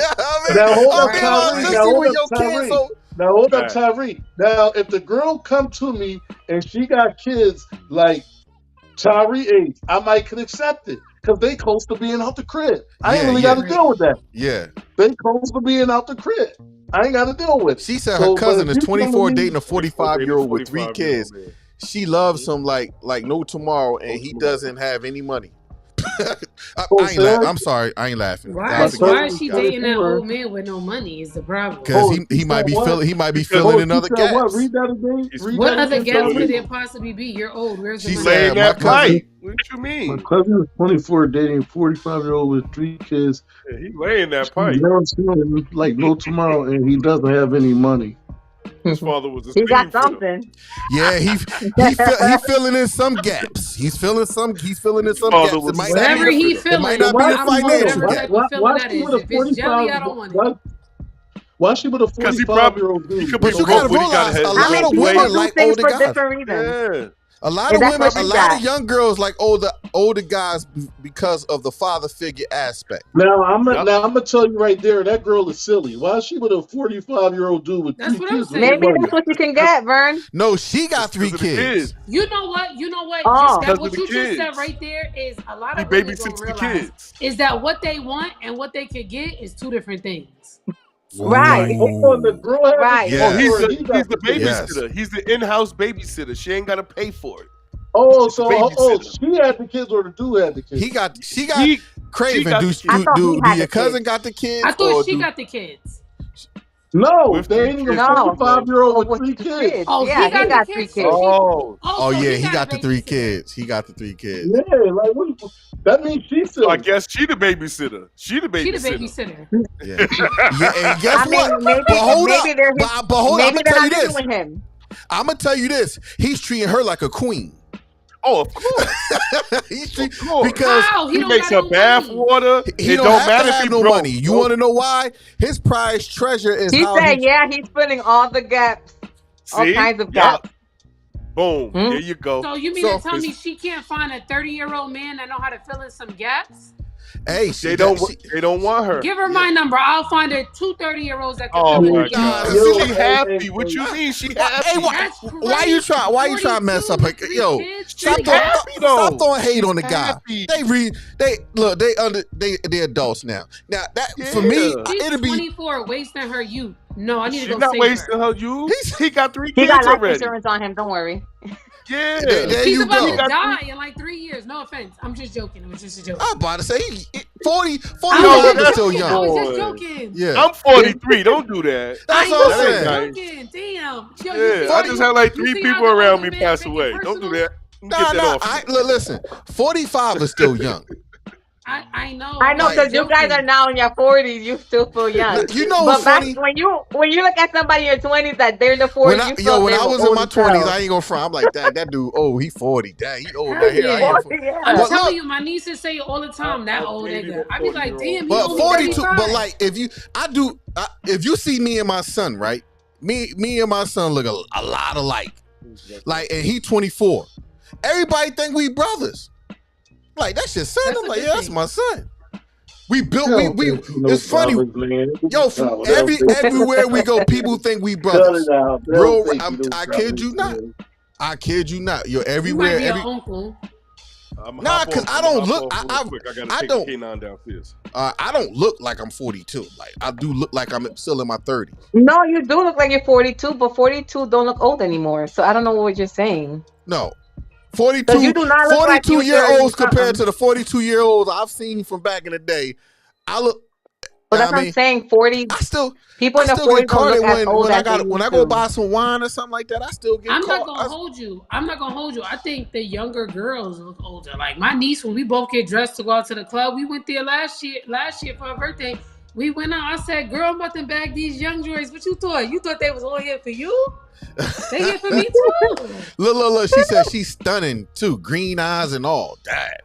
hold I'll up, be about Tyree. 60 when your kids. So Now hold up, Right. Tyree. Now if the girl come to me and she got kids like Tyree age, I might could accept it because they close to being out the crib. I ain't Yeah, really yeah. got to deal with that. yeah, They close to being out the crib. I ain't got to deal with it. she said So, her cousin but is if you come to 24 me- dating a 45-year-old with 3 kids. 45-year-old man. She loves him like no tomorrow, and he doesn't have any money. I'm sorry, I ain't laughing. Why is she God. dating that old man with no money? Is the problem? Because he might be filling in other gaps. What? Read that again. He's- Read What that other again, gaps Tyree. could there possibly be? You're old. Where's the She money? said- Laying that my cousin- pipe. What you My mean? cousin is 24, dating a 45-year-old with 3 kids. Yeah, he laying that pipe. Like no tomorrow, and he doesn't have any money. His father was a He got speed fitter. something. Yeah, he filling in some gaps. He's filling in some Father gaps. was a Whatever speed he fitter. feeling, not be the I'm with financial whatever gap. type of feeling that she is. with a If it's jelly, 45? I don't want it. Why she with a Because he 45-year-old he dude? could be But you broke, gotta but he got realize his a I lot mean, of own people way. women do like things older for guys. different reasons. Yeah. A lot If of that's women, what a she lot got. of young girls like older guys because of the father figure aspect. Now I'm Yep. gonna tell you right there, that girl is silly. Why is she with a 45-year-old dude with That's 3 what I'm kids with saying. no Maybe money? that's what you can get, Vern. No, she got 3 Because of the kids. kids. You know what? You know what? Oh. That Because what of the you just said kids. right there is a lot He of women don't babysits the realize kids. is that what they want and what they could get is two different things. Right. Oh, and the girl has Right. the Oh, kids, Yes. or he got he's the the kids. Yes. babysitter. He's the in-house babysitter. She ain't got to pay for it. Oh, She's the so babysitter. she had the kids, or the dude had the kids. She got She Craven. got Do the kids. I thought he had your the cousin kids. got the kids? I thought or she do- got the kids. No, With they 3 ain't a kids. No. 45-year-old Oh, with with 3 the kids. Oh, Yeah, he got the 3 kids. kids. Oh. Oh So yeah, he he got the 3 babysitter. kids. He got the 3 kids. Yeah, like that means she's So I silly. guess she the babysitter. She the She the babysitter. babysitter. Yeah. Yeah, and guess I mean, what? maybe But hold up. maybe they're his, But hold up. I'm maybe gonna they're tell not you living this. with him. I'm gonna tell you this. He's treating her like a queen. Oh, of course. He's Of treating course. because How? He don't makes got her no bath money. water. he It don't don't have matter to if have he no broke. money. You want to know why? His prized treasure is He how said, he. yeah, he's filling all the gaps, all See? kinds of Yup. gaps. Boom. Hmm? There you go. So you mean So to tell me it's- she can't find a 30-year-old man that know how to fill in some gaps? Hey, They don't want her. Give her my number. I'll find her 2 30-year-olds that can Oh fill in my the God. gaps. Yo, She happy. What you mean? She happy. Hey, That's why you great. try? Why you trying to mess up? 42 with 3 Yo, kids, She filling happy gaps? though. stop throwing hate on the guy. Happy. They're adults now. Now that for me, Yeah. She's it'll be 24, wasting her youth. No, I need to She's go not save wasting her. her youth. He got 3 He got kids life already. insurance on him. Don't worry. Yeah. there He's you about go. to got die in like 3 years. No offense. I'm just joking. It was just a joke. I'm about to say 40, I 45 was is just still joking. I young. was just Boy. joking. Yeah, I'm 43. Don't do that. that's I what know, I'm That saying. ain't I'm nice. joking. Damn. Yo, you Yeah, see I how just you- had like you 3 see people how the around older me man pass make it away. Don't do personal? that. Get that off. Listen, 45 is still young. I know. I know was because just you guys are joking. now in your 40s. You still feel young. You know But what's back funny? when you look at somebody in your 20s that they're in the 40s, When I, you feel when they I were was in old my as hell. 20s, I ain't gonna front. I'm like, that dude, oh, he 40. Dang, he old. Hell Now here I yeah. am. Yeah. I'm But telling look, you, my nieces say all the time, that old dated nigga. a I be like, 40-year-old. damn, he but only 42. 35. But like, if you see me and my son, right? Me and my son look a lot alike. Like, and he 24. Everybody think we brothers. Like, that's your son. That's I'm a like, good yeah, that's thing. my son. We built. I We don't think you know It's funny. brothers, man. Yo, No, they don't think- everywhere we go, people think we Cut brothers. it out. They Bro, don't think you know I kid brothers, you not. man. I kid you not. Yo, You might everywhere. be an uncle. Nah, 'cause I don't look- I gotta I take don't- the K9 downstairs. I don't look like I'm 42. Like I do look like I'm still in my 30s. No, you do look like you're 42, but 42 don't look old anymore. So I don't know what you're saying. No. Because 42, you do not look like 42-year-olds you're compared to the 42-year-olds I've seen from back in the day. I look. But you know that's what what I'm saying. 40 I still people in the get 40s don't carded look as when old I as they when I used go to. buy some wine or something like that. I still get I'm caught. not gonna hold you. I think the younger girls look older. Like my niece, when we both get dressed to go out to the club, we went there last year for her birthday. We went out. I said, "Girl, I'm about to bag these young joys. What you thought? You thought they was all here for you? They here for me too." Look. She said she's stunning too. Green eyes and all. That.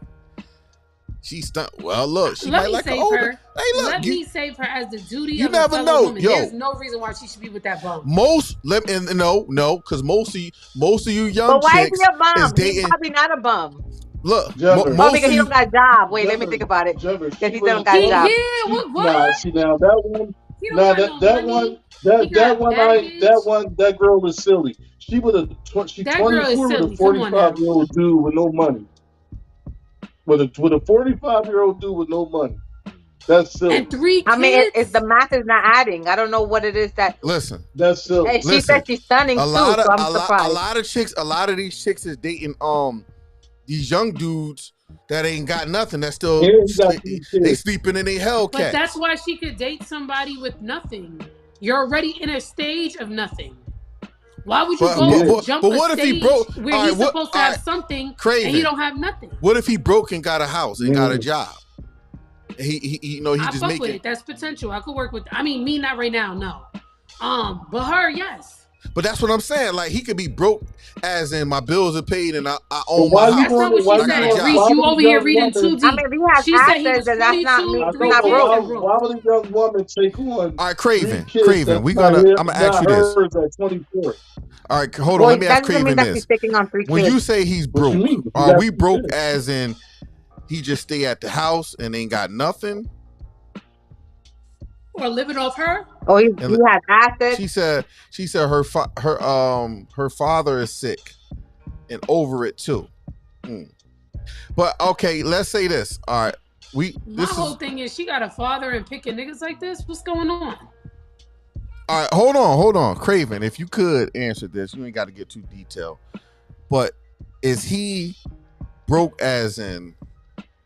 She's stunned. Well, look, she Let might me like an save older. her. Hey, look. Let me save her as the duty you of never a fellow know. woman. Yo. There's no reason why she should be with that bum. No, because most of you young But why is chicks he a bum? is dating. He's probably not a bum. Look, Jeffers. Oh, most because of he you. don't got a job. Wait, let me Jeffers, think about it. Jeffers, Because he she don't was- got a He, job. yeah, what? Nah, see now that one. He don't Nah, got that no that money. one. He That got one. baggage. That girl is silly. She with a she's That girl is 24 with a silly. Come on now. 45-year-old dude with no money. With a 45-year-old dude with no money. That's silly. And 3 kids. I mean, it's the math is not adding. I don't know what it is that. Listen, That's silly. And she Listen, said she's stunning too, so I'm surprised. a lot of these chicks is dating these young dudes that ain't got nothing. That still Yeah, he got they, 3 kids. sleeping in a Hellcat. But that's why she could date somebody with nothing. You're already in a stage of nothing. Why would you jump but a what if he stage broke? where All he's right, what- supposed to all have right, something Craven. and you don't have nothing? What if he broke and got a house and got a Yeah. job? He you know, he I just fuck with making. it. That's potential. I could work with. I mean, me not right now, no. But her, yes. But that's what I'm saying. Like he could be broke, as in my bills are paid and I But own why my you house. That's not going? what Why she I you got a said. going? job. Reese, Why you would a over here young reading too woman? I deep. mean, if he has She said he assets, was then that's not 42, me. I He's three know, not but kids, broke. and why broke. would a young woman take on All right, 3 Craven. kids Craven, that's I'm gonna ask not you this. hers at 24? All right, hold on. Well, Let me that ask doesn't mean Craven that she's this. taking on 3 When kids. you say he's What you broke, mean? You are got we 3 broke kids. as in he just stay at the house and ain't got nothing? Or living off her? Oh, he And has assets. she said her father is sick and over it too. Mm. But okay, let's say this. All right, My whole thing is she got a father and picking niggas like this? What's going on? all right. Hold on, Craven. If you could answer this, you ain't got to get too detailed. But is he broke as in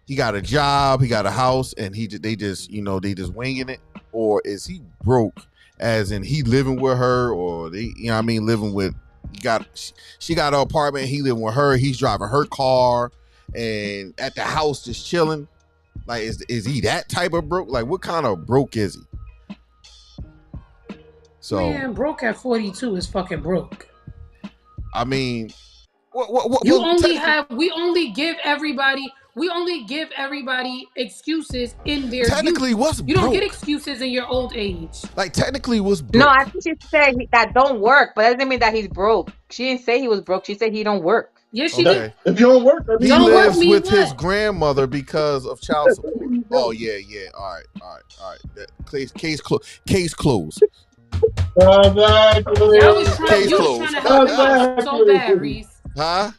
he got a job, he got a house, and they just winging it, or is he broke as in he living with her, or they living with she got an apartment, he living with her, he's driving her car, and at the house just chilling. Like is he that type of broke? Like what kind of broke is he? So Man, broke at 42 is fucking broke. I mean, we only give everybody excuses in their technically youth. what's You don't get broke? excuses in your old age. Like technically what's broke? No, I think she said that don't work, but that doesn't mean that he's broke. She didn't say he was broke. She said he don't work. Yes, she Okay. did. If you don't work, that He means you Don't work lives don't. means with his what? grandmother because of child support. There you Oh go. yeah. All right. Case closed. Exactly. Y'all was trying. Case You was closed. trying to help him out so bad, Exactly. Reese. Huh?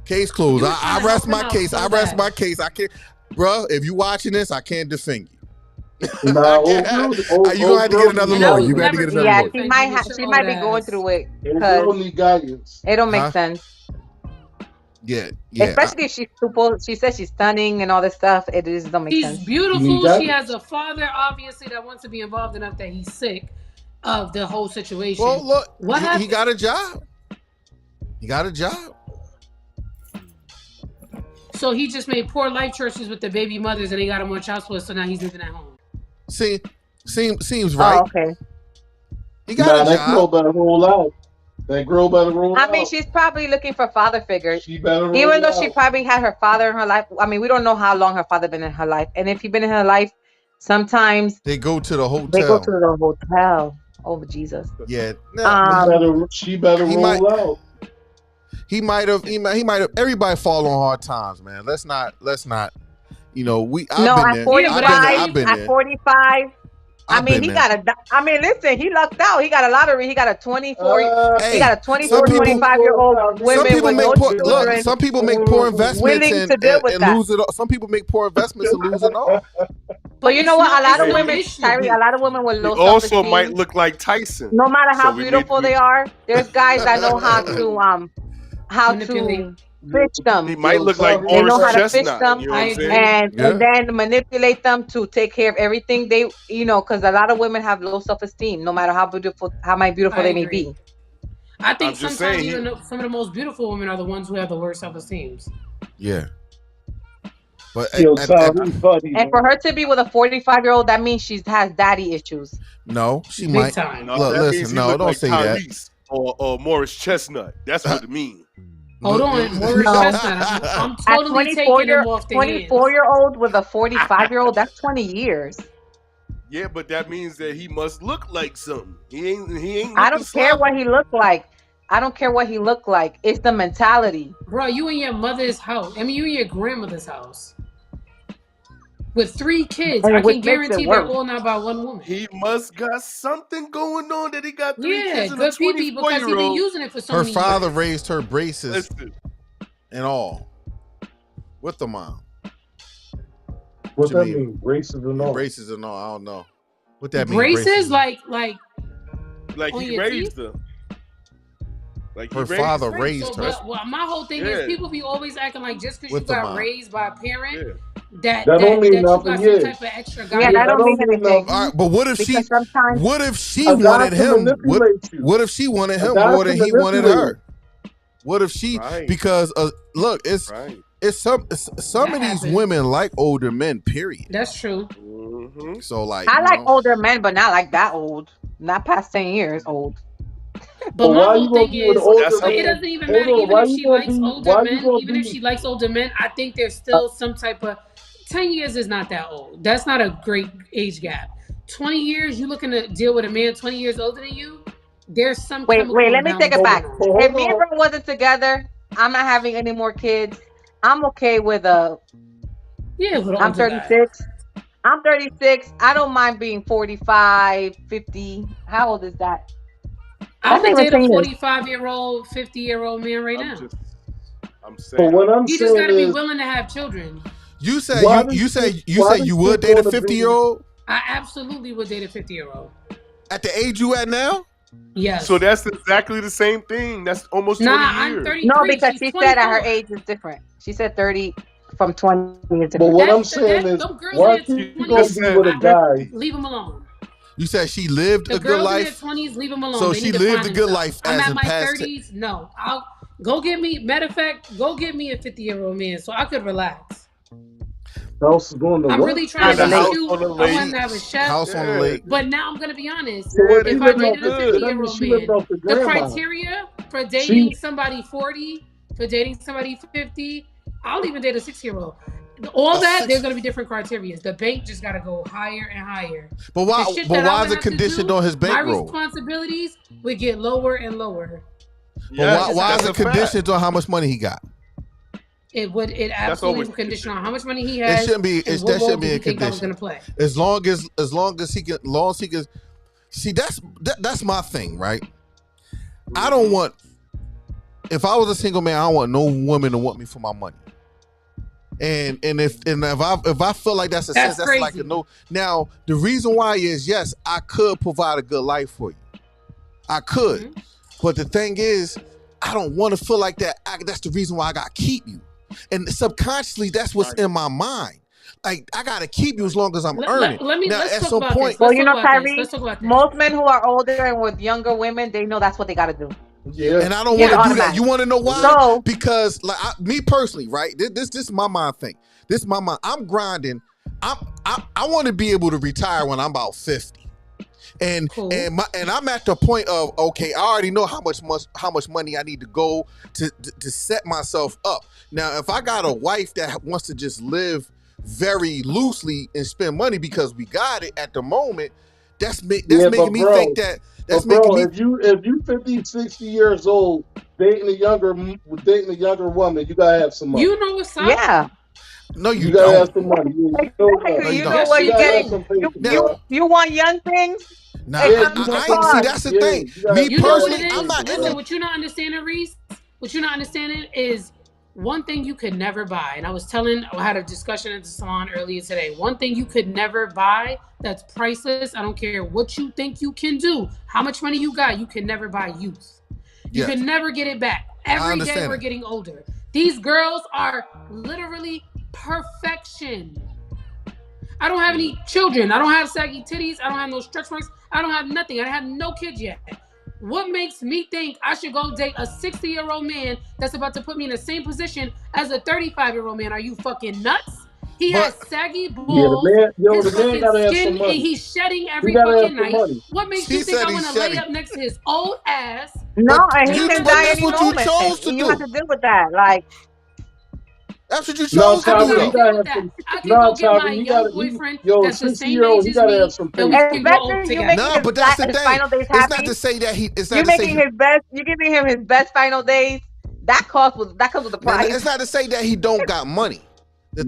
Case closed. You was trying I to rest help him my out case. so I rest bad. my case. I can't, bruh. If you watching this, I can't defend you. Nah, You gonna have to get another No, lawyer. he's You got to never get another tried Yeah, lawyer. to she defend might you with your she might be old going ass. through it Old because girl need guidance. it don't make Huh? sense. Yeah. Especially if she's super. She says she's stunning and all this stuff. It just don't make She's sense. You need beautiful. She guidance. has a father, obviously, that wants to be involved enough that he's sick of the whole situation. Well, look, What he happened? got a job. He got a job. So he just made poor life choices with the baby mothers, and they got him on child support. So now he's living at home. Seems right. Oh, okay. He got a That girl job. better roll out. That girl better roll out. I mean, she's probably looking for father figures. She better roll Even though out. she probably had her father in her life. I mean, we don't know how long her father been in her life. And if he been in her life, sometimes They go to the they go hotel. to the hotel. Oh, Jesus. Yeah. No, Um, She better he roll might- out. he might have. Everybody fall on hard times, man. Let's not. I've no, been at there. 45, I've been at there. 45, I I've mean, been there. listen, he lucked out. He got a lottery. He got a 24, Hey, he got a 24, some people- 25-year-old Some women people with make no poor. children. Look, some people make poor investments willing to deal with and that. lose it all. Some people make poor investments and lose it all. But you know it's what? A lot it's of no women, issue. Tyree, a lot of women with He low also self-esteem. might look like Tyson. No matter So how we beautiful need- they are, there's guys that know how to Manipulate. fish them. He might look like They know Morris how to fish Chestnut. them You know what I I'm agree. saying? and then manipulate them to take care of everything they, because a lot of women have low self-esteem, no matter how beautiful they may agree. be. I think I'm just sometimes saying, even some of the most beautiful women are the ones who have the worst self-esteem. Yeah. But funny, And for her to be with a 45-year-old, that means she has daddy issues. no, she Big might. time. No, Look, that means listen, he no, look don't like say that. Tyrese or Morris Chestnut. That's what it means. Hold on, Morris No. Chestnut. I'm A totally taking him off the hands. 24-year-old with a 45-year-old, that's 20 years. Yeah, but that means that he must look like something. He ain't. I don't care what he looked like. I don't care what he looked like. It's the mentality. Bro, you in your mother's house. I mean, you in your grandmother's house. With 3 kids. And I which can makes it guarantee they're worse. all not by one woman. He must got something going on that he got 3 Yeah, kids and good a pee because he been 24-year-old. using it for so Her many father years. raised her braces Listen, and all with the mom. What you that mean? mean? Braces and Yeah, all. braces and all. I don't know what that means. Braces, like like on he your raised teeth? her. Like her he raised father her. raised so, her. but well, my whole thing is Yeah. people be always acting like just because you With the got mom. raised by a parent Yeah. that don't mean you got nothing, some yeah. type of extra Yeah, guidance. that don't mean anything. All right, but what if Because sometimes she A guy wanted can him? manipulate you. What if she wanted A him guy more can than he wanted manipulate her? What if she? Right. Because look, it's Right. some of That these happens. women like older men. Period. That's true. Mm-hmm. So like, I you like know, older men, but not like that old. Not past 10 years old. But my why you whole gonna thing be with an is, But older that's but a it man? doesn't even Hold matter. on, Even why if you she gonna likes be? older Why you men, gonna even if be? she likes older men, I think there's still some type of 10 years is not that old. That's not a great age gap. 20 years, you looking to deal with a man 20 years older than you, there's some Wait, chemical let me take imbalance it But, going back. on. but If hold me and on. Bro wasn't together, I'm not having any more kids. I'm okay with Yeah, with an I'm older guy. 36. I'm 36. I don't mind being 45, 50. How old is that? I That's not would even date a 10 years. 45-year-old, 50-year-old man right I'm now. just I'm But saying what I'm He just got saying to be is, willing to have children. You said why you does you shit, said you why said does you shit would date a gonna be? 50-year-old I absolutely would date a 50-year-old. at the age you at now? so Yes. that's exactly the same thing. That's almost 20 Nah, I'm years. No, 33. because She's she said at her 24. age is different. She said 30 from 20 is But different. what I'm That saying is, them girls in why their she You gonna just 20s, be said with a guy? leave them alone. You said she lived The a good girls in their life, 20s, leave them alone. so They she need to lived find a good themselves. life I'm as at in my past. 30s. No, I'll go get me. Matter of fact, go get me a 50-year-old man so I could relax. House is going to I'm what? really trying On to and the a be lake. house cute. on the I lake. want She to have a chef. house on the Yeah, lake. But now I'm gonna be honest. So yeah, what? She If I living off dated the? a good. That means 50-year-old she living man, off the the grandma. criteria for She dating somebody 40, for dating somebody 50, I'll even date a 6-year-old. All A that there's six. gonna be different criteria. The bank just gotta go higher and higher. But The why? shit But that I why would is it have to conditioned do, on his my bankroll? responsibilities would get lower and lower. But why? Yes, Why is that's it a fact. conditioned on how much money he got? It That's absolutely always would the condition on condition. how much money he It has shouldn't be. and what That role shouldn't did be a he think I was condition. gonna play. As long as he can, long as he can. See, that's my thing, right? I don't want. If I was a single man, I don't want no woman to want me for my money. And if I feel like that's a sense, That's that's like a crazy. no. Now the reason why is yes, I could provide a good life for you. I could, Mhm. but the thing is, I don't want to feel like that. That's the reason why I got to keep you, and subconsciously, that's what's Right. in my mind. Like I got to keep you as long as I'm Let, earning. let, let me Now, let's at talk some about point, this. Well, Let's you talk know, about this. Tyrese, Let's talk about this. most men who are older and with younger women, they know that's what they got to do. yeah. and I don't It's want to Yes. do that. automatic. You want to know why? So, Because like me personally, right? This is my mind thing. This is my mind. I'm grinding. I want to be able to retire when I'm about 50. And Cool. and I'm at the point of okay, I already know how much money I need to go to set myself up. Now, if I got a wife that wants to just live very loosely and spend money because we got it at the moment, that's Yeah, making me think that but that's making bro, me if you 50, 60 years old dating a younger woman, you gotta have some money. You know what's up? yeah. no, you You gotta have don't. some money. You know that. Exactly. No, you You don't. know Yes, what You you're you gotta have getting. do. some You paper, Now, you bro. you want young things? nah, It Yeah, comes you with a I want ain't see. cost. That's the yeah, thing. you gotta Me have You know what personally, it I'm is? not in Listen, the. what you're not understanding, Reese, what you're not understanding is one thing you could never buy. And I had a discussion at the salon earlier today. One thing you could never buy that's priceless. I don't care what you think you can do, how much money you got, you can never buy youth. You Yes, can never get it back. I Every day understand we're that. getting older. These girls are literally perfection. I don't have any children. I don't have saggy titties. I don't have no stretch marks. I don't have nothing. I have no kids yet. What makes me think I should go date a 60-year-old man that's about to put me in the same position as a 35-year-old man? Are you fucking nuts? He has But saggy Yeah, balls. the His man fucking gotta have skin, some and money. he's shedding He every gotta have fucking some night. money. What makes she you think said I he's want to lay shedding. up next to his old ass? No, But and he Have can him die that's any listen what you moment. chose to You have do. to deal with that. Like, That's what you No, chose to I don't do, Tyree, gotta he though. deal gotta with have that. some. I can No, go get my Tyree, young boyfriend yo, that's the 60 same year age old, he as gotta have me, some and we paper. can grow old especially you together. making No, his but that's the his thing. final days It's not happy. to say that he. It's not You to say. making his best. You giving him his best final days. That comes with a Now, price. it's not to say that he don't got money. Yeah,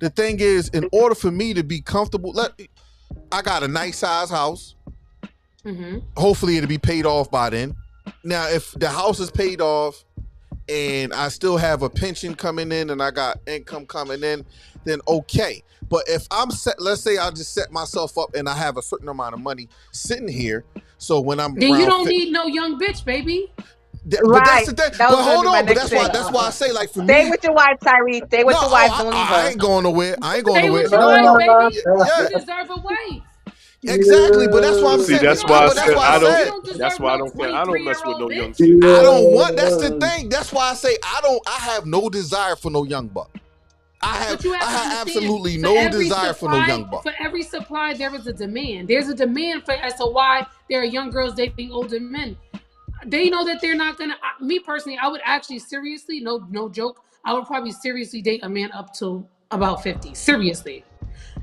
The thing is, in order for me to be comfortable, I got a nice size house. Mm-hmm. Hopefully, it'll be paid off by then. Now, if the house is paid off and I still have a pension coming in and I got income coming in, then okay. But if I'm set, let's say I just set myself up and I have a certain amount of money sitting here, so when I'm Then you around, don't need no young bitch, baby. but that's Right. the thing. That But was gonna hold be my on. But next thing. that's why I say like for Stay me, with your wife, Tyree. Stay no, with your wife. Don't leave I her. ain't going nowhere. I ain't going Stay nowhere. with your No, wife, no, baby. yeah, You deserve a wife. exactly. But that's why I'm See, saying. You that's don't why I But that's said why I I you don't. said don't That's deserve why I no don't care. I don't mess with 23-year-old no young bitch. chicks. I don't want. That's the thing. That's why I say I have no desire for no young buck. But you have I to have understand, absolutely no desire for no young buck. for every supply, there is a demand. There's a demand for as to why there are young girls dating older men. they know that they're not gonna. Me personally, I would actually seriously, no joke, I would probably seriously date a man up to about 50. Seriously.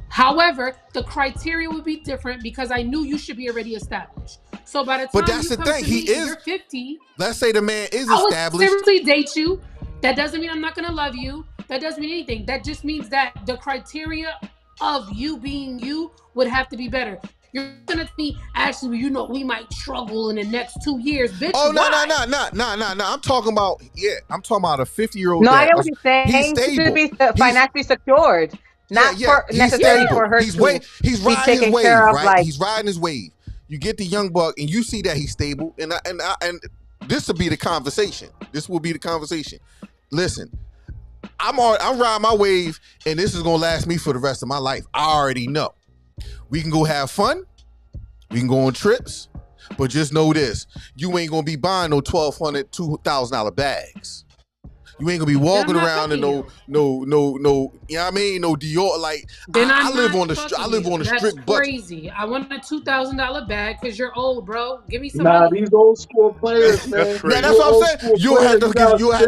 However, the criteria would be different because I knew you should be already established. So by the But time that's you the come thing. to He me and is. you're 50, Let's say the man is I would established. seriously date you. That doesn't mean I'm not gonna love you. That doesn't mean anything. That just means that the criteria of you being you would have to be better. You're gonna tell me, actually, you know, we might struggle in the next 2 years, bitch. Oh no. why? I'm talking about I'm talking about a 50-year-old. No, I that get what you're saying. he's He stable. should be financially secured, not for He's necessarily stable. for her He's to he's be riding his taken wave, care of. right? Like, He's riding his wave. You get the young buck, and you see that he's stable, and this will be the conversation. This will be the conversation. Listen, I'm riding my wave, and this is gonna last me for the rest of my life. I already know. We can go have fun. We can go on trips, but just know this: you ain't gonna be buying no $1,200, $2,000 bags. You ain't gonna be walking around in no, you know what I mean? No Dior. Like I live on the I live on a strict budget. Crazy. I want a $2,000 bag because you're old, bro. Give me some Nah, money. these old school players, man. That's crazy. Now that's what I'm saying. You'll have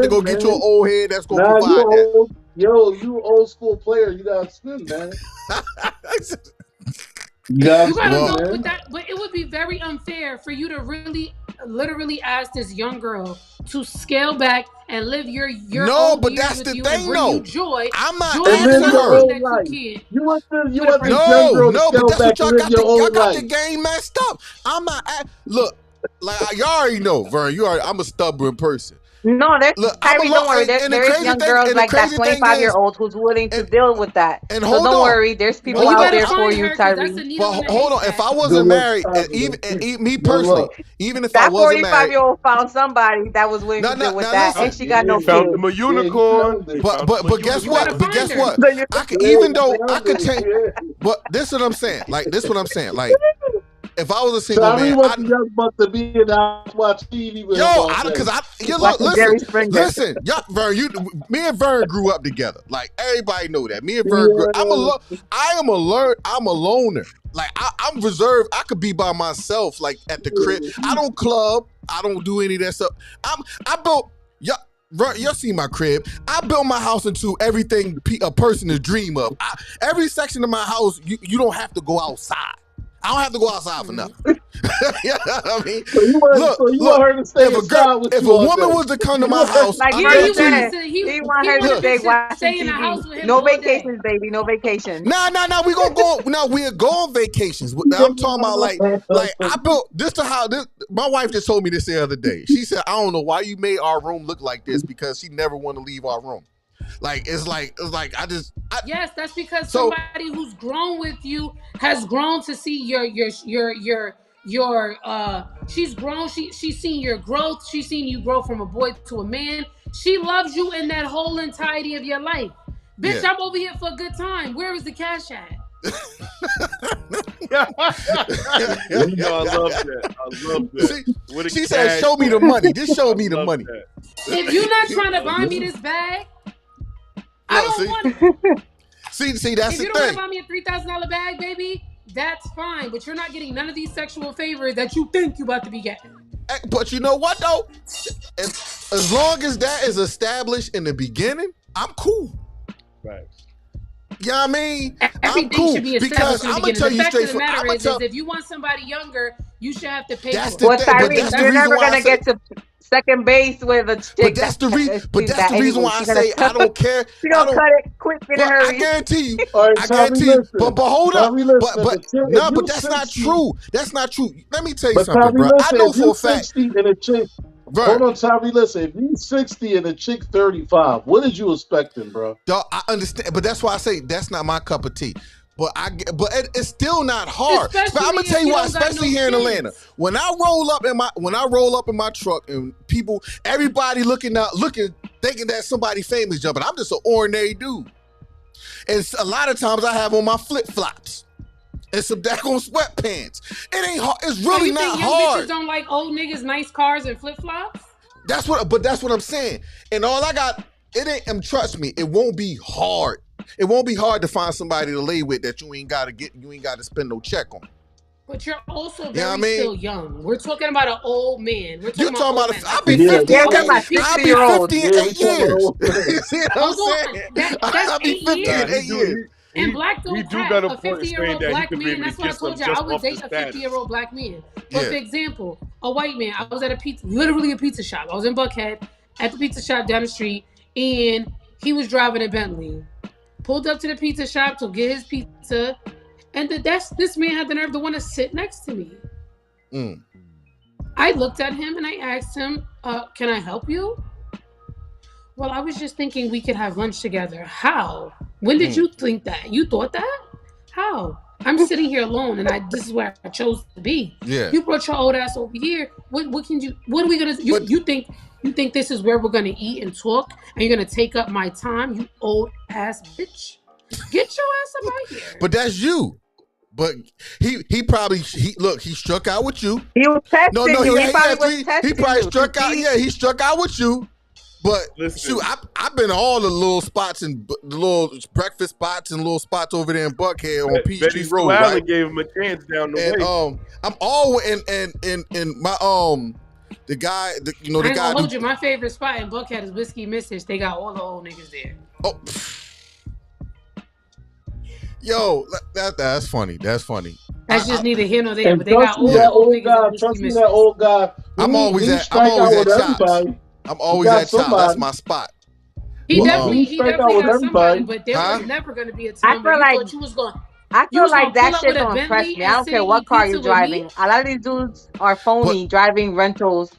to go get you an old head that's gonna provide that. You old school player, you gotta spin, man. You gotta go with that, but it would be very unfair for you to really, literally ask this young girl to scale back and live your no, old but years that's with the you thing, and bring though. you joy. I'm not joy asking is her. something that you can't. You want this young girl No, to but scale that's back what y'all and got. live your Y'all old got life. the game messed up. I'm not. Look, like y'all already know, Vern. I'm a stubborn person. no, there's Look, Tyree, don't worry. and There is young girls like that 25-year-old who's willing to deal with that. And so hold don't on. worry. There's people Well, out there for you, Tyree. But hold on. If I wasn't married, and me personally, even if I That wasn't married, 45-year-old found somebody that was willing to deal with that, listen. and she got no Found kids. him a unicorn. But guess what? But guess what? I could, even though I could change. But this is what I'm saying. Like this is what I'm saying. Like if I was a single man, want the young buck to be in the house watch TV with listen, Vern, me and Vern grew up together. Like everybody know that. Me and Vern grew. I'm a loner. Like I'm reserved. I could be by myself. Like at the crib. I don't club. I don't do any of that stuff. I built. Y'all see my crib. I built my house into everything a person is dream of. Every section of my house, you don't have to go outside. I don't have to go outside for nothing. You know what I mean? So you want her to stay inside with you. If a woman was to come to my house, like he want her to stay in the house with him. No vacations, baby. No vacations. No. We gonna go. No, we'll go on vacations. I'm talking about like I built this to how this. My wife just told me this the other day. She said, "I don't know why you made our room look like this because she never want to leave our room." Like it's like yes, that's because somebody who's grown with you has grown to see your she's grown, she's seen your growth, she's seen you grow from a boy to a man. She loves you in that whole entirety of your life. Bitch, I'm over here for a good time. Where is the cash at? I love that. She said, "Show me the money. Just show me the money." If you're not trying to buy me this bag, I don't want it. See, that's the thing. If you don't want to buy me a $3,000 bag, baby, that's fine. But you're not getting none of these sexual favors that you think you're about to be getting. But you know what, though? As long as that is established in the beginning, I'm cool. Right. You know what I mean? Everything I'm cool should be established in the beginning. The fact of the matter is if you want somebody younger, you should have to pay for it. Well, Tyrese, you're never going to get to second base with a chick. But that's the reason why I say I don't care. She don't cut it quick in a hurry. I guarantee you. Right, I guarantee you. But hold up. But that's 60, not true. That's not true. Let me tell you something, bro. I know for a fact. Hold on, Tyree, listen. If you 60 and a chick 35, what did you expecting, bro? Dog, I understand, but that's why I say that's not my cup of tea. But it's still not hard. But I'm gonna tell you why, especially here in Atlanta. When I roll up in my truck and everybody looking, thinking that somebody famous jumping. I'm just an ordinary dude. And a lot of times I have on my flip flops and some daggone sweatpants. It ain't hard. It's really not hard. Bitches don't like old niggas, nice cars, and flip flops. That's what I'm saying. And all I got, it ain't. And trust me, it won't be hard. It won't be hard to find somebody to lay with that you ain't got to spend no check on. But you're also You know very what I mean? still young. We're talking about an old man. We're You talking talking about about? old I'll men. be Yeah, 50 Yeah, in I'm talking about 8 I'll be 60-year-olds. 50 in yeah, we 8 talking about years. old men. You see what I'm Hold on. saying? That's I'll be 8 50 Nah, in years. 8 years. And black he don't do cap got a a point in saying 50-year-old that he black could be man. able to That's what I get some told you. I just would off the date a status. 50-year-old black man. But Yeah. for example, a white man. I was at a pizza, literally a pizza shop. I was in Buckhead at the pizza shop down the street, and he was driving a Bentley. Pulled up to the pizza shop to get his pizza, and this man had the nerve to want to sit next to me. Mm. I looked at him and I asked him, "Can I help you?" Well, I was just thinking we could have lunch together. How? When did you think that? You thought that? How? I'm sitting here alone, and this is where I chose to be. Yeah. You brought your old ass over here. What are we gonna? You think this is where we're gonna eat and talk, and you're gonna take up my time? You old ass bitch. Get your ass up out here. But that's you. But he probably he struck out with you. He was testing No, you. he He probably actually was testing he probably you. struck out. Yeah, he struck out with you. But Listen. shoot, I've been to all the little spots and the little breakfast spots and little spots over there in Buckhead on Betty Peachtree Sue Road, Allen right? gave him a chance down the And way. I'm always in my the guy the I ain't guy gonna hold you. My favorite spot in Buckhead is Whiskey Mississippi. They got all the old niggas there. Oh, yo, that's funny. That's funny. That's just neither here nor there. And But they got trust me, all that the old old niggas guy. in Whiskey Trust me, that Mississippi. old guy. I'm always he at strike out with Chops. everybody. I'm always got at Chops. That's somebody. my spot. He Well, definitely strike out got with somebody, everybody. but there Huh? was never going to be a I time where feel you like thought you was going. I You feel was like gonna pull that up shit with a don't impress Bentley me. I and don't sit care and what eat car pizza you're with me. driving. A lot of these dudes are phony driving rentals.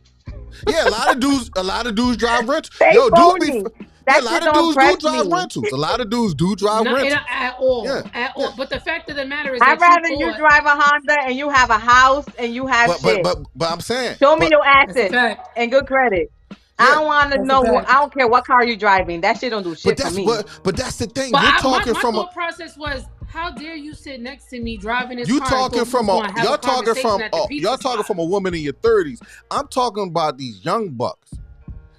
Yeah, a lot of dudes drive rentals. They Yo, dudes be phony. yeah, That a lot shit of don't dudes do impress drive me. rentals. A lot of dudes do drive Not rentals. at all, Yeah, at all. But the fact of the matter is I'd that you rather you thought drive a Honda and you have a house and you have shit. but I'm saying, Show me your that's a assets fact. and good credit. I yeah, don't want to That's a know. fact. I don't care what car you're driving. That shit don't do shit for me. but that's the thing. But You're my talking from a thought process was, how dare you sit next to me driving this you car and talking thought we was from a going to have y'all a talking conversation from at the pizza y'all talking spot. from a woman in your 30s. I'm talking about these young bucks.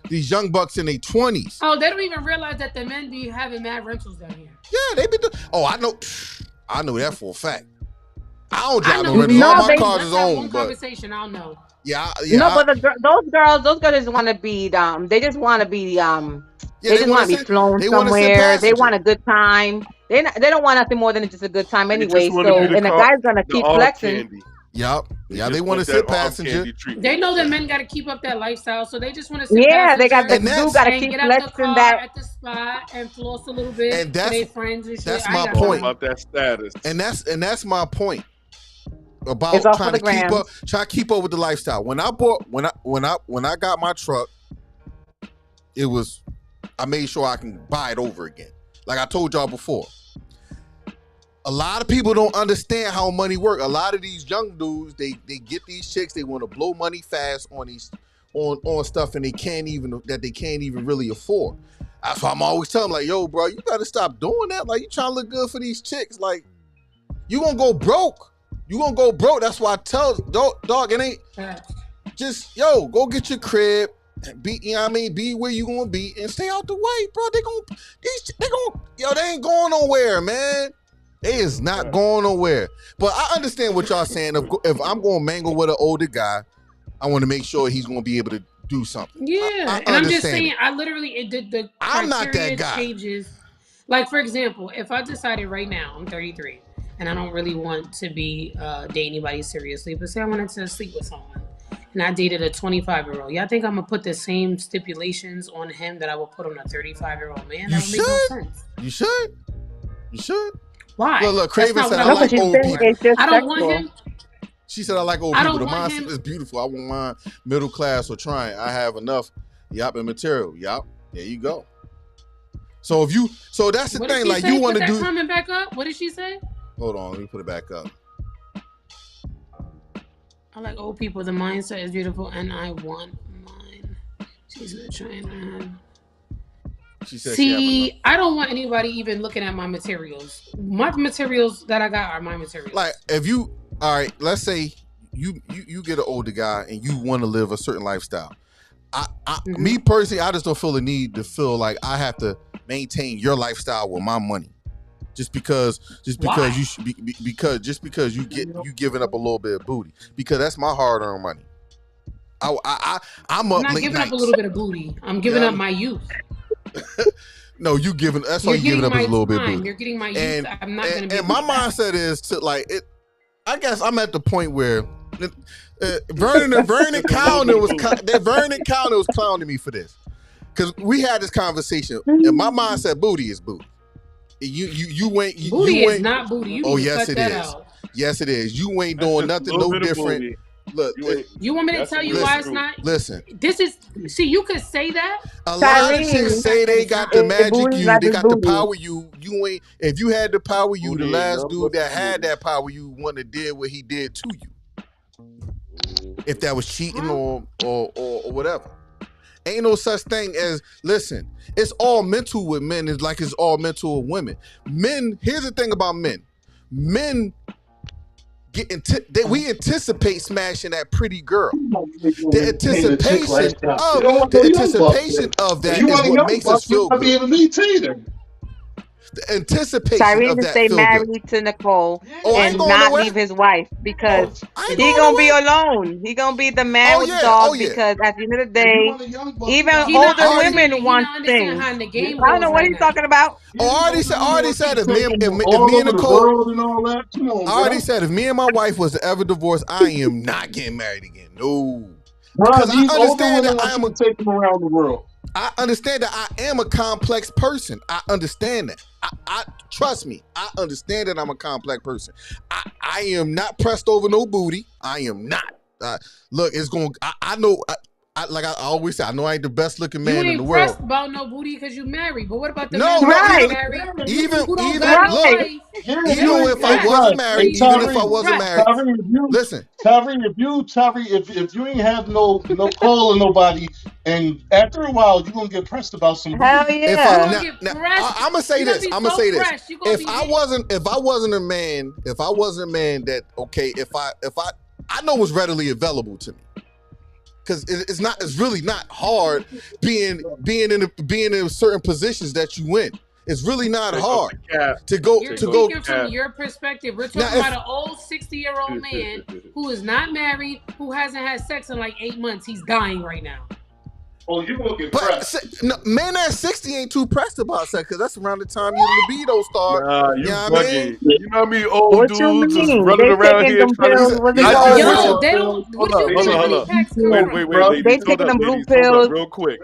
These young bucks in their 20s. Oh, they don't even realize that the men be having mad rentals down here. Yeah, they be doing. Oh, I know that for a fact. I don't drive I know, no rentals. No, All my they- cars let's is have owned, one but conversation. I'll know. yeah. No, but those girls just want to be they just want to be they just want to be flown they wanna sit somewhere. They passenger. want a good time. They don't want nothing more than just a good time They anyway. just want to So be and the guy's gonna keep arm flexing. candy. Yup. Yeah, they just want to that sit arm passenger. candy treatment. They know that men got to keep up that lifestyle, so they just want to sit Yeah, they got the And passenger dude got to and keep get out the flexing car that. at the spot and floss a little bit And to their friends and shit. that's I my got point. time. About that status. And that's my point about It's all trying for to the keep gram. up, trying to keep up with the lifestyle. When I got my truck, it was I made sure I can buy it over again. Like I told y'all before. A lot of people don't understand how money works. A lot of these young dudes, they get these chicks, they want to blow money fast on these on stuff and they can't even really afford. That's why I'm always telling them, like, yo, bro, you better stop doing that. Like, you trying to look good for these chicks. Like, you gonna go broke. You gonna go broke. That's why I tell dog, it ain't just go get your crib. Be, you know what I mean? Be where you gonna be and stay out the way, bro. They ain't going nowhere, man. They is not going nowhere. But I understand what y'all saying. If I'm gonna mangle with an older guy, I want to make sure he's gonna be able to do something. Yeah, and I'm just saying, I literally the I'm not that guy. Changes. Like, for example, if I decided right now, I'm 33, and I don't really want to be date anybody seriously, but say I wanted to sleep with someone, and I dated a 25-year-old. Y'all think I'm gonna put the same stipulations on him that I would put on a 35-year-old man? That would make no sense. You should. You should. Why? Look, Craven said I No, like but old people. it's just I don't sexual. want him. She said I like old I people. don't The want mindset him- is beautiful. I want mine middle class or trying. I have enough and material. Yup. There you go. So that's the What did thing. she Like say? you want Put to that do. comment back up. What did she say? Hold on, let me put it back up. I like old people. The mindset is beautiful, and I want mine. She's not trying to have. She said See, I don't want anybody even looking at my materials. My materials that I got are my materials. like if you all right, let's say you get an older guy and you want to live a certain lifestyle. Me personally, I just don't feel the need to feel like I have to maintain your lifestyle with my money. Just because Why? you should be because you giving up a little bit of booty, because that's my hard-earned money. I'm I'm up not late giving up a nights. little bit of booty. I'm giving up my youth. No, you giving. That's all You're you giving getting up is my a little bit of time. booty. You're getting my youth. And I'm not going to be. and my mindset is to like it. I guess I'm at the point where Vernon Counter was clowning me for this, because we had this conversation, and my mindset, booty is booty. Booty is not booty. You need to cut that out. Yes, it is. You ain't doing nothing no different. Look, you want me to tell you why it's not? Listen. See, you could say that. A lot of chicks say they got the magic you, they got the power you. You ain't. If you had the power you, the last dude that had that power you wouldn't have did what he did to you. If that was cheating or whatever. Ain't no such thing as, listen, it's all mental with men. It's like it's all mental with women. Men, here's the thing about men. Men we anticipate smashing that pretty girl. The anticipation of that is what makes us feel good. The anticipation of that stay feel married good. to Nicole I and ain't going not nowhere. leave his wife, because I ain't he going gonna be nowhere. alone. He gonna be the man with the dog, because at the end of the day, even older women want things. How the game I don't goes know what right he's now. talking about. I already said if me and Nicole, I already said if me and my wife was to ever divorce, I am not getting married again. No. Because I understand that I am take him around the world. I understand that I am a complex person. I understand that. I trust me. I understand that I'm a complex person. I am not pressed over no booty. I am not. Look, it's going. I know. Like I always say, I know I ain't the best looking man in the world. You ain't pressed about no booty because you married. But what about the men who married? Even who don't got no wife? Even if I wasn't married, listen, Tyree, if you ain't have no call or nobody, and after a while you're gonna get pressed about some booty. Hell yeah. I'm gonna say this. If I wasn't a man that, okay, if I know what's readily available to me. Because it's really not hard being in certain positions that you in. It's really not hard to go. From your perspective, we're talking about an old 60-year-old man who is not married, who hasn't had sex in like 8 months. He's dying right now. Oh, you gonna get pressed. No, man at 60 ain't too pressed about sex, because that's around the time your libido start. Nah, you know what I mean? You know how many old what dudes is mean? running around here trying to... They don't. What do you mean? Hold on. Wait, ladies. They taking them blue pills. Hold up, real quick.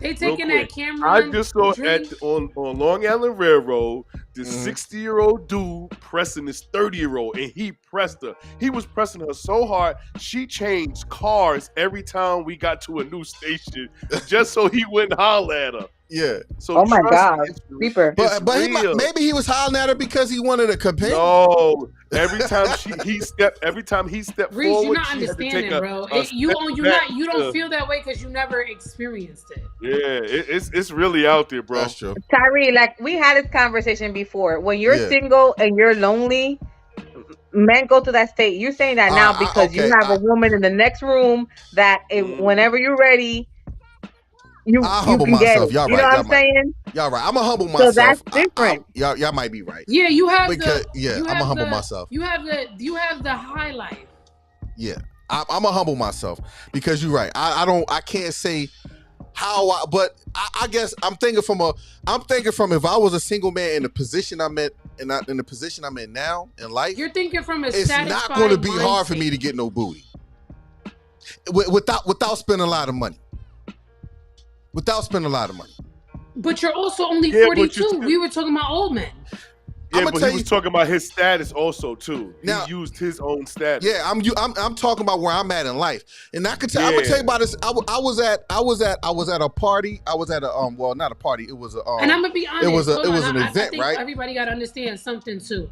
They taking that camera. I just saw on Long Island Railroad this 60-year-old dude pressing this 30-year-old, and he pressed her. He was pressing her so hard, she changed cars every time we got to a new station, just so he wouldn't holler at her. Yeah. So oh my God, Reaper. But maybe he was hollering at her because he wanted a companion. No, every time he stepped Reese, forward, you're not understanding, bro. You don't feel that way because you never experienced it. Yeah, it's really out there, bro. That's true. Tyree, like we had this conversation before. When you're single and you're lonely, men go to that state. You're saying that now because you have a woman in the next room that whenever you're ready, you humble can myself. get it. Y'all you right. know what I'm saying? Y'all right. I'm gonna humble myself. So that's different. Y'all might be right. Yeah, you have I'm gonna humble myself. You have the high life. Yeah, I'm gonna humble myself because you're right. I can't say how but I guess I'm thinking from if I was a single man in the position I'm in, and not in the position I'm in now in life. You're thinking from it's not going to be hard for me to get no booty without spending a lot of money. But you're also only 42. We were talking about old men. Yeah, but he was talking about his status also too. He used his own status. Yeah, I'm talking about where I'm at in life, and I could tell. I'm gonna tell you about this. I was at a party. I was at a not a party. It was a and I'm gonna be honest. It was an event, I think right? Everybody got to understand something too.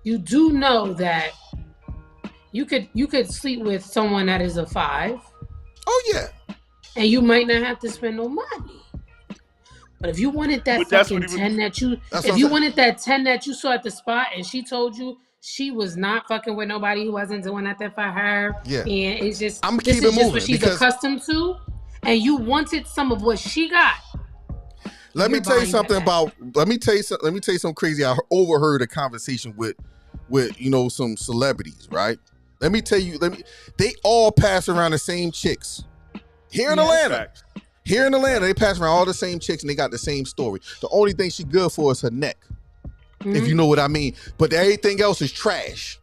You do know that you could sleep with someone that is a 5. Oh yeah. And you might not have to spend no money. But if you wanted that fucking 10 wanted that 10 that you saw at the spot and she told you she was not fucking with nobody who wasn't doing nothing for her. Yeah. And it's just this is just what she's accustomed to. And you wanted some of what she got. Let me tell you something back. Let me tell you something crazy. I overheard a conversation with some celebrities, right? Let me tell you, they all pass around the same chicks. Here in Atlanta. Facts. Here in Atlanta, they pass around all the same chicks and they got the same story. The only thing she good for is her neck. If you know what I mean. But everything else is trash.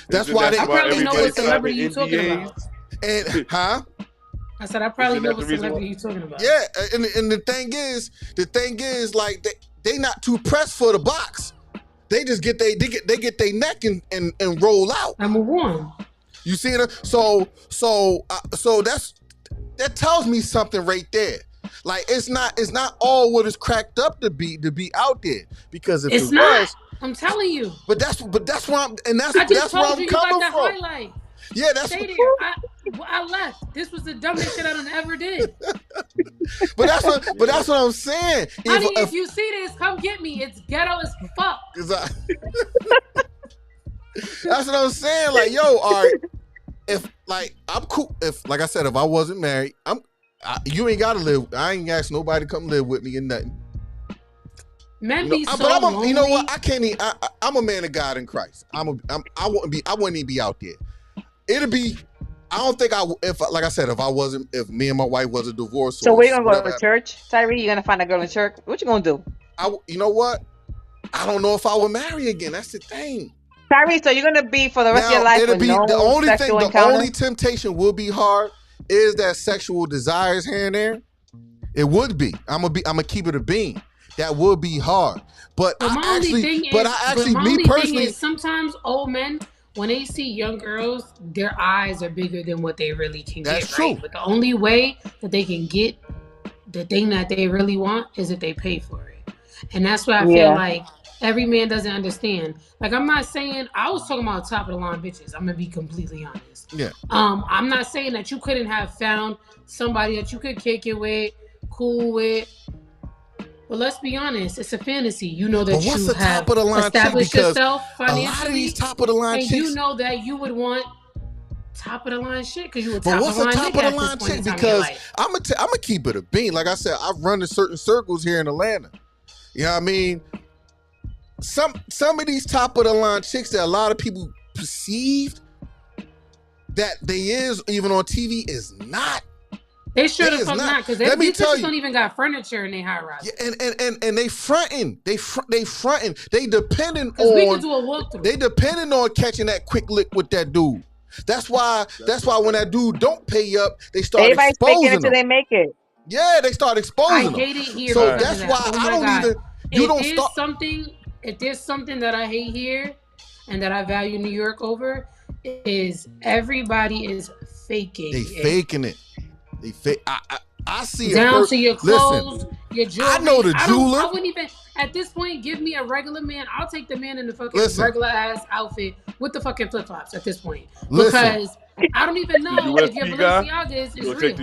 That's why I probably know what celebrity you're talking about. And I said I probably know what celebrity you're talking about. Yeah, and the thing is, like they not too pressed for the box. They just get their neck and roll out. Number one. You see it? So that tells me something right there. Like it's not all what it's cracked up to be out there. Because if it's it not, was, I'm telling you. But that's where I'm coming from. Highlight. Yeah, that's Stay there. I left. This was the dumbest shit I done ever did. but that's what I'm saying. Honey, if you see this, come get me. It's ghetto as fuck. That's what I'm saying. Like, yo, all right. If like I'm cool. If like I said, if I wasn't married, you ain't gotta live. I ain't ask nobody to come live with me or nothing. Men be so lonely. You know what? I can't even. I'm a man of God in Christ. I wouldn't even be out there. It'd be. I don't think if me and my wife wasn't divorced. So we're gonna go to church, Tyree. You're gonna find a girl in church. What you gonna do? You know what? I don't know if I would marry again. That's the thing. Tyree, so you're gonna be for the rest of your life with no sexual encounter? The only temptation will be hard is that sexual desires here and there. It would be. I'm gonna keep it a bean. That would be hard. But I actually, me personally, sometimes old men, when they see young girls, their eyes are bigger than what they really can get. That's true. Right? But the only way that they can get the thing that they really want is if they pay for it. And that's why I feel like every man doesn't understand. Like, I'm not saying, I was talking about top of the line bitches. I'm going to be completely honest. Yeah. I'm not saying that you couldn't have found somebody that you could kick it with, cool with. But let's be honest, it's a fantasy. You know that you have established yourself financially. A lot of these top of the line chicks. And you know that you would want top of the line shit because you were top of the line. But what's a top of the line chick? Because I'm gonna keep it a bean. Like I said, I've run in certain circles here in Atlanta. You know what I mean? Some of these top of the line chicks that a lot of people perceived that they is even on TV is not. They sure the fuck not, because these bitches don't even got furniture in their high rise. Yeah, and they fronting. They fronting. They depending on. We can do a walkthrough. They depending on catching that quick lick with that dude. That's why when that dude don't pay up, they start exposing faking it them. till they make it. Yeah, they start exposing them. I hate it here. So that's why I don't even. You don't start. If there's something that I hate here, and that I value New York over, is everybody is faking. They faking it. They fake. I see down to your clothes, your jewelry. I know the jeweler. I wouldn't even at this point give me a regular man. I'll take the man in the fucking regular ass outfit with the fucking flip flops at this point because I don't even know if your Balenciaga is real.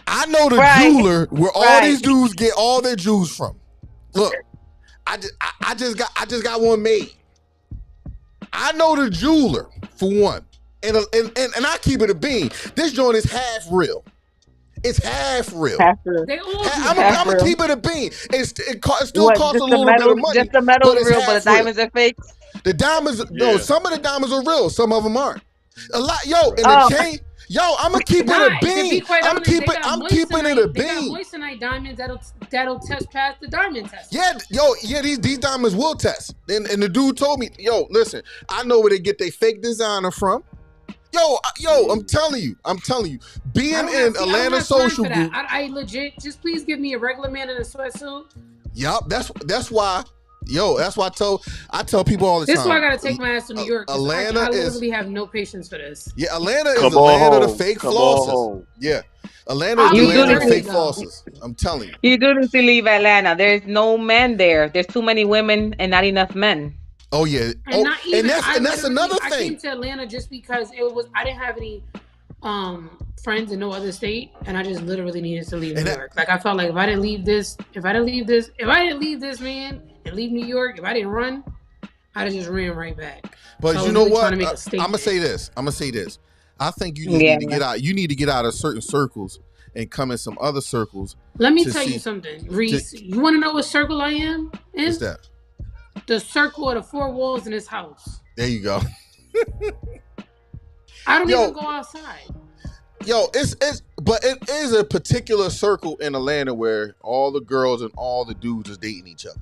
I know the jeweler where all these dudes get all their jewels from. Look, I just got one made. I know the jeweler for one. And I keep it a bean. This joint is half real. It's half real. They all I'm gonna keep it a bean. It still costs a little bit of money. Just the metal is real, but the diamonds are fake. The diamonds, no. Some of the diamonds are real. Some of them aren't. A lot, the chain. Yo, I'm gonna keep it a bean. I'm keeping it a bean. They got moissanite diamonds that'll test past the diamond test. Yeah, these diamonds will test. And the dude told me, yo, listen, I know where they get their fake designer from. Yo, I'm telling you, being in Atlanta social group. I legit, just please give me a regular man in a sweatsuit. Yup, that's why. That's why I tell people all the time. This is why I gotta take my ass to New York. Atlanta I literally have no patience for this. Yeah, Atlanta is the land of the fake flosses. Yeah, Atlanta is the land of the fake flosses. I'm telling you. You do need to leave Atlanta. There's no men there. There's too many women and not enough men. Oh yeah, and that's another thing. I came to Atlanta just because I didn't have any friends in no other state, and I just literally needed to leave New York. Like I felt like if I didn't leave this man and leave New York, if I didn't run, I'd have just ran right back. But so you know really what? I'm gonna say this. I think you just need to get out. You need to get out of certain circles and come in some other circles. Let me tell you something, Reese. You want to know what circle I am in? What's that? The circle of the four walls in this house. There you go. I don't even go outside. Yo, but it is a particular circle in Atlanta where all the girls and all the dudes is dating each other.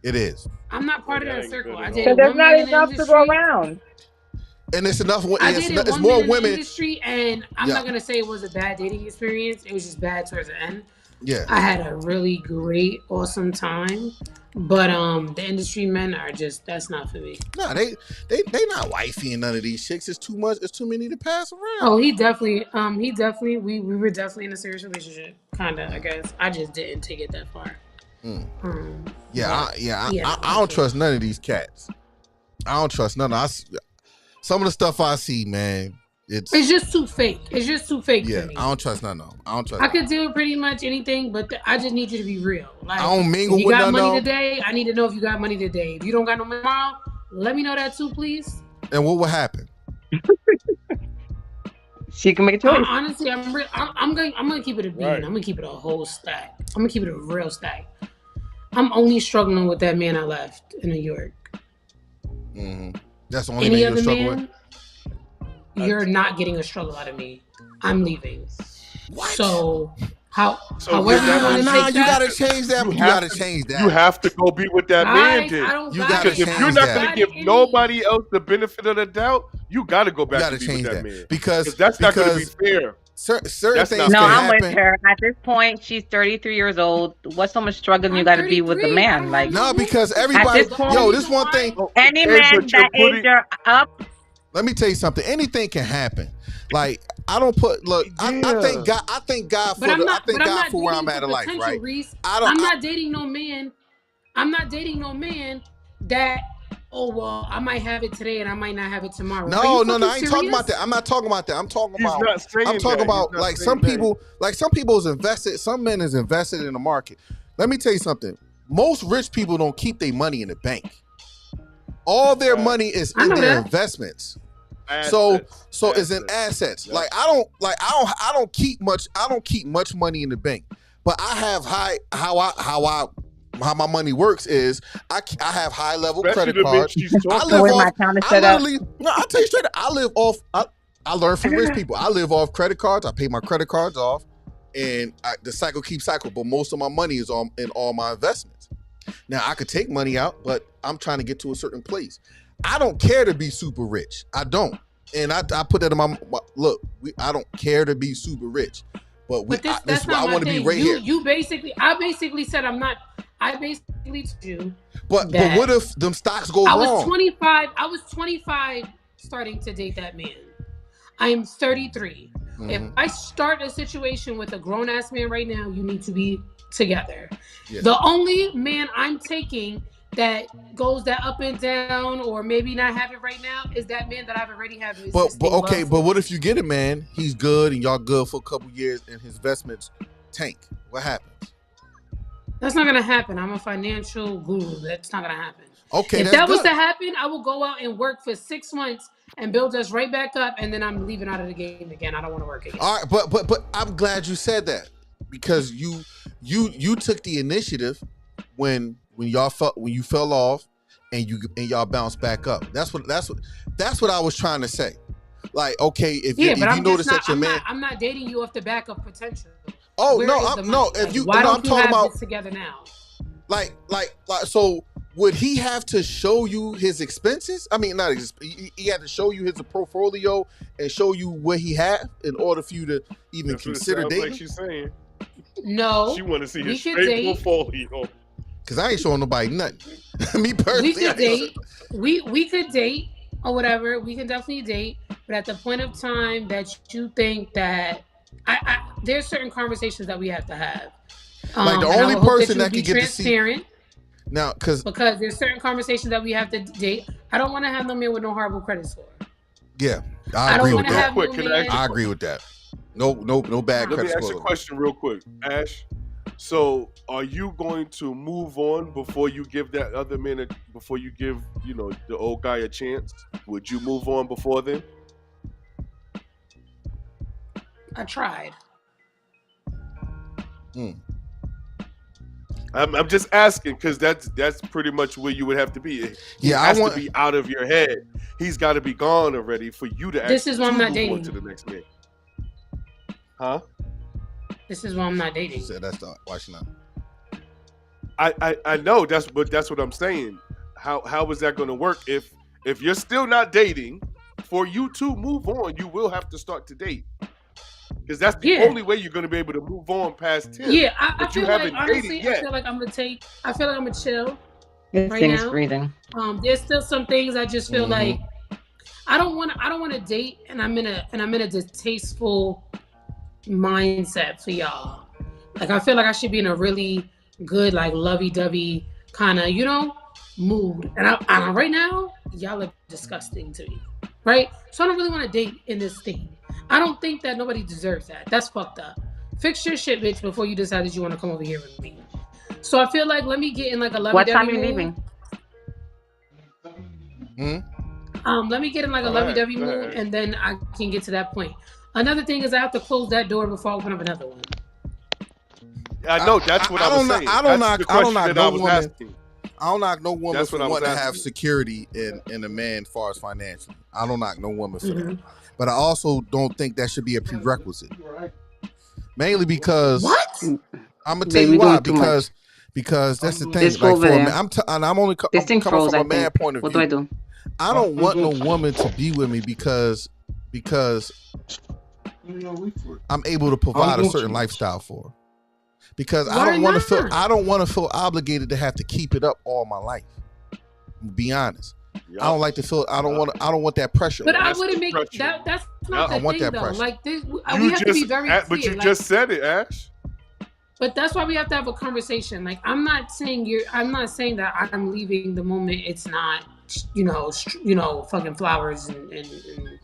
It is. I'm not part of that circle. I dated there's not enough to go around. And it's enough. It's more women in the industry, and I'm not gonna say it was a bad dating experience. It was just bad towards the end. Yeah, I had a really great, awesome time, but the industry men are just that's not for me. No, they not wifey and none of these chicks. It's too much. It's too many to pass around. Oh, he definitely. We were definitely in a serious relationship, kinda. I guess I just didn't take it that far. I don't trust none of these cats. I don't trust none. Some of the stuff I see, man, it's just too fake. It's just too fake for me. I don't trust none of them. I could deal with pretty much anything, but I just need you to be real. Like, I don't mingle if with you got money them. today, I need to know if you got money today. If you don't got no money tomorrow, let me know that too, please. And what will happen? She can make a choice. Honestly, I'm gonna keep it a bean. Right. I'm gonna keep it a whole stack. I'm gonna keep it a real stack. I'm only struggling with that man I left in New York. Mm-hmm. That's the only man you're struggling with? You're not getting a struggle out of me. I'm leaving. What? So however you gotta change that. You gotta change that. You have to go be with that man then. Because if you're not gonna give nobody else the benefit of the doubt, you gotta go back and be with that man. Because that's not gonna be fair. Certain things no, can I'm happen. with her. At this point, she's 33 years old. What's so much struggling you got to be with the man? Like no, because everybody. This one thing. Any man that age are up. Let me tell you something. Anything can happen. Like I don't put. Look, I thank God. I thank God for where I'm at in life. Right. I'm not dating no man. I'm not dating no man that. Oh well, I might have it today and I might not have it tomorrow. No, I ain't talking about that. I'm not talking about that. I'm talking about like some people is invested. Some men is invested in the market. Let me tell you something. Most rich people don't keep their money in the bank. All their money is in their investments. So it's in assets. Yep. Like I don't keep much. I don't keep much money in the bank. But I have how my money works is I have high level credit cards. I live off. I'll tell you straight. I live off. I learn from rich people. I live off credit cards. I pay my credit cards off, and the cycle keeps cycle. But most of my money is in all my investments. Now I could take money out, but I'm trying to get to a certain place. I don't care to be super rich. I don't, and I put that in my look. I don't care to be super rich, but I want to be right here. I basically said I'm not. I basically told you. But what if them stocks go wrong? I was 25 starting to date that man. I am 33. Mm-hmm. If I start a situation with a grown ass man right now, you need to be together. Yeah. The only man I'm taking that goes that up and down or maybe not have it right now is that man that I've already had. But what if you get a man, he's good and y'all good for a couple years and his investments tank? What happens? That's not gonna happen. I'm a financial guru. That's not gonna happen. Okay, if that was to happen, I will go out and work for 6 months and build us right back up, and then I'm leaving out of the game again. I don't want to work again. All right, but I'm glad you said that because you took the initiative when you fell off and y'all bounced back up. That's what I was trying to say. Like, okay, if you notice that your man, I'm not dating you off the back of potential. Oh no! If you, why don't I'm you talking have about this together now. Like, so would he have to show you his expenses? I mean, he had to show you his portfolio and show you what he had in order for you to even consider dating. Like she's saying. No, she want to see his straight portfolio. Cause I ain't showing nobody nothing. Me personally, we could date. We could date or whatever. We can definitely date, but at the point of time that you think that. There's certain conversations that we have to have. Like the only person that can get transparent. To see now, because there's certain conversations that we have to date. I don't want to have no man with no horrible credit score. Yeah, I agree with that. I agree with that. No bad credit score. Let me ask you a question real quick, Ash. So, are you going to move on before you give that other man before you give the old guy a chance? Would you move on before then? I tried. I'm just asking because that's pretty much where you would have to be. He has to be out of your head. He's got to be gone already for you to This is why I'm not move on dating. to the next man. Huh? This is why I'm not dating. So that's not why she not. I know that's what I'm saying. How is that going to work if you're still not dating? For you to move on, you will have to start to date. Because that's the only way you're going to be able to move on past him. Yeah, I feel like honestly, yet. I feel like I'm gonna chill this right thing's now. breathing. There's still some things I just feel like I don't want to date, and I'm in a distasteful mindset for y'all. Like I feel like I should be in a really good, like lovey-dovey kind of, mood. And I right now, y'all are disgusting to me, right? So I don't really want to date in this thing. I don't think that nobody deserves that. That's fucked up. Fix your shit, bitch, before you decide that you want to come over here with me. So I feel like let me get in like a lovey-dovey What time are you mood. leaving? Let me get in like a lovey-dovey mood, and then I can get to that point. Another thing is I have to close that door before I open up another one. I know that's what I was saying. I don't knock no woman. Asking. I don't knock no woman That's for wanting to have security in a man as far as financially. I don't knock no woman for that. But I also don't think that should be a prerequisite. Mainly because I'm gonna tell you why. Because that's the thing. Like for me, I'm only coming from a man point of view. What do I do? I don't want no woman to be with me because I'm able to provide a certain lifestyle for her. Because I don't want to feel obligated to have to keep it up all my life. Be honest. Yep. I don't like to feel. I don't want that pressure. But I wouldn't make that. That's not the thing, though. Pressure. Like this, we have to be very clear. But you just said it, Ash. But that's why we have to have a conversation. Like I'm not saying that I'm leaving the moment it's not, fucking flowers and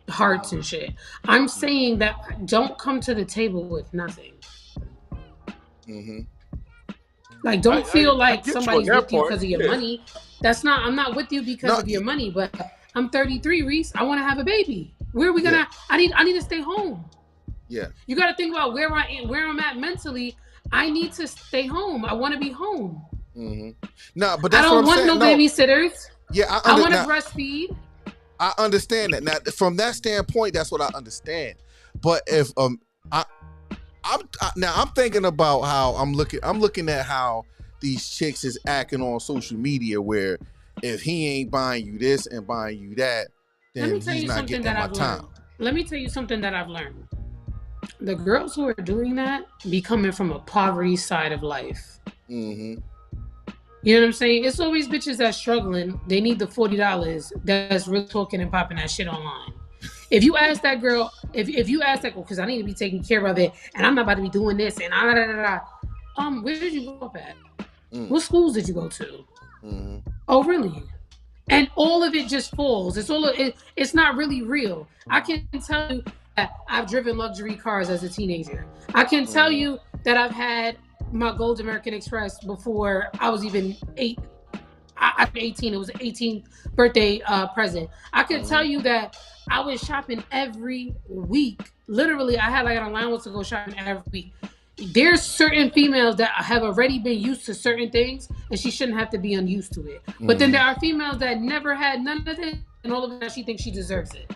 hearts and shit. I'm saying that don't come to the table with nothing. Like don't feel like somebody's with you because of your money. That's not. I'm not with you because of your money. But I'm 33, Reese. I want to have a baby. Where are we gonna? I need to stay home. Yeah. You got to think about where I'm at mentally. I need to stay home. I want to be home. No, but that's I don't want no babysitters. Yeah, I want to breastfeed. I understand that. Now, from that standpoint, that's what I understand. But if I'm thinking about how I'm looking at how these chicks is acting on social media, where if he ain't buying you this and buying you that, then he's not getting my time. Let me tell you something that I've learned. The girls who are doing that be coming from a poverty side of life. You know what I'm saying? It's always bitches that's struggling. They need the $40 that's really talking and popping that shit online. If you ask that girl, if you ask that girl, because I need to be taking care of it, and I'm not about to be doing this, and where did you grow up at? What schools did you go to? Oh, really? And all of it just falls. It's not really real. I can tell you that I've driven luxury cars as a teenager. I can tell you that I've had my Gold American Express before I was even 8. I'm 18. It was an 18th birthday present. I can tell you that I was shopping every week. Literally, I had like an allowance to go shopping every week. There's certain females that have already been used to certain things, and she shouldn't have to be unused to it. But then there are females that never had none of it, and all of a sudden she thinks she deserves it.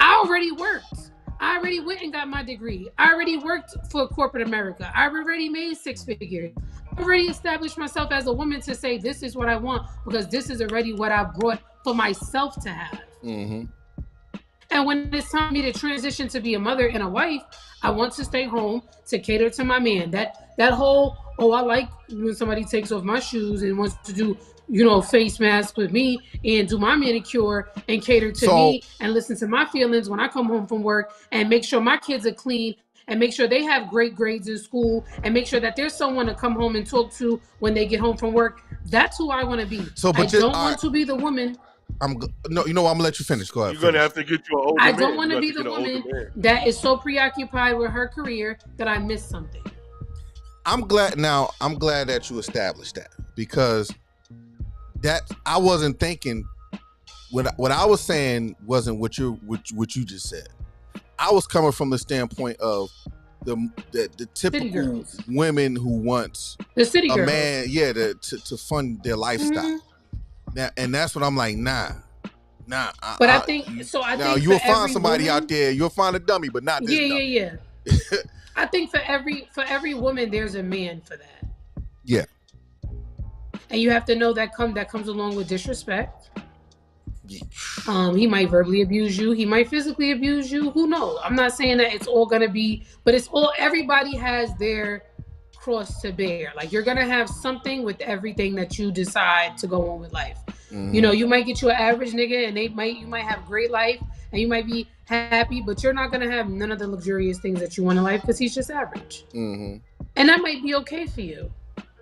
I already worked. I already went and got my degree. I already worked for corporate America. I already made 6 figures. I already established myself as a woman to say this is what I want because this is already what I brought for myself to have. And when it's time for me to transition to be a mother and a wife, I want to stay home to cater to my man. That whole, I like when somebody takes off my shoes and wants to do, face mask with me and do my manicure and cater to me and listen to my feelings when I come home from work and make sure my kids are clean and make sure they have great grades in school and make sure that there's someone to come home and talk to when they get home from work. That's who I want to be. I don't want to be the woman. I'm gonna let you finish. Go ahead. You're gonna have to get you an older man. I don't want to be the woman that is so preoccupied with her career that I miss something. I'm glad that you established that because that I wasn't thinking what I was saying wasn't what you just said. I was coming from the standpoint of the typical women who wants the city a girls. man, to fund their lifestyle. Now, and that's what I'm like, nah. But I think so. I think you'll find somebody out there. You'll find a dummy, but not this dummy. Yeah. I think for every woman, there's a man for that. Yeah. And you have to know that comes along with disrespect. He might verbally abuse you. He might physically abuse you. Who knows? I'm not saying that it's all gonna be, but everybody has their cross to bear. Like you're gonna have something with everything that you decide to go on with life. Mm-hmm. You know, you might get you an average nigga, and you might have great life, and you might be happy, but you're not gonna have none of the luxurious things that you want in life because he's just average. Mm-hmm. And that might be okay for you.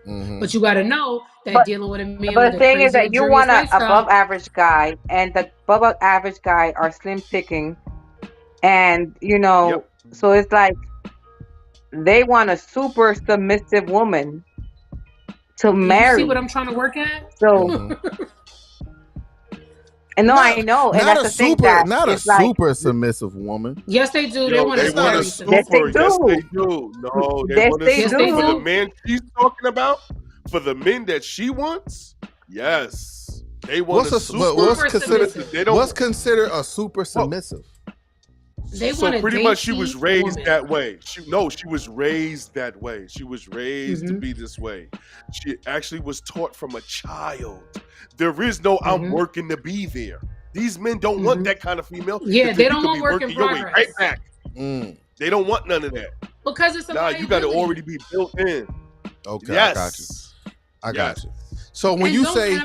Mm-hmm. But you got to know that dealing with a man. But the thing is that you want an above average guy, and the above average guy are slim picking, and so it's like they want a super submissive woman to marry. You see what I'm trying to work at? So, and I know, and that's the thing that not a super submissive woman. Yes, they do. They want a super. Yes, they do. No, they want a super. For the men she's talking about, for the men that she wants, yes, they want a super. What's considered a super submissive? So pretty much she was raised that way. She was raised that way. She was raised to be this way. She actually was taught from a child. There is no I'm working to be there. These men don't want that kind of female. Yeah, they don't want work in progress. Right back. They don't want none of that. Because it's a liability. You got to already be built in. Okay, yes. I got you. So when you say,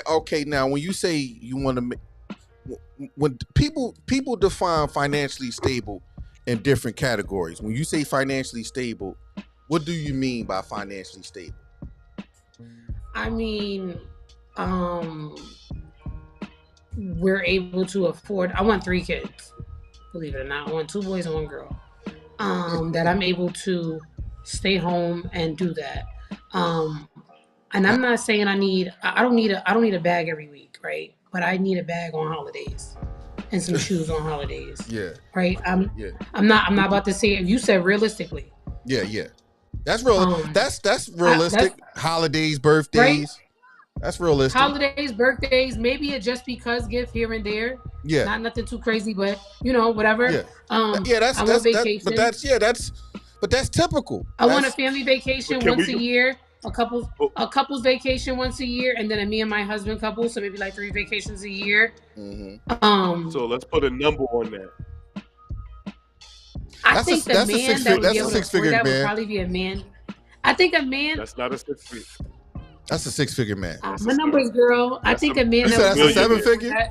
okay, now when you say you want to make, when people define financially stable in different categories. When you say financially stable, what do you mean by financially stable? I mean, we're able to afford. I want 3 kids, believe it or not. I want 2 boys and 1 girl. That I'm able to stay home and do that. And I'm not saying I don't need a bag every week, right? But I need a bag on holidays and some shoes on holidays. Yeah. Right. I'm not about to say it. You said realistically. Yeah. That's real. That's realistic. Holidays, birthdays. Right? That's realistic. Holidays, birthdays, maybe a just because gift here and there. Yeah. Not nothing too crazy, but whatever. Yeah. That's vacation. But that's typical. I want a family vacation once a year. A couple's vacation once a year, and then a me and my husband couple, so maybe like 3 vacations a year. Mm-hmm. So let's put a number on that. I think the man that would be able to afford that would probably be a man. I think a man. That's not a 6-figure. That's a 6-figure man. My number is girl. I think a man. You said that's a 7-figure. Nah,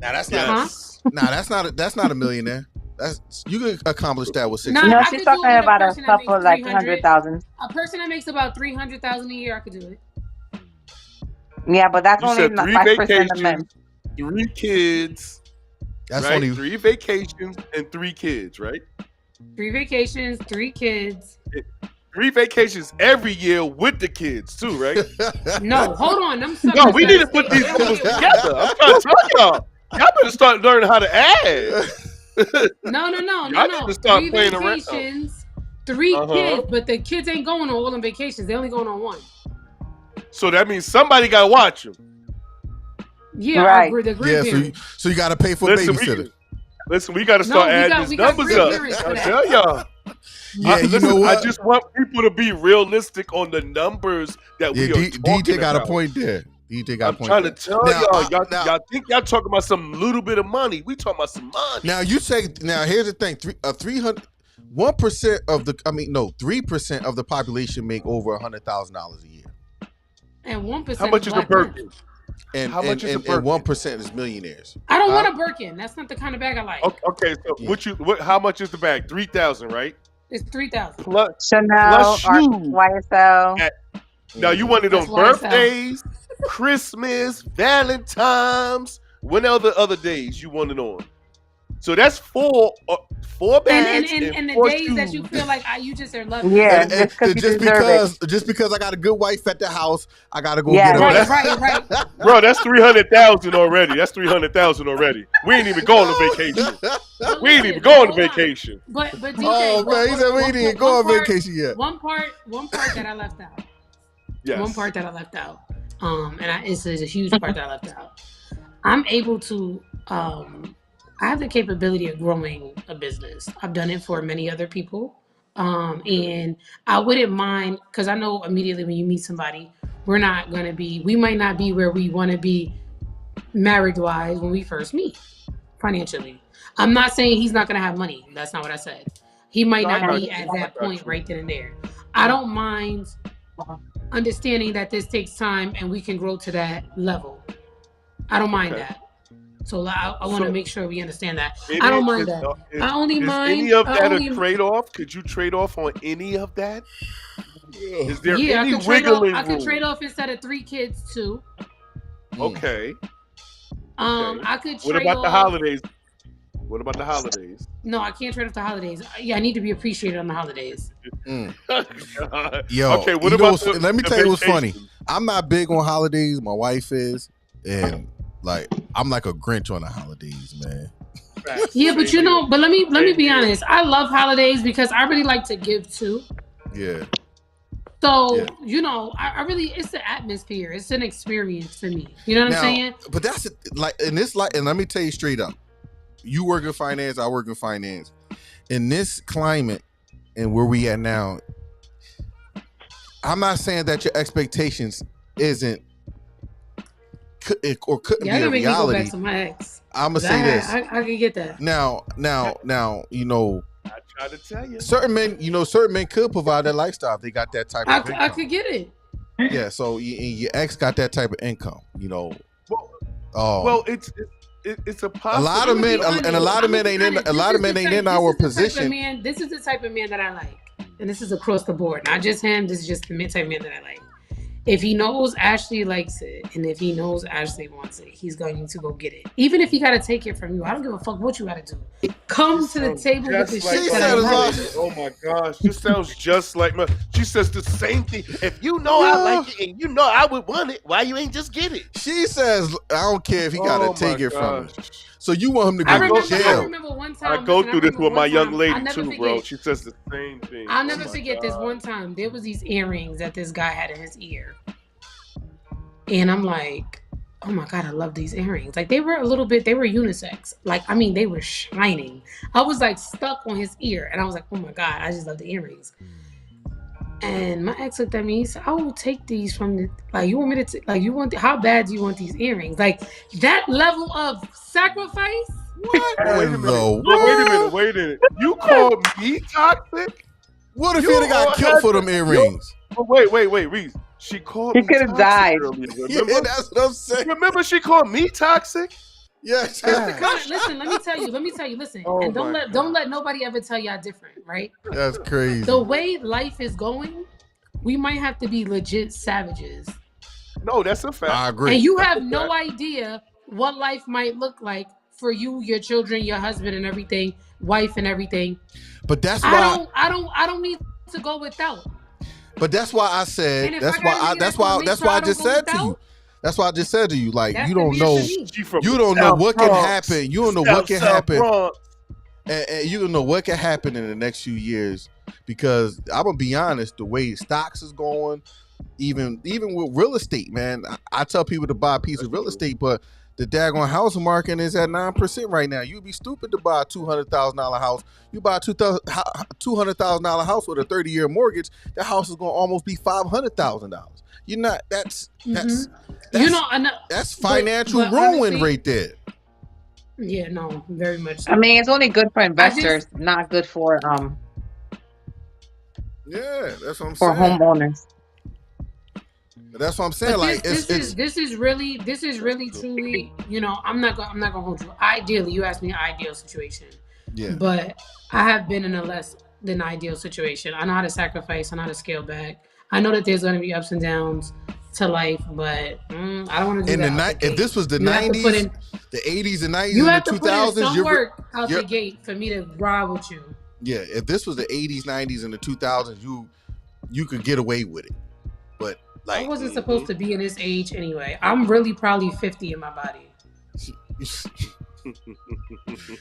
that's not. Nah, that's not a millionaire. You can accomplish that with 6. No, she's talking about a couple like 100,000. A person that makes about 300,000 a year, I could do it. Yeah, but that's only 5% of men. 3 kids. That's right? only 3 vacations and 3 kids, right? 3 vacations, 3 kids. 3 vacations every year with the kids too, right? No, hold on. No, we need to put these numbers together. I'm trying to tell y'all. Y'all better start learning how to add. No. Y'all start 3 vacations, 3 kids, but the kids ain't going on all them vacations. They only going on 1. So that means somebody got to watch them. Yeah, right. So you got to pay for a babysitter. We got to start adding these numbers up. I tell y'all. Yeah, you know what? I just want people to be realistic on the numbers that we are talking about. DJ got a point there. I'm trying to tell y'all think y'all talking about some little bit of money. We talking about some money. Now here's the thing: 1% of the 3% of the population make over $100,000 a year. And 1%. How much is a Birkin? And how much is a Birkin? And 1% is millionaires. I don't want a Birkin. That's not the kind of bag I like. Okay, so how much is the bag? 3,000, right? It's 3,000. Chanel, YSL. Now you want it on birthdays, Christmas, Valentine's, when other days you want it on. So that's 4 4 bags and the 4 days shoes. that you feel like you just are loving. Yeah, And just because just because I got a good wife at the house, I gotta go Yeah. get her. Right. Bro, that's 300,000 already. That's 300,000 already. We ain't even going on vacation. But We ain't listen, even going hold on on. vacation. But DJ, Oh man, he said we didn't go on vacation yet. One part that I left out. Yes. One part that I left out. It's a huge part that I left out. I'm able to. I have the capability of growing a business. I've done it for many other people. And I wouldn't mind, because I know immediately when you meet somebody, we might not be where we want to be marriage wise when we first meet financially. I'm not saying he's not going to have money. That's not what I said. He might not be at that point right then and there. I don't mind understanding that this takes time and we can grow to that level. I don't mind that. So I want to make sure we understand that. I don't mind that. I only mind. Is any of that a trade-off? Could you trade off on any of that? Is there any wiggling room? I could trade off instead of 3 kids, 2. Okay. I could trade off. What about the holidays? What about the holidays? No, I can't trade off the holidays. I need to be appreciated on the holidays. Yo, okay, what about let me tell you what's funny. I'm not big on holidays. My wife is, and like I'm like a Grinch on the holidays, man. Yeah, but but let me be honest. I love holidays because I really like to give too. Yeah. So, I really, it's the atmosphere. It's an experience for me. You know what I'm saying? But that's and let me tell you straight up. You work in finance, I work in finance. In this climate and where we at now, I'm not saying that your expectations isn't or couldn't be a reality. Go back to my ex. I'm gonna say this. I can get that. Now, I try to tell you. Certain men could provide that lifestyle if they got that type of income. I could get it. Yeah, so your ex got that type of income, Well, it's a possibility. A lot of men ain't in our position. This is the type of man that I like, and this is across the board, not just him. This is just the type of man that I like. If he knows Ashley likes it, and if he knows Ashley wants it, he's going to go get it. Even if he got to take it from you, I don't give a fuck what you got to do. Come to the table with the shit that I like. Oh my gosh, this sounds just like she says the same thing. If you know I like it and you know I would want it, why you ain't just get it? She says, I don't care if he got to take it from me. So you want him to go to jail. I remember one time. I go through this with my young lady too, bro. She says the same thing. I'll never forget this one time. There was these earrings that this guy had in his ear. And I'm like, oh my God, I love these earrings. Like they were unisex. Like, I mean, they were shining. I was like stuck on his ear. And I was like, oh my God, I just love the earrings. And my ex looked at me. He said, "I will take these from the you want me to how bad do you want these earrings? Like that level of sacrifice? What? Wait a minute. You called me toxic? What if he got killed for them earrings? Wait, Reese. She called me toxic. He could have died. Yeah, that's what I'm saying. Remember she called me toxic? Yes. Listen, let me tell you. Listen, and don't let nobody ever tell y'all different, right? That's crazy. The way life is going, we might have to be legit savages. No, that's a fact. I agree. And you have no idea what life might look like for you, your children, your husband, and everything, wife, and everything. But that's why I don't need to go without. But that's why I said. That's why I just said to you. That's why I just said to you, like you don't know what can happen. You don't know what can happen, and you don't know what can happen in the next few years. Because I'm gonna be honest, the way stocks is going, even with real estate, man. I tell people to buy a piece of real estate, but the daggone housing market is at 9% right now. You'd be stupid to buy a $200,000 house. You buy a $200,000 house with a 30-year mortgage. That house is gonna almost be $500,000. You're not. That's financial ruin honestly, right there. Yeah, no, very much so. I mean, it's only good for investors, not good for Yeah, that's what I'm for saying. For homeowners. That's what I'm saying. But this is really truly. I'm not gonna hold you. Ideally, you asked me an ideal situation. Yeah. But I have been in a less than ideal situation. I know how to sacrifice. I know how to scale back. I know that there's going to be ups and downs. to life, but I don't want to do that. If this was the You have to put 90s, in- the 80s and 90s You and have the to put in 2000s, some work out the gate for me to ride with you. Yeah, if this was the 80s, 90s, and the 2000s, you could get away with it. But like, I wasn't supposed to be in this age anyway. I'm really probably 50 in my body.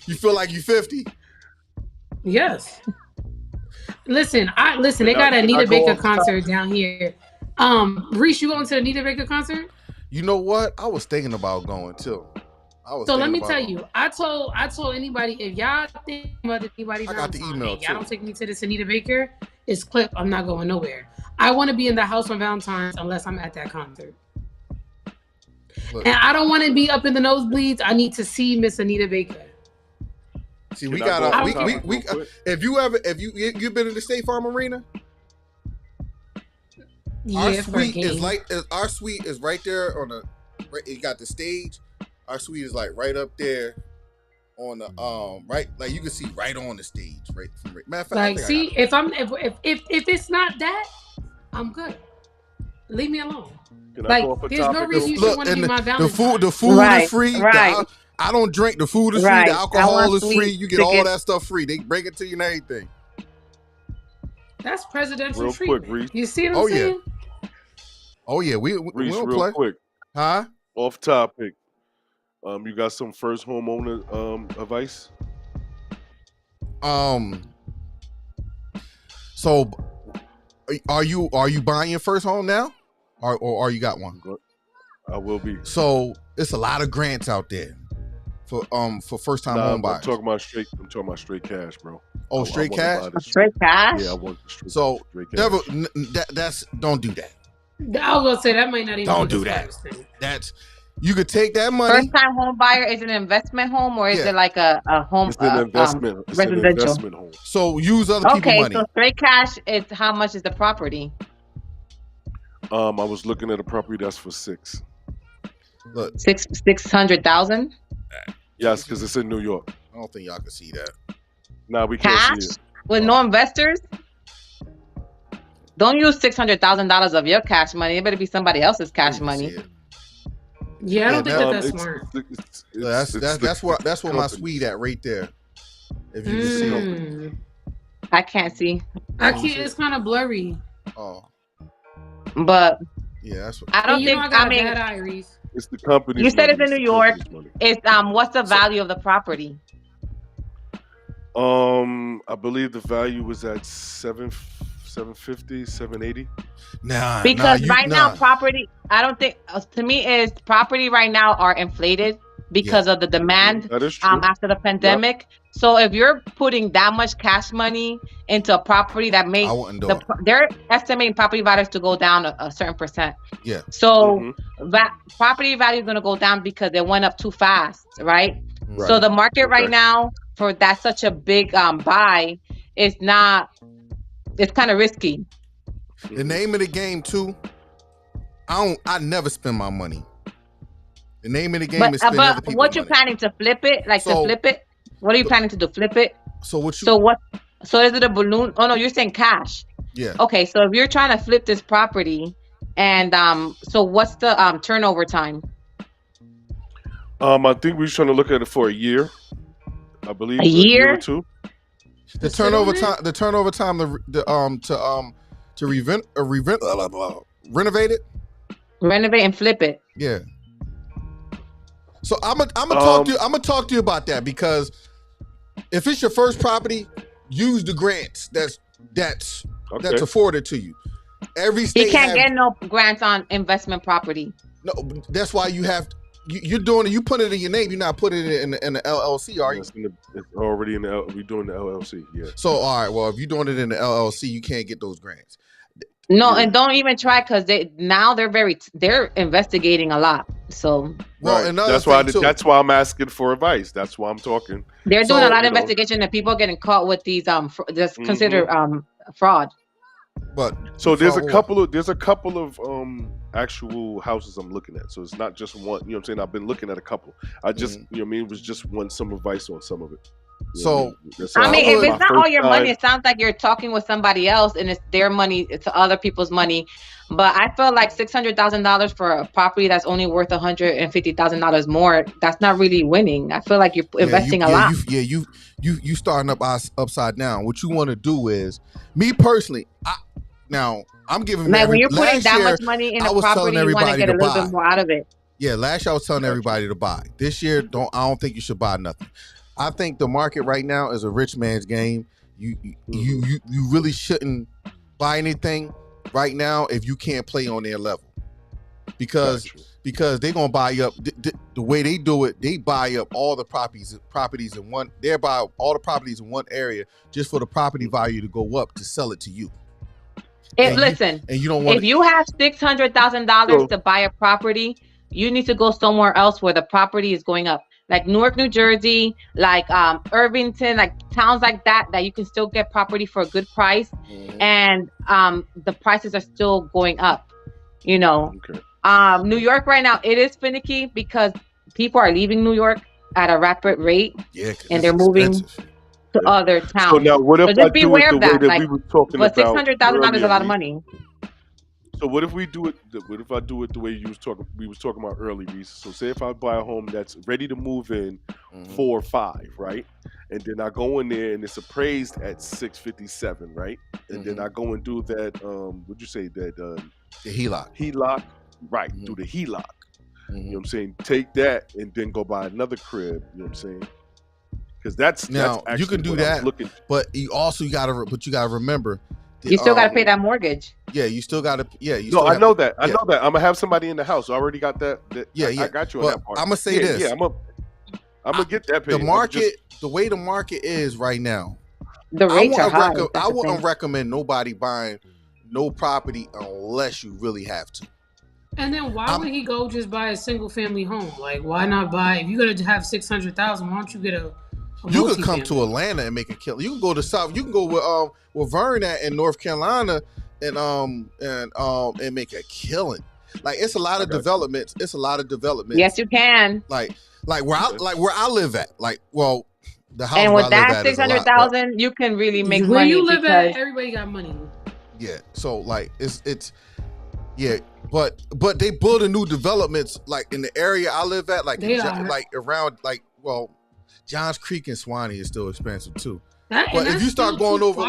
You feel like you're 50? Yes. Listen. They got a Anita Baker concert down here. Reese, you going to the Anita Baker concert? You know what? I was thinking about going too. So let me tell you, I told anybody, if y'all think about anybody, I got the email too. Y'all don't take me to this Anita Baker. It's clip. I'm not going nowhere. I want to be in the house on Valentine's unless I'm at that concert. Look, and I don't want to be up in the nosebleeds. I need to see Miss Anita Baker. See, we got if you've been in the State Farm Arena. Yeah, our suite is right there on the. Right, it got the stage. Our suite is like right up there on the right, like you can see right on the stage, right. Matter of fact, like see if it's not that, I'm good. Leave me alone. Like there's no reason you should want to be my Valentine. The food is free. Right. I don't drink. The food is free. The alcohol is free. You get all that stuff free. They bring it to you and everything. That's presidential real treatment. Quick, Reese. You see what I'm saying? Oh yeah, we Reese, don't real play. Quick. Huh? Off topic. You got some first homeowner advice? So are you buying your first home now? Or you got one? I will be. So it's a lot of grants out there for first time home buyers. I'm talking about straight cash, bro. Oh, straight cash? Straight cash? Yeah, I want straight cash. That's don't do that. I was gonna say that might not even. Don't do that. That's you could take that money. First time home buyer is an investment home or is it like a home? It's an investment. It's residential. An investment home. So use other people's money. Okay, so straight cash is how much is the property? I was looking at a property that's for $600,000. Look, 600,000. Yes, because it's in New York. I don't think y'all can see that. Nah, we can't see it. With no investors. Don't use $600,000 of your cash money. It better be somebody else's cash money. Yeah, I don't think that's smart. That's where my suite at right there. If you can see. I can't see. I can't. It's kind of blurry. Oh. But yeah, that's what I don't think. I mean, it's the company. You said it's in New York. It's what's the value of the property? I believe the value was at 750, 780. Because now property, I don't think, to me is property right now are inflated because of the demand after the pandemic. Yep. So if you're putting that much cash money into a property that may, they're estimating property values to go down a certain percent. Yeah. So that property value is going to go down because they went up too fast, right? So the market right now for that such a big buy is not, it's kind of risky. The name of the game too, I never spend my money. The name of the game is spending other people's what you money. Planning to flip it? Like to flip it? What are you planning to do? Flip it? So is it a balloon? Oh no, you're saying cash. Yeah. Okay, so if you're trying to flip this property and so what's the turnover time? I think we're trying to look at it for a year. I believe a year or two. The turnover time to renovate it, renovate and flip it. Yeah. So I'm gonna talk to you. I'm gonna talk to you about that because if it's your first property, use the grants that's afforded to you. Every state you can't get no grants on investment property. No, that's why you have. You're doing it. You put it in your name. You're not putting it in the LLC, are you? It's already in the. We're doing the LLC. Yeah. So all right. Well, if you're doing it in the LLC, you can't get those grants. No, and don't even try because they're investigating a lot. So that's why I'm asking for advice. That's why I'm talking. They're doing a lot of investigation and people are getting caught with these that's considered fraud. But there's a couple of actual houses I'm looking at. So it's not just one. You know what I'm saying? I've been looking at a couple. I just it was just want some advice on some of it. So I mean, if it's not all your money, it sounds like you're talking with somebody else, and it's their money to other people's money. But I feel like $600,000 for a property that's only worth $150,000 more. That's not really winning. I feel like you're investing a lot. You starting up upside down. What you want to do is, me personally, I'm giving. Like when you're putting that much money in a property, you want to get a little bit more out of it. Yeah, last year I was telling everybody to buy. This year, I don't think you should buy nothing. I think the market right now is a rich man's game. You really shouldn't buy anything right now if you can't play on their level, because they're gonna buy you up. The way they do it, they buy up all the properties in one. They buy all the properties in one area just for the property value to go up to sell it to you. You don't want. If you have $600,000 to buy a property, you need to go somewhere else where the property is going up, like Newark, New Jersey, like Irvington, like towns like that you can still get property for a good price, and the prices are still going up. You know, New York right now, it is finicky because people are leaving New York at a rapid rate, and they're moving to other towns. So now, what if just beware of that? Like, but $600,000 is a lot of money. So what if we do it? What if I do it the way we was talking about early, Reese? So say if I buy a home that's ready to move in 4 or 5, right? And then I go in there and it's appraised at 657, right? And then I go and do that. Would you say that the HELOC? HELOC, right? Do the HELOC. You know what I'm saying? Take that and then go buy another crib. You know what I'm saying? Because that's you can do that, but you gotta remember. You still got to pay that mortgage. Yeah, you still got to. Yeah, I know that. I know that. I'm gonna have somebody in the house. I already got that. I got you on that part. I'm gonna say this. Yeah, I'm gonna get that paid. The market, the way the market is right now, the rates are high. I wouldn't recommend nobody buying no property unless you really have to. And then why would he go just buy a single family home? Like, why not buy? If you're gonna have $600,000, why don't you get a you could come to Atlanta and make a kill. You can go to South. You can go with Vern at in North Carolina and make a killing. Like it's a lot of developments. It's a lot of developments. Yes, you can. Like where I live at. Like the house. And with that $600,000, you can really make money. Where you live at, everybody got money. Yeah. So like it's yeah. But they build a new developments like in the area I live at. Like around Johns Creek and Swanee is still expensive too. But if you start going over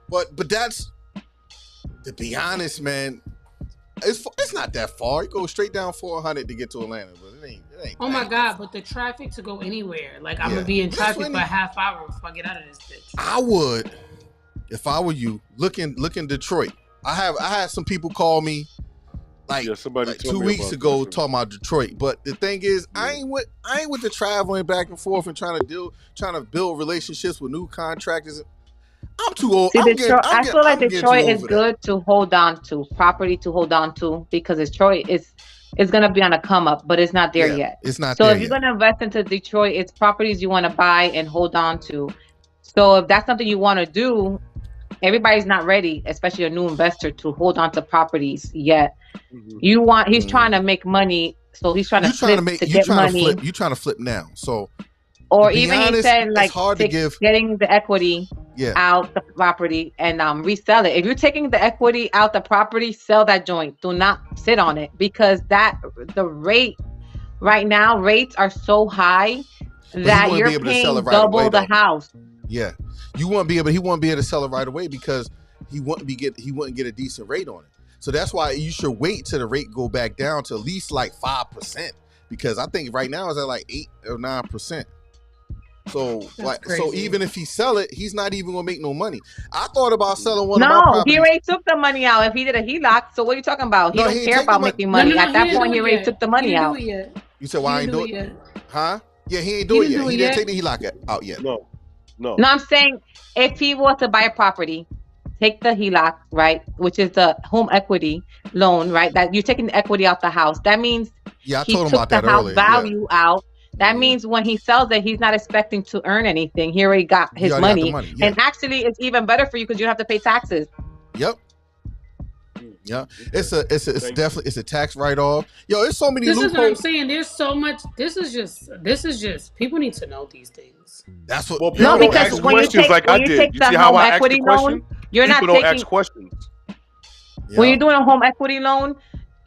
but that's, to be honest, man, it's not that far. You go straight down 400 to get to Atlanta, but it ain't. Oh my God! But the traffic to go anywhere, like I'm gonna be in traffic for a half hour if I get out of this bitch. I would, if I were you, look in Detroit. I had some people call me. Like 2 weeks ago, talking about Detroit, but the thing is, I ain't with the traveling back and forth and trying to build relationships with new contractors. I'm too old. I feel like Detroit is good to hold on to, property to hold on to, because Detroit is gonna be on a come up, but it's not there yet. It's not. So there if you're gonna invest into Detroit, it's properties you want to buy and hold on to. So if that's something you want to do, everybody's not ready, especially a new investor, to hold on to properties yet. He's trying to make money, so he's trying to flip to get money. You're trying to flip now, so. Or even he said like getting the equity out the property and resell it. If you're taking the equity out the property, sell that joint. Do not sit on it, because the rate right now, rates are so high that you're paying double the house. Yeah, he won't be able to sell it right away because he wouldn't get a decent rate on it. So that's why you should wait till the rate go back down to at least like 5%, because I think right now it's at like 8 or 9%. So so even if he sell it, he's not even gonna make no money. I thought about selling one of my properties. He already took the money out. If he did a HELOC, so what are you talking about? He don't care about making money. At that point, he already took the money out. You said why I ain't do it? Huh? Yeah, he ain't do it yet. He didn't take the HELOC out yet. No. No, I'm saying if he was to buy a property, take the HELOC, right, which is the home equity loan, right? That you're taking the equity out the house. That means I told him about that earlier. House value out. That means when he sells it, he's not expecting to earn anything. He already got his money. And actually, it's even better for you because you don't have to pay taxes. Yep. Yeah, it's definitely it's a tax write off. Yo, there's so many This loopholes. is what I'm saying. There's so much. This is just. People need to know these things. That's what. Well, people don't because ask when you questions take like I when you did. take You the see how home I asked the equity question? loan, you're People not don't taking. ask questions. When you're doing a home equity loan,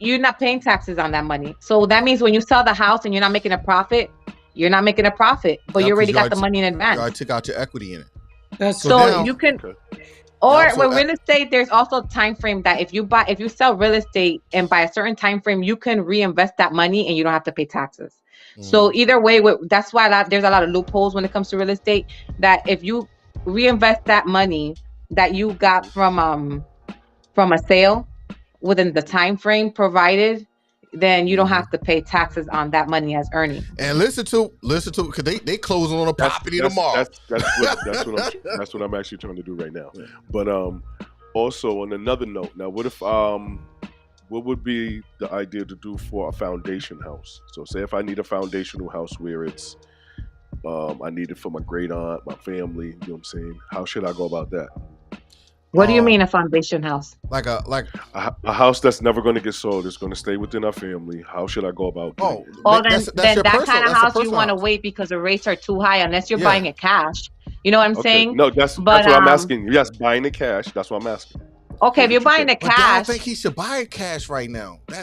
you're not paying taxes on that money. So that means when you sell the house and you're not making a profit, you're not making a profit, but you already got the money in advance. You already took out your equity in it. So now, you can. Okay. Or with real estate, there's also a time frame that if you sell real estate and by a certain time frame, you can reinvest that money and you don't have to pay taxes. So either way, that's why there's a lot of loopholes when it comes to real estate. That if you reinvest that money that you got from a sale within the time frame provided, then you don't have to pay taxes on that money as earnings. And listen to because they closing on a property tomorrow. That's what I'm actually trying to do right now. Yeah. But also on another note, now what if what would be the idea to do for a foundation house? So say if I need a foundational house where it's I need it for my great aunt, my family, you know what I'm saying? How should I go about that? What do you mean a foundation house? Like a house that's never going to get sold. It's going to stay within our family. How should I go about doing it? Then that kind of house you want to wait because the rates are too high unless you're buying it cash. You know what I'm saying? No, that's what I'm asking. Yes, buying it cash. That's what I'm asking. Okay, if you're buying it cash, I don't think he should buy it cash right now. I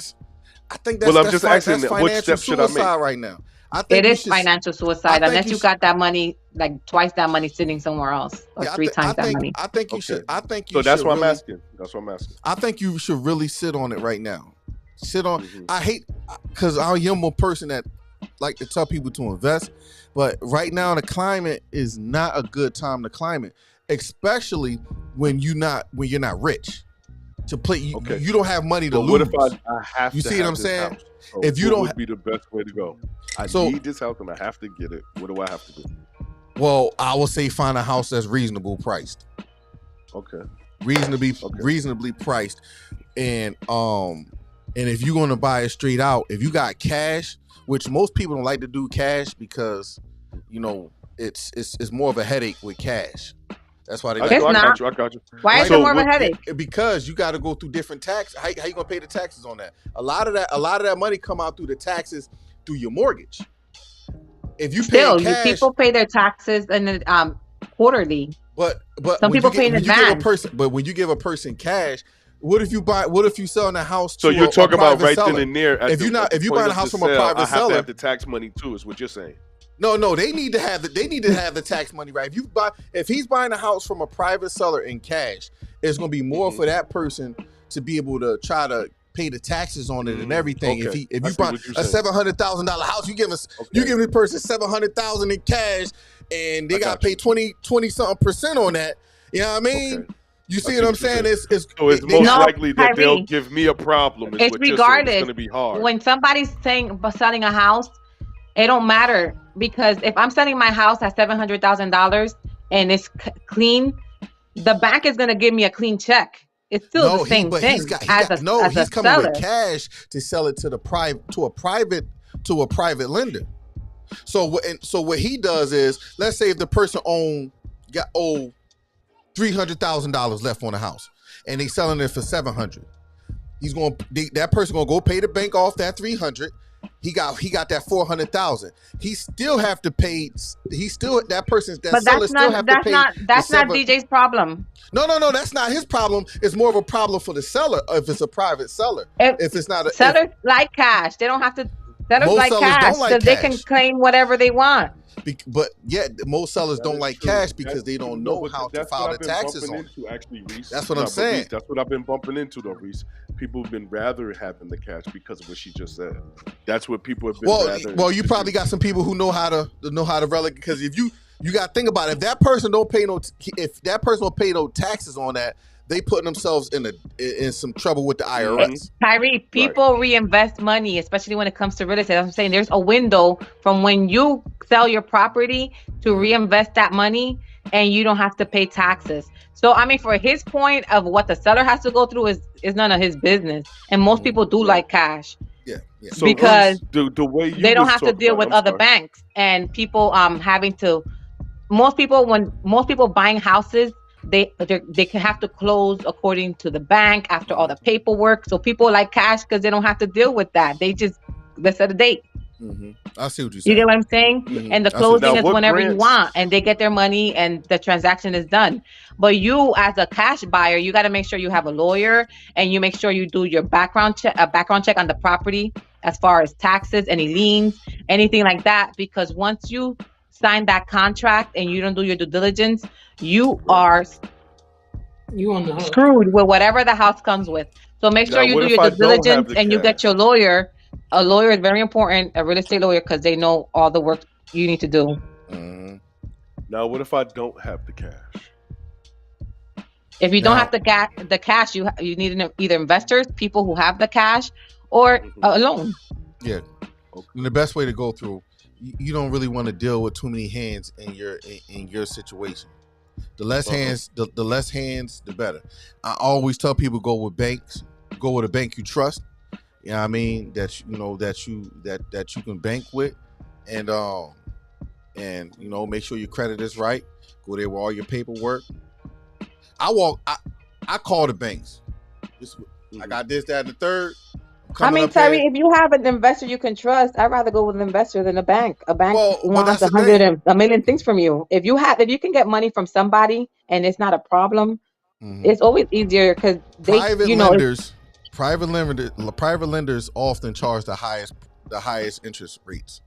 think that's. Well, I'm just asking what step should I make right now? I think it is financial suicide unless you got that money, like twice that money sitting somewhere else, or three times that money. I think you should. I think you. So that's what I'm asking. That's what I'm asking. I think you should really sit on it right now. Sit on. I hate because I am a person that like to tell people to invest, but right now the climate is not a good time to climate, especially when you're not rich. To play, you don't have money to lose. What if I have you to? See have what I'm saying? So if you don't, would be the best way to go. I need this house and I have to get it. What do I have to do? Well, I would say find a house that's reasonable priced. Okay. Reasonably priced, and if you're gonna buy it straight out, if you got cash, which most people don't like to do cash because, you know, it's more of a headache with cash. That's why they. I got you. Why is it more of a headache? Because you got to go through different taxes. How you gonna pay the taxes on that? A lot of that money come out through the taxes through your mortgage. If you pay cash, people pay their taxes and quarterly. But some people pay in advance. But when you give a person cash, what if you selling a house? So you're talking about right then and there. If you buying a house from a private seller, I have to have the tax money too. Is what you're saying? No, they need to have the tax money right. If he's buying a house from a private seller in cash, it's going to be more for that person to be able to try to pay the taxes on it and everything. Okay. If you buy a $700,000 house, you give this person $700,000 in cash, and they got to pay 20 something % on that. You know what I mean? Okay. You see what I'm saying? It's most likely that they'll give me a problem. It's regardless. It's going to be hard. When somebody's selling a house, it don't matter, because if I'm selling my house at $700,000 and it's clean, the bank is going to give me a clean check. It's still the same thing. He's coming with cash to sell it to a private lender. So what he does is, let's say if the person owed $300,000 left on the house and they selling it for $700,000, that person gonna go pay the bank off that $300,000. He got that $400,000. He still have to pay. That person's that seller still have to pay. That's not DJ's problem. No, that's not his problem. It's more of a problem for the seller if it's a private seller. If it's not a sellers like cash, they don't have to. Sellers like cash, so they can claim whatever they want. But most sellers don't like cash because they don't know how to file the taxes on it. That's what I'm saying. Reese, that's what I've been bumping into though, Reese. People have been rather having the cash because of what she just said. That's what people have been. Well, you probably got some people who know how to relegate, because if you got to think about it, if that person don't pay no taxes on that, they putting themselves in some trouble with the IRS. Tyree, people reinvest money, especially when it comes to real estate. That's what I'm saying. There's a window from when you sell your property to reinvest that money, and you don't have to pay taxes. So, I mean, for his point of what the seller has to go through is none of his business. And most people do like cash. Yeah. So because the way they don't have to deal with other banks and people having to. When most people buying houses, they can have to close according to the bank after all the paperwork. So people like cash because they don't have to deal with that. They just let's set a date. I see what you're You saying. get what I'm saying? And the closing is whenever you want, and they get their money, and the transaction is done. But you, as a cash buyer, you got to make sure you have a lawyer, and you make sure you do your background check on the property, as far as taxes, any liens, anything like that. Because once you sign that contract and you don't do your due diligence, you are screwed with whatever the house comes with. So make sure you do your due diligence and you get your lawyer. A lawyer is very important, a real estate lawyer, because they know all the work you need to do. Now, what if I don't have the cash? If you don't have the cash, you need either investors, people who have the cash, or a loan. Yeah. And the best way to go through, you don't really want to deal with too many hands in your situation. The less hands, the less hands, the better. I always tell people go with banks. Go with a bank you trust. You know what I mean? That you can bank with, and make sure your credit is right. Go there with all your paperwork. I call the banks. I got this, that, and the third. I mean, Tyree, if you have an investor you can trust, I'd rather go with an investor than a bank. A bank wants a million things from you. If you can get money from somebody and it's not a problem, it's always easier because private lenders often charge the highest interest rates.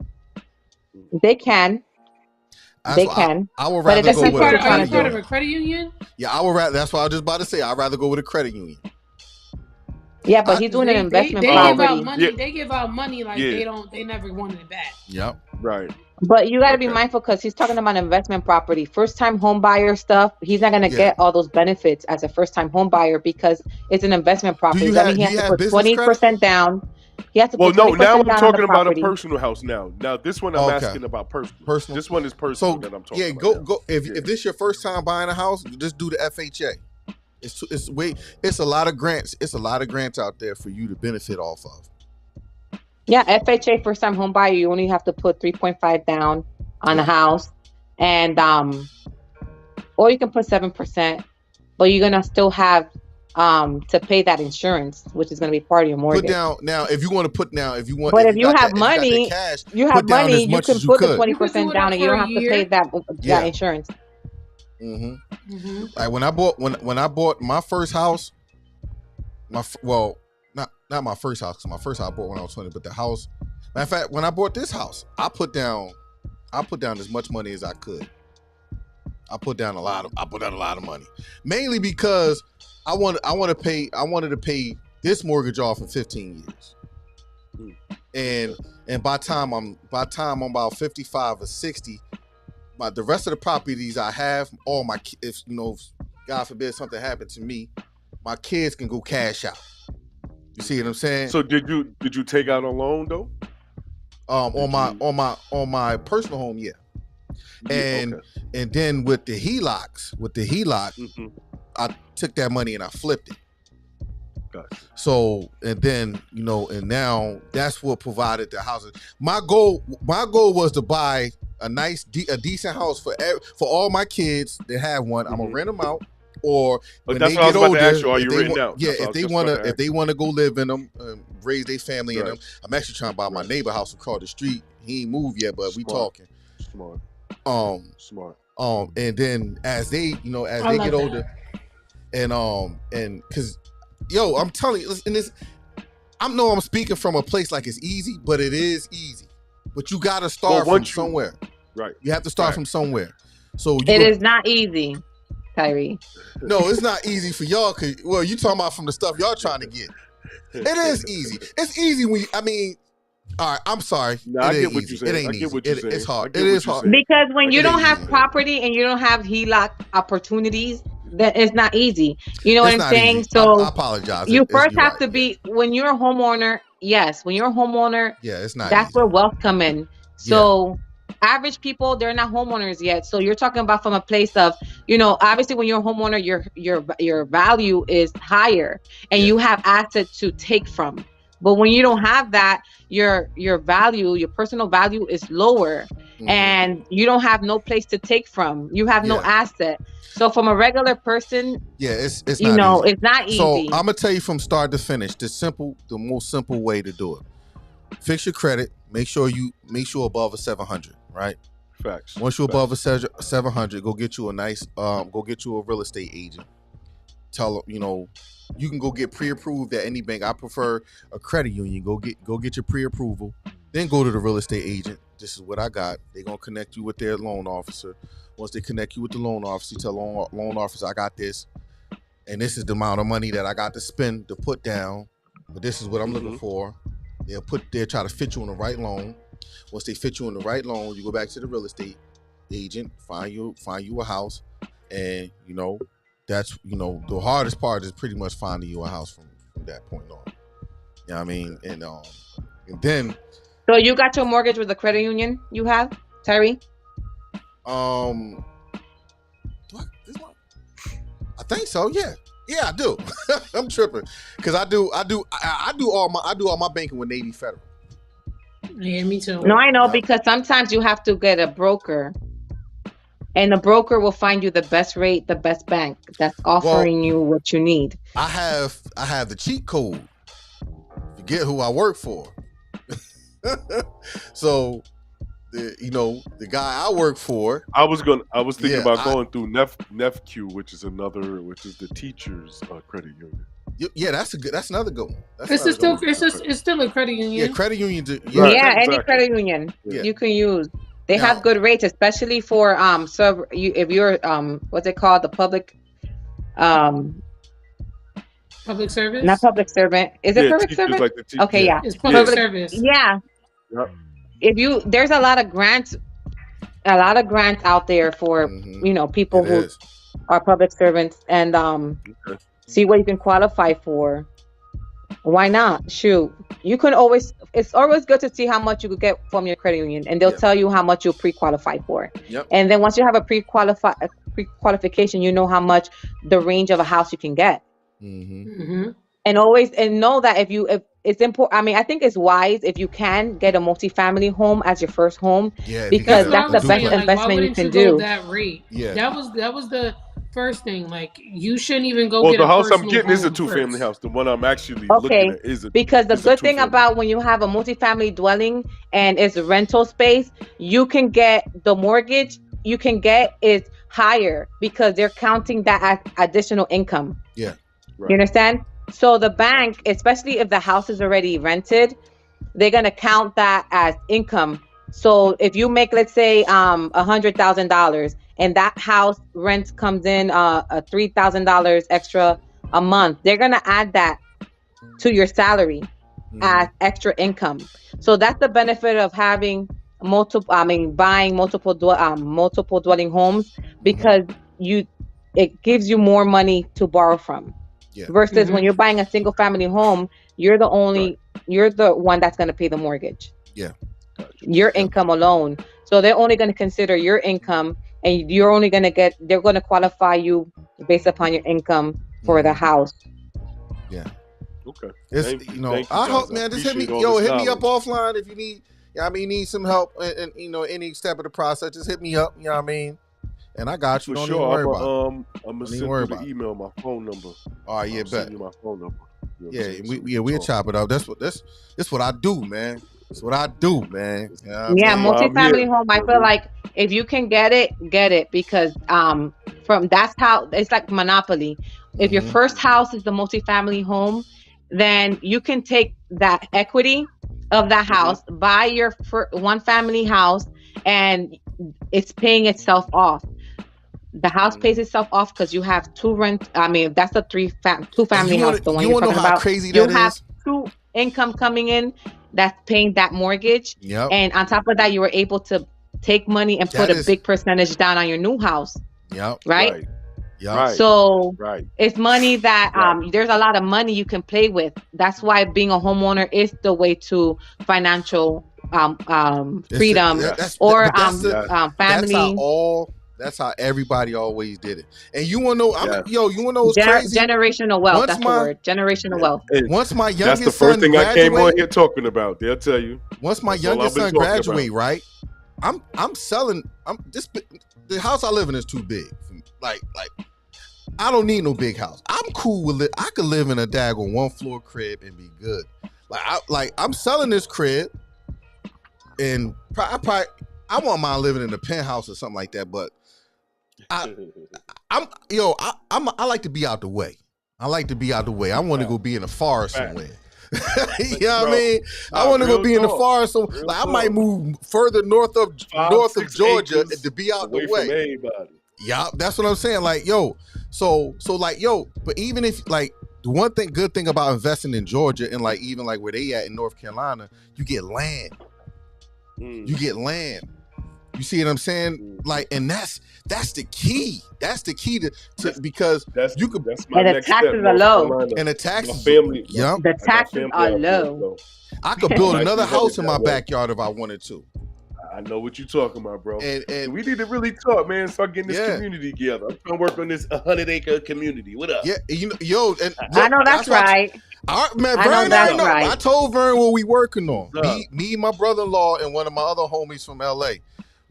They can. I would rather go with a credit union. Yeah, I would rather. That's what I was just about to say. I'd rather go with a credit union. Yeah, but he's doing an investment. They give out money. They give out money like they never wanted it back. Yep. Right. But you got to be mindful because he's talking about investment property, first-time home buyer stuff. He's not going to get all those benefits as a first-time home buyer because it's an investment property. He has to put 20% down. He has to put 20% down. Now we're talking about a personal house. Now this one I'm asking about personal. This one is personal that I'm talking about. Yeah, go. If this is your first time buying a house, just do the FHA. It's a lot of grants. It's a lot of grants out there for you to benefit off of. Yeah, FHA first time home buyer, you only have to put 3.5 down on the house, and or you can put 7%, but you're gonna still have to pay that insurance, which is gonna be part of your mortgage. Put down now if you want to put now if you want. But if you have money, you can put the 20% down, and you don't have to pay that insurance. Like when I bought my first house, not my first house, because my first house I bought when I was 20, but the house. Matter of fact, when I bought this house, I put down as much money as I could. I put down a lot of money, mainly because I wanted to pay this mortgage off in 15 years, and by time I'm about 55 or 60, the rest of the properties I have, all my, if God forbid something happened to me, my kids can go cash out. You see what I'm saying? So did you take out a loan though? On my personal home, yeah. And then with the HELOC, I took that money and I flipped it. Gotcha. So and now that's what provided the houses. My goal was to buy a decent house for all my kids that have one. I'm gonna rent them out. Or when they get older, if they want to go live in them, raise their family in them. I'm actually trying to buy my neighbor house across the street. He ain't moved yet, but we talking. Smart. And then as they get older, and because I'm telling you, and this, I'm speaking from a place like it's easy, but it is easy. But you got to start from somewhere. Right. You have to start from somewhere. So it is not easy. Tyree. No, it's not easy for y'all. You talking about from the stuff y'all trying to get. It is easy. It's easy when all right, I'm sorry. No, I get what you're saying. It ain't easy. It's hard. It is hard. Because when you don't have property and you don't have HELOC opportunities, that it's not easy. You know what I'm saying? Easy. So I apologize. You first have to be, when you're a homeowner, yes, when you're a homeowner, it's not that's easy. where wealth come in. So average people, they're not homeowners yet. So you're talking about from a place of, obviously when you're a homeowner, your value is higher and you have assets to take from. But when you don't have that, your value, your personal value is lower, and you don't have no place to take from. You have no asset. So from a regular person, it's not easy. It's not easy. So I'm gonna tell you from start to finish, the most simple way to do it. Fix your credit. Make sure above a 700, right? Facts. Once you're above a 700, go get you a real estate agent. Tell them, you can go get pre-approved at any bank. I prefer a credit union. Go get your pre-approval. Then go to the real estate agent. This is what I got. They're gonna connect you with their loan officer. Once they connect you with the loan officer, you tell the loan officer, I got this, and this is the amount of money that I got to spend to put down. But this is what I'm looking for. They'll try to fit you in the right loan. Once they fit you in the right loan, you go back to the real estate agent, find you a house, and that's the hardest part is pretty much finding you a house from that point on. You know what I mean? And then. So you got your mortgage with the credit union you have, Tyree? I think so. Yeah, I do. I'm tripping because I do all my banking with Navy Federal. Yeah, me too. No, I know, because sometimes you have to get a broker, and the broker will find you the best rate, the best bank that's offering you what you need. I have the cheat code. Forget who I work for. So the guy I work for. I was thinking about going through NEFQ, which is the teachers credit union. Yeah, that's another good one. It's still a credit union. Yeah, credit union. Any credit union you can use. They have good rates, especially for if you're what's it called, the public public service? Not public servant. Is it public servant? Like okay, yeah. It's public service. Yeah. Yep. There's a lot of grants out there for people who are public servants, and see what you can qualify for. Why not? Shoot, you can always. It's always good to see how much you could get from your credit union, and they'll tell you how much you'll pre-qualify for. Yep. And then once you have a pre-qualification, you know how much the range of a house you can get. And know that if it's important. I mean, I think it's wise if you can get a multifamily home as your first home, because that's the best investment you can do. That rate. Yeah. That was the first thing. Like, you shouldn't even go get the a house I'm getting home is a two-family house. The one I'm actually looking at is because the good thing about when you have a multifamily dwelling and it's a rental space, you can get the mortgage you can get is higher because they're counting that as additional income. Yeah. Right. You understand? So the bank, especially if the house is already rented, they're going to count that as income. So if you make, let's say, $100,000 and that house rent comes in $3,000 extra a month, they're going to add that to your salary as extra income. So that's the benefit of having buying multiple dwelling homes, because it gives you more money to borrow from. Yeah. Versus when you're buying a single family home, you're the one that's going to pay the mortgage. Yeah. Your income alone. So they're only going to consider your income, and they're going to qualify you based upon your income for the house. Yeah. Okay. I hope, man, just hit me up offline if you need, need some help and any step of the process, just hit me up, you know what I mean? And I got you. Don't even worry about it. I'm gonna send you the email, my phone number. All right, yeah, bet. You my phone number. We'll chop it up. That's what I do, man. That's what I do, man. You know multifamily home. I feel like if you can get it, because that's how it's like monopoly. If your first house is the multifamily home, then you can take that equity of that house, buy your one family house, and it's paying itself off. The house pays itself off because you have two rent. I mean, that's a two family house. The one you're talking about. Crazy you have two income coming in that's paying that mortgage. Yep. And on top of that, you were able to take money and put a big percentage down on your new house. Yep. Right. Yep. Right. So it's money that there's a lot of money you can play with. That's why being a homeowner is the way to financial freedom, family. That's how everybody always did it. And you wanna know? You wanna know what's crazy? Generational wealth. That's the word. Generational wealth. Once my youngest That's the first thing I came on here talking about. They'll tell you. Once my youngest son graduate, right? I'm selling. The house I live in is too big. Like I don't need no big house. I'm cool with it. I could live in a daggone 1-floor crib and be good. I'm selling this crib, and I want mine living in a penthouse or something like that. But I like to be out the way. I want to go be in the forest somewhere. You know what I mean? I want to go be in the forest. So I might move further north of Georgia to be out the way. From everybody. Yeah, that's what I'm saying. But even if the one good thing about investing in Georgia and even where they at in North Carolina, you get land. You get land. You see what I'm saying? And that's the key. That's the key to because you could. And the taxes are low. And the taxes, family. Yeah, the taxes are low. I could build another house in my backyard if I wanted to. I know what you're talking about, bro. And we need to really talk, man. Start getting this community together. I'm trying to work on this 100-acre community. What up? Yeah, I know that's right. I told Vern what we working on. Me, my brother-in-law, and one of my other homies from LA.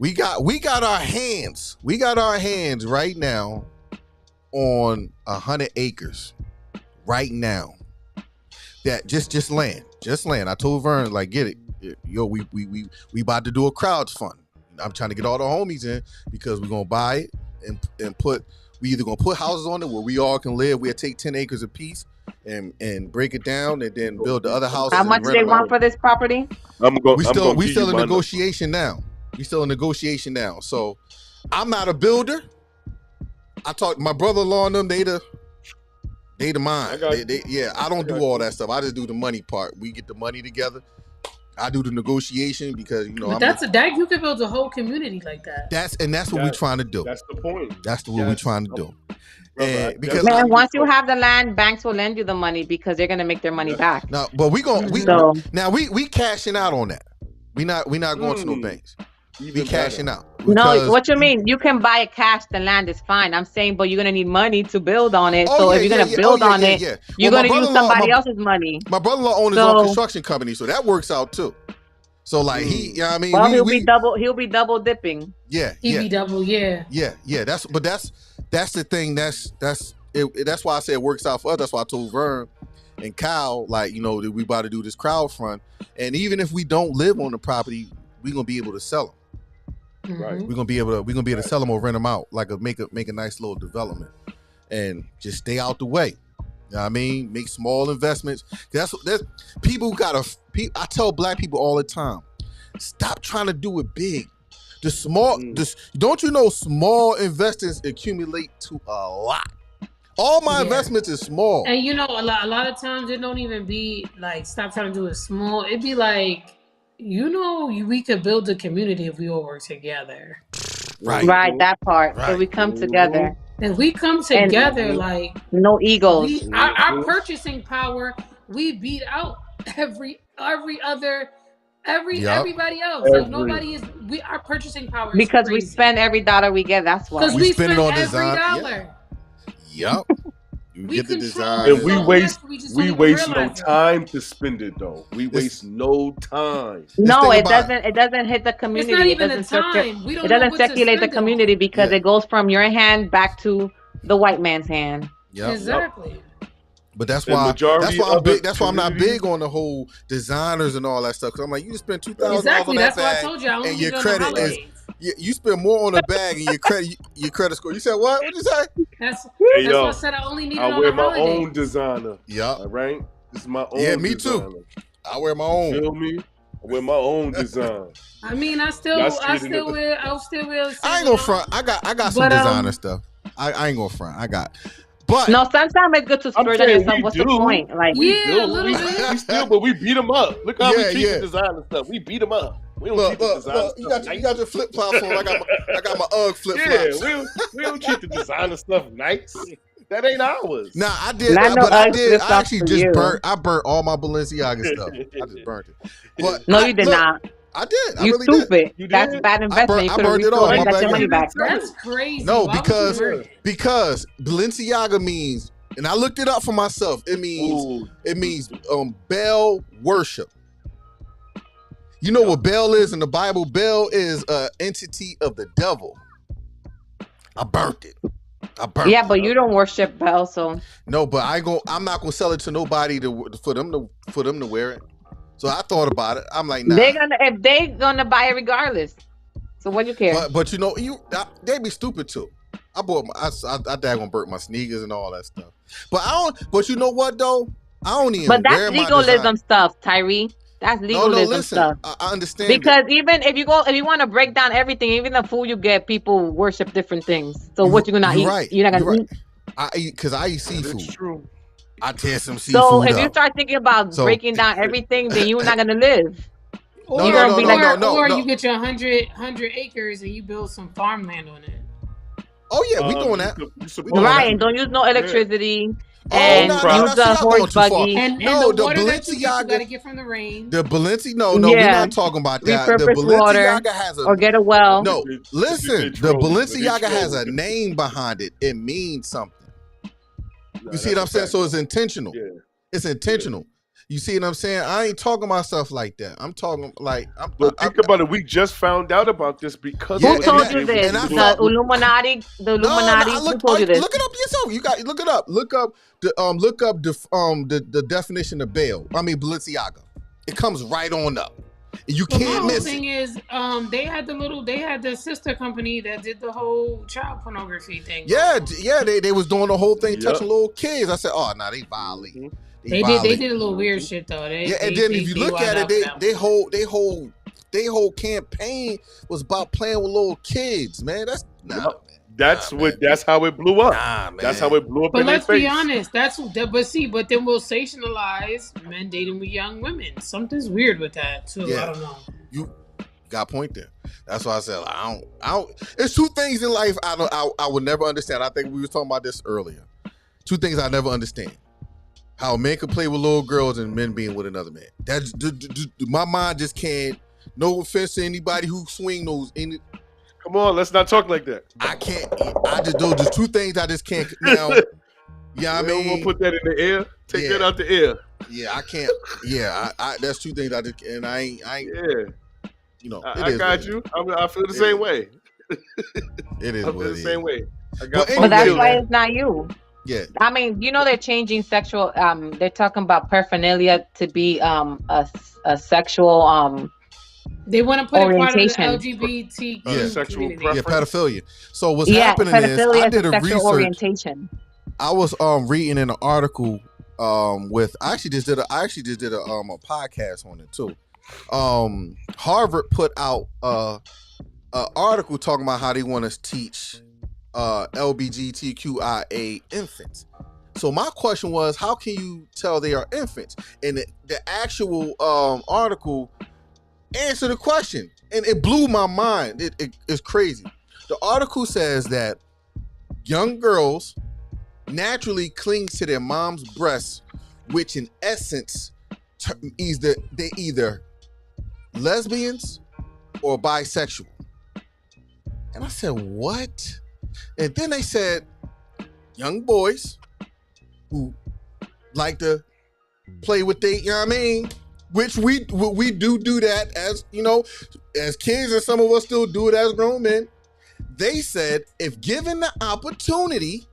We got our hands right now on 100 acres right now. That just land. I told Vern, get it. Yo, we about to do a crowd fund. I'm trying to get all the homies in because we're gonna buy it and we either gonna put houses on it where we all can live. We'll take 10 acres a piece and break it down and then build the other houses. How much they want for this property? We still in negotiation now. So I'm not a builder. I talked to my brother-in-law and them. They the mine. I don't do all that stuff. I just do the money part. We get the money together. I do the negotiation because you can build a whole community like that. That's what we're trying to do. That's the point. That's what we're trying to do. Because once you have the land, banks will lend you the money because they're gonna make their money back. Now, but we cashing out on that. We not going to no banks. We cashing out. No, what you mean? You can buy it cash. The land is fine. I'm saying, but you're gonna need money to build on it. If you're gonna build on it, you're gonna use somebody else's money. My brother-in-law owns his own construction company, so that works out too. So he, I mean, he'll be double dipping. Yeah, he'll be double. Yeah. That's the thing. That's why I say it works out for us. That's why I told Vern and Kyle, that we about to do this crowd fund, and even if we don't live on the property, we're gonna be able to sell them. Right. We're gonna be able to sell them or rent them out, make a nice little development, and just stay out the way. You know what I mean? Make small investments. That's people who I tell black people all the time, stop trying to do it big. Don't you know small investors accumulate to a lot. All my investments is small. And a lot of times it don't even be stop trying to do it small. It'd be we could build a community if we all work together. Right, that part. Right. If we come together. If we come together, no egos. Our purchasing power, we beat out everybody else. Nobody is. Our purchasing power is because crazy. We spend every dollar we get. That's why. Because we spend it on every dollar. Yep. You get the design. And we waste no time to spend it though. We waste no time. No, it doesn't hit the community. It's not even the time. It doesn't circulate the community because it goes from your hand back to the white man's hand. Yep. Exactly. But that's why I'm not big on the whole designers and all that stuff. Because I'm like, you just spend $2,000 exactly. on that That's bag, why I told you. I and your credit is. You spend more on a bag and your credit score. You said what? What did you say? That's what I said. I only need it on the holidays. I wear my own designer. Yeah. All right. This is my own. Yeah, me designer. too. I wear my own. Feel me? I wear my own design. I mean, I still wear. I ain't gonna front. I got some designer stuff. I ain't gonna front. I got. But no, sometimes it's good to splurge on yourself. What's the point? But we beat them up. Look how we treat the designer stuff. We beat them up. We don't treat the designer stuff. You got your flip flops on. I got my UGG flip flops. Yeah, we don't treat the designer stuff nice. That ain't ours. Nah, I did. I actually just burnt. I burnt all my Balenciaga stuff. I just burnt it. But no, you did not. I did. I You really stupid. did. You That's did? bad investment. You I could have burned it resold all. it My and got bad. your money back. That's crazy. No, Why would you burn it? because Balenciaga means, and I looked it up for myself. It means Baal worship. You know what Baal is in the Bible? Baal is an entity of the devil. I burnt it. Yeah, but you don't worship Bell, so No, but I'm not gonna sell it to nobody for them to wear it. So I thought about it. I'm like, nah. they're gonna buy it regardless. So what do you care? But you know, they be stupid too. I daggone burnt my sneakers and all that stuff. But you know what though? I don't even But wear that's my legalism design. stuff, Tyree. That's legalism listen. stuff. I understand because even if you want to break down everything, even the food you get, people worship different things. So what you gonna eat? Right. You're not gonna eat. I eat because I eat seafood. That's true. I tear some seafood. So if you up. start thinking about breaking down everything, then you're not gonna live. Or you get your 100 acres and you build some farmland on it. Oh yeah, we doing that. Right, and don't use no electricity. And use the horse buggy. And the water that you gotta get from the rain. The Balenciaga, we're not talking about that. The Balenciaga has or get a well. No, listen, the Balenciaga has a name behind it. It means something. You see what I'm saying? So it's intentional. Yeah. It's intentional. You see what I'm saying? I ain't talking about stuff like that. I'm talking like think about it. We just found out about this because who told you this? The Illuminati. The Illuminati. Who told you this? Look it up yourself. You got look it up. Look up the definition of Baal. I mean Balenciaga. It comes right on up. You can't miss it. The thing is, they had the sister company that did the whole child pornography thing. Yeah, they was doing the whole thing, touching little kids. I said, oh, nah, they violate. They did a little weird shit though. And then if you look at it, they whole campaign was about playing with little kids, man. That's how it blew up. That's how it blew up. But let's be honest, but then we'll sensationalize men dating with young women. Something's weird with that too. Yeah. I don't know. You got a point there. That's why I said I don't. There's two things in life I would never understand. I think we were talking about this earlier. Two things I never understand. How men can play with little girls and men being with another man. That's my mind just can't. No offense to anybody who swing those. Come on, let's not talk like that. I can't. I just those are two things I just can't. Now, yeah, I mean, we'll put that in the air. Take that out the air. Yeah, I can't. Yeah, I that's two things I just and I ain't. Yeah, you know, I got you. I feel the same way. It is. I feel the same way. But that's why it's not you. Yeah. I mean, they're changing sexual. They're talking about paraphernalia to be a sexual They want to put orientation. it part of the LGBT sexual community. preference. Yeah, pedophilia. So what's happening is I did a research. Orientation. I was reading in an article with I actually just did a podcast on it too. Harvard put out an article talking about how they want to teach LGBTQIA infants. So my question was, how can you tell they are infants? And the actual article answered the question, and it blew my mind. It's crazy. The article says that young girls naturally cling to their mom's breasts, which in essence they either lesbians or bisexual. And I said, what? And then they said young boys who like to play with they, you know what I mean? Which we do that as, as kids, and some of us still do it as grown men. They said if given the opportunity,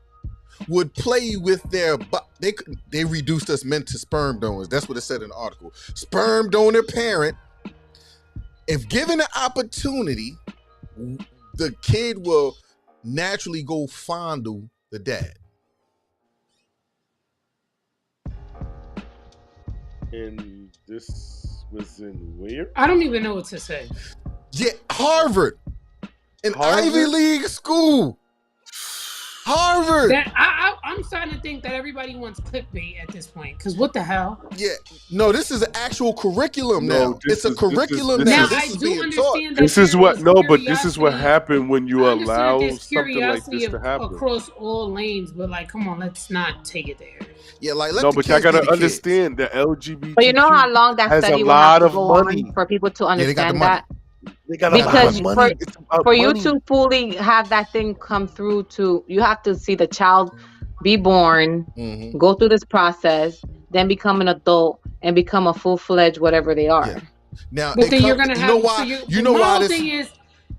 would play with they reduced us men to sperm donors. That's what it said in the article. Sperm donor parent. If given the opportunity, the kid will naturally go fondle the dad. And this was in where? I don't even know what to say. Yeah, Harvard. An Ivy League school. Harvard. I'm starting to think that everybody wants clickbait at this point. Because what the hell? Yeah. No, this is an actual curriculum now. It's a curriculum now. now. This I is do being understand taught. that this is what happened when you allow something like this to happen. Across all lanes, but like, come on, let's not take it there. Yeah, like let no, the but kids y'all gotta be the understand that LGBT. But you know how long that study will have to go on for people to understand that? They got because a lot of money. For you to fully have that thing come through, you have to see the child be born, go through this process, then become an adult and become a full-fledged whatever they are. Yeah. Now, but then you're gonna have. You know why this thing is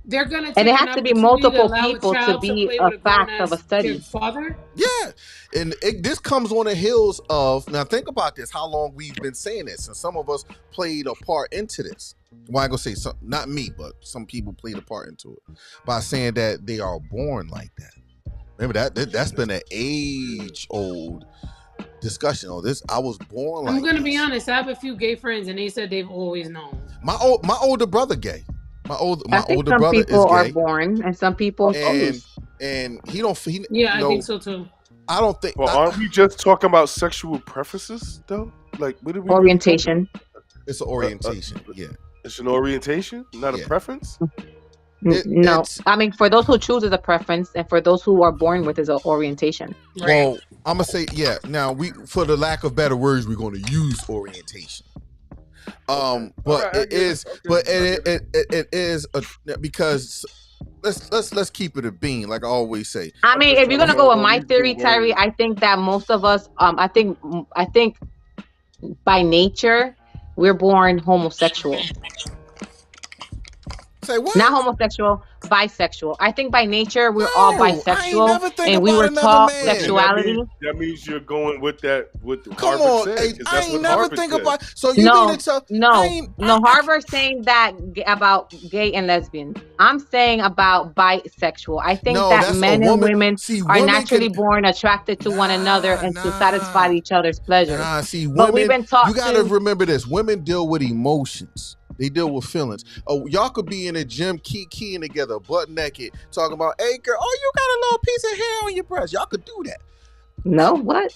they're gonna. And it has to be multiple people to be a fact of a study. Father. Yeah, and this comes on the heels of, now think about this, how long we've been saying this, and some of us played a part into this. Well, I'm gonna say some, not me, but some people played a part into it by saying that they are born like that. Remember that's been an age-old discussion on this. I was born like I'm gonna be honest. I have a few gay friends, and they said they've always known. My older brother gay. My older brother is gay. Some people are born, and some people and he don't. I think so too. I don't think. Well, aren't we just talking about sexual preferences though? Like, what are we? Orientation. It's an orientation. Yeah. It's an orientation, not a preference. No, I mean, for those who choose is a preference, and for those who are born with is an orientation. Right. Well, I'm gonna say Now for the lack of better words, we're gonna use orientation. But it is because let's keep it a bean, like I always say. I mean, if you're gonna go with my theory, Tyree, I think that most of us, I think by nature we're born homosexual. Say what? Not homosexual, bisexual. I think by nature we're all bisexual, and we were taught sexuality. That means you're going with that. Come Harvard on, said, I ain't never think about. So you no, mean to tell? No. Harvard's saying that about gay and lesbian. I'm saying about bisexual. I think that men and women are naturally born attracted to one another and to satisfy each other's pleasure. But we've been taught. You gotta remember this: women deal with emotions. They deal with feelings. Oh, y'all could be in a gym keying together, butt naked, talking about, hey girl, you got a little piece of hair on your breast. Y'all could do that. No, what?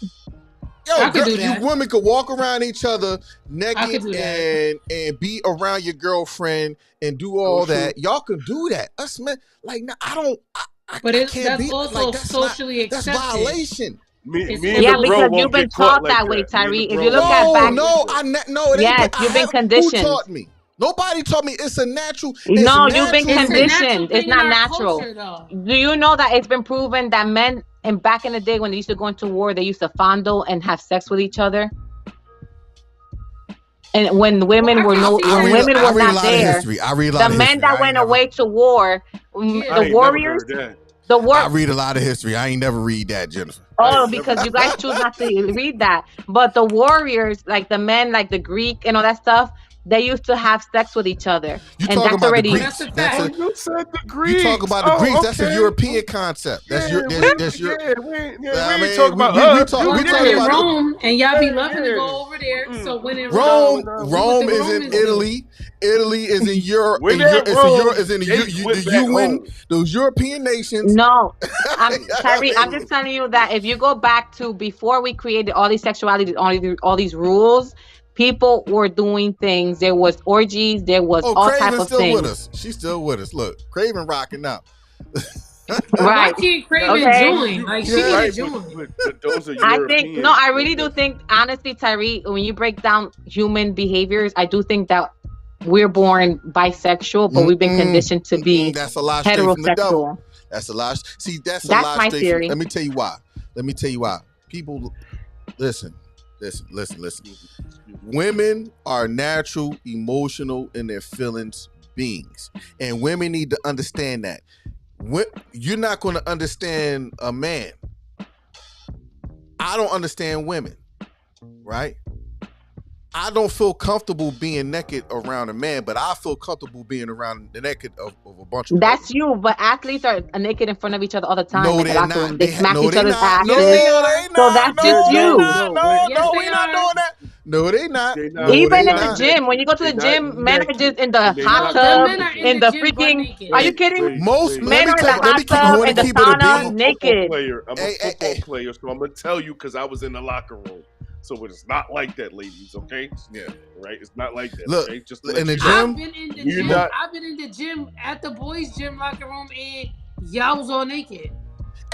Yo, girl, you women could walk around each other naked and be around your girlfriend and do all that. Y'all could do that. Us men, like, I don't. But that's also socially accepted. That's violation. Because you've been taught that way, Tyree. If you look at back, you've been conditioned. Who taught me? Nobody taught me. It's a natural. You've been conditioned. It's not natural. Do you know that it's been proven that men, and back in the day when they used to go into war, they used to fondle and have sex with each other? And when women were not there, the men that went away to war, the warriors. I read a lot of history. I ain't never read that, Jennifer. Oh, because you guys choose not to read that. But the warriors, like the men, like the Greek and all that stuff, they used to have sex with each other. You talk about the Greeks. You talk about the Greeks. That's a European concept. That's your. We talk about Rome, and y'all be loving to go over there. So when in Rome is in Italy. Italy is in Europe. Is in the UN. Those European nations. No, Tyree, I'm just telling you that if you go back to before we created all these sexuality, all these rules. People were doing things. There was orgies. There was all types of things. With us. She's still with us. Look, Craven rocking out. Right. Why can't Craven join? Like, she need to join. But those are European. I really do think, honestly, Tyree, when you break down human behaviors, I do think that we're born bisexual, but we've been conditioned to be heterosexual. That's a lot. See, that's my theory. Let me tell you why. People, listen. Women are natural, emotional, in their feelings beings. And women need to understand that. You're not going to understand a man. I don't understand women, right? I don't feel comfortable being naked around a man, but I feel comfortable being around the naked of a bunch of That's women. You, but athletes are naked in front of each other all the time. No, they're not. They smack each other's asses. No, they not. So that's just you. No, we're not doing that. No, they not. They No, not. Even they in the not. gym, when you go to the They gym, not men are naked. just in the They hot not the tub, men are naked. in in the the gym butt freaking. naked. Are you kidding? Most. Let Men me are in tell. the Let me hot keep. tub, Want in to the keep it a sauna, I'm a bean. football naked. player. I'm a Hey, football player, so I'm gonna tell you because I was in the locker room. So it's not like that, ladies. Okay? Yeah. Right? It's not like that. Look, Okay? Just to in let the you know. gym. I've been in the You're gym. not. I've been in the gym at the boys' gym locker room, and y'all was all naked.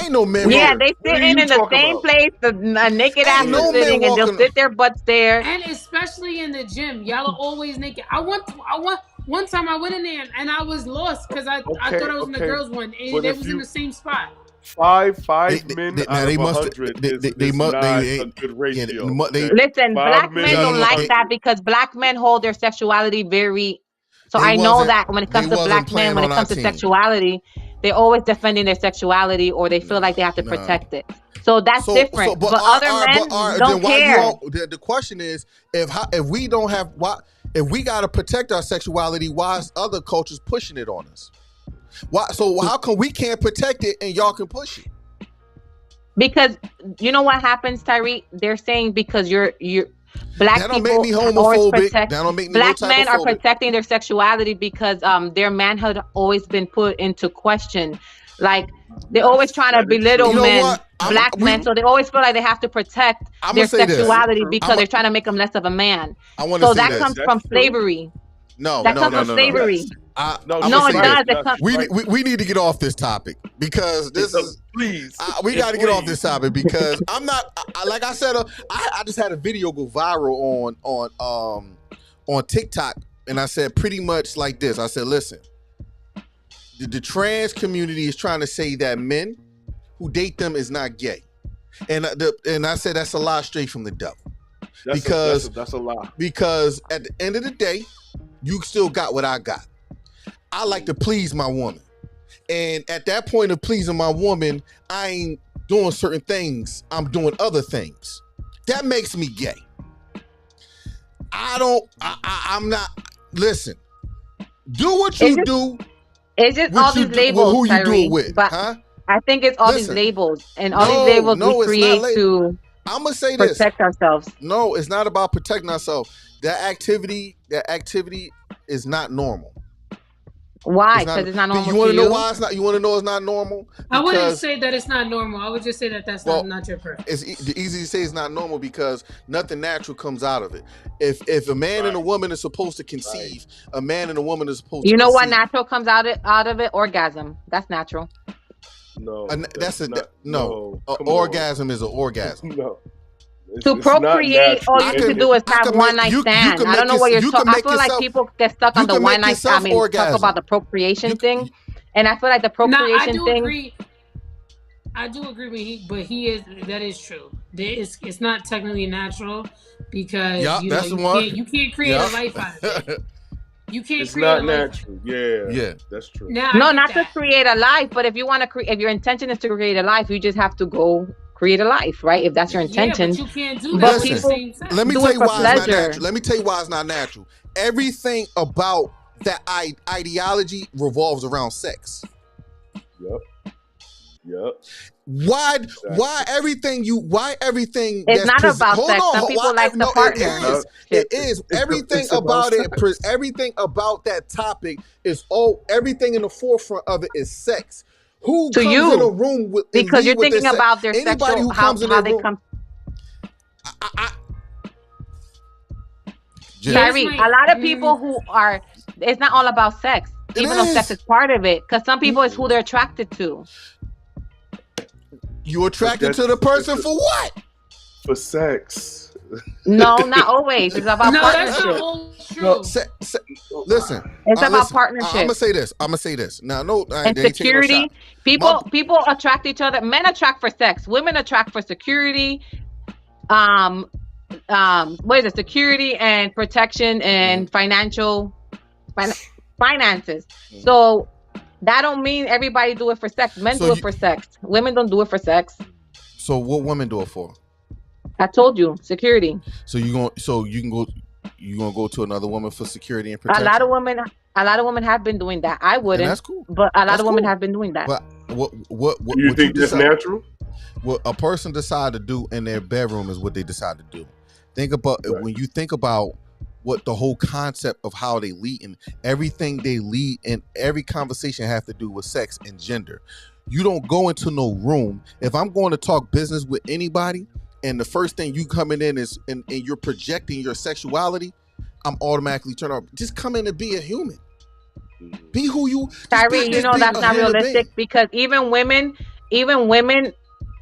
Ain't no man Yeah, walking. Where? they What are sitting you in the talking same about? place. The naked ass Ain't is no Where? man sitting, and they'll walking. sit their butts there. And especially in the gym, y'all are always naked. I want one time I went in there and I was lost because I Okay, thought I was in the okay. girls one, and But they if was in you the same spot. five They, men now out they of must. 100 They is must. not a good Yeah. ratio. They. Okay? Listen, 5 black men men out don't of like 100. that because black men hold their sexuality very. So They I know wasn't. that when it They comes to wasn't black men, playing when on it our comes to team. sexuality, they're always defending their sexuality or they feel like they have to Nah. protect it. So that's different. But But other men don't then why you care. all? The question is, if we don't have if we got to protect our sexuality, why is other cultures pushing it on us? Why? So how come we can't protect it and y'all can push it? Because you know what happens, Tyree? They're saying because you're black That don't make people me always homophobic. protect. That don't make me no Black type men of are phobic. protecting their sexuality because their manhood always been put into question. Like they're always trying to That is belittle true. You know men, what? black men. So they always feel like they have to protect I'm their gonna say this. sexuality True. because they're trying to make them less of a man. I want to So say that this. comes That's from true. slavery. No, That no, comes no, from no, no. slavery. I'm No, gonna No, say it this. does. It comes. We need to get off this topic because this is. Please. We got to get off this Please. topic because I'm not. Like I said, I just had a video go viral on TikTok, and I said pretty much like this. I said, listen, the trans community is trying to say that men who date them is not gay, and I said that's a lie straight from the devil. That's a lie. Because at the end of the day, you still got what I got. I like to please my woman. And at that point of pleasing my woman, I ain't doing certain things. I'm doing other things. That makes me gay. I'm not, listen, do what you do. It's just all these labels, who you do Tyree. it with, But huh? I think it's all Listen, these labels and all these labels we it's create not to I'm gonna say this. protect ourselves. No, it's not about protecting ourselves. That activity is not normal. Why? Because it's not normal. You want to know why it's not? You want to know it's not normal? I wouldn't say that it's not normal. I would just say that that's not your preference. It's easy to say it's not normal because nothing natural comes out of it. If a man and a woman is supposed to conceive, a man and a woman is supposed to. You know conceive. what natural comes out of it? Orgasm. That's natural. No, orgasm is an orgasm. No. To procreate, all you can do is have one night stand. I don't know what you're talking. I feel like people get stuck on the one night stand. Talk about the procreation thing, and I feel like the procreation thing. I do agree with that is true. It's not technically natural because you can't create a life out of it. You can't it's create not a life. natural. Yeah, that's true. Now, no, not to create a life, but if you want to create, if your intention is to create a life, you just have to go create a life, right? If that's your intention. Yeah, but you can't do that. Let me tell you why it's not natural. Let me tell you why it's not natural. Everything about that ideology revolves around sex. Yep. Why everything it's not about sex. Some people like the partner. It is. Everything about it, everything about that topic is everything in the forefront of it is sex. Who comes in a room with because you're thinking about their anybody sexual, who comes in how their they room. come. Tyree, a lot of people who are, it's not all about sex, even though sex is part of it, because some people it's who they're attracted to. You attracted to the person for what? For sex. No, not always. It's about partnership. That's not always true. Listen, it's about partnership. I'm gonna say this. Now, and security. People attract each other. Men attract for sex. Women attract for security. What is it? Security and protection and finances. So that don't mean everybody do it for sex. Men do it for sex. Women don't do it for sex. So what women do it for? I told you, security. So you gonna go to another woman for security and protection? A lot of women have been doing that. I wouldn't. And that's cool. But a lot of women have been doing that. But what you think that's natural? What a person decide to do in their bedroom is what they decide to do. Think about when you think about what the whole concept of how they lead and everything they lead in every conversation have to do with sex and gender. You don't go into no room. If I'm going to talk business with anybody and the first thing you coming in is and you're projecting your sexuality, I'm automatically turned off. Just come in and be a human. Be who you. Tyree, you know that's not realistic because even women,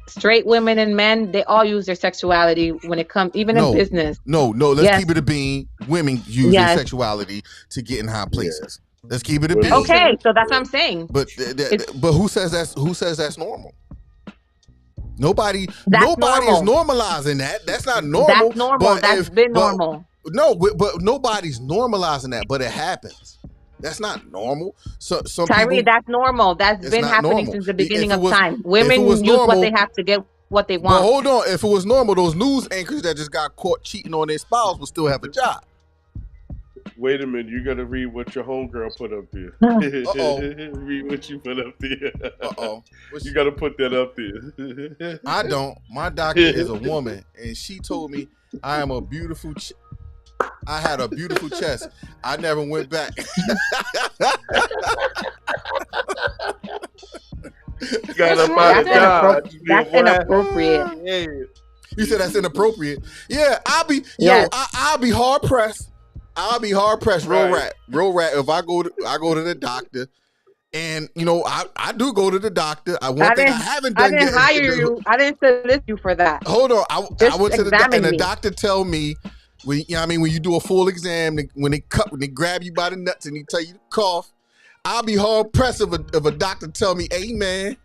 straight women and men, they all use their sexuality when it comes, even in business. No. Let's keep it a bean. Women use their sexuality to get in high places. Let's keep it a bean. Okay, so that's what I'm saying. But who says that's normal? Nobody's normalizing that. That's not normal. That's normal. That's been normal. No, but nobody's normalizing that. But it happens. That's not normal. So Tyree, that's normal. That's been happening since the beginning of time. Women use what they have to get what they want. But hold on, if it was normal, those news anchors that just got caught cheating on their spouse would still have a job. Wait a minute, you gotta read what your homegirl put up there. Read what you put up there. You gotta put that up there. I don't. My doctor is a woman, and she told me I am a beautiful. I had a beautiful chest. I never went back. That's inappropriate. You said that's inappropriate. Yeah, I'll be hard pressed. I'll be hard pressed. Real rat. If I go to the doctor, and I do go to the doctor. I didn't hire you. I didn't solicit you for that. Hold on. I went to the doctor, and the doctor tell me. When you do a full exam, when they grab you by the nuts and they tell you to cough, I'll be hard pressed if a doctor tell me, "Hey man,"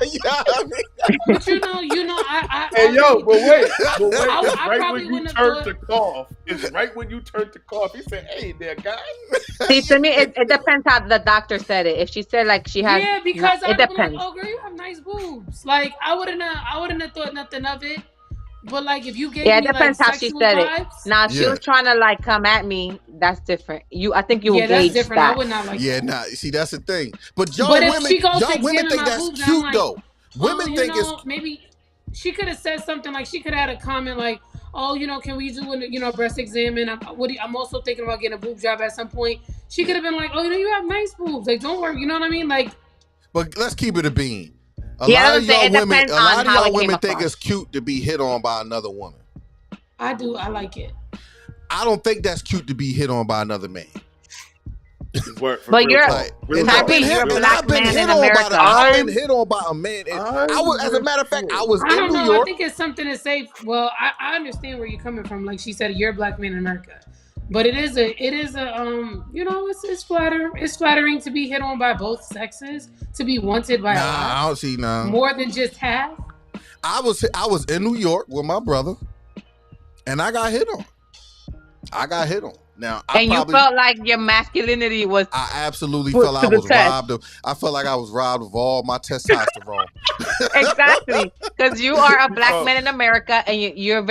you know what I mean? But I hey yo, but wait, it's right when you turn to cough. It's right when you turn to cough. He said, "Hey there, guy." See, to me, it depends how the doctor said it. If she said like she has, because it depends. Like, oh girl, you have nice boobs. Like I wouldn't have thought nothing of it. But like if you gave me it depends how she said vibes, it. Now if she was trying to like come at me, that's different. I think you will gauge that's different. That. I would not like that. See that's the thing. But y'all women think that's boobs, cute like, though. Women think it's maybe she could have said something like she could have had a comment like, oh, can we do a breast exam? And I'm also thinking about getting a boob job at some point. She could have been like, oh, you have nice boobs. Like don't worry, you know what I mean? Like, but let's keep it a bean. A lot of y'all women think it's cute to be hit on by another woman. I do. I like it. I don't think that's cute to be hit on by another man. But you're a black man in America. I've been hit on by a man. As a matter of fact, I was in New York. I think it's something to say. Well, I understand where you're coming from. Like she said, you're a black man in America. But it is a it's flattering to be hit on by both sexes, to be wanted by I don't see more than just half. I was in New York with my brother, and I got hit on. Now, you felt like your masculinity was. I absolutely felt I was robbed of. I felt like I was robbed of all my testosterone. Exactly, because you are a black man in America, and your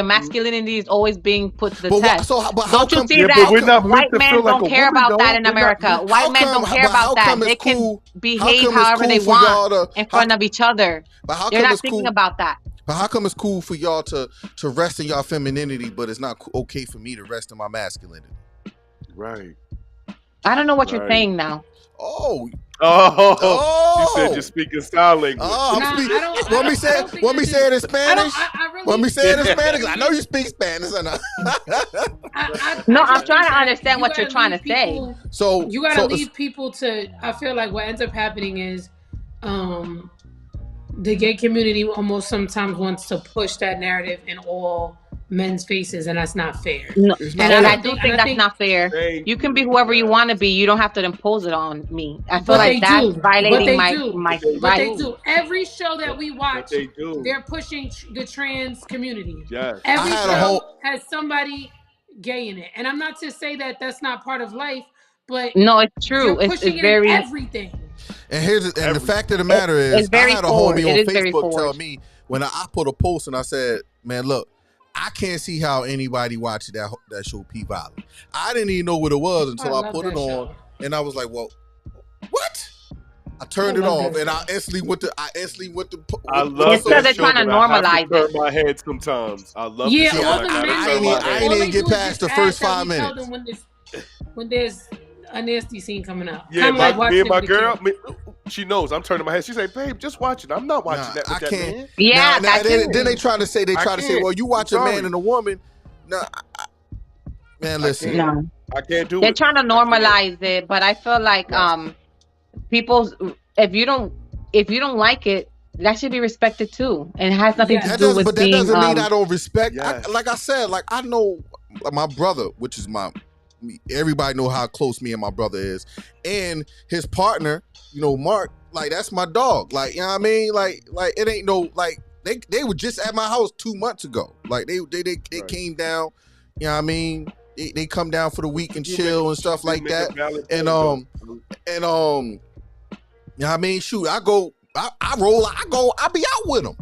masculinity is always being put to the test. Don't you see that? White men don't care about that in America. White men don't care about that. They can behave however they want in front of each other. They're not thinking about that. But how come it's cool for y'all to rest in y'all femininity, but it's not okay for me to rest in my masculinity? Right. I don't know what you're saying now. Oh. You said you're speaking sign language. Want me say it in Spanish? Want me say it in Spanish? I know you speak Spanish. No, I'm trying to understand what you're trying to say. So you gotta leave people to. I feel like what ends up happening is, the gay community almost sometimes wants to push that narrative in all men's faces, and that's not fair. No, and I do think that's not fair. You can be whoever you want to be. You don't have to impose it on me. I feel like that's violating my But they do. Every show that we watch, they're pushing the trans community. Yes. Every show has somebody gay in it. And I'm not to say that that's not part of life, but no, it's true. It's very everything. And the fact of the matter is, I had a homie on Facebook tell me when I put a post and I said, man, look, I can't see how anybody watched that show P Valley. I didn't even know what it was until I put it on, and I was like, well, what? I turned it off, and I instantly went to. I love It's because that they're show, trying to but I have to normalize turn it. my head sometimes. I love Yeah, the show, all but the I men. gotta turn my I head. ain't even get past the first 5 Tell minutes. them when there's a nasty scene coming up. Yeah, Kinda like me watching and my it with a girl, kid. she knows. I'm turning my head. She say, "Babe, just watch it." I'm not watching that with I that can't. man. Yeah, Now, that then too. they try to say, can't. well, you watch I'm a man sorry. and a woman. No, man, listen. No, I can't do they're it. trying to I can't. normalize it, but I feel like Yes. people's if you don't like it, that should be respected too, and it has nothing to Yes. do with That being doesn't mean I don't respect. Yes. Like I said, like I know my brother, which is everybody know how close me and my brother is, and his partner, Mark. Like that's my dog. Like you know what I mean. Like it ain't no like they were just at my house 2 months ago. Like they Right. came down. You know what I mean. They come down for the week and You chill make- and stuff you like make a that. valid And point, though. you know what I mean? Shoot, I roll, I be out with him.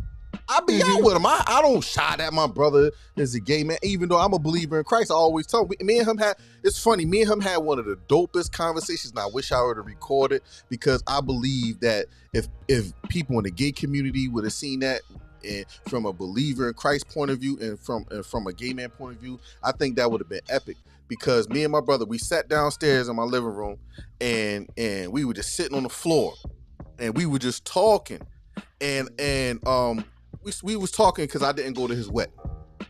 I be out with him. I don't shy that my brother is a gay man, even though I'm a believer in Christ. I always tell him, me and him it's funny, me and him had one of the dopest conversations, and I wish I would have recorded, because I believe that if people in the gay community would have seen that, and from a believer in Christ point of view, and from a gay man point of view, I think that would have been epic. Because me and my brother, we sat downstairs in my living room, and we were just sitting on the floor, and we were just talking, and we was talking because I didn't go to his wedding.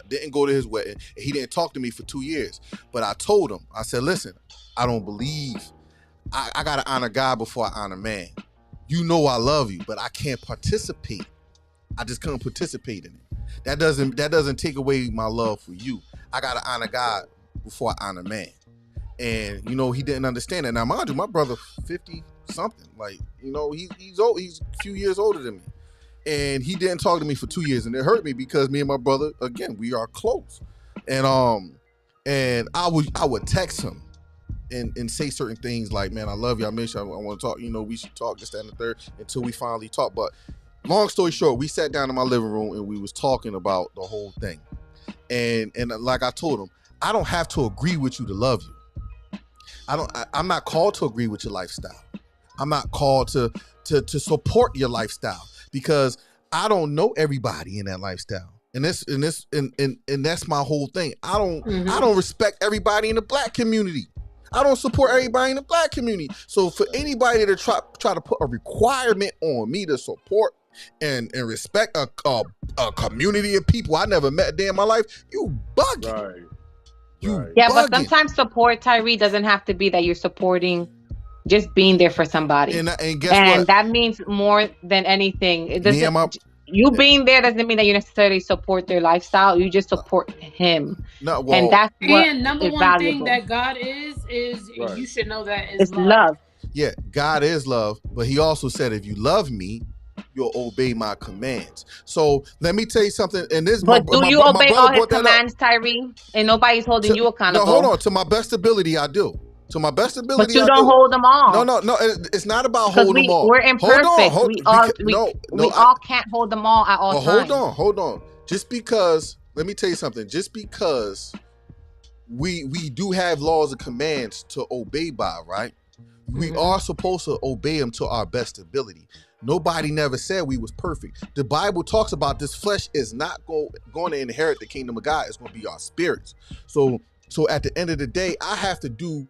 And he didn't talk to me for 2 years. But I told him, I said, listen, I don't believe, I gotta honor God before I honor man. You know I love you, but I can't participate. I just couldn't participate in it. That doesn't take away my love for you. I gotta honor God before I honor man. And he didn't understand that. Now mind you, my brother 50 something. Like, he's old, he's a few years older than me. And he didn't talk to me for 2 years, and it hurt me because me and my brother, again, we are close. And I would text him and say certain things like, man, I love you, I miss you, I want to talk, we should talk, this, that, and the third, until we finally talk. But long story short, we sat down in my living room and we was talking about the whole thing. And like I told him, I don't have to agree with you to love you. I'm not called to agree with your lifestyle. I'm not called to support your lifestyle, because I don't know everybody in that lifestyle. And that's my whole thing. I don't respect everybody in the black community. I don't support everybody in the black community. So for anybody to try to put a requirement on me to support and respect a community of people I never met a day in my life, you bugging. Right. Yeah, bugging. but sometimes support, Tyree, doesn't have to be that you're supporting just being there for somebody. And guess what? That means more than anything. It doesn't. You being there doesn't mean that you necessarily support their lifestyle. You just support him. No, well, and that's what and number is one valuable. thing that God is right. You should know that it's love. Yeah, God is love, but he also said, if you love me, you'll obey my commands. So let me tell you something. And this, but do you obey all his commands, Tyree? And nobody's holding you accountable. No, hold on. To my best ability, I do. To my best ability, but you don't hold them all. No. It's not about holding them all. We're imperfect. We all can't hold them all at all times. Hold on. Just because, let me tell you something. Just because we do have laws and commands to obey by, right? We are supposed to obey them to our best ability. Nobody never said we was perfect. The Bible talks about this flesh is not going to inherit the kingdom of God. It's going to be our spirits. So at the end of the day, I have to do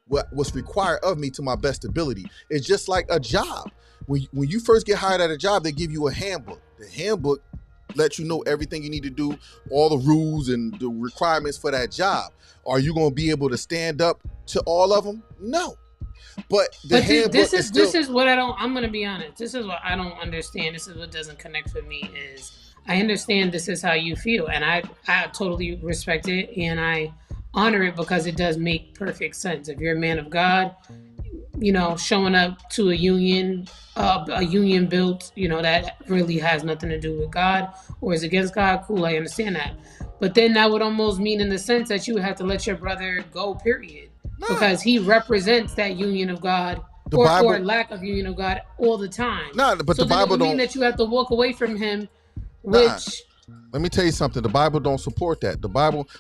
what's required of me to my best ability. It's just like a job. When you first get hired at a job, they give you a handbook. The handbook lets you know everything you need to do, all the rules and the requirements for that job. Are you going to be able to stand up to all of them? No. But this is what I don't. I'm going to be honest. This is what I don't understand. This is what doesn't connect with me. Is I understand this is how you feel, and I totally respect it, and I honor it because it does make perfect sense. If you're a man of God, showing up to a union built, that really has nothing to do with God or is against God. Cool, I understand that. But then that would almost mean in the sense that you would have to let your brother go, period. Because he represents that union of God or lack of union of God all the time. But the Bible don't mean that you have to walk away from him, which Let me tell you something. The Bible don't support that.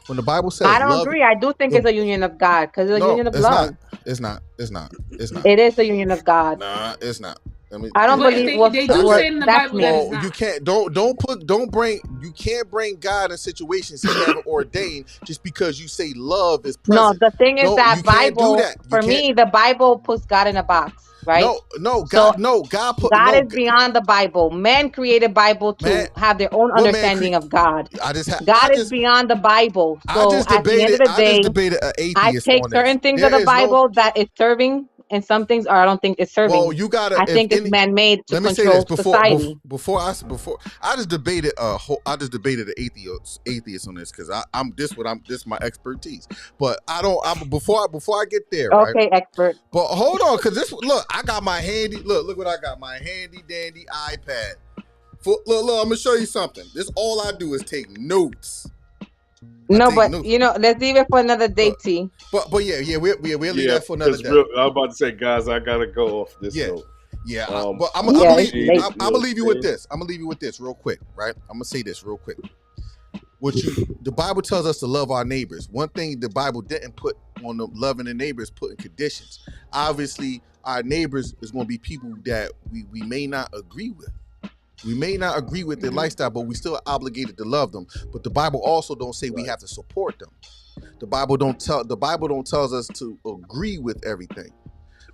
When the Bible says I don't love, agree. I do think it's a union of God because it's a union of it's love. not. It's not. It's not. It's not. It is a union of God. Nah, it's not. I don't But believe they do say in the that's Bible me. that it's Well, not. you can't. You can't bring God in situations He never ordained just because you say love is present. No, the thing is that you can't do Bible, that. for me, the Bible puts God in a box, right? God God is beyond the Bible. Man created Bible to have their own understanding of God. God is beyond the Bible. So at the end of the day, I just debated an I atheist take on this. certain things of the Bible that is serving, and some things I don't think it's serving. Well, you gotta. I think it's man-made to let me say this control society. before I just debated an atheist on this because this is my expertise. But before I get there, right? Okay, expert. But hold on, because I got my look what I got, my handy dandy iPad. Look, I'm gonna show you something. This all I do is take notes. Notes. Let's leave it for another day, T. But yeah, we'll leave that for another day. I'm about to say, guys, I gotta go off this note. Yeah, but I'm gonna leave you with this. I'm gonna leave you with this real quick, right? I'm gonna say this real quick. The Bible tells us to love our neighbors. One thing the Bible didn't put on the loving the neighbors, put in conditions. Obviously, our neighbors is going to be people that we may not agree with. We may not agree with their lifestyle, but we still are obligated to love them. But the Bible also don't say we have to support them. The Bible don't tells us to agree with everything.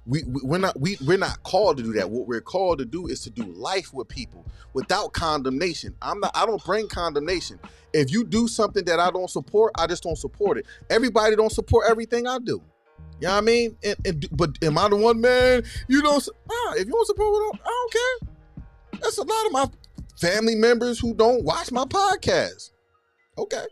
We're not called to do that. What we're called to do is to do life with people without condemnation. I don't bring condemnation. If you do something that I don't support, I just don't support it. Everybody don't support everything I do. You know what I mean? But am I the one, man? You don't. If you don't support what I don't care. That's a lot of my family members who don't watch my podcast. Okay.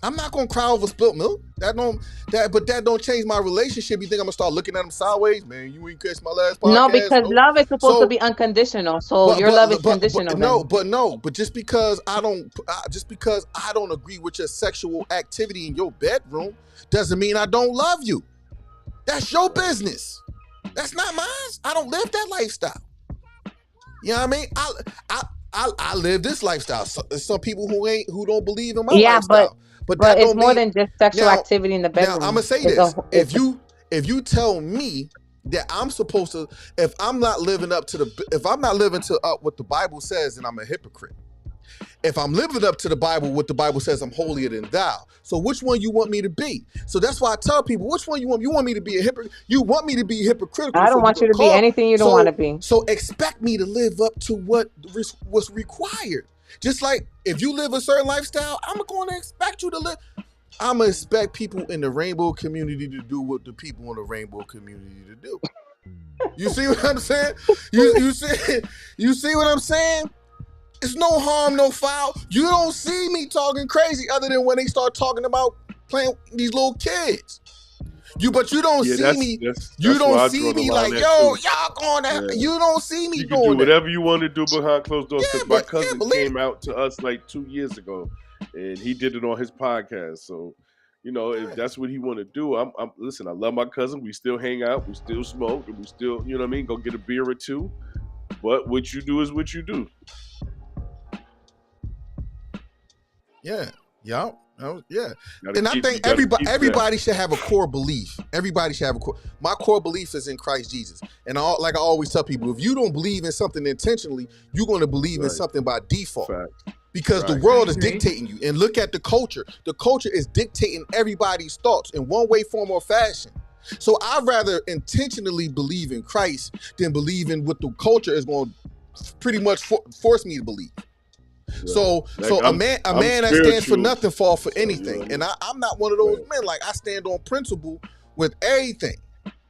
I'm not gonna cry over spilt milk. But that don't change my relationship. You think I'm gonna start looking at them sideways? Man, you ain't catch my last podcast. No, because love is supposed to be unconditional. So your love is conditional. But just because I don't agree with your sexual activity in your bedroom doesn't mean I don't love you. That's your business. That's not mine. I don't live that lifestyle. You know what I mean? I live this lifestyle. Some people who don't believe in my lifestyle. But it's more than just sexual activity in the bedroom. Now I'm gonna say this: if you tell me that I'm supposed to, if I'm not living up to what the Bible says, then I'm a hypocrite. If I'm living up to the Bible, what the Bible says, I'm holier than thou. So which one you want me to be? So that's why I tell people, which one you want? You want me to be a hypocrite? You want me to be hypocritical? I don't want you to be anything you don't want to be. So expect me to live up to what's required. Just like if you live a certain lifestyle, I'm going to expect you to live. I'm going to expect people in the rainbow community to do what the people in the rainbow community to do. You see what I'm saying? You see what I'm saying? It's no harm, no foul. You don't see me talking crazy other than when they start talking about playing these little kids. But you don't see me. You don't see me like, yo, y'all going out. Yeah. You don't see me you doing do that. Whatever you want to do behind closed doors. Because my cousin came out to us like 2 years ago, and he did it on his podcast. So, if that's what he want to do, listen. I love my cousin. We still hang out. We still smoke, and we still, you know what I mean, go get a beer or two. But what you do is what you do. Yeah. Yeah. And I think everybody should have a core belief. Everybody should have my core belief is in Christ Jesus. And like I always tell people, if you don't believe in something intentionally, you're going to believe in something by default. Because the world is dictating you. And look at the culture. The culture is dictating everybody's thoughts in one way, form, or fashion. So I'd rather intentionally believe in Christ than believe in what the culture is going to pretty much force me to believe. Yeah. So a man that stands for nothing fall for anything. And I'm not one of those men. Like, I stand on principle with everything.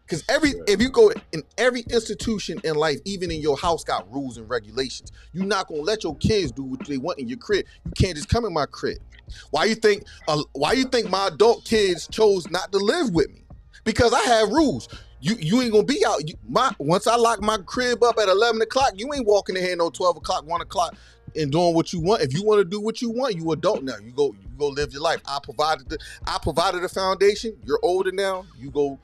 Because if you go in every institution in life, even in your house, got rules and regulations. You're not gonna let your kids do what they want in your crib. You can't just come in my crib. Why you think my adult kids chose not to live with me? Because I have rules. You ain't gonna be out. Once I lock my crib up at 11 o'clock, you ain't walking in here no 12 o'clock, 1 o'clock and doing what you want. If you want to do what you want, you adult now. You go live your life. I provided the foundation. You're older now. You go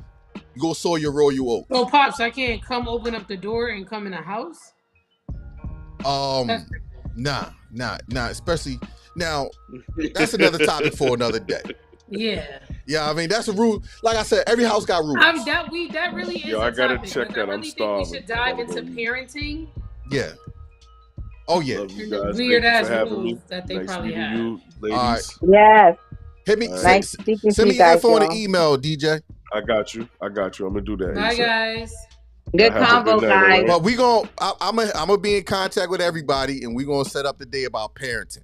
sow your royal oats. So, Pops, I can't come open up the door and come in the house? Nah. Especially now, that's another topic for another day. Yeah. Yeah, I mean that's a rule. Like I said, every house got rules. That really is. Yo, I gotta check that. I I'm really think we should dive starving. into parenting. Yeah. Oh yeah. Love you And the guys. weird Thank you ass for having rules me. that they Nice probably meeting have. you, ladies. All right. Yes. Hit me. Nice speaking to Send you me guys, info on the y'all. email, DJ. I got you. I'm gonna do that. Bye, ASAP. guys. Good Have a combo, good night, all guys. right? But I'm gonna be in contact with everybody, and we're gonna set up the day about parenting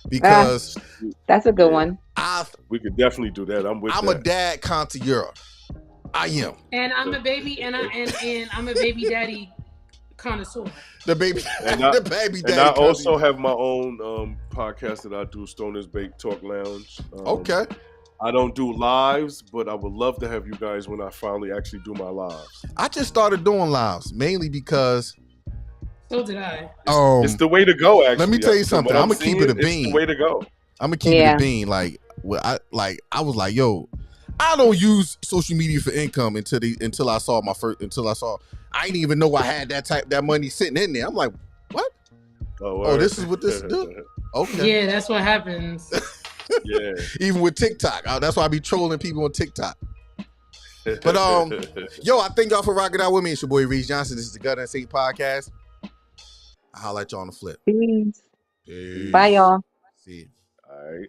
because that's a good one. We could definitely do that. I'm a dad connoisseur. I am. And I'm a baby, and I'm a baby daddy connoisseur. The baby daddy. And I also have my own podcast that I do, Stoner's Bake Talk Lounge. Okay. I don't do lives, but I would love to have you guys when I finally actually do my lives. I just started doing lives mainly because. So did I. It's the way to go. Actually, let me tell you something. I'm gonna keep it a bean. It's the way to go. I'm gonna keep it a bean. Like, I was like, yo, I don't use social media for income until I saw I didn't even know I had that money sitting in there. I'm like, what? Oh, this is what this do? Okay. Yeah, that's what happens. Yeah. Even with TikTok. That's why I be trolling people on TikTok. But yo, I thank y'all for rocking out with me. It's your boy Reese Johnson. This is the Gut and State Podcast. I'll holler at y'all on the flip. Peace. Peace. Bye, y'all. See you. All right.